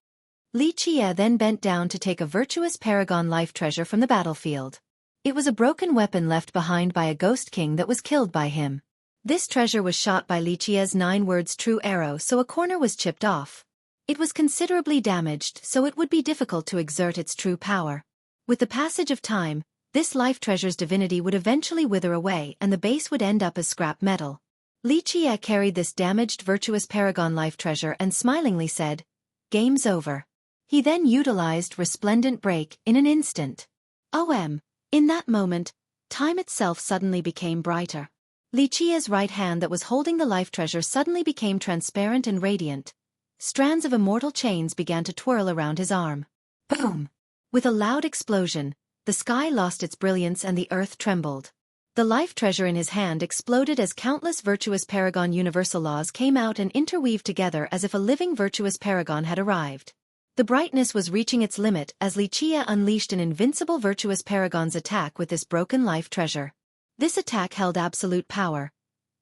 Li Qie then bent down to take a virtuous paragon life treasure from the battlefield. It was a broken weapon left behind by a ghost king that was killed by him. This treasure was shot by Li Qie's 9 words true arrow, so a corner was chipped off. It was considerably damaged, so it would be difficult to exert its true power. With the passage of time, this life treasure's divinity would eventually wither away and the base would end up as scrap metal. Li Qie carried this damaged virtuous paragon life treasure and smilingly said, "Game's over." He then utilized Resplendent Break in an instant. In that moment, time itself suddenly became brighter. Li Qia's right hand that was holding the life treasure suddenly became transparent and radiant. Strands of immortal chains began to twirl around his arm. Boom! With a loud explosion, the sky lost its brilliance and the earth trembled. The life treasure in his hand exploded as countless virtuous paragon universal laws came out and interweaved together as if a living virtuous paragon had arrived. The brightness was reaching its limit as Li Qia unleashed an invincible virtuous paragon's attack with this broken life treasure. This attack held absolute power.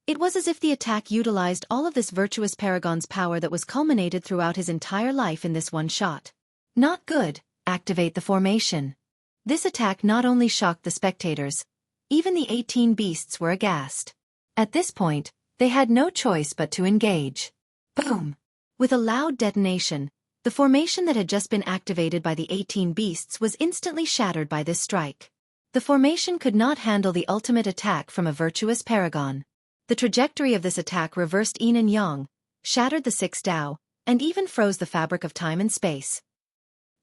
It was as if the attack utilized all of this virtuous paragon's power that was culminated throughout his entire life in this one shot. Not good. Activate the formation. This attack not only shocked the spectators, even the 18 beasts were aghast. At this point, they had no choice but to engage. Boom! With a loud detonation, the formation that had just been activated by the 18 beasts was instantly shattered by this strike. The formation could not handle the ultimate attack from a virtuous paragon. The trajectory of this attack reversed yin and yang, shattered the six Tao, and even froze the fabric of time and space.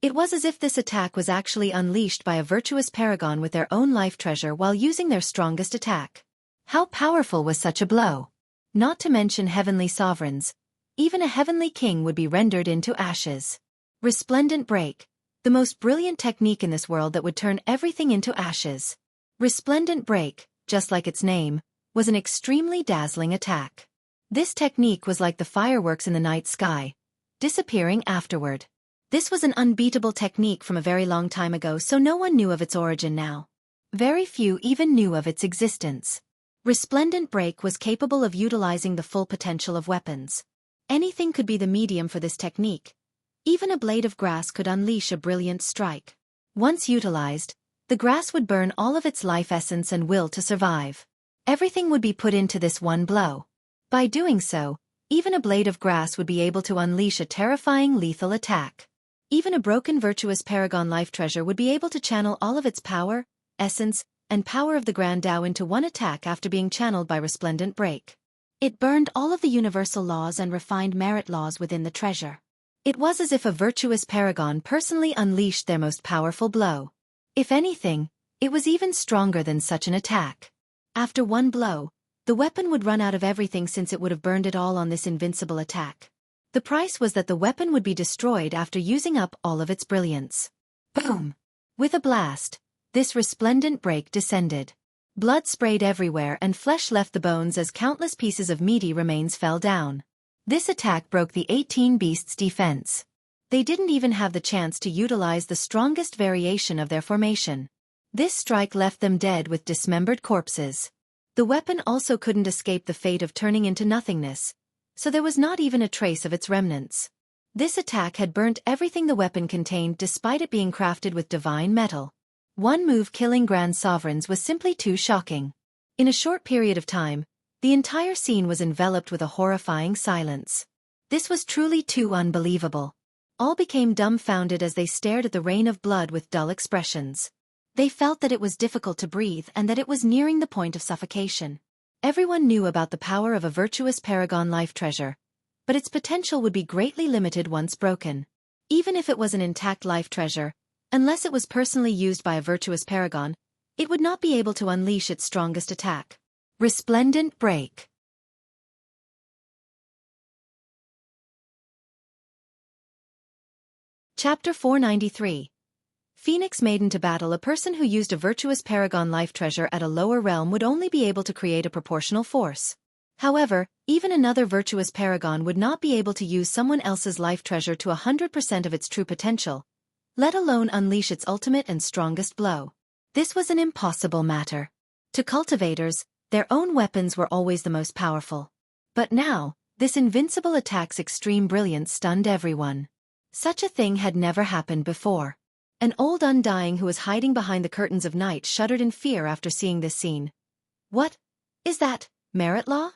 It was as if this attack was actually unleashed by a virtuous paragon with their own life treasure while using their strongest attack. How powerful was such a blow? Not to mention heavenly sovereigns. Even a heavenly king would be rendered into ashes. Resplendent Break. The most brilliant technique in this world that would turn everything into ashes. Resplendent Break, just like its name, was an extremely dazzling attack. This technique was like the fireworks in the night sky, disappearing afterward. This was an unbeatable technique from a very long time ago, so no one knew of its origin now. Very few even knew of its existence. Resplendent Break was capable of utilizing the full potential of weapons. Anything could be the medium for this technique. Even a blade of grass could unleash a brilliant strike. Once utilized, the grass would burn all of its life essence and will to survive. Everything would be put into this one blow. By doing so, even a blade of grass would be able to unleash a terrifying lethal attack. Even a broken virtuous paragon life treasure would be able to channel all of its power, essence, and power of the Grand Tao into one attack after being channeled by Resplendent Break. It burned all of the universal laws and refined merit laws within the treasure. It was as if a virtuous paragon personally unleashed their most powerful blow. If anything, it was even stronger than such an attack. After one blow, the weapon would run out of everything since it would have burned it all on this invincible attack. The price was that the weapon would be destroyed after using up all of its brilliance. Boom! With a blast, this Resplendent Break descended. Blood sprayed everywhere and flesh left the bones as countless pieces of meaty remains fell down. This attack broke the 18 beasts' defense. They didn't even have the chance to utilize the strongest variation of their formation. This strike left them dead with dismembered corpses. The weapon also couldn't escape the fate of turning into nothingness, so there was not even a trace of its remnants. This attack had burnt everything the weapon contained despite it being crafted with divine metal. One move killing Grand Sovereigns was simply too shocking. In a short period of time, the entire scene was enveloped with a horrifying silence. This was truly too unbelievable. All became dumbfounded as they stared at the rain of blood with dull expressions. They felt that it was difficult to breathe and that it was nearing the point of suffocation. Everyone knew about the power of a virtuous paragon life treasure, but its potential would be greatly limited once broken. Even if it was an intact life treasure, unless it was personally used by a virtuous paragon, it would not be able to unleash its strongest attack. Resplendent Break. Chapter 493. Phoenix Maiden to battle. A person who used a virtuous paragon life treasure at a lower realm would only be able to create a proportional force. However, even another virtuous paragon would not be able to use someone else's life treasure to 100% of its true potential, let alone unleash its ultimate and strongest blow. This was an impossible matter. To cultivators, their own weapons were always the most powerful. But now, this invincible attack's extreme brilliance stunned everyone. Such a thing had never happened before. An old undying who was hiding behind the curtains of night shuddered in fear after seeing this scene. What? Is that merit law?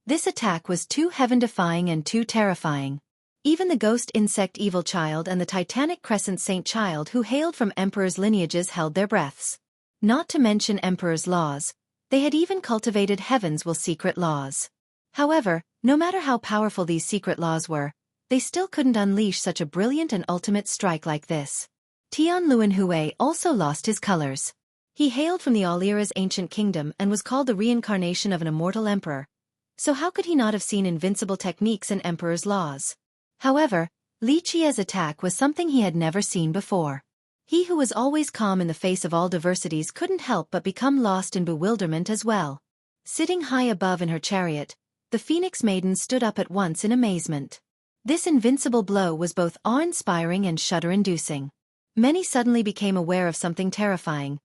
This attack was too heaven-defying and too terrifying. Even the ghost insect evil child and the titanic crescent saint child who hailed from emperor's lineages held their breaths. Not to mention emperor's laws, they had even cultivated heaven's will secret laws. However, no matter how powerful these secret laws were, they still couldn't unleash such a brilliant and ultimate strike like this. Tianluan Hui also lost his colors. He hailed from the Alira's ancient kingdom and was called the reincarnation of an immortal emperor. So how could he not have seen invincible techniques and emperor's laws? However, Li Qia's attack was something he had never seen before. He who was always calm in the face of all diversities couldn't help but become lost in bewilderment as well. Sitting high above in her chariot, the Phoenix Maiden stood up at once in amazement. This invincible blow was both awe-inspiring and shudder-inducing. Many suddenly became aware of something terrifying.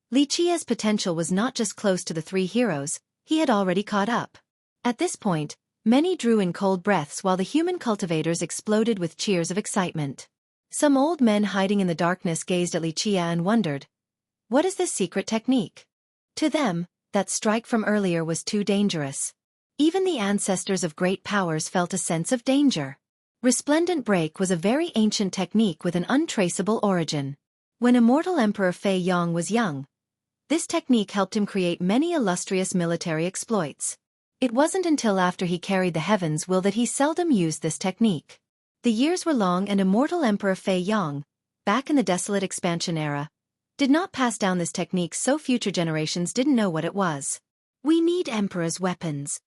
Li Qia's potential was not just close to the three heroes, he had already caught up. At this point, many drew in cold breaths while the human cultivators exploded with cheers of excitement. Some old men hiding in the darkness gazed at Li Qia and wondered, what is this secret technique? To them, that strike from earlier was too dangerous. Even the ancestors of great powers felt a sense of danger. Resplendent Break was a very ancient technique with an untraceable origin. When immortal Emperor Fei Yong was young, this technique helped him create many illustrious military exploits. It wasn't until after he carried the heavens will that he seldom used this technique. The years were long and immortal Emperor Fei Yong, back in the desolate expansion era, did not pass down this technique so future generations didn't know what it was. We need Emperor's weapons.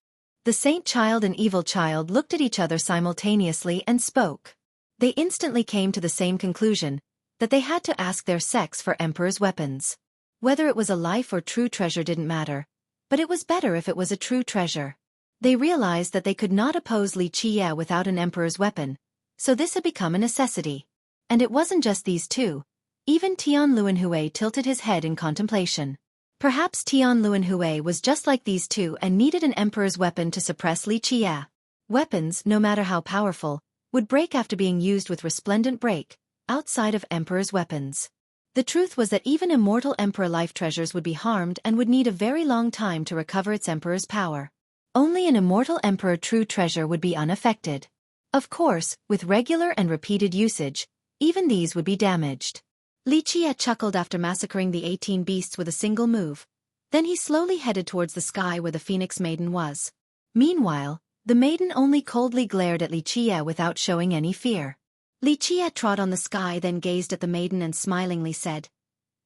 The Saint Child and Evil Child looked at each other simultaneously and spoke. They instantly came to the same conclusion, that they had to ask their sex for Emperor's weapons. Whether it was a life or true treasure didn't matter, but it was better if it was a true treasure. They realized that they could not oppose Li Qia without an Emperor's weapon, so this had become a necessity. And it wasn't just these two. Even Tianluan Hui tilted his head in contemplation. Perhaps Tianluan Hui was just like these two and needed an emperor's weapon to suppress Li Qia. Weapons, no matter how powerful, would break after being used with resplendent break, outside of emperor's weapons. The truth was that even immortal emperor life treasures would be harmed and would need a very long time to recover its emperor's power. Only an immortal emperor true treasure would be unaffected. Of course, with regular and repeated usage, even these would be damaged. Li Qia chuckled after massacring the 18 beasts with a single move. Then he slowly headed towards the sky where the Phoenix Maiden was. Meanwhile, the maiden only coldly glared at Li Qia without showing any fear. Li Qia trod on the sky, then gazed at the maiden and smilingly said,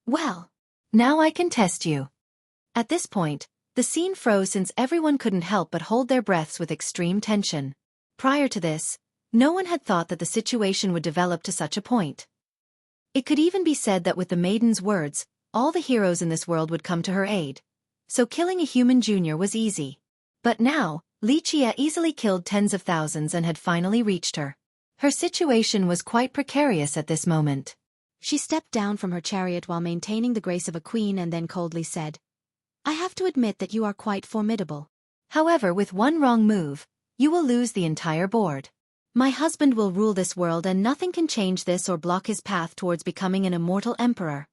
"Well, now I can test you." At this point, the scene froze since everyone couldn't help but hold their breaths with extreme tension. Prior to this, no one had thought that the situation would develop to such a point. It could even be said that with the maiden's words, all the heroes in this world would come to her aid. So killing a human junior was easy. But now, Li Qia easily killed tens of thousands and had finally reached her. Her situation was quite precarious at this moment. She stepped down from her chariot while maintaining the grace of a queen and then coldly said, "I have to admit that you are quite formidable. However, with one wrong move, you will lose the entire board. My husband will rule this world and nothing can change this or block his path towards becoming an immortal emperor."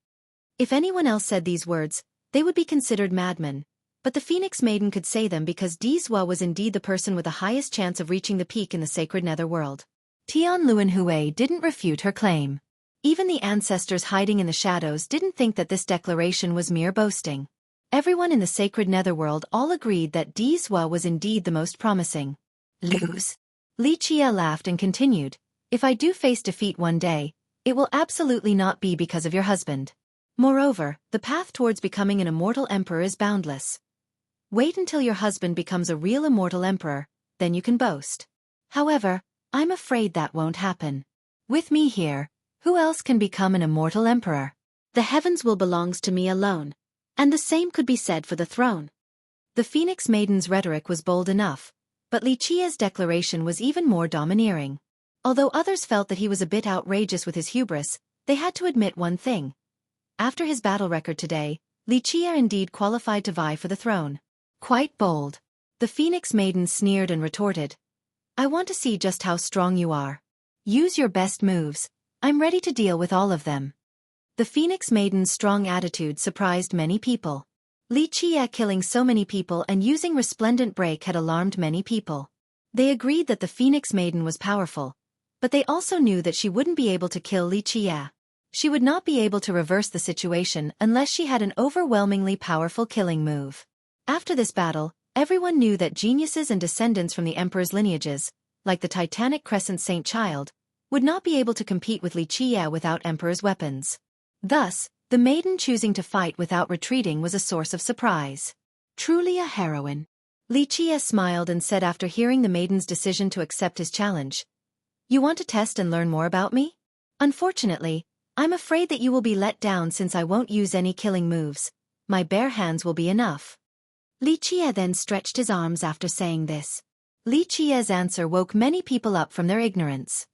If anyone else said these words, they would be considered madmen, but the Phoenix Maiden could say them because Dizhua was indeed the person with the highest chance of reaching the peak in the sacred netherworld. Tianluan Hui didn't refute her claim. Even the ancestors hiding in the shadows didn't think that this declaration was mere boasting. Everyone in the sacred netherworld all agreed that Dizhua was indeed the most promising. Lose. Li Qia laughed and continued, "If I do face defeat one day, it will absolutely not be because of your husband. Moreover, the path towards becoming an immortal emperor is boundless. Wait until your husband becomes a real immortal emperor, then you can boast. However, I'm afraid that won't happen. With me here, who else can become an immortal emperor? The heavens will belongs to me alone. And the same could be said for the throne." The Phoenix Maiden's rhetoric was bold enough, but Li Qia's declaration was even more domineering. Although others felt that he was a bit outrageous with his hubris, they had to admit one thing. After his battle record today, Li Qia indeed qualified to vie for the throne. Quite bold. The Phoenix Maiden sneered and retorted, "I want to see just how strong you are. Use your best moves. I'm ready to deal with all of them." The Phoenix Maiden's strong attitude surprised many people. Li Qia killing so many people and using resplendent break had alarmed many people. They agreed that the Phoenix Maiden was powerful, but they also knew that she wouldn't be able to kill Li Qia. She would not be able to reverse the situation unless she had an overwhelmingly powerful killing move. After this battle, everyone knew that geniuses and descendants from the emperor's lineages, like the Titanic Crescent Saint Child, would not be able to compete with Li Qie without Emperor's weapons. Thus, the maiden choosing to fight without retreating was a source of surprise. Truly a heroine. Li Qie smiled and said after hearing the maiden's decision to accept his challenge, "You want to test and learn more about me? Unfortunately, I'm afraid that you will be let down since I won't use any killing moves. My bare hands will be enough." Li Qie then stretched his arms after saying this. Li Qie's answer woke many people up from their ignorance.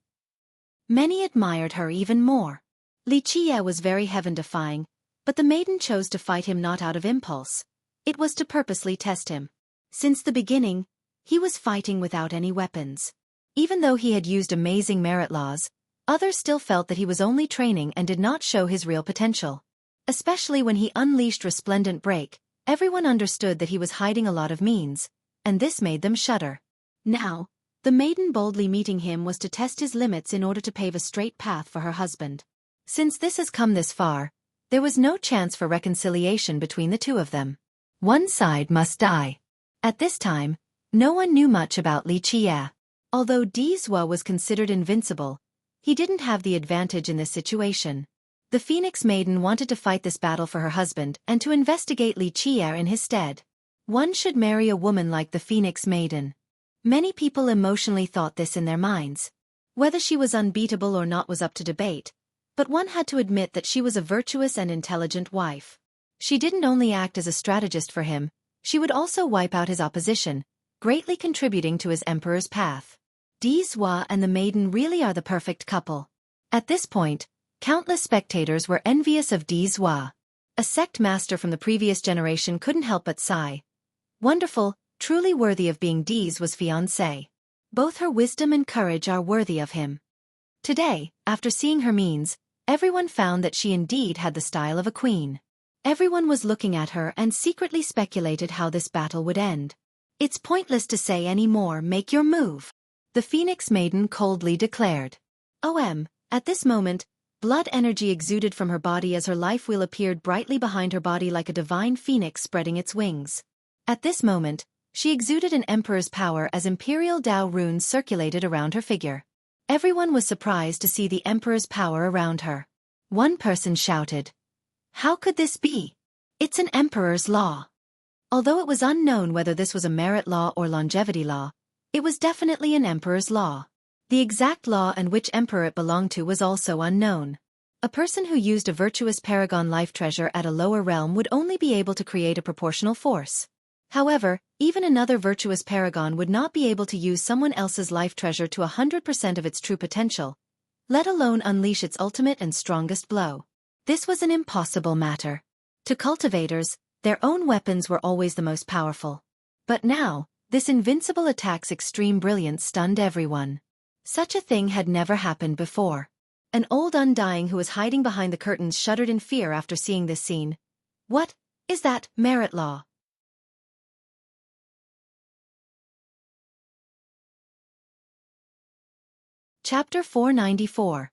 Many admired her even more. Li Qie was very heaven-defying, but the maiden chose to fight him not out of impulse. It was to purposely test him. Since the beginning, he was fighting without any weapons. Even though he had used amazing merit laws, others still felt that he was only training and did not show his real potential. Especially when he unleashed Resplendent Break, everyone understood that he was hiding a lot of means, and this made them shudder. Now, the maiden boldly meeting him was to test his limits in order to pave a straight path for her husband. Since this has come this far, there was no chance for reconciliation between the two of them. One side must die. At this time, no one knew much about Li Qie. Although Dizhua was considered invincible, he didn't have the advantage in this situation. The Phoenix Maiden wanted to fight this battle for her husband and to investigate Li Qie in his stead. One should marry a woman like the Phoenix Maiden. Many people emotionally thought this in their minds. Whether she was unbeatable or not was up to debate, but one had to admit that she was a virtuous and intelligent wife. She didn't only act as a strategist for him, she would also wipe out his opposition, greatly contributing to his emperor's path. Dizhua and the maiden really are the perfect couple. At this point, countless spectators were envious of Dizhua. A sect master from the previous generation couldn't help but sigh. Wonderful, truly worthy of being Dizhua's fiancé. Both her wisdom and courage are worthy of him. Today, after seeing her means, everyone found that she indeed had the style of a queen. Everyone was looking at her and secretly speculated how this battle would end. "It's pointless to say any more, make your move," the Phoenix Maiden coldly declared. At this moment, blood energy exuded from her body as her life wheel appeared brightly behind her body like a divine phoenix spreading its wings. At this moment, she exuded an emperor's power as imperial Dao runes circulated around her figure. Everyone was surprised to see the emperor's power around her. One person shouted, "How could this be? It's an emperor's law." Although it was unknown whether this was a merit law or longevity law, it was definitely an emperor's law. The exact law and which emperor it belonged to was also unknown. A person who used a virtuous paragon life treasure at a lower realm would only be able to create a proportional force. However, even another virtuous paragon would not be able to use someone else's life treasure to 100% of its true potential, let alone unleash its ultimate and strongest blow. This was an impossible matter. To cultivators, their own weapons were always the most powerful. But now, this invincible attack's extreme brilliance stunned everyone. Such a thing had never happened before. An old undying who was hiding behind the curtains shuddered in fear after seeing this scene. "What is that merit law?" Chapter 494.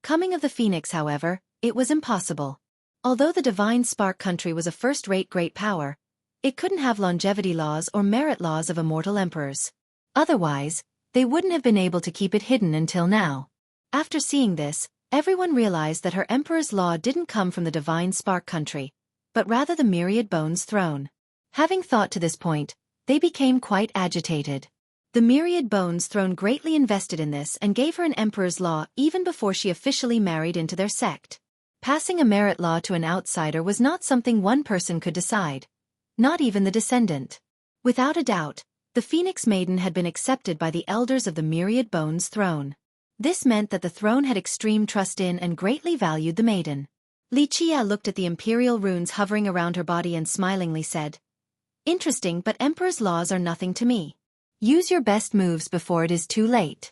Coming of the Phoenix, however, it was impossible. Although the Divine Spark country was a first-rate great power, it couldn't have longevity laws or merit laws of immortal emperors. Otherwise, they wouldn't have been able to keep it hidden until now. After seeing this, everyone realized that her emperor's law didn't come from the Divine Spark country, but rather the Myriad Bones throne. Having thought to this point, they became quite agitated. The Myriad Bones throne greatly invested in this and gave her an emperor's law even before she officially married into their sect. Passing a merit law to an outsider was not something one person could decide. Not even the descendant. Without a doubt, the Phoenix Maiden had been accepted by the elders of the Myriad Bones throne. This meant that the throne had extreme trust in and greatly valued the maiden. Li Qie looked at the imperial runes hovering around her body and smilingly said, "Interesting, but emperor's laws are nothing to me. Use your best moves before it is too late."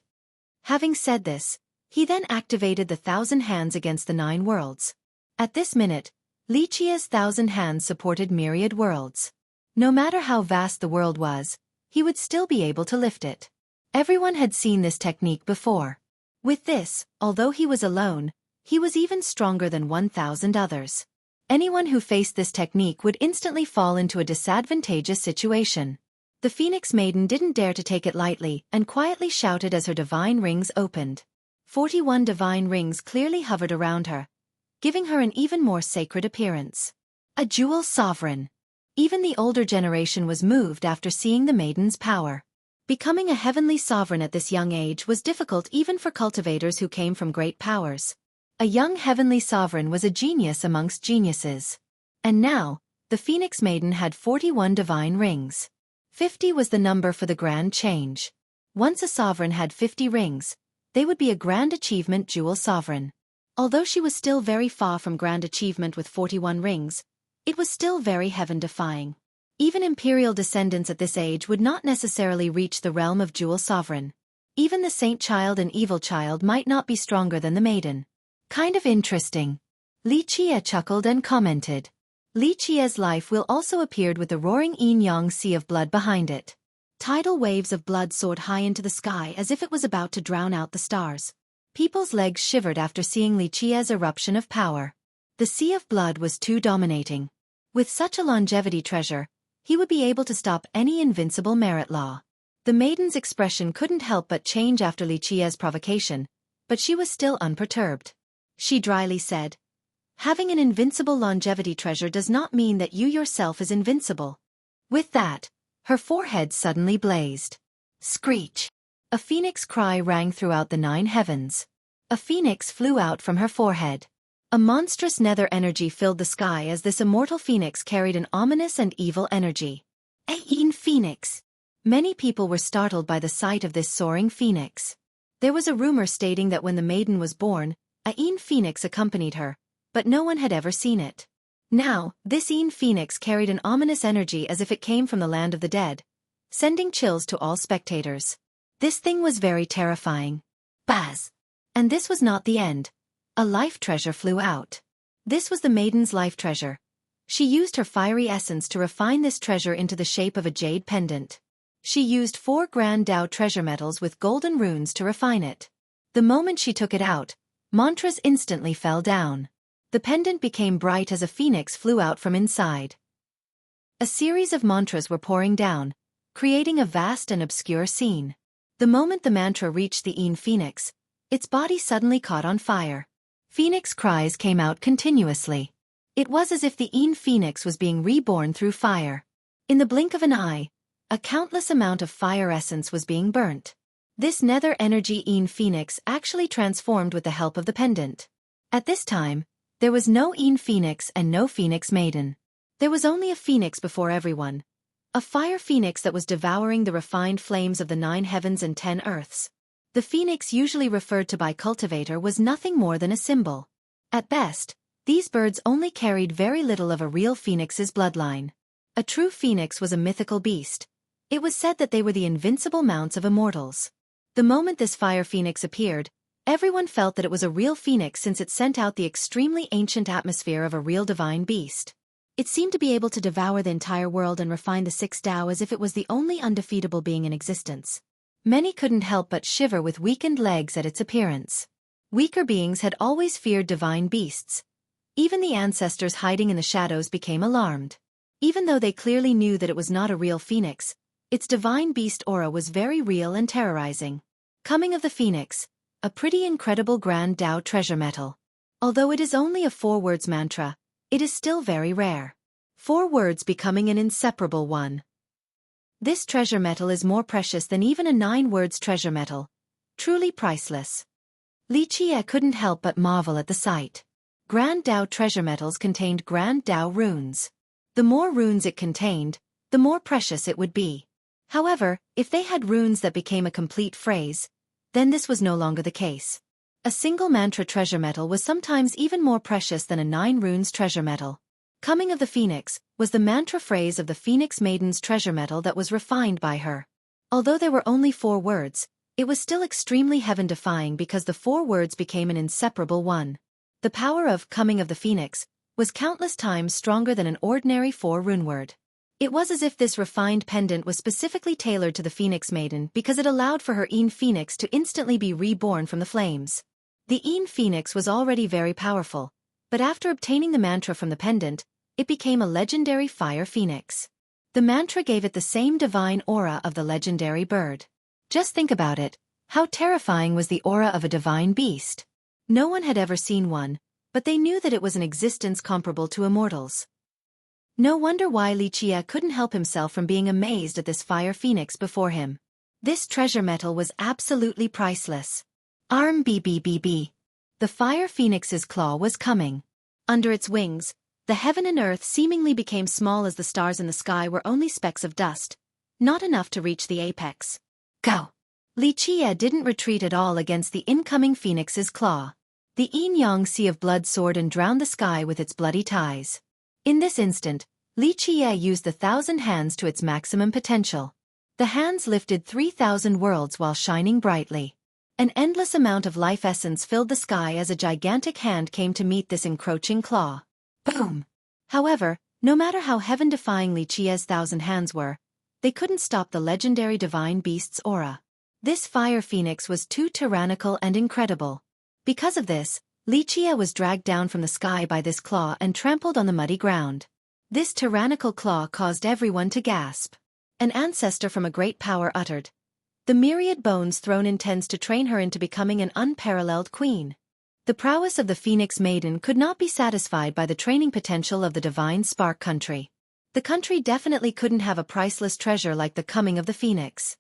Having said this, he then activated the 1,000 hands against the 9 worlds. At this minute, Li Qie's 1,000 hands supported myriad worlds. No matter how vast the world was, he would still be able to lift it. Everyone had seen this technique before. With this, although he was alone, he was even stronger than 1,000 others. Anyone who faced this technique would instantly fall into a disadvantageous situation. The Phoenix Maiden didn't dare to take it lightly and quietly shouted as her divine rings opened. 41 divine rings clearly hovered around her, giving her an even more sacred appearance. A jewel sovereign. Even the older generation was moved after seeing the maiden's power. Becoming a heavenly sovereign at this young age was difficult even for cultivators who came from great powers. A young heavenly sovereign was a genius amongst geniuses. And now, the Phoenix Maiden had 41 divine rings. 50 was the number for the grand change. Once a sovereign had 50 rings, they would be a grand achievement jewel sovereign. Although she was still very far from grand achievement with 41 rings, it was still very heaven-defying. Even imperial descendants at this age would not necessarily reach the realm of jewel sovereign. Even the saint child and evil child might not be stronger than the maiden. Kind of interesting. Li Qie chuckled and commented. Li Qie's life will also appeared with the roaring yin-yang sea of blood behind it. Tidal waves of blood soared high into the sky as if it was about to drown out the stars. People's legs shivered after seeing Li Qie's eruption of power. The sea of blood was too dominating. With such a longevity treasure, he would be able to stop any invincible merit law. The maiden's expression couldn't help but change after Li Qie's provocation, but she was still unperturbed. She dryly said, "Having an invincible longevity treasure does not mean that you yourself is invincible." With that, her forehead suddenly blazed. Screech! A phoenix cry rang throughout the 9 heavens. A phoenix flew out from her forehead. A monstrous nether energy filled the sky as this immortal phoenix carried an ominous and evil energy. A yin phoenix! Many people were startled by the sight of this soaring phoenix. There was a rumor stating that when the maiden was born, a yin phoenix accompanied her, but no one had ever seen it. Now, this yin phoenix carried an ominous energy as if it came from the land of the dead, sending chills to all spectators. This thing was very terrifying. Buzz! And this was not the end. A life treasure flew out. This was the maiden's life treasure. She used her fiery essence to refine this treasure into the shape of a jade pendant. She used 4 grand Dao treasure metals with golden runes to refine it. The moment she took it out, mantras instantly fell down. The pendant became bright as a phoenix flew out from inside. A series of mantras were pouring down, creating a vast and obscure scene. The moment the mantra reached the yin phoenix, its body suddenly caught on fire. Phoenix cries came out continuously. It was as if the yin phoenix was being reborn through fire. In the blink of an eye, a countless amount of fire essence was being burnt. This nether energy yin phoenix actually transformed with the help of the pendant. At this time, there was no yin phoenix and no phoenix maiden. There was only a phoenix before everyone. A fire phoenix that was devouring the refined flames of the 9 heavens and 10 earths. The phoenix usually referred to by cultivator was nothing more than a symbol. At best, these birds only carried very little of a real phoenix's bloodline. A true phoenix was a mythical beast. It was said that they were the invincible mounts of immortals. The moment this fire phoenix appeared, everyone felt that it was a real phoenix since it sent out the extremely ancient atmosphere of a real divine beast. It seemed to be able to devour the entire world and refine the 6 Tao as if it was the only undefeatable being in existence. Many couldn't help but shiver with weakened legs at its appearance. Weaker beings had always feared divine beasts. Even the ancestors hiding in the shadows became alarmed. Even though they clearly knew that it was not a real phoenix, its divine beast aura was very real and terrorizing. Coming of the phoenix, a pretty incredible grand Dao treasure metal. Although it is only a 4 words mantra, it is still very rare. 4 words becoming an inseparable one. This treasure metal is more precious than even a 9 words treasure metal. Truly priceless. Li Qie couldn't help but marvel at the sight. Grand Dao treasure metals contained Grand Dao runes. The more runes it contained, the more precious it would be. However, if they had runes that became a complete phrase, then this was no longer the case. A single mantra treasure metal was sometimes even more precious than a 9 runes treasure metal. Coming of the Phoenix was the mantra phrase of the Phoenix Maiden's treasure metal that was refined by her. Although there were only 4 words, it was still extremely heaven-defying because the 4 words became an inseparable one. The power of Coming of the Phoenix was countless times stronger than an ordinary 4-rune word. It was as if this refined pendant was specifically tailored to the Phoenix Maiden because it allowed for her Een Phoenix to instantly be reborn from the flames. The Een Phoenix was already very powerful, but after obtaining the mantra from the pendant, it became a legendary fire phoenix. The mantra gave it the same divine aura of the legendary bird. Just think about it. How terrifying was the aura of a divine beast? No one had ever seen one, but they knew that it was an existence comparable to immortals. No wonder why Xueqi couldn't help himself from being amazed at this fire phoenix before him. This treasure metal was absolutely priceless. Arm BBBB. The fire phoenix's claw was coming. Under its wings, the heaven and earth seemingly became small as the stars in the sky were only specks of dust, not enough to reach the apex. Go! Xueqi didn't retreat at all against the incoming phoenix's claw. The yin-yang sea of blood soared and drowned the sky with its bloody ties. In this instant, Xueqi used the 1,000 hands to its maximum potential. The hands lifted 3,000 worlds while shining brightly. An endless amount of life essence filled the sky as a gigantic hand came to meet this encroaching claw. Boom! However, no matter how heaven-defying Xueqi's 1,000 hands were, they couldn't stop the legendary divine beast's aura. This fire phoenix was too tyrannical and incredible. Because of this, Xueqi was dragged down from the sky by this claw and trampled on the muddy ground. This tyrannical claw caused everyone to gasp. An ancestor from a great power uttered, "The myriad bones throne intends to train her into becoming an unparalleled queen." The prowess of the Phoenix Maiden could not be satisfied by the training potential of the divine Spark country. The country definitely couldn't have a priceless treasure like the coming of the Phoenix.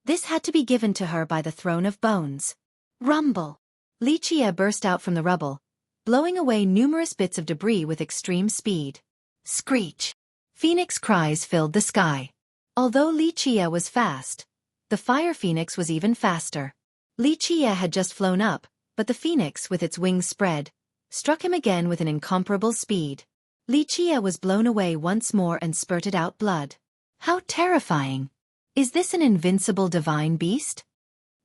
This had to be given to her by the throne of bones. Rumble! Xueqi burst out from the rubble, blowing away numerous bits of debris with extreme speed. Screech! Phoenix cries filled the sky. Although Xueqi was fast, the fire phoenix was even faster. Xueqi had just flown up, but the phoenix, with its wings spread, struck him again with an incomparable speed. Xueqi was blown away once more and spurted out blood. How terrifying! Is this an invincible divine beast?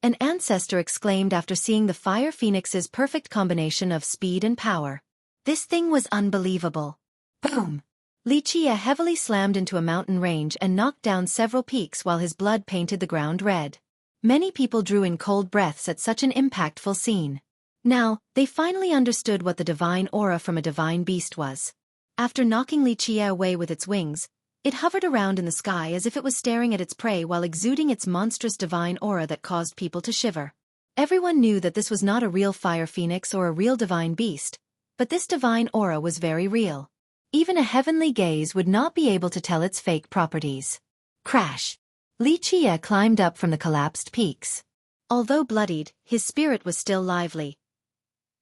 An ancestor exclaimed after seeing the fire phoenix's perfect combination of speed and power. This thing was unbelievable. Boom! Xueqi heavily slammed into a mountain range and knocked down several peaks while his blood painted the ground red. Many people drew in cold breaths at such an impactful scene. Now, they finally understood what the divine aura from a divine beast was. After knocking Xueqi away with its wings, it hovered around in the sky as if it was staring at its prey while exuding its monstrous divine aura that caused people to shiver. Everyone knew that this was not a real fire phoenix or a real divine beast, but this divine aura was very real. Even a heavenly gaze would not be able to tell its fake properties. Crash! Xueqi climbed up from the collapsed peaks. Although bloodied, his spirit was still lively.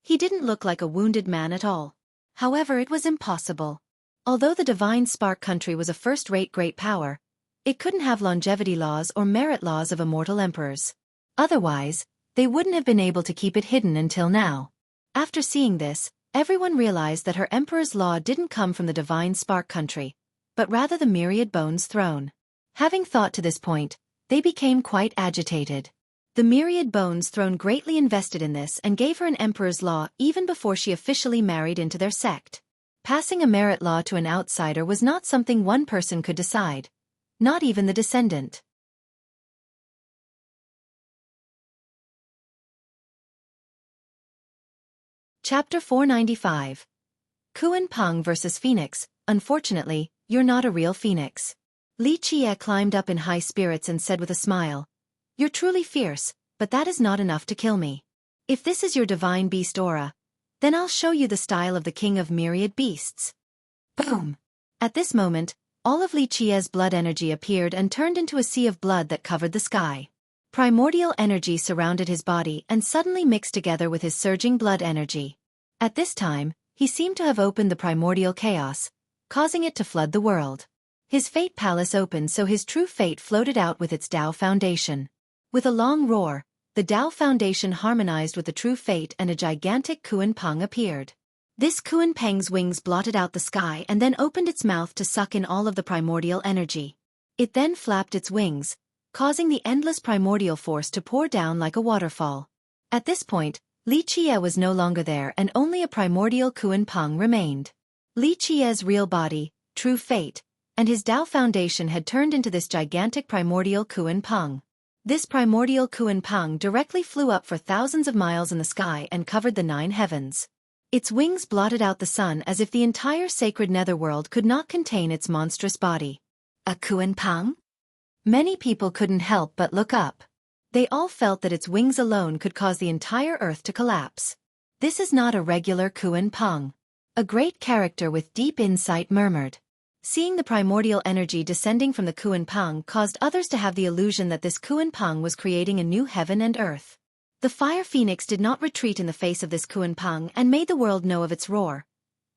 He didn't look like a wounded man at all. However, it was impossible. Although the divine Spark country was a first-rate great power, it couldn't have longevity laws or merit laws of immortal emperors. Otherwise, they wouldn't have been able to keep it hidden until now. After seeing this, everyone realized that her emperor's law didn't come from the divine Spark country, but rather the myriad bones throne. Having thought to this point, they became quite agitated. The myriad bones throne greatly invested in this and gave her an emperor's law even before she officially married into their sect. Passing a merit law to an outsider was not something one person could decide, not even the descendant. Chapter 495. Kuan Peng vs. Phoenix. Unfortunately, you're not a real phoenix. Xueqi climbed up in high spirits and said with a smile, "You're truly fierce, but that is not enough to kill me. If this is your divine beast aura, then I'll show you the style of the king of myriad beasts." Boom! At this moment, all of Xueqi's blood energy appeared and turned into a sea of blood that covered the sky. Primordial energy surrounded his body and suddenly mixed together with his surging blood energy. At this time, he seemed to have opened the primordial chaos, causing it to flood the world. His fate palace opened so his true fate floated out with its Tao foundation. With a long roar, the Tao foundation harmonized with the true fate and a gigantic Kuan Peng appeared. This Kuan Peng's wings blotted out the sky and then opened its mouth to suck in all of the primordial energy. It then flapped its wings, causing the endless primordial force to pour down like a waterfall. At this point, Xueqi was no longer there and only a primordial Kuan Peng remained. Xueqi's real body, true fate, and his Tao foundation had turned into this gigantic primordial Kuan Peng. This primordial Kuan Peng directly flew up for thousands of miles in the sky and covered the 9 heavens. Its wings blotted out the sun as if the entire sacred netherworld could not contain its monstrous body. A Kuan-pang? Many people couldn't help but look up. They all felt that its wings alone could cause the entire earth to collapse. This is not a regular Kuan-pang. A great character with deep insight murmured. Seeing the primordial energy descending from the Kuan-pang caused others to have the illusion that this Kuan-pang was creating a new heaven and earth. The fire phoenix did not retreat in the face of this Kuan-pang and made the world know of its roar.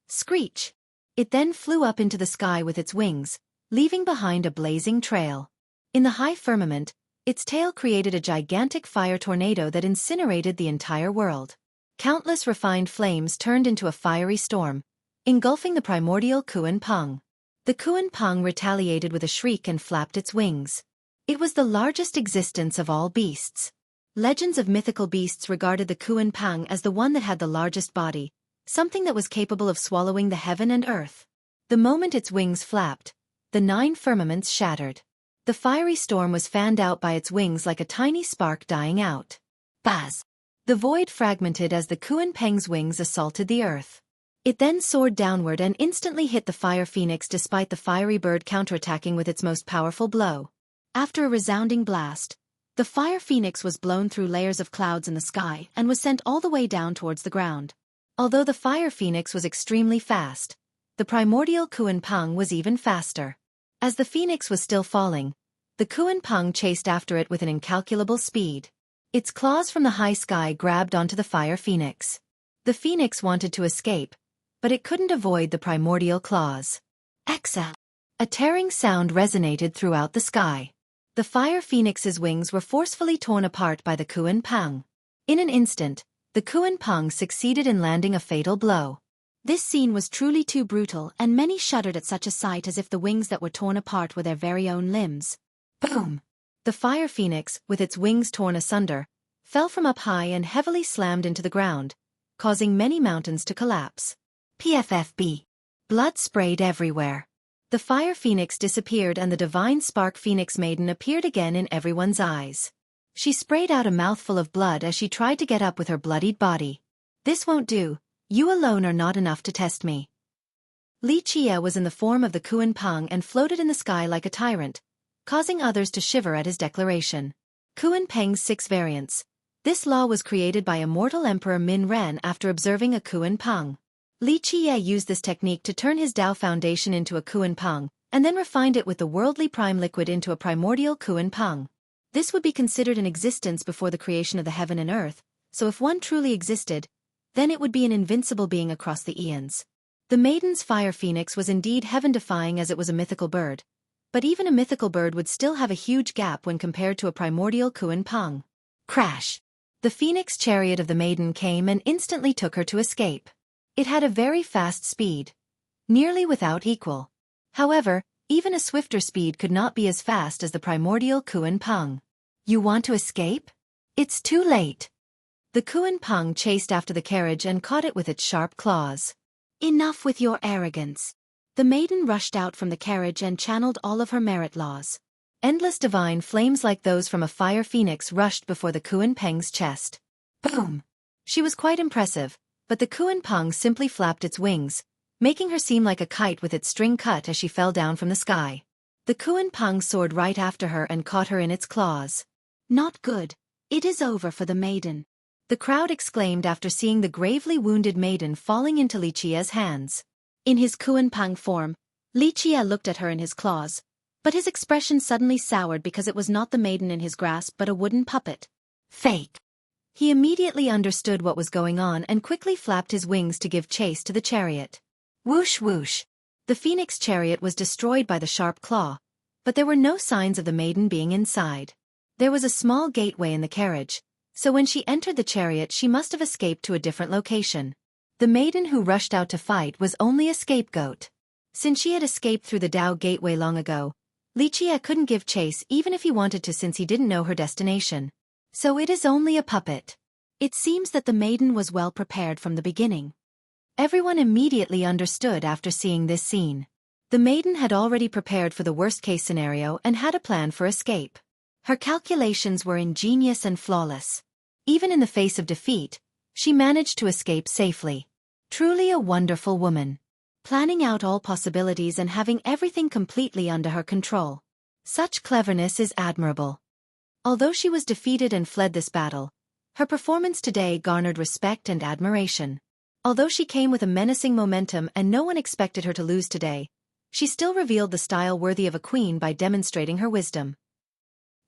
Screech! It then flew up into the sky with its wings, leaving behind a blazing trail. In the high firmament, its tail created a gigantic fire tornado that incinerated the entire world. Countless refined flames turned into a fiery storm, engulfing the primordial Kuan-pang. The Kuan-pang retaliated with a shriek and flapped its wings. It was the largest existence of all beasts. Legends of mythical beasts regarded the Kuan-pang as the one that had the largest body, something that was capable of swallowing the heaven and earth. The moment its wings flapped, the 9 firmaments shattered. The fiery storm was fanned out by its wings like a tiny spark dying out. Buzz! The void fragmented as the Kuan-pang's wings assaulted the earth. It then soared downward and instantly hit the fire phoenix despite the fiery bird counterattacking with its most powerful blow. After a resounding blast, the fire phoenix was blown through layers of clouds in the sky and was sent all the way down towards the ground. Although the fire phoenix was extremely fast, the primordial Kuan-pang was even faster. As the phoenix was still falling, the Kuan-pang chased after it with an incalculable speed. Its claws from the high sky grabbed onto the fire phoenix. The phoenix wanted to escape, but it couldn't avoid the primordial claws. Exhale! A tearing sound resonated throughout the sky. The fire phoenix's wings were forcefully torn apart by the Kuan-pang. In an instant, the Kuan-pang succeeded in landing a fatal blow. This scene was truly too brutal, and many shuddered at such a sight as if the wings that were torn apart were their very own limbs. Boom! The fire phoenix, with its wings torn asunder, fell from up high and heavily slammed into the ground, causing many mountains to collapse. PFFB. Blood sprayed everywhere. The fire phoenix disappeared and the divine spark phoenix maiden appeared again in everyone's eyes. She sprayed out a mouthful of blood as she tried to get up with her bloodied body. This won't do. You alone are not enough to test me. Xueqi was in the form of the Kuan-pang and floated in the sky like a tyrant, causing others to shiver at his declaration. Kuan-pang's 6 variants. This law was created by immortal Emperor Min Ren after observing a Kuan-pang. Xueqi used this technique to turn his Tao foundation into a Kuan-pang, and then refined it with the worldly prime liquid into a primordial Kuan-pang. This would be considered in existence before the creation of the heaven and earth, so if one truly existed, then it would be an invincible being across the eons. The maiden's fire phoenix was indeed heaven-defying as it was a mythical bird, but even a mythical bird would still have a huge gap when compared to a primordial Kuan-pang. Crash! The phoenix chariot of the maiden came and instantly took her to escape. It had a very fast speed, nearly without equal. However, even a swifter speed could not be as fast as the primordial Kuan-pang. You want to escape? It's too late. The Kuan-pang chased after the carriage and caught it with its sharp claws. Enough with your arrogance. The maiden rushed out from the carriage and channeled all of her merit laws. Endless divine flames like those from a fire phoenix rushed before the Kuan-pang's chest. Boom! She was quite impressive, but the Kuan-pang simply flapped its wings, making her seem like a kite with its string cut as she fell down from the sky. The Kuan-pang soared right after her and caught her in its claws. Not good. It is over for the maiden. The crowd exclaimed after seeing the gravely wounded maiden falling into Xueqi's hands. In his Kuan-pang form, Xueqi looked at her in his claws, but his expression suddenly soured because it was not the maiden in his grasp but a wooden puppet. Fake. He immediately understood what was going on and quickly flapped his wings to give chase to the chariot. Whoosh whoosh. The phoenix chariot was destroyed by the sharp claw, but there were no signs of the maiden being inside. There was a small gateway in the carriage, so when she entered the chariot she must have escaped to a different location. The maiden who rushed out to fight was only a scapegoat. Since she had escaped through the Tao gateway long ago, Xueqi couldn't give chase even if he wanted to since he didn't know her destination. So it is only a puppet. It seems that the maiden was well prepared from the beginning. Everyone immediately understood after seeing this scene. The maiden had already prepared for the worst-case scenario and had a plan for escape. Her calculations were ingenious and flawless. Even in the face of defeat, she managed to escape safely. Truly a wonderful woman. planning out all possibilities and having everything completely under her control. Such cleverness is admirable. Although she was defeated and fled this battle, her performance today garnered respect and admiration. Although she came with a menacing momentum and no one expected her to lose today, she still revealed the style worthy of a queen by demonstrating her wisdom.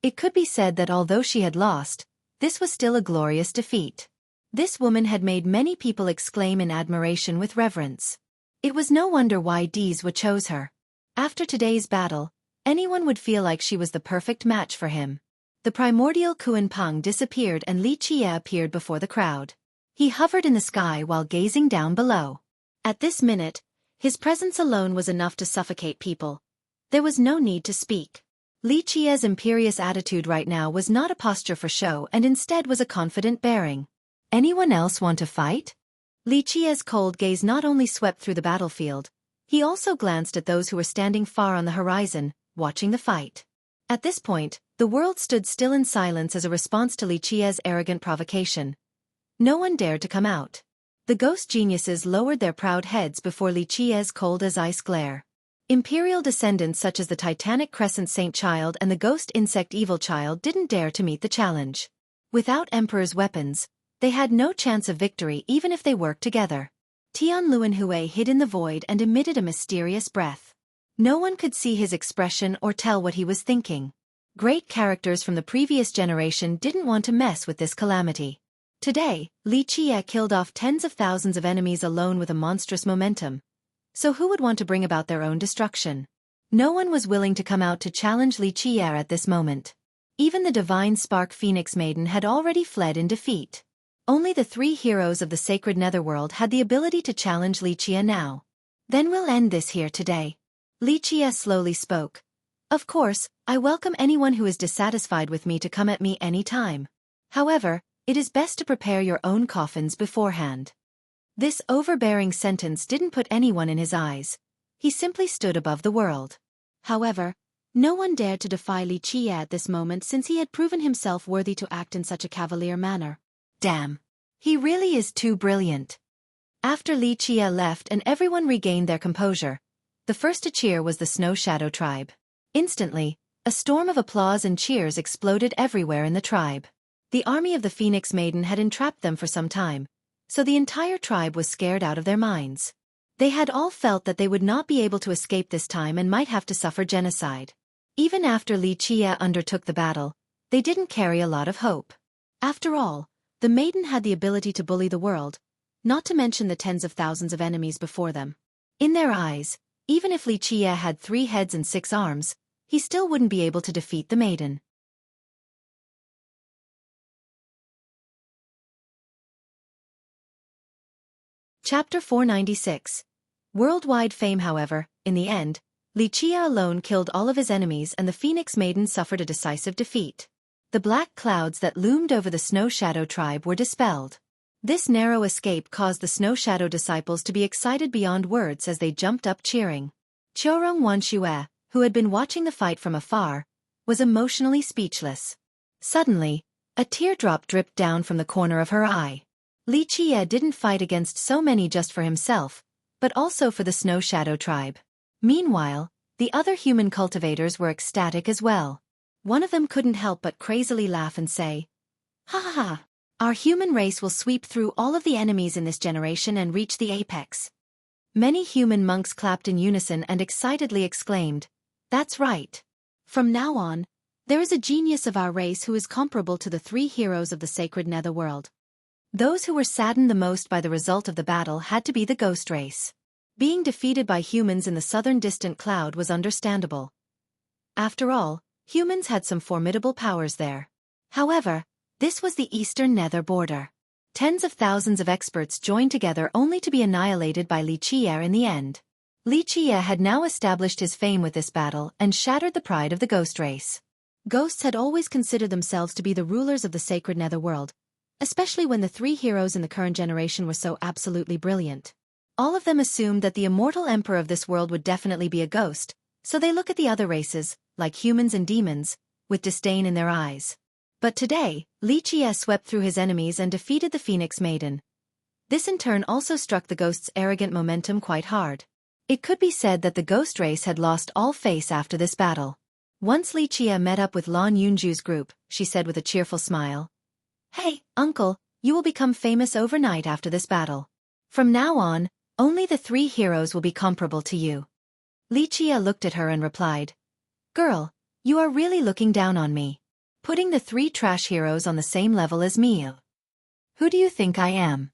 It could be said that although she had lost, this was still a glorious defeat. This woman had made many people exclaim in admiration with reverence. It was no wonder why Xueqi chose her. After today's battle, anyone would feel like she was the perfect match for him. The primordial Xuanpeng disappeared and Xueqi appeared before the crowd. He hovered in the sky while gazing down below. At this minute, his presence alone was enough to suffocate people. There was no need to speak. Xueqi's imperious attitude right now was not a posture for show and instead was a confident bearing. Anyone else want to fight? Xueqi's cold gaze not only swept through the battlefield, he also glanced at those who were standing far on the horizon, watching the fight. At this point, the world stood still in silence as a response to Xueqi's arrogant provocation. No one dared to come out. The ghost geniuses lowered their proud heads before Xueqi's cold-as-ice glare. Imperial descendants such as the Titanic Crescent Saint Child and the Ghost Insect Evil Child didn't dare to meet the challenge. Without Emperor's weapons, they had no chance of victory even if they worked together. Tianluanhui hid in the void and emitted a mysterious breath. No one could see his expression or tell what he was thinking. Great characters from the previous generation didn't want to mess with this calamity. Today, Xueqi killed off tens of thousands of enemies alone with a monstrous momentum. So who would want to bring about their own destruction? No one was willing to come out to challenge Xueqi at this moment. Even the divine Spark Phoenix Maiden had already fled in defeat. Only the three heroes of the sacred netherworld had the ability to challenge Xueqi now. Then we'll end this here today. Xueqi slowly spoke. Of course, I welcome anyone who is dissatisfied with me to come at me any time. However, it is best to prepare your own coffins beforehand. This overbearing sentence didn't put anyone in his eyes. He simply stood above the world. However, no one dared to defy Xueqi at this moment since he had proven himself worthy to act in such a cavalier manner. Damn. He really is too brilliant. After Xueqi left and everyone regained their composure, the first to cheer was the Snow Shadow tribe. Instantly, a storm of applause and cheers exploded everywhere in the tribe. The army of the Phoenix Maiden had entrapped them for some time, so the entire tribe was scared out of their minds. They had all felt that they would not be able to escape this time and might have to suffer genocide. Even after Xueqi undertook the battle, they didn't carry a lot of hope. After all, the maiden had the ability to bully the world, not to mention the tens of thousands of enemies before them. In their eyes, even if Xueqi had 3 heads and 6 arms, he still wouldn't be able to defeat the maiden. Chapter 496. Worldwide fame. However, in the end, Xueqi alone killed all of his enemies and the Phoenix Maiden suffered a decisive defeat. The black clouds that loomed over the Snow Shadow tribe were dispelled. This narrow escape caused the Snow Shadow disciples to be excited beyond words as they jumped up cheering. Xueqi, who had been watching the fight from afar, was emotionally speechless. Suddenly, a teardrop dripped down from the corner of her eye. Xueqi didn't fight against so many just for himself, but also for the Snow Shadow tribe. Meanwhile, the other human cultivators were ecstatic as well. One of them couldn't help but crazily laugh and say, "Ha ha ha! Our human race will sweep through all of the enemies in this generation and reach the apex." Many human monks clapped in unison and excitedly exclaimed, "That's right. From now on, there is a genius of our race who is comparable to the 3 heroes of the sacred netherworld." Those who were saddened the most by the result of the battle had to be the ghost race. Being defeated by humans in the southern distant cloud was understandable. After all, humans had some formidable powers there. However, this was the eastern nether border. Tens of thousands of experts joined together only to be annihilated by Xueqi in the end. Xueqi had now established his fame with this battle and shattered the pride of the ghost race. Ghosts had always considered themselves to be the rulers of the sacred netherworld, especially when the 3 heroes in the current generation were so absolutely brilliant. All of them assumed that the immortal emperor of this world would definitely be a ghost, so they look at the other races, like humans and demons, with disdain in their eyes. But today, Xueqi swept through his enemies and defeated the Phoenix Maiden. This in turn also struck the ghost's arrogant momentum quite hard. It could be said that the ghost race had lost all face after this battle. Once Li Chia met up with Lan Yunju's group, she said with a cheerful smile. Hey, uncle, you will become famous overnight after this battle. From now on, only the 3 heroes will be comparable to you. Li Chia looked at her and replied. Girl, you are really looking down on me. Putting the 3 trash heroes on the same level as me. Who do you think I am?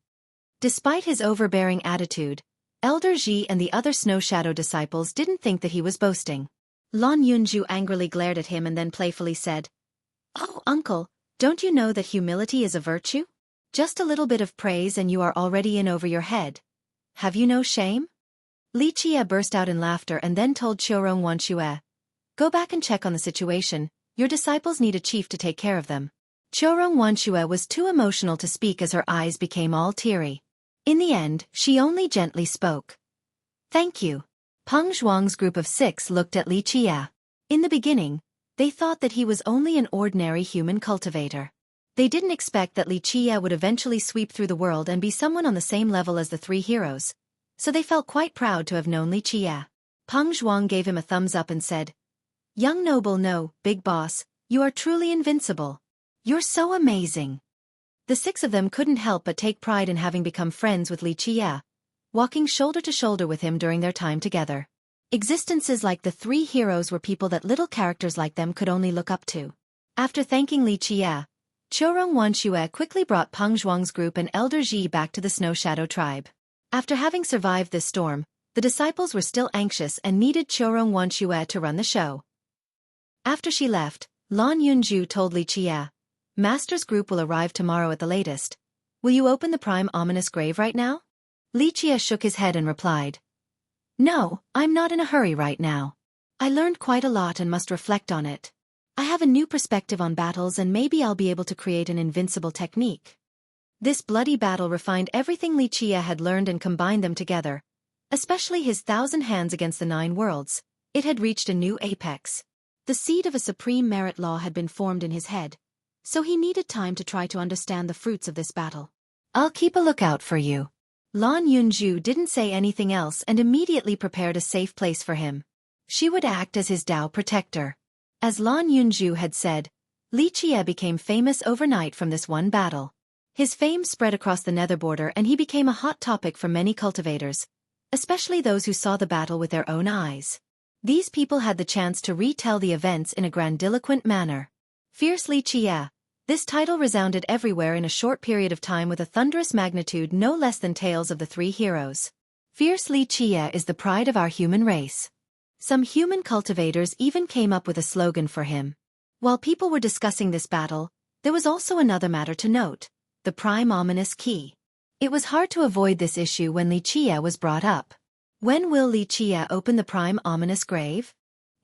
Despite his overbearing attitude, Elder Ji and the other Snow Shadow disciples didn't think that he was boasting. Lan Yunju angrily glared at him and then playfully said, Oh, uncle, don't you know that humility is a virtue? Just a little bit of praise and you are already in over your head. Have you no shame? Li Chia burst out in laughter and then told Xiaorong Wanxue, Go back and check on the situation, your disciples need a chief to take care of them. Xiaorong Wanxue was too emotional to speak as her eyes became all teary. In the end, she only gently spoke. Thank you. Peng Zhuang's group of 6 looked at Li Chia. In the beginning, they thought that he was only an ordinary human cultivator. They didn't expect that Li Chia would eventually sweep through the world and be someone on the same level as the 3 heroes, so they felt quite proud to have known Li Chia. Peng Zhuang gave him a thumbs up and said, Young noble, no, big boss, you are truly invincible. You're so amazing. The 6 of them couldn't help but take pride in having become friends with Li Chia, walking shoulder to shoulder with him during their time together. Existences like the 3 heroes were people that little characters like them could only look up to. After thanking Li Chia, Xiaorong Wanxue quickly brought Peng Zhuang's group and Elder Ji back to the Snow Shadow tribe. After having survived this storm, the disciples were still anxious and needed Xiaorong Wanxue to run the show. After she left, Lan Yunju told Li Chia, Master's group will arrive tomorrow at the latest. Will you open the prime ominous grave right now? Li Chia shook his head and replied. No, I'm not in a hurry right now. I learned quite a lot and must reflect on it. I have a new perspective on battles and maybe I'll be able to create an invincible technique. This bloody battle refined everything Li Chia had learned and combined them together, especially his 1,000 hands against the 9 worlds. It had reached a new apex. The seed of a supreme merit law had been formed in his head, so he needed time to try to understand the fruits of this battle. I'll keep a lookout for you. Lan Yunju didn't say anything else and immediately prepared a safe place for him. She would act as his Dao protector. As Lan Yunju had said, Li Chia became famous overnight from this one battle. His fame spread across the nether border and he became a hot topic for many cultivators, especially those who saw the battle with their own eyes. These people had the chance to retell the events in a grandiloquent manner. Fierce Li Chia. This title resounded everywhere in a short period of time with a thunderous magnitude no less than tales of the 3 heroes. Fierce Li Chia is the pride of our human race. Some human cultivators even came up with a slogan for him. While people were discussing this battle, there was also another matter to note, the prime ominous key. It was hard to avoid this issue when Li Chia was brought up. When will Li Chia open the prime ominous grave?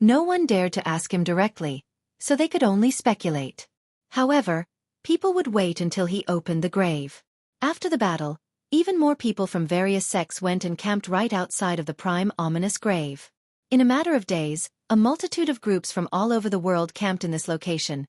No one dared to ask him directly, so they could only speculate. However, people would wait until he opened the grave. After the battle, even more people from various sects went and camped right outside of the prime ominous grave. In a matter of days, a multitude of groups from all over the world camped in this location,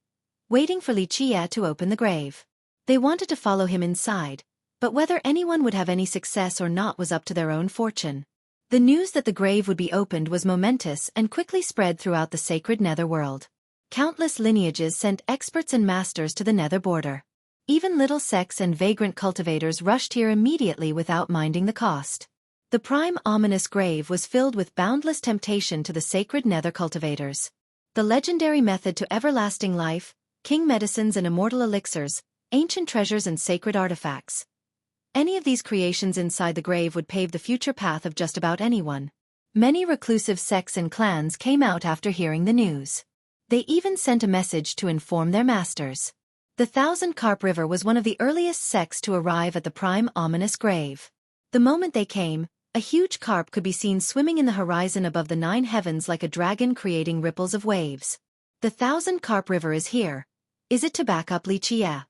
waiting for Li Chia to open the grave. They wanted to follow him inside, but whether anyone would have any success or not was up to their own fortune. The news that the grave would be opened was momentous and quickly spread throughout the sacred netherworld. Countless lineages sent experts and masters to the nether border. Even little sects and vagrant cultivators rushed here immediately without minding the cost. The prime ominous grave was filled with boundless temptation to the sacred nether cultivators. The legendary method to everlasting life, king medicines and immortal elixirs, ancient treasures and sacred artifacts. Any of these creations inside the grave would pave the future path of just about anyone. Many reclusive sects and clans came out after hearing the news. They even sent a message to inform their masters. The Thousand Carp River was one of the earliest sects to arrive at the prime ominous grave. The moment they came, a huge carp could be seen swimming in the horizon above the 9 heavens like a dragon creating ripples of waves. The Thousand Carp River is here. Is it to back up Li Chia?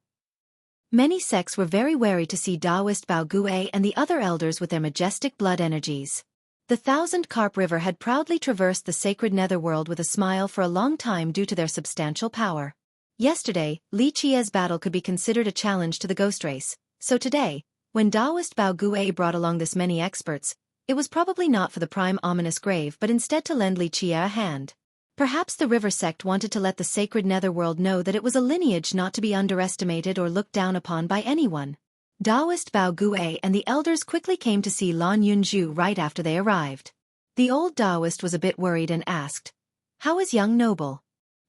Many sects were very wary to see Taoist Bao Gue and the other elders with their majestic blood energies. The Thousand Carp River had proudly traversed the sacred netherworld with a smile for a long time due to their substantial power. Yesterday, Li Chia's battle could be considered a challenge to the ghost race, so today, when Taoist Bao Gue brought along this many experts, It was probably not for the prime ominous grave but instead to lend Li Qie a hand. Perhaps the river sect wanted to let the sacred netherworld know that it was a lineage not to be underestimated or looked down upon by anyone. Taoist Bao Gui and the elders quickly came to see Lan Yunju right after they arrived. The old Taoist was a bit worried and asked, "How is young noble?"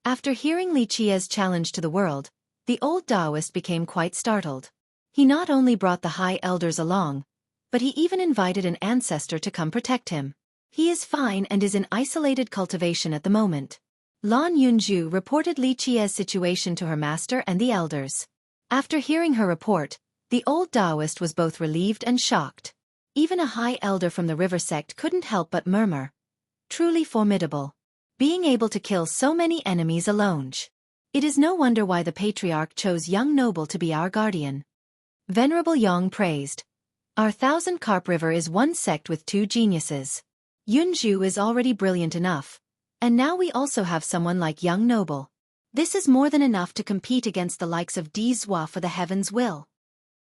After hearing Li Qie's challenge to the world, the old Taoist became quite startled. He not only brought the high elders along, but he even invited an ancestor to come protect him. He is fine and is in isolated cultivation at the moment. Lan Yunju reported Li Qie's situation to her master and the elders. After hearing her report, the old Taoist was both relieved and shocked. Even a high elder from the river sect couldn't help but murmur, "Truly formidable. Being able to kill so many enemies alone. It is no wonder why the patriarch chose young noble to be our guardian." Venerable Yang praised, "Our Thousand Carp River is one sect with two geniuses. Yunju is already brilliant enough, and now we also have someone like young noble. This is more than enough to compete against the likes of Di Zhua for the heaven's will."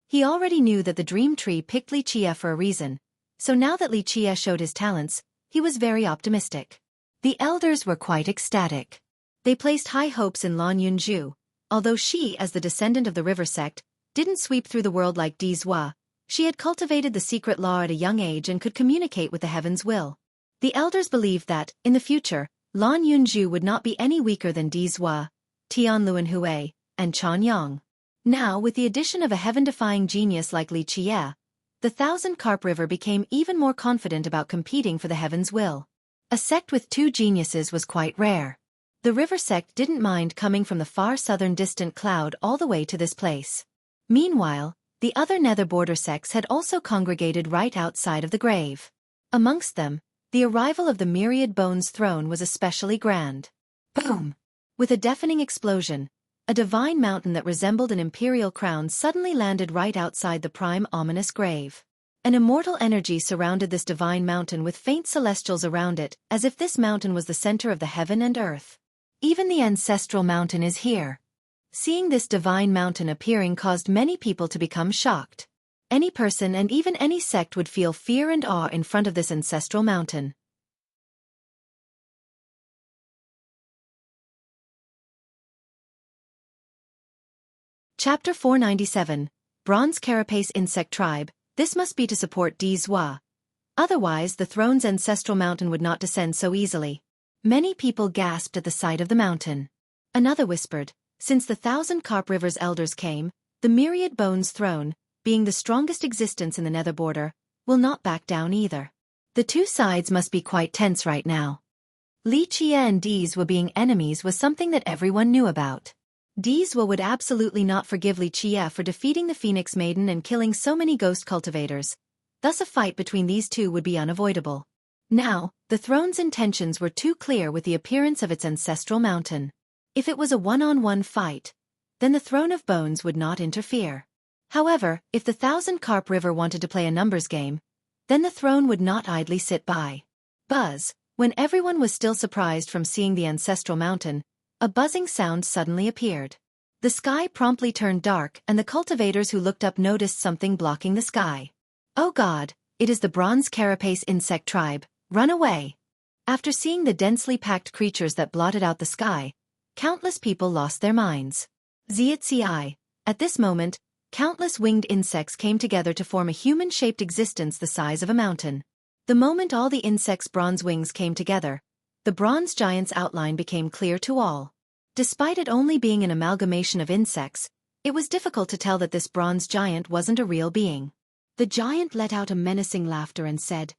He already knew that the dream tree picked Li Qie for a reason, so now that Li Qie showed his talents, he was very optimistic. The elders were quite ecstatic. They placed high hopes in Lan Yunju, although she, as the descendant of the river sect, didn't sweep through the world like Di Zhua. She had cultivated the secret law at a young age and could communicate with the heaven's will. The elders believed that, in the future, Lan Yunju would not be any weaker than Di Zhua, Tian Luanhui, and Chan Yang. Now, with the addition of a heaven-defying genius like Li Qie, the Thousand Carp River became even more confident about competing for the heaven's will. A sect with two geniuses was quite rare. The river sect didn't mind coming from the far southern distant cloud all the way to this place. Meanwhile, the other nether border sects had also congregated right outside of the grave. Amongst them, the arrival of the myriad bones throne was especially grand. Boom! With a deafening explosion, a divine mountain that resembled an imperial crown suddenly landed right outside the prime ominous grave. An immortal energy surrounded this divine mountain with faint celestials around it, as if this mountain was the center of the heaven and earth. Even the ancestral mountain is here. Seeing this divine mountain appearing caused many people to become shocked. Any person and even any sect would feel fear and awe in front of this ancestral mountain. Chapter 497, Bronze Carapace Insect Tribe. This must be to support Di Zhua. Otherwise the throne's ancestral mountain would not descend so easily. Many people gasped at the sight of the mountain. Another whispered, "Since the Thousand Carp River's elders came, the myriad bones throne, being the strongest existence in the nether border, will not back down either." The two sides must be quite tense right now. Li Qie and Di Zhua being enemies was something that everyone knew about. Di Zhua would absolutely not forgive Li Qie for defeating the Phoenix Maiden and killing so many ghost cultivators. Thus a fight between these two would be unavoidable. Now, the throne's intentions were too clear with the appearance of its ancestral mountain. If it was a one-on-one fight, then the Throne of Bones would not interfere. However, if the Thousand Carp River wanted to play a numbers game, then the throne would not idly sit by. Buzz, when everyone was still surprised from seeing the ancestral mountain, a buzzing sound suddenly appeared. The sky promptly turned dark and the cultivators who looked up noticed something blocking the sky. "Oh God, it is the Bronze Carapace Insect Tribe, run away!" After seeing the densely packed creatures that blotted out the sky, countless people lost their minds. Xueqi. At this moment, countless winged insects came together to form a human-shaped existence the size of a mountain. The moment all the insects' bronze wings came together, the bronze giant's outline became clear to all. Despite it only being an amalgamation of insects, it was difficult to tell that this bronze giant wasn't a real being. The giant let out a menacing laughter and said,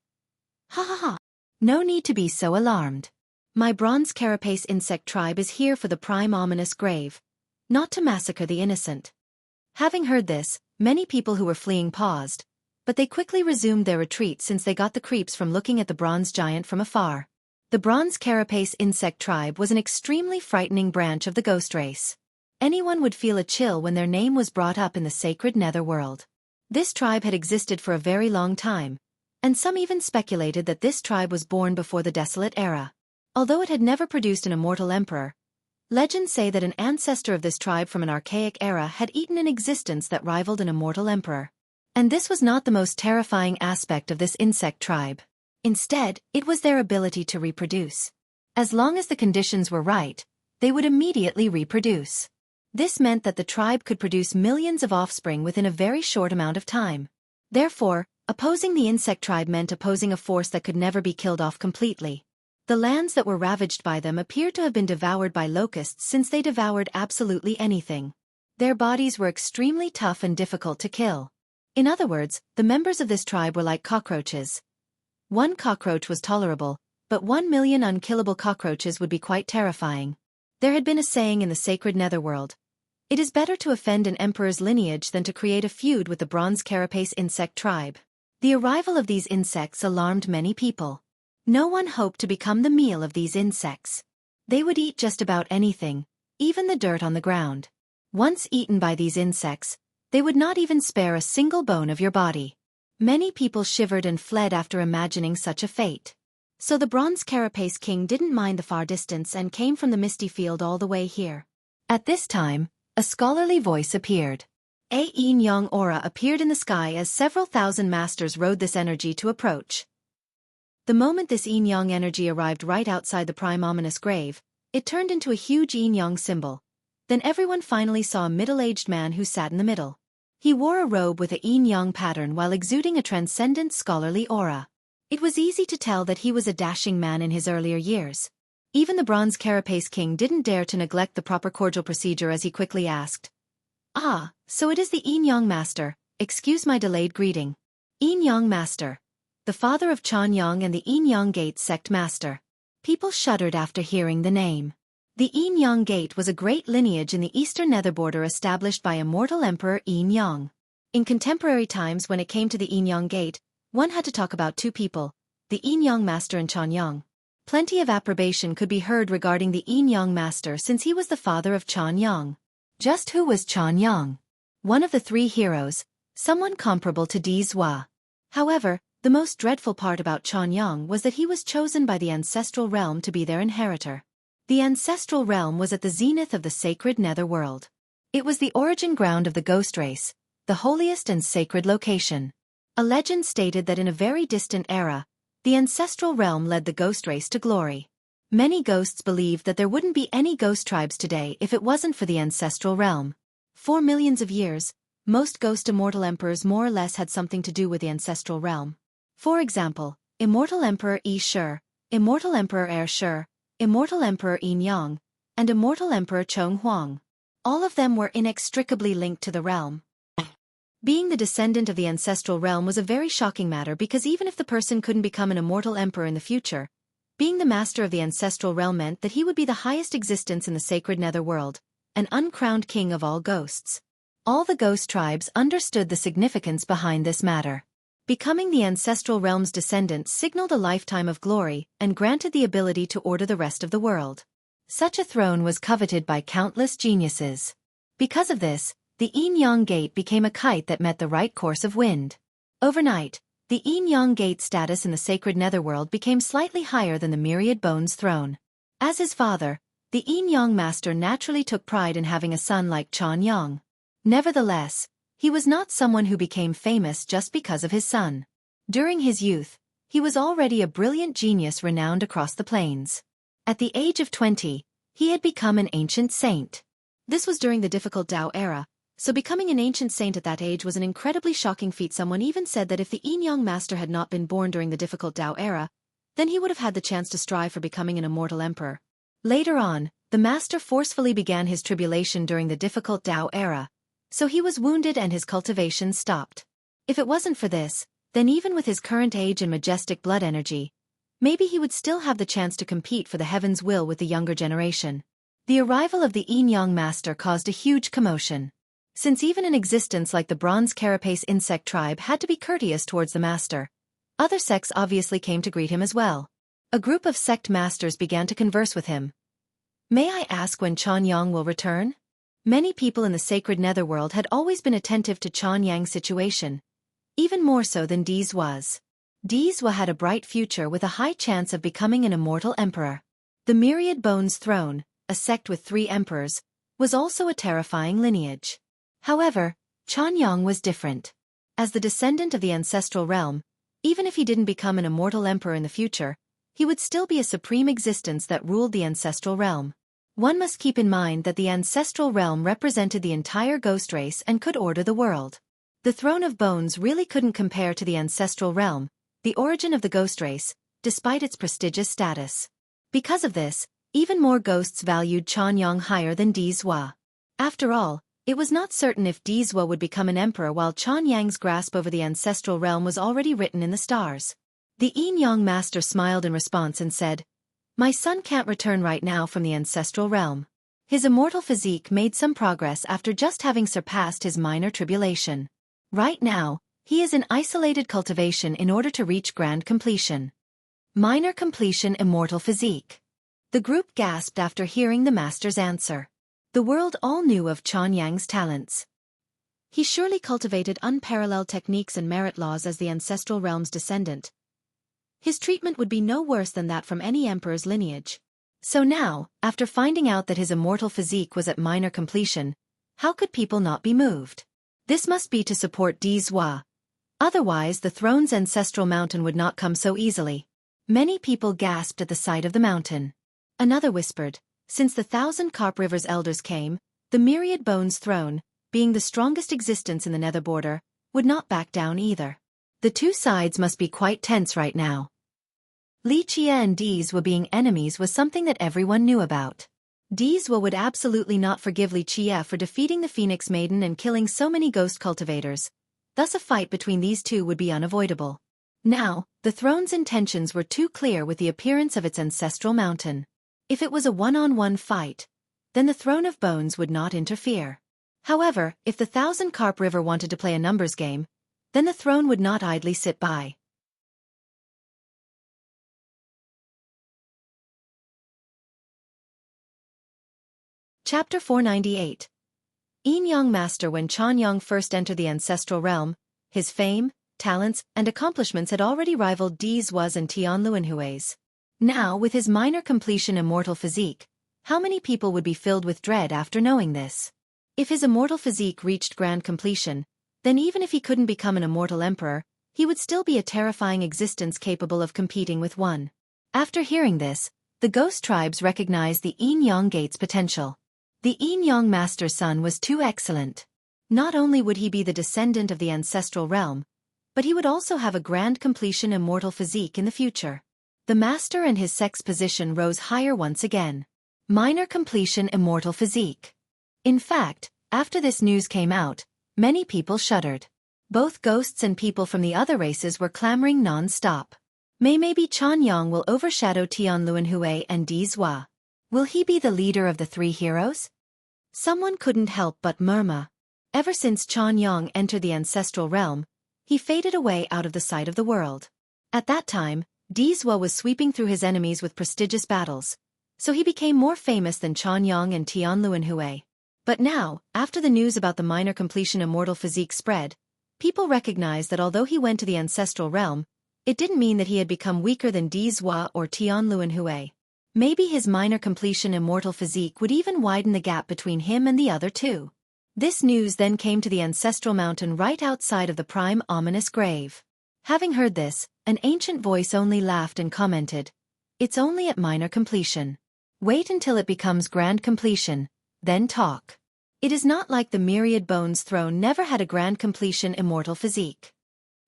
"Ha ha ha! No need to be so alarmed. My Bronze Carapace Insect Tribe is here for the prime ominous grave, not to massacre the innocent." Having heard this, many people who were fleeing paused, but they quickly resumed their retreat since they got the creeps from looking at the bronze giant from afar. The Bronze Carapace Insect Tribe was an extremely frightening branch of the ghost race. Anyone would feel a chill when their name was brought up in the sacred netherworld. This tribe had existed for a very long time, and some even speculated that this tribe was born before the Desolate Era. Although it had never produced an immortal emperor, legends say that an ancestor of this tribe from an archaic era had eaten an existence that rivaled an immortal emperor. And this was not the most terrifying aspect of this insect tribe. Instead, it was their ability to reproduce. As long as the conditions were right, they would immediately reproduce. This meant that the tribe could produce millions of offspring within a very short amount of time. Therefore, opposing the insect tribe meant opposing a force that could never be killed off completely. The lands that were ravaged by them appeared to have been devoured by locusts since they devoured absolutely anything. Their bodies were extremely tough and difficult to kill. In other words, the members of this tribe were like cockroaches. One cockroach was tolerable, but 1,000,000 unkillable cockroaches would be quite terrifying. There had been a saying in the sacred netherworld: "It is better to offend an emperor's lineage than to create a feud with the bronze carapace insect tribe." The arrival of these insects alarmed many people. No one hoped to become the meal of these insects. They would eat just about anything, even the dirt on the ground. Once eaten by these insects, they would not even spare a single bone of your body. Many people shivered and fled after imagining such a fate. So the bronze carapace king didn't mind the far distance and came from the misty field all the way here. At this time, a scholarly voice appeared. A yin-yang aura appeared in the sky as several thousand masters rode this energy to approach. The moment this yin-yang energy arrived right outside the prime ominous grave, it turned into a huge yin-yang symbol. Then everyone finally saw a middle-aged man who sat in the middle. He wore a robe with a yin-yang pattern while exuding a transcendent scholarly aura. It was easy to tell that he was a dashing man in his earlier years. Even the bronze carapace king didn't dare to neglect the proper cordial procedure as he quickly asked, "Ah, so it is the yin-yang master, excuse my delayed greeting." Yin-yang master. The father of Chuanyang and the Yin-yang Gate sect master. People shuddered after hearing the name. The Yin-yang Gate was a great lineage in the eastern nether border established by immortal Emperor Yin-yang. In contemporary times when it came to the Yin-yang Gate, one had to talk about two people, the Yin-yang master and Chuanyang. Plenty of approbation could be heard regarding the Yin-yang master since he was the father of Chuanyang. Just who was Chuanyang? One of the three heroes, someone comparable to Dizhua. However, the most dreadful part about Chuanyang was that he was chosen by the ancestral realm to be their inheritor. The ancestral realm was at the zenith of the sacred netherworld. It was the origin ground of the ghost race, the holiest and sacred location. A legend stated that in a very distant era, the ancestral realm led the ghost race to glory. Many ghosts believed that there wouldn't be any ghost tribes today if it wasn't for the ancestral realm. For millions of years, most ghost immortal emperors more or less had something to do with the ancestral realm. For example, Immortal Emperor Yi Shi, Immortal Emperor Er Shi, Immortal Emperor Yin Yang, and Immortal Emperor Chong Huang. All of them were inextricably linked to the realm. Being the descendant of the ancestral realm was a very shocking matter because even if the person couldn't become an immortal emperor in the future, being the master of the ancestral realm meant that he would be the highest existence in the sacred netherworld, an uncrowned king of all ghosts. All the ghost tribes understood the significance behind this matter. Becoming the ancestral realm's descendant signaled a lifetime of glory and granted the ability to order the rest of the world. Such a throne was coveted by countless geniuses. Because of this, the Yin-yang Gate became a kite that met the right course of wind. Overnight, the Yin-yang Gate status in the sacred netherworld became slightly higher than the Myriad Bones throne. As his father, the Yin-yang master naturally took pride in having a son like Chuanyang. Nevertheless, he was not someone who became famous just because of his son. During his youth, he was already a brilliant genius renowned across the plains. At the age of 20, he had become an ancient saint. This was during the difficult Tao era, so becoming an ancient saint at that age was an incredibly shocking feat. Someone even said that if the Yin-yang master had not been born during the difficult Tao era, then he would have had the chance to strive for becoming an immortal emperor. Later on, the master forcefully began his tribulation during the difficult Tao era, so he was wounded and his cultivation stopped. If it wasn't for this, then even with his current age and majestic blood energy, maybe he would still have the chance to compete for the heaven's will with the younger generation. The arrival of the Yin-yang master caused a huge commotion. Since even an existence like the bronze carapace insect tribe had to be courteous towards the master, other sects obviously came to greet him as well. A group of sect masters began to converse with him. "May I ask when Chuanyang will return?" Many people in the sacred netherworld had always been attentive to Chuanyang's situation, even more so than Dizhua's. Dizhua had a bright future with a high chance of becoming an immortal emperor. The Myriad Bones throne, a sect with 3 emperors, was also a terrifying lineage. However, Chuanyang was different. As the descendant of the ancestral realm, even if he didn't become an immortal emperor in the future, he would still be a supreme existence that ruled the ancestral realm. One must keep in mind that the ancestral realm represented the entire ghost race and could order the world. The throne of bones really couldn't compare to the ancestral realm, the origin of the ghost race, despite its prestigious status. Because of this, even more ghosts valued Chanyang higher than Dizhua. After all, it was not certain if Dizhua would become an emperor while Chanyang's grasp over the ancestral realm was already written in the stars. The Yin-Yang master smiled in response and said, "My son can't return right now from the ancestral realm. His immortal physique made some progress after just having surpassed his minor tribulation. Right now, he is in isolated cultivation in order to reach grand completion." Minor completion immortal physique. The group gasped after hearing the master's answer. The world all knew of Chanyang's talents. He surely cultivated unparalleled techniques and merit laws as the ancestral realm's descendant. His treatment would be no worse than that from any emperor's lineage. So now, after finding out that his immortal physique was at minor completion, how could people not be moved? This must be to support Dizhua. Otherwise the throne's ancestral mountain would not come so easily. Many people gasped at the sight of the mountain. Another whispered, "Since the 1,000 Carp River's elders came, the Myriad Bones throne, being the strongest existence in the nether border, would not back down either. The two sides must be quite tense right now." Li Qie and Dizhua being enemies was something that everyone knew about. Dizhua would absolutely not forgive Li Qie for defeating the Phoenix Maiden and killing so many ghost cultivators, thus a fight between these two would be unavoidable. Now, the throne's intentions were too clear with the appearance of its ancestral mountain. If it was a one-on-one fight, then the Throne of Bones would not interfere. However, if the 1,000 Carp River wanted to play a numbers game, then the throne would not idly sit by. Chapter 498. Yin-Yang Master. When Chanyang first entered the ancestral realm, his fame, talents, and accomplishments had already rivaled Dizhua's and Tianluanhui's. Now, with his minor completion immortal physique, how many people would be filled with dread after knowing this? If his immortal physique reached grand completion, then even if he couldn't become an immortal emperor, he would still be a terrifying existence capable of competing with one. After hearing this, the ghost tribes recognized the Yin-Yang Gate's potential. The Yin-Yang Master's son was too excellent. Not only would he be the descendant of the ancestral realm, but he would also have a grand completion immortal physique in the future. The master and his sex position rose higher once again. Minor completion immortal physique. In fact, after this news came out, many people shuddered. Both ghosts and people from the other races were clamoring non-stop. Maybe Chanyang will overshadow Tianluanhui and Dizhua. Will he be the leader of the three heroes? Someone couldn't help but murmur. Ever since Chanyang entered the ancestral realm, he faded away out of the sight of the world. At that time, Dizhua was sweeping through his enemies with prestigious battles, so he became more famous than Chanyang and Tianluanhui. But now, after the news about the minor completion immortal physique spread, people recognized that although he went to the ancestral realm, it didn't mean that he had become weaker than Dizhua or Tianluanhui. Maybe his minor completion immortal physique would even widen the gap between him and the other two. This news then came to the ancestral mountain right outside of the prime ominous grave. Having heard this, an ancient voice only laughed and commented, "It's only at minor completion. Wait until it becomes grand completion, then talk." It is not like the Myriad Bones throne never had a grand completion immortal physique.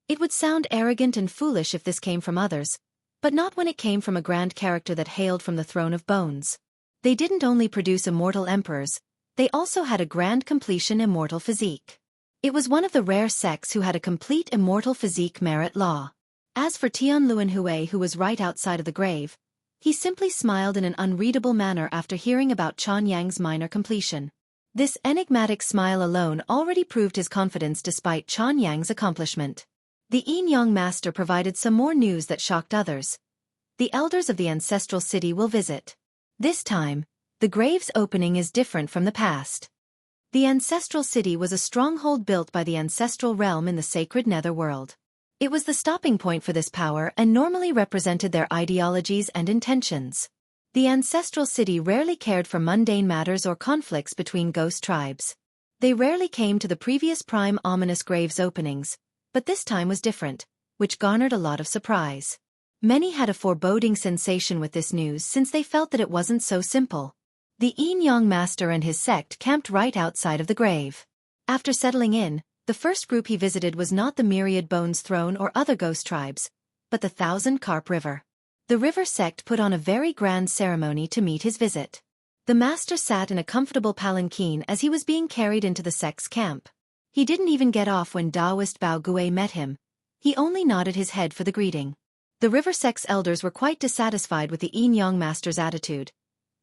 It would sound arrogant and foolish if this came from others, but not when it came from a grand character that hailed from the Throne of Bones. They didn't only produce immortal emperors, they also had a grand completion immortal physique. It was one of the rare sects who had a complete immortal physique merit law. As for Tianluanhui, who was right outside of the grave, he simply smiled in an unreadable manner after hearing about Chanyang's minor completion. This enigmatic smile alone already proved his confidence despite Chanyang's accomplishment. The Yin-Yang Master provided some more news that shocked others. The elders of the ancestral city will visit. This time, the grave's opening is different from the past. The ancestral city was a stronghold built by the ancestral realm in the sacred netherworld. It was the stopping point for this power and normally represented their ideologies and intentions. The ancestral city rarely cared for mundane matters or conflicts between ghost tribes. They rarely came to the previous prime ominous grave's openings, But this time was different, which garnered a lot of surprise. Many had a foreboding sensation with this news since they felt that it wasn't so simple. The Yin Master and his sect camped right outside of the grave. After settling in, the first group he visited was not the Myriad Bones Throne or other ghost tribes, but the Thousand Carp River. The river sect put on a very grand ceremony to meet his visit. The master sat in a comfortable palanquin as he was being carried into the sect's camp. He didn't even get off when Taoist Bao Gui met him. He only nodded his head for the greeting. The river sect's elders were quite dissatisfied with the Yin Master's attitude.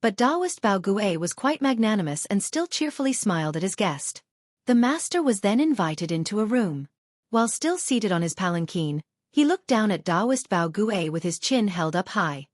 But Taoist Bao Gui was quite magnanimous and still cheerfully smiled at his guest. The master was then invited into a room. While still seated on his palanquin, he looked down at Taoist Bao Gui with his chin held up high.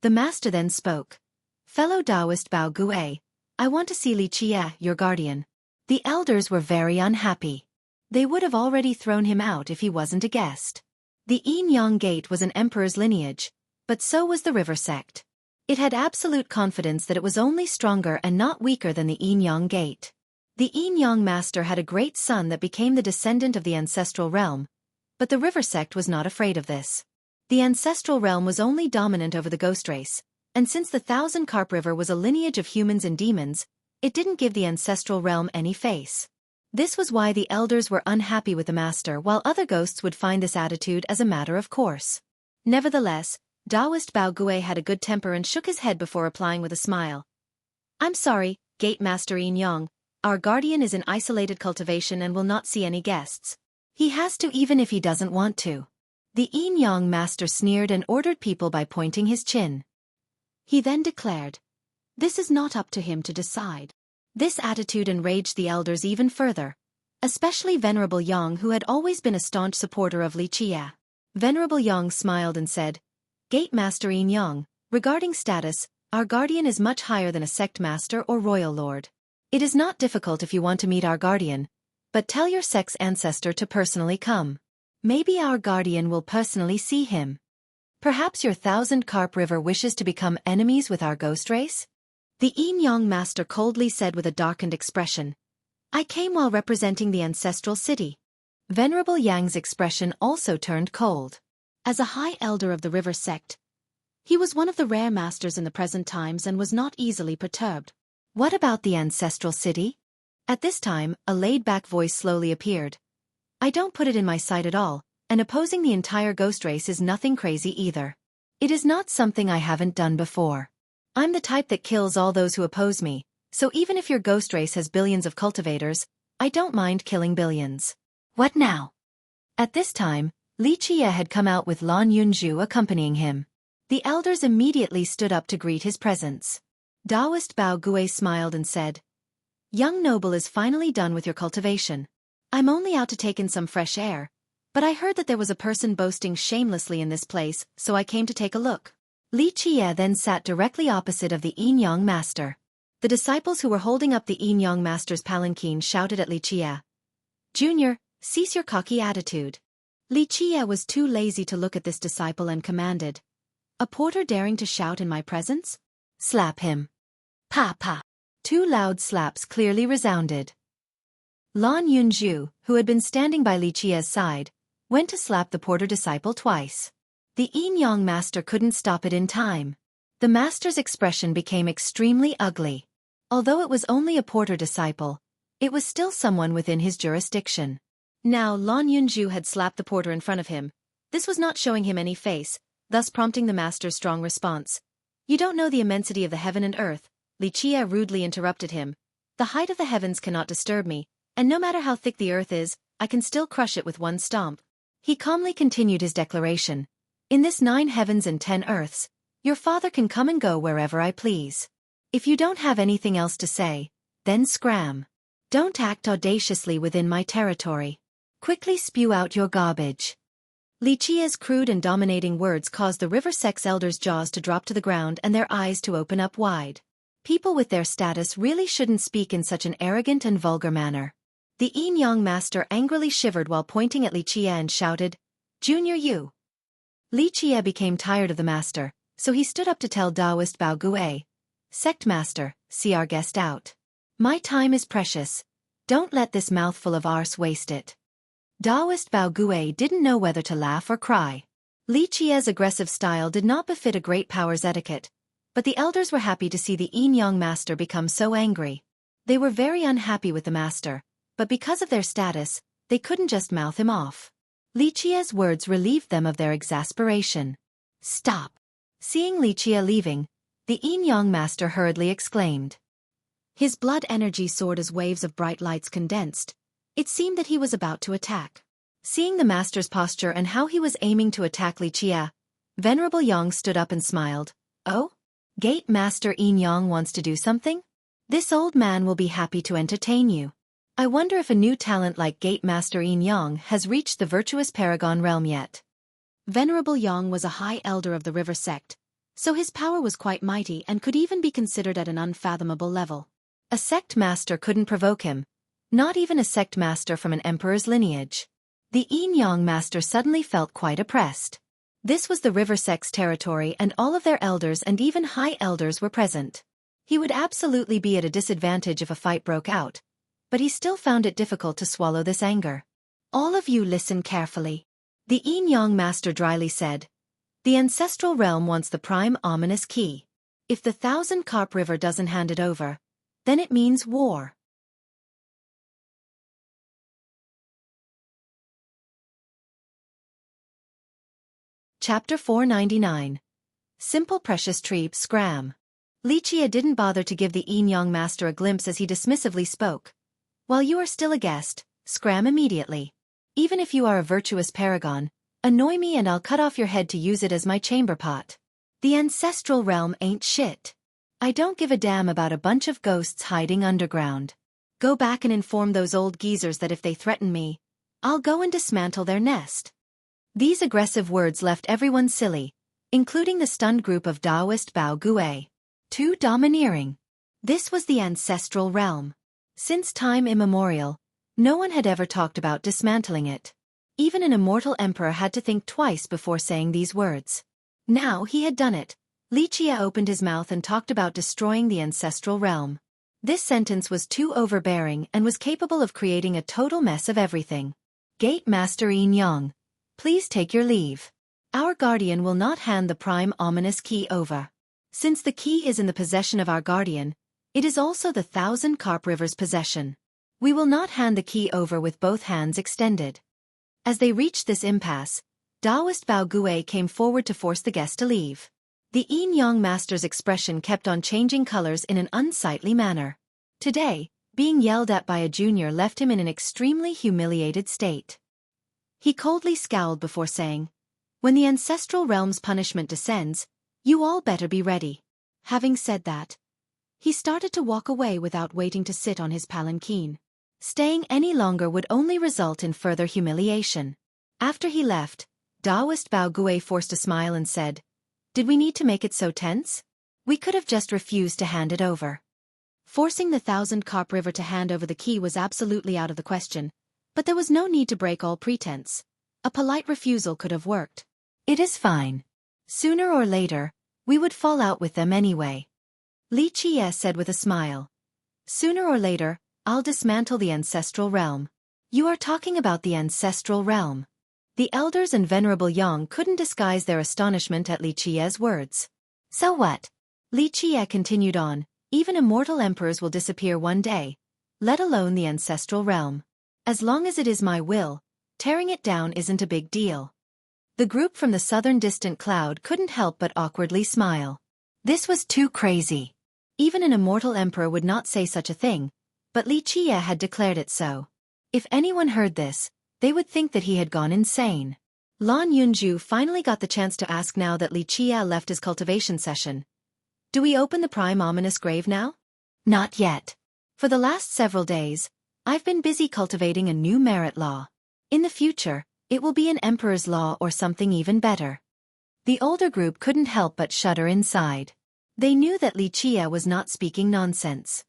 The master then spoke. "Fellow Taoist Bao Gui, I want to see Li Qie, your guardian." The elders were very unhappy. They would have already thrown him out if he wasn't a guest. The Yin Gate was an emperor's lineage, but so was the river sect. It had absolute confidence that it was only stronger and not weaker than the Yin Gate. The Yin Master had a great son that became the descendant of the ancestral realm, but the river sect was not afraid of this. The ancestral realm was only dominant over the ghost race, and since the Thousand Carp River was a lineage of humans and demons, it didn't give the ancestral realm any face. This was why the elders were unhappy with the master, while other ghosts would find this attitude as a matter of course. Nevertheless, Taoist Bao Gui had a good temper and shook his head before replying with a smile. "I'm sorry, Gate Master Yin Yang. Our guardian is in isolated cultivation and will not see any guests. He has to even if he doesn't want to." The Yin Master sneered and ordered people by pointing his chin. He then declared, "This is not up to him to decide." This attitude enraged the elders even further, especially Venerable Yang, who had always been a staunch supporter of Li Qie. Venerable Yang smiled and said, "Gate Master Yin Yang, regarding status, our guardian is much higher than a sect master or royal lord. It is not difficult if you want to meet our guardian, but tell your sect's ancestor to personally come. Maybe our guardian will personally see him. Perhaps your Thousand Carp River wishes to become enemies with our ghost race?" The Yin Master coldly said with a darkened expression, "I came while representing the ancestral city." Venerable Yang's expression also turned cold. As a high elder of the river sect, he was one of the rare masters in the present times and was not easily perturbed. "What about the ancestral city?" At this time, a laid-back voice slowly appeared. "I don't put it in my sight at all, and opposing the entire ghost race is nothing crazy either. It is not something I haven't done before. I'm the type that kills all those who oppose me, so even if your ghost race has billions of cultivators, I don't mind killing billions." "What now?" At this time, Li Qie had come out with Lan Yunju accompanying him. The elders immediately stood up to greet his presence. Taoist Bao Gui smiled and said, "Young noble is finally done with your cultivation. I'm only out to take in some fresh air, but I heard that there was a person boasting shamelessly in this place, so I came to take a look." Li Qie then sat directly opposite of the Yin Master. The disciples who were holding up the Yin Master's palanquin shouted at Li Qie, "Junior, cease your cocky attitude." Li Qie was too lazy to look at this disciple and commanded, "A porter daring to shout in my presence? Slap him." "Pa pa." Two loud slaps clearly resounded. Lan Yunju, who had been standing by Li Qie's side, went to slap the porter disciple twice. The Yin Master couldn't stop it in time. The master's expression became extremely ugly. Although it was only a porter disciple, it was still someone within his jurisdiction. Now Lan Yunju had slapped the porter in front of him. This was not showing him any face, thus prompting the master's strong response. "You don't know the immensity of the heaven and earth," Li Qie rudely interrupted him. "The height of the heavens cannot disturb me, and no matter how thick the earth is, I can still crush it with one stomp." He calmly continued his declaration. "In this 9 heavens and 10 earths, your father can come and go wherever I please. If you don't have anything else to say, then scram. Don't act audaciously within my territory. Quickly spew out your garbage." Li Qie's crude and dominating words caused the river sect's elders' jaws to drop to the ground and their eyes to open up wide. People with their status really shouldn't speak in such an arrogant and vulgar manner. The Yin Master angrily shivered while pointing at Li Qie and shouted, "Junior you." Li Qie became tired of the master, so he stood up to tell Taoist Bao Gui, "Sect master, see our guest out. My time is precious. Don't let this mouthful of arse waste it." Daoist Bao Gui didn't know whether to laugh or cry. Li Qia's aggressive style did not befit a great power's etiquette, but the elders were happy to see the Yin Yang master become so angry. They were very unhappy with the master, but because of their status, they couldn't just mouth him off. Li Qia's words relieved them of their exasperation. Stop! Seeing Li Qia leaving, the Yin Yang master hurriedly exclaimed. His blood energy soared as waves of bright lights condensed. It seemed that he was about to attack. Seeing the master's posture and how he was aiming to attack Li Qia, Venerable Yang stood up and smiled. Oh? Gate Master Yin Yang wants to do something? This old man will be happy to entertain you. I wonder if a new talent like Gate Master Yin Yang has reached the virtuous Paragon realm yet. Venerable Yang was a high elder of the river sect, so his power was quite mighty and could even be considered at an unfathomable level. A sect master couldn't provoke him, not even a sect master from an emperor's lineage. The Yin Yang master suddenly felt quite oppressed. This was the river sect's territory and all of their elders and even high elders were present. He would absolutely be at a disadvantage if a fight broke out, but he still found it difficult to swallow this anger. All of you listen carefully. The Yin Yang master dryly said. The ancestral realm wants the prime ominous key. If the Thousand Carp River doesn't hand it over, then it means war. Chapter 499. Simple Precious Tree Scram. Li Qia didn't bother to give the Yin Yang master a glimpse as he dismissively spoke. While you are still a guest, scram immediately. Even if you are a virtuous paragon, annoy me and I'll cut off your head to use it as my chamber pot. The ancestral realm ain't shit. I don't give a damn about a bunch of ghosts hiding underground. Go back and inform those old geezers that if they threaten me, I'll go and dismantle their nest. These aggressive words left everyone silly, including the stunned group of Daoist Bao Gui. Too domineering. This was the ancestral realm. Since time immemorial, no one had ever talked about dismantling it. Even an immortal emperor had to think twice before saying these words. Now he had done it. Li Qia opened his mouth and talked about destroying the ancestral realm. This sentence was too overbearing and was capable of creating a total mess of everything. Gate Master Yin Yang, please take your leave. Our guardian will not hand the prime ominous key over. Since the key is in the possession of our guardian, it is also the Thousand Carp River's possession. We will not hand the key over with both hands extended. As they reached this impasse, Daoist Bao Gui came forward to force the guest to leave. The Yin Yang master's expression kept on changing colors in an unsightly manner. Today, being yelled at by a junior left him in an extremely humiliated state. He coldly scowled before saying, when the ancestral realm's punishment descends, you all better be ready. Having said that, he started to walk away without waiting to sit on his palanquin. Staying any longer would only result in further humiliation. After he left, Daoist Bao Gui forced a smile and said, did we need to make it so tense? We could have just refused to hand it over. Forcing the Thousand Carp River to hand over the key was absolutely out of the question, but there was no need to break all pretense. A polite refusal could have worked. It is fine. Sooner or later, we would fall out with them anyway. Li Qia said with a smile. Sooner or later, I'll dismantle the ancestral realm. You are talking about the ancestral realm. The elders and Venerable Yang couldn't disguise their astonishment at Li Qia's words. So what? Li Qia continued on, even immortal emperors will disappear one day, let alone the ancestral realm. As long as it is my will, tearing it down isn't a big deal. The group from the southern distant cloud couldn't help but awkwardly smile. This was too crazy. Even an immortal emperor would not say such a thing, but Li Qia had declared it so. If anyone heard this, they would think that he had gone insane. Lan Yunju finally got the chance to ask now that Li Qia left his cultivation session. Do we open the prime ominous grave now? Not yet. For the last several days, I've been busy cultivating a new merit law. In the future, it will be an emperor's law or something even better. The older group couldn't help but shudder inside. They knew that Li Qia was not speaking nonsense.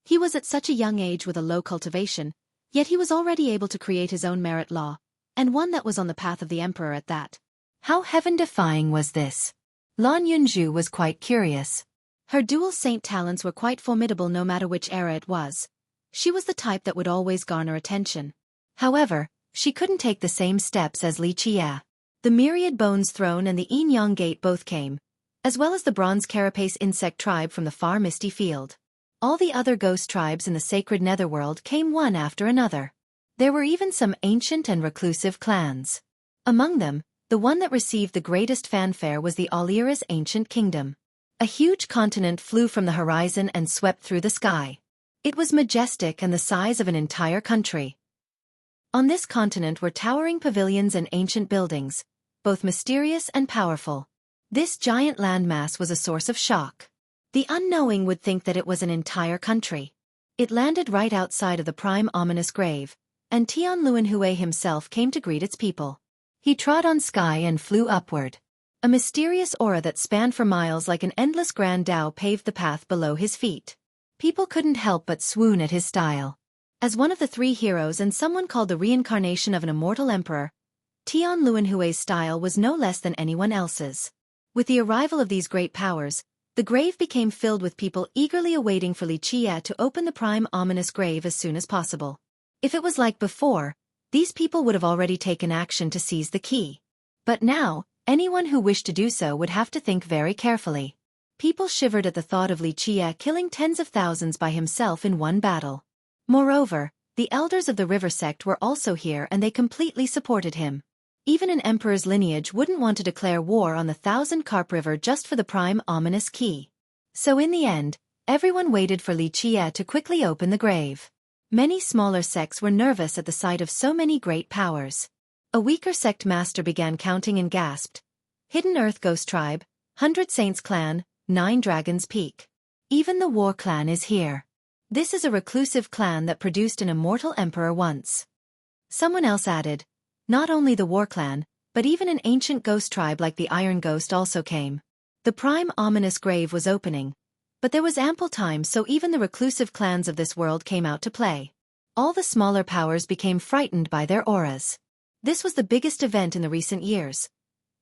He was at such a young age with a low cultivation, yet he was already able to create his own merit law, and one that was on the path of the emperor at that. How heaven-defying was this? Lan Yunju was quite curious. Her dual saint talents were quite formidable no matter which era it was. She was the type that would always garner attention. However, She couldn't take the same steps as Li Qie. The myriad bones throne and the Yin Yang gate both came, as well as the bronze carapace insect tribe from the far misty field. All the other ghost tribes in the sacred netherworld came one after another. There were even some ancient and reclusive clans. Among them, the one that received the greatest fanfare was the Alira's ancient kingdom. A huge continent flew from the horizon and swept through the sky. It was majestic and the size of an entire country. On this continent were towering pavilions and ancient buildings, both mysterious and powerful. This giant landmass was a source of shock. The unknowing would think that it was an entire country. It landed right outside of the prime ominous grave, and Tianluanhui himself came to greet its people. He trod on sky and flew upward. A mysterious aura that spanned for miles like an endless grand Tao paved the path below his feet. People couldn't help but swoon at his style. As one of the three heroes and someone called the reincarnation of an immortal emperor, Tianluanhui's style was no less than anyone else's. With the arrival of these great powers, the grave became filled with people eagerly awaiting for Li Qie to open the prime ominous grave as soon as possible. If it was like before, these people would have already taken action to seize the key. But now, anyone who wished to do so would have to think very carefully. People shivered at the thought of Li Qie killing tens of thousands by himself in one battle. Moreover, the elders of the river sect were also here and they completely supported him. Even an emperor's lineage wouldn't want to declare war on the Thousand Carp River just for the prime ominous key. So in the end, everyone waited for Li Qie to quickly open the grave. Many smaller sects were nervous at the sight of so many great powers. A weaker sect master began counting and gasped. Hidden Earth Ghost Tribe, 100 Saints Clan, 9 Dragons Peak. Even the War Clan is here. This is a reclusive clan that produced an immortal emperor once. Someone else added, not only the War Clan, but even an ancient ghost tribe like the Iron Ghost also came. The prime ominous grave was opening, but there was ample time so even the reclusive clans of this world came out to play. All the smaller powers became frightened by their auras. This was the biggest event in the recent years.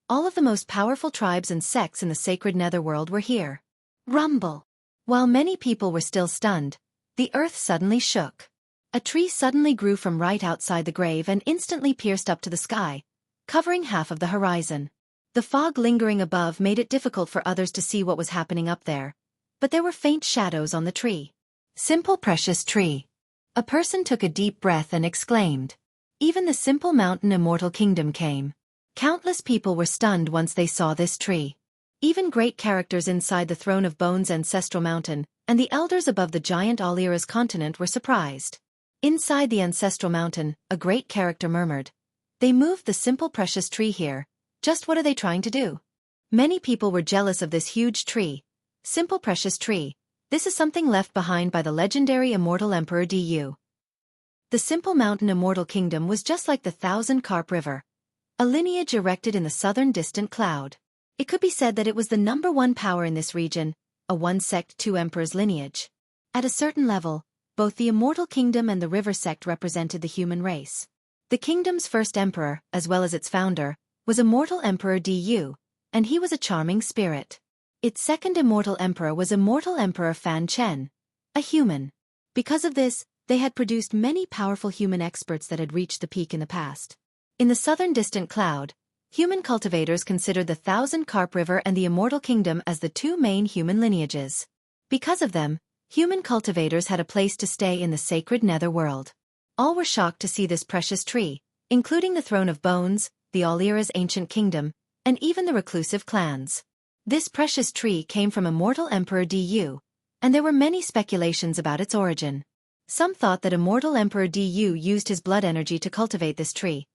All of the most powerful tribes and sects in the sacred netherworld were here. Rumble. While many people were still stunned, the earth suddenly shook. A tree suddenly grew from right outside the grave and instantly pierced up to the sky, covering half of the horizon. The fog lingering above made it difficult for others to see what was happening up there, but there were faint shadows on the tree. Simple precious tree. A person took a deep breath and exclaimed. Even the simple mountain immortal kingdom came. Countless people were stunned once they saw this tree. Even great characters inside the Throne of Bones Ancestral Mountain, and the elders above the giant Alira's continent were surprised. Inside the Ancestral Mountain, a great character murmured. They moved the simple precious tree here. Just what are they trying to do? Many people were jealous of this huge tree. Simple precious tree. This is something left behind by the legendary immortal emperor Du. The simple mountain immortal kingdom was just like the Thousand Carp River. A lineage erected in the southern distant cloud. It could be said that it was the #1 power in this region, a one sect two emperors lineage. At a certain level, both the immortal kingdom and the river sect represented the human race. The kingdom's first emperor, as well as its founder, was immortal emperor Du, and he was a charming spirit. Its second immortal emperor was immortal emperor Fan Chen, a human. Because of this, they had produced many powerful human experts that had reached the peak in the past. In the southern distant cloud, human cultivators considered the Thousand Carp River and the immortal kingdom as the two main human lineages. Because of them, human cultivators had a place to stay in the sacred netherworld. All were shocked to see this precious tree, including the Throne of Bones, the Alira's ancient kingdom, and even the reclusive clans. This precious tree came from immortal Emperor Du, and there were many speculations about its origin. Some thought that immortal Emperor Du used his blood energy to cultivate this tree.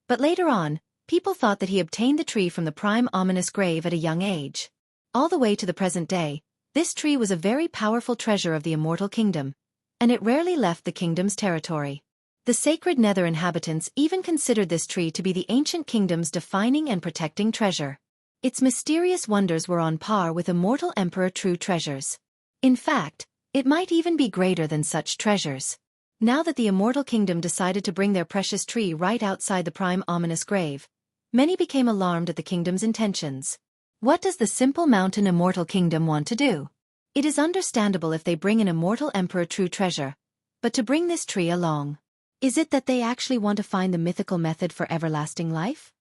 But later on, people thought that he obtained the tree from the prime ominous grave at a young age. All the way to the present day, this tree was a very powerful treasure of the immortal kingdom, and it rarely left the kingdom's territory. The sacred nether inhabitants even considered this tree to be the ancient kingdom's defining and protecting treasure. Its mysterious wonders were on par with immortal emperor true treasures. In fact, it might even be greater than such treasures. Now that the immortal kingdom decided to bring their precious tree right outside the prime ominous grave, many became alarmed at the kingdom's intentions. What does the simple mountain immortal kingdom want to do? It is understandable if they bring an immortal emperor true treasure, but to bring this tree along. Is it that they actually want to find the mythical method for everlasting life?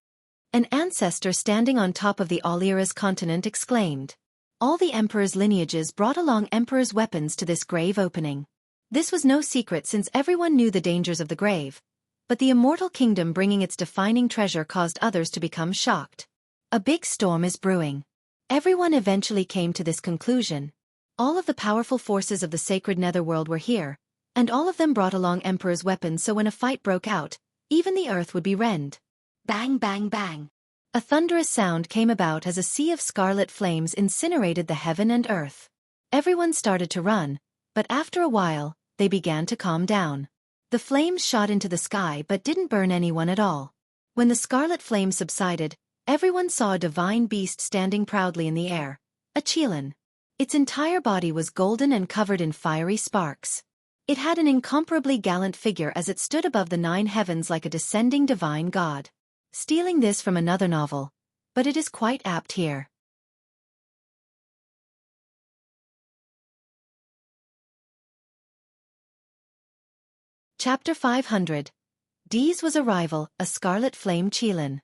An ancestor standing on top of the Alira's continent exclaimed. All the emperor's lineages brought along emperor's weapons to this grave opening. This was no secret since everyone knew the dangers of the grave, but the immortal kingdom bringing its defining treasure caused others to become shocked. A big storm is brewing. Everyone eventually came to this conclusion. All of the powerful forces of the sacred netherworld were here, and all of them brought along emperor's weapons, so when a fight broke out, even the earth would be rend. Bang, bang, bang. A thunderous sound came about as a sea of scarlet flames incinerated the heaven and earth. Everyone started to run, but after a while, they began to calm down. The flames shot into the sky but didn't burn anyone at all. When the scarlet flames subsided, everyone saw a divine beast standing proudly in the air, a Qilin. Its entire body was golden and covered in fiery sparks. It had an incomparably gallant figure as it stood above the 9 heavens like a descending divine god. Stealing this from another novel, but it is quite apt here. Chapter 500. Dee's was arrival, a scarlet flame Qilin.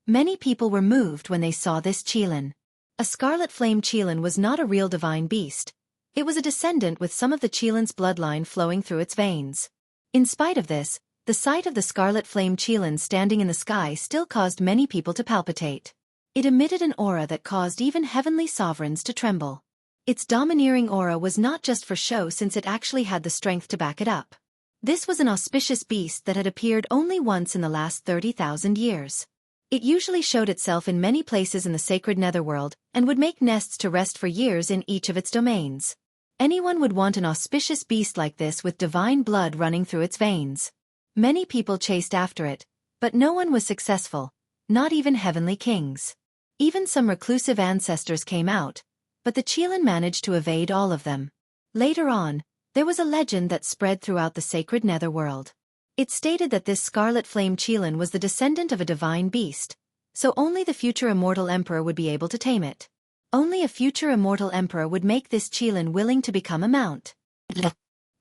Many people were moved when they saw this Qilin. A scarlet flame Qilin was not a real divine beast. It was a descendant with some of the Qilin's bloodline flowing through its veins. In spite of this, the sight of the scarlet flame Qilin standing in the sky still caused many people to palpitate. It emitted an aura that caused even heavenly sovereigns to tremble. Its domineering aura was not just for show since it actually had the strength to back it up. This was an auspicious beast that had appeared only once in the last 30,000 years. It usually showed itself in many places in the sacred netherworld and would make nests to rest for years in each of its domains. Anyone would want an auspicious beast like this with divine blood running through its veins. Many people chased after it, but no one was successful, not even heavenly kings. Even some reclusive ancestors came out, but the Qilin managed to evade all of them. Later on, there was a legend that spread throughout the sacred netherworld. It stated that this scarlet flame Qilin was the descendant of a divine beast, so only the future immortal emperor would be able to tame it. Only a future immortal emperor would make this Qilin willing to become a mount.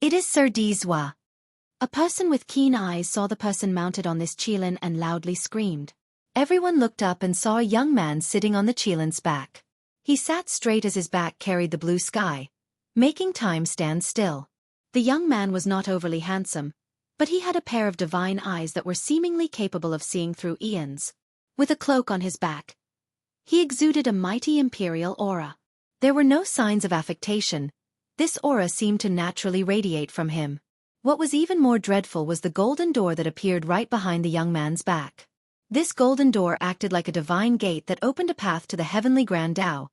It is Sir Dizwa. A person with keen eyes saw the person mounted on this Qilin and loudly screamed. Everyone looked up and saw a young man sitting on the Qilin's back. He sat straight as his back carried the blue sky, making time stand still. The young man was not overly handsome, but he had a pair of divine eyes that were seemingly capable of seeing through eons. With a cloak on his back, he exuded a mighty imperial aura. There were no signs of affectation. This aura seemed to naturally radiate from him. What was even more dreadful was the golden door that appeared right behind the young man's back. This golden door acted like a divine gate that opened a path to the heavenly Grand Tao.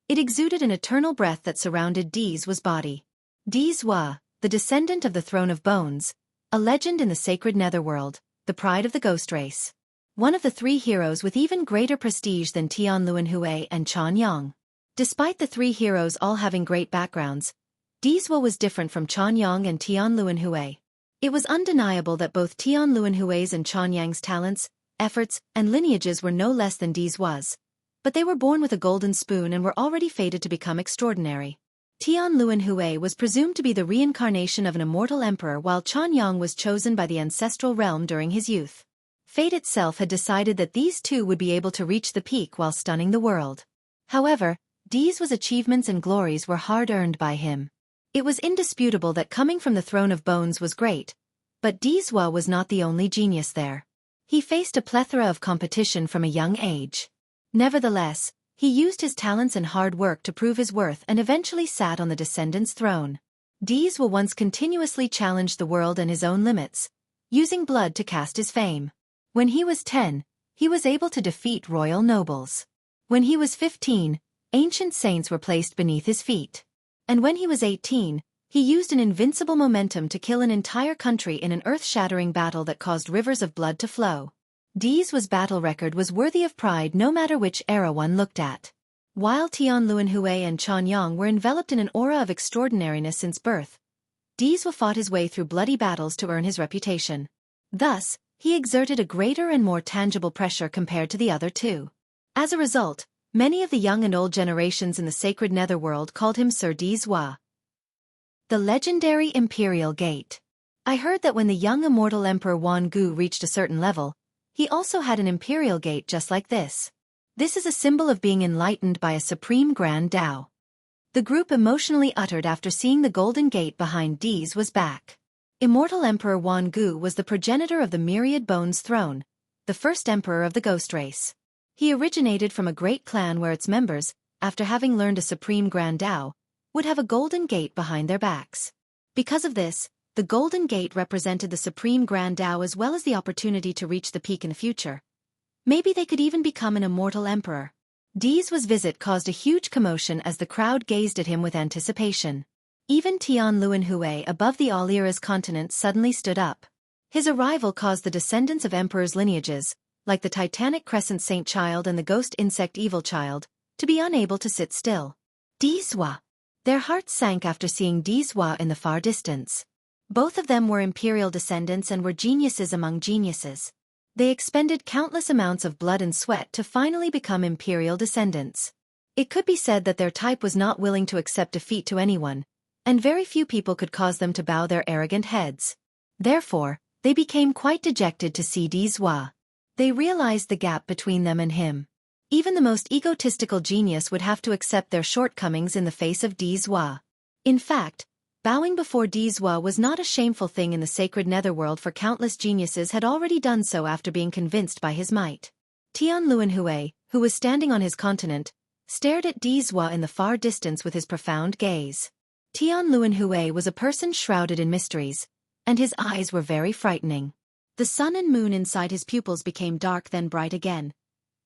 It exuded an eternal breath that surrounded Dizwa's body. Dizwa, the descendant of the Throne of Bones, a legend in the sacred netherworld, the pride of the ghost race. One of the 3 heroes with even greater prestige than Tianluanhui and Chan Yang. Despite the 3 heroes all having great backgrounds, Dizwa was different from Chan Yang and Tianluanhui. It was undeniable that both Tianluanhui's and Chan Yang's talents, efforts, and lineages were no less than Dizwa's. But they were born with a golden spoon and were already fated to become extraordinary. Tianluanhui was presumed to be the reincarnation of an immortal emperor while Chan Yang was chosen by the ancestral realm during his youth. Fate itself had decided that these two would be able to reach the peak while stunning the world. However, Dizwa's achievements and glories were hard-earned by him. It was indisputable that coming from the Throne of Bones was great, but Dizwa was not the only genius there. He faced a plethora of competition from a young age. Nevertheless, he used his talents and hard work to prove his worth and eventually sat on the descendant's throne. Dizwa once continuously challenged the world and his own limits, using blood to cast his fame. When he was 10, he was able to defeat royal nobles. When he was 15, ancient saints were placed beneath his feet. And when he was 18, he used an invincible momentum to kill an entire country in an earth-shattering battle that caused rivers of blood to flow. Dizwa's battle record was worthy of pride no matter which era one looked at. While Tianluanhui and Chan Yang were enveloped in an aura of extraordinariness since birth, Dizwa fought his way through bloody battles to earn his reputation. Thus, he exerted a greater and more tangible pressure compared to the other two. As a result, many of the young and old generations in the sacred netherworld called him Sir Dizwa. The legendary Imperial Gate. I heard that when the young immortal Emperor Wan Gu reached a certain level, he also had an imperial gate just like this. This is a symbol of being enlightened by a supreme grand Tao. The group emotionally uttered after seeing the golden gate behind D's was back. Immortal Emperor Wan Gu was the progenitor of the Myriad Bones throne, the first emperor of the ghost race. He originated from a great clan where its members, after having learned a supreme grand Tao, would have a golden gate behind their backs. Because of this, the golden gate represented the supreme grand Tao as well as the opportunity to reach the peak in the future. Maybe they could even become an immortal emperor. D's visit caused a huge commotion as the crowd gazed at him with anticipation. Even Tian Luanhui above the All Era's continent suddenly stood up. His arrival caused the descendants of emperors' lineages, like the Titanic Crescent Saint Child and the Ghost Insect Evil Child, to be unable to sit still. Dizwa. Their hearts sank after seeing Dizwa in the far distance. Both of them were imperial descendants and were geniuses among geniuses. They expended countless amounts of blood and sweat to finally become imperial descendants. It could be said that their type was not willing to accept defeat to anyone, and very few people could cause them to bow their arrogant heads. Therefore, they became quite dejected to see Dizwa. They realized the gap between them and him. Even the most egotistical genius would have to accept their shortcomings in the face of Dizwa. In fact, bowing before Dizwa was not a shameful thing in the sacred netherworld, for countless geniuses had already done so after being convinced by his might. Tian Luanhui, who was standing on his continent, stared at Dizwa in the far distance with his profound gaze. Tian Luanhui was a person shrouded in mysteries, and his eyes were very frightening. The sun and moon inside his pupils became dark then bright again.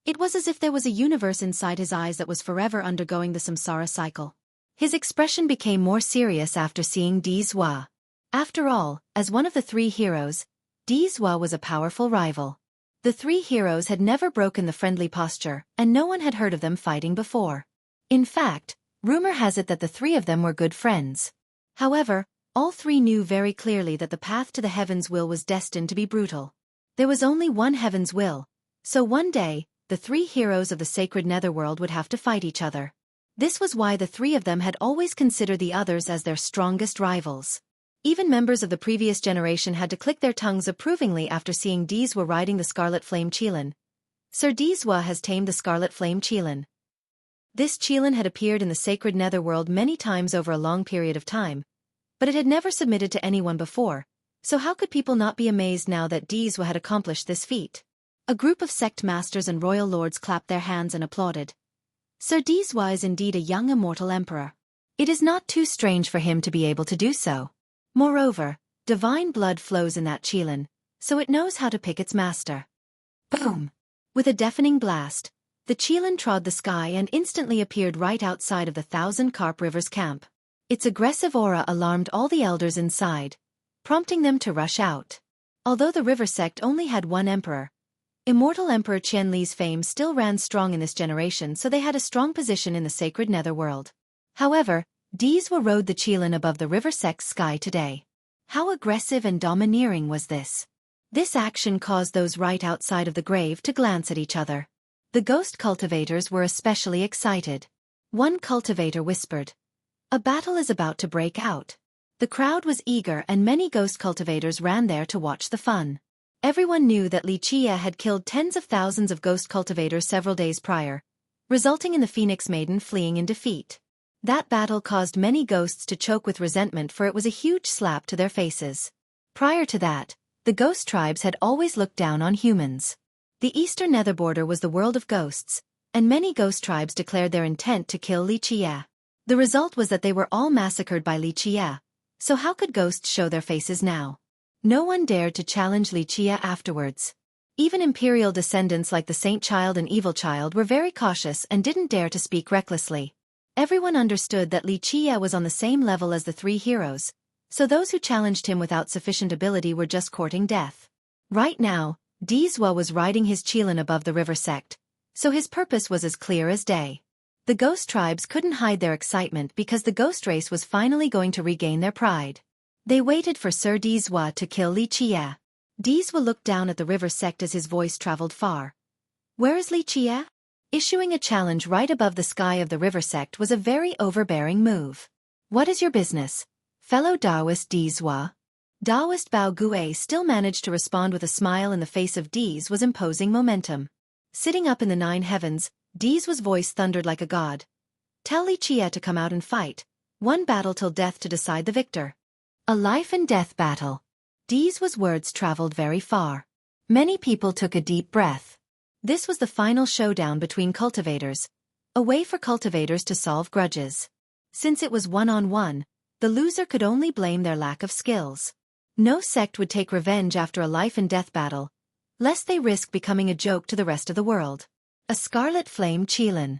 It was as if there was a universe inside his eyes that was forever undergoing the samsara cycle. His expression became more serious after seeing Dizwa. After all, as one of the three heroes, Dizwa was a powerful rival. The three heroes had never broken the friendly posture, and no one had heard of them fighting before. In fact, rumor has it that the three of them were good friends. However, all three knew very clearly that the path to the Heaven's Will was destined to be brutal. There was only one Heaven's Will, so one day, the three heroes of the sacred netherworld would have to fight each other. This was why the three of them had always considered the others as their strongest rivals. Even members of the previous generation had to click their tongues approvingly after seeing Dizwa riding the Scarlet Flame Qilin. Sir Dizwa has tamed the Scarlet Flame Qilin. This Qilin had appeared in the sacred netherworld many times over a long period of time, but it had never submitted to anyone before, so how could people not be amazed now that Dizwa had accomplished this feat? A group of sect masters and royal lords clapped their hands and applauded. Sir Dizwa is indeed a young immortal emperor. It is not too strange for him to be able to do so. Moreover, divine blood flows in that Qilin, so it knows how to pick its master. Boom! With a deafening blast, the Qilin trod the sky and instantly appeared right outside of the Thousand Carp River's camp. Its aggressive aura alarmed all the elders inside, prompting them to rush out. Although the river sect only had one emperor, Immortal Emperor Qianli's fame still ran strong in this generation, so they had a strong position in the sacred netherworld. However, Dizwa rode the Qilin above the river sect's sky today. How aggressive and domineering was this? This action caused those right outside of the grave to glance at each other. The ghost cultivators were especially excited. One cultivator whispered, "A battle is about to break out." The crowd was eager and many ghost cultivators ran there to watch the fun. Everyone knew that Li Qie had killed tens of thousands of ghost cultivators several days prior, resulting in the Phoenix Maiden fleeing in defeat. That battle caused many ghosts to choke with resentment, for it was a huge slap to their faces. Prior to that, the ghost tribes had always looked down on humans. The eastern nether border was the world of ghosts, and many ghost tribes declared their intent to kill Li Qie. The result was that they were all massacred by Li Qie, so how could ghosts show their faces now? No one dared to challenge Li Qie afterwards. Even imperial descendants like the Saint Child and Evil Child were very cautious and didn't dare to speak recklessly. Everyone understood that Li Qie was on the same level as the three heroes, so those who challenged him without sufficient ability were just courting death. Right now, Dizwa was riding his Qilin above the river sect, so his purpose was as clear as day. The ghost tribes couldn't hide their excitement because the ghost race was finally going to regain their pride. They waited for Sir Dizwa to kill Li Qie. Dizwa looked down at the river sect as his voice traveled far. "Where is Li Qie?" Issuing a challenge right above the sky of the river sect was a very overbearing move. "What is your business, fellow Taoist Dizwa?" Taoist Bao Gue still managed to respond with a smile in the face of Dee's was imposing momentum. Sitting up in the 9 heavens, Dee's voice thundered like a god. Tell Li Qie to come out and fight. One battle till death to decide the victor. A life and death battle. Dee's words traveled very far. Many people took a deep breath. This was the final showdown between cultivators. A way for cultivators to solve grudges. Since it was one-on-one, the loser could only blame their lack of skills. No sect would take revenge after a life and death battle, lest they risk becoming a joke to the rest of the world. A scarlet flame qilin.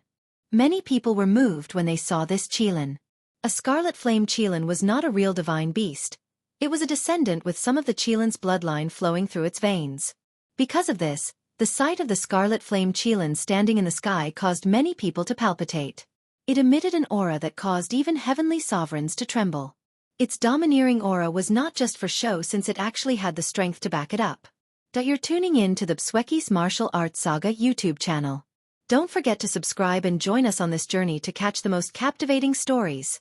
Many people were moved when they saw this qilin. A scarlet flame qilin was not a real divine beast. It was a descendant with some of the qilin's bloodline flowing through its veins. Because of this, the sight of the scarlet flame qilin standing in the sky caused many people to palpitate. It emitted an aura that caused even heavenly sovereigns to tremble. Its domineering aura was not just for show since it actually had the strength to back it up. You're tuning in to the Xueqi's Martial Arts Saga YouTube channel. Don't forget to subscribe and join us on this journey to catch the most captivating stories.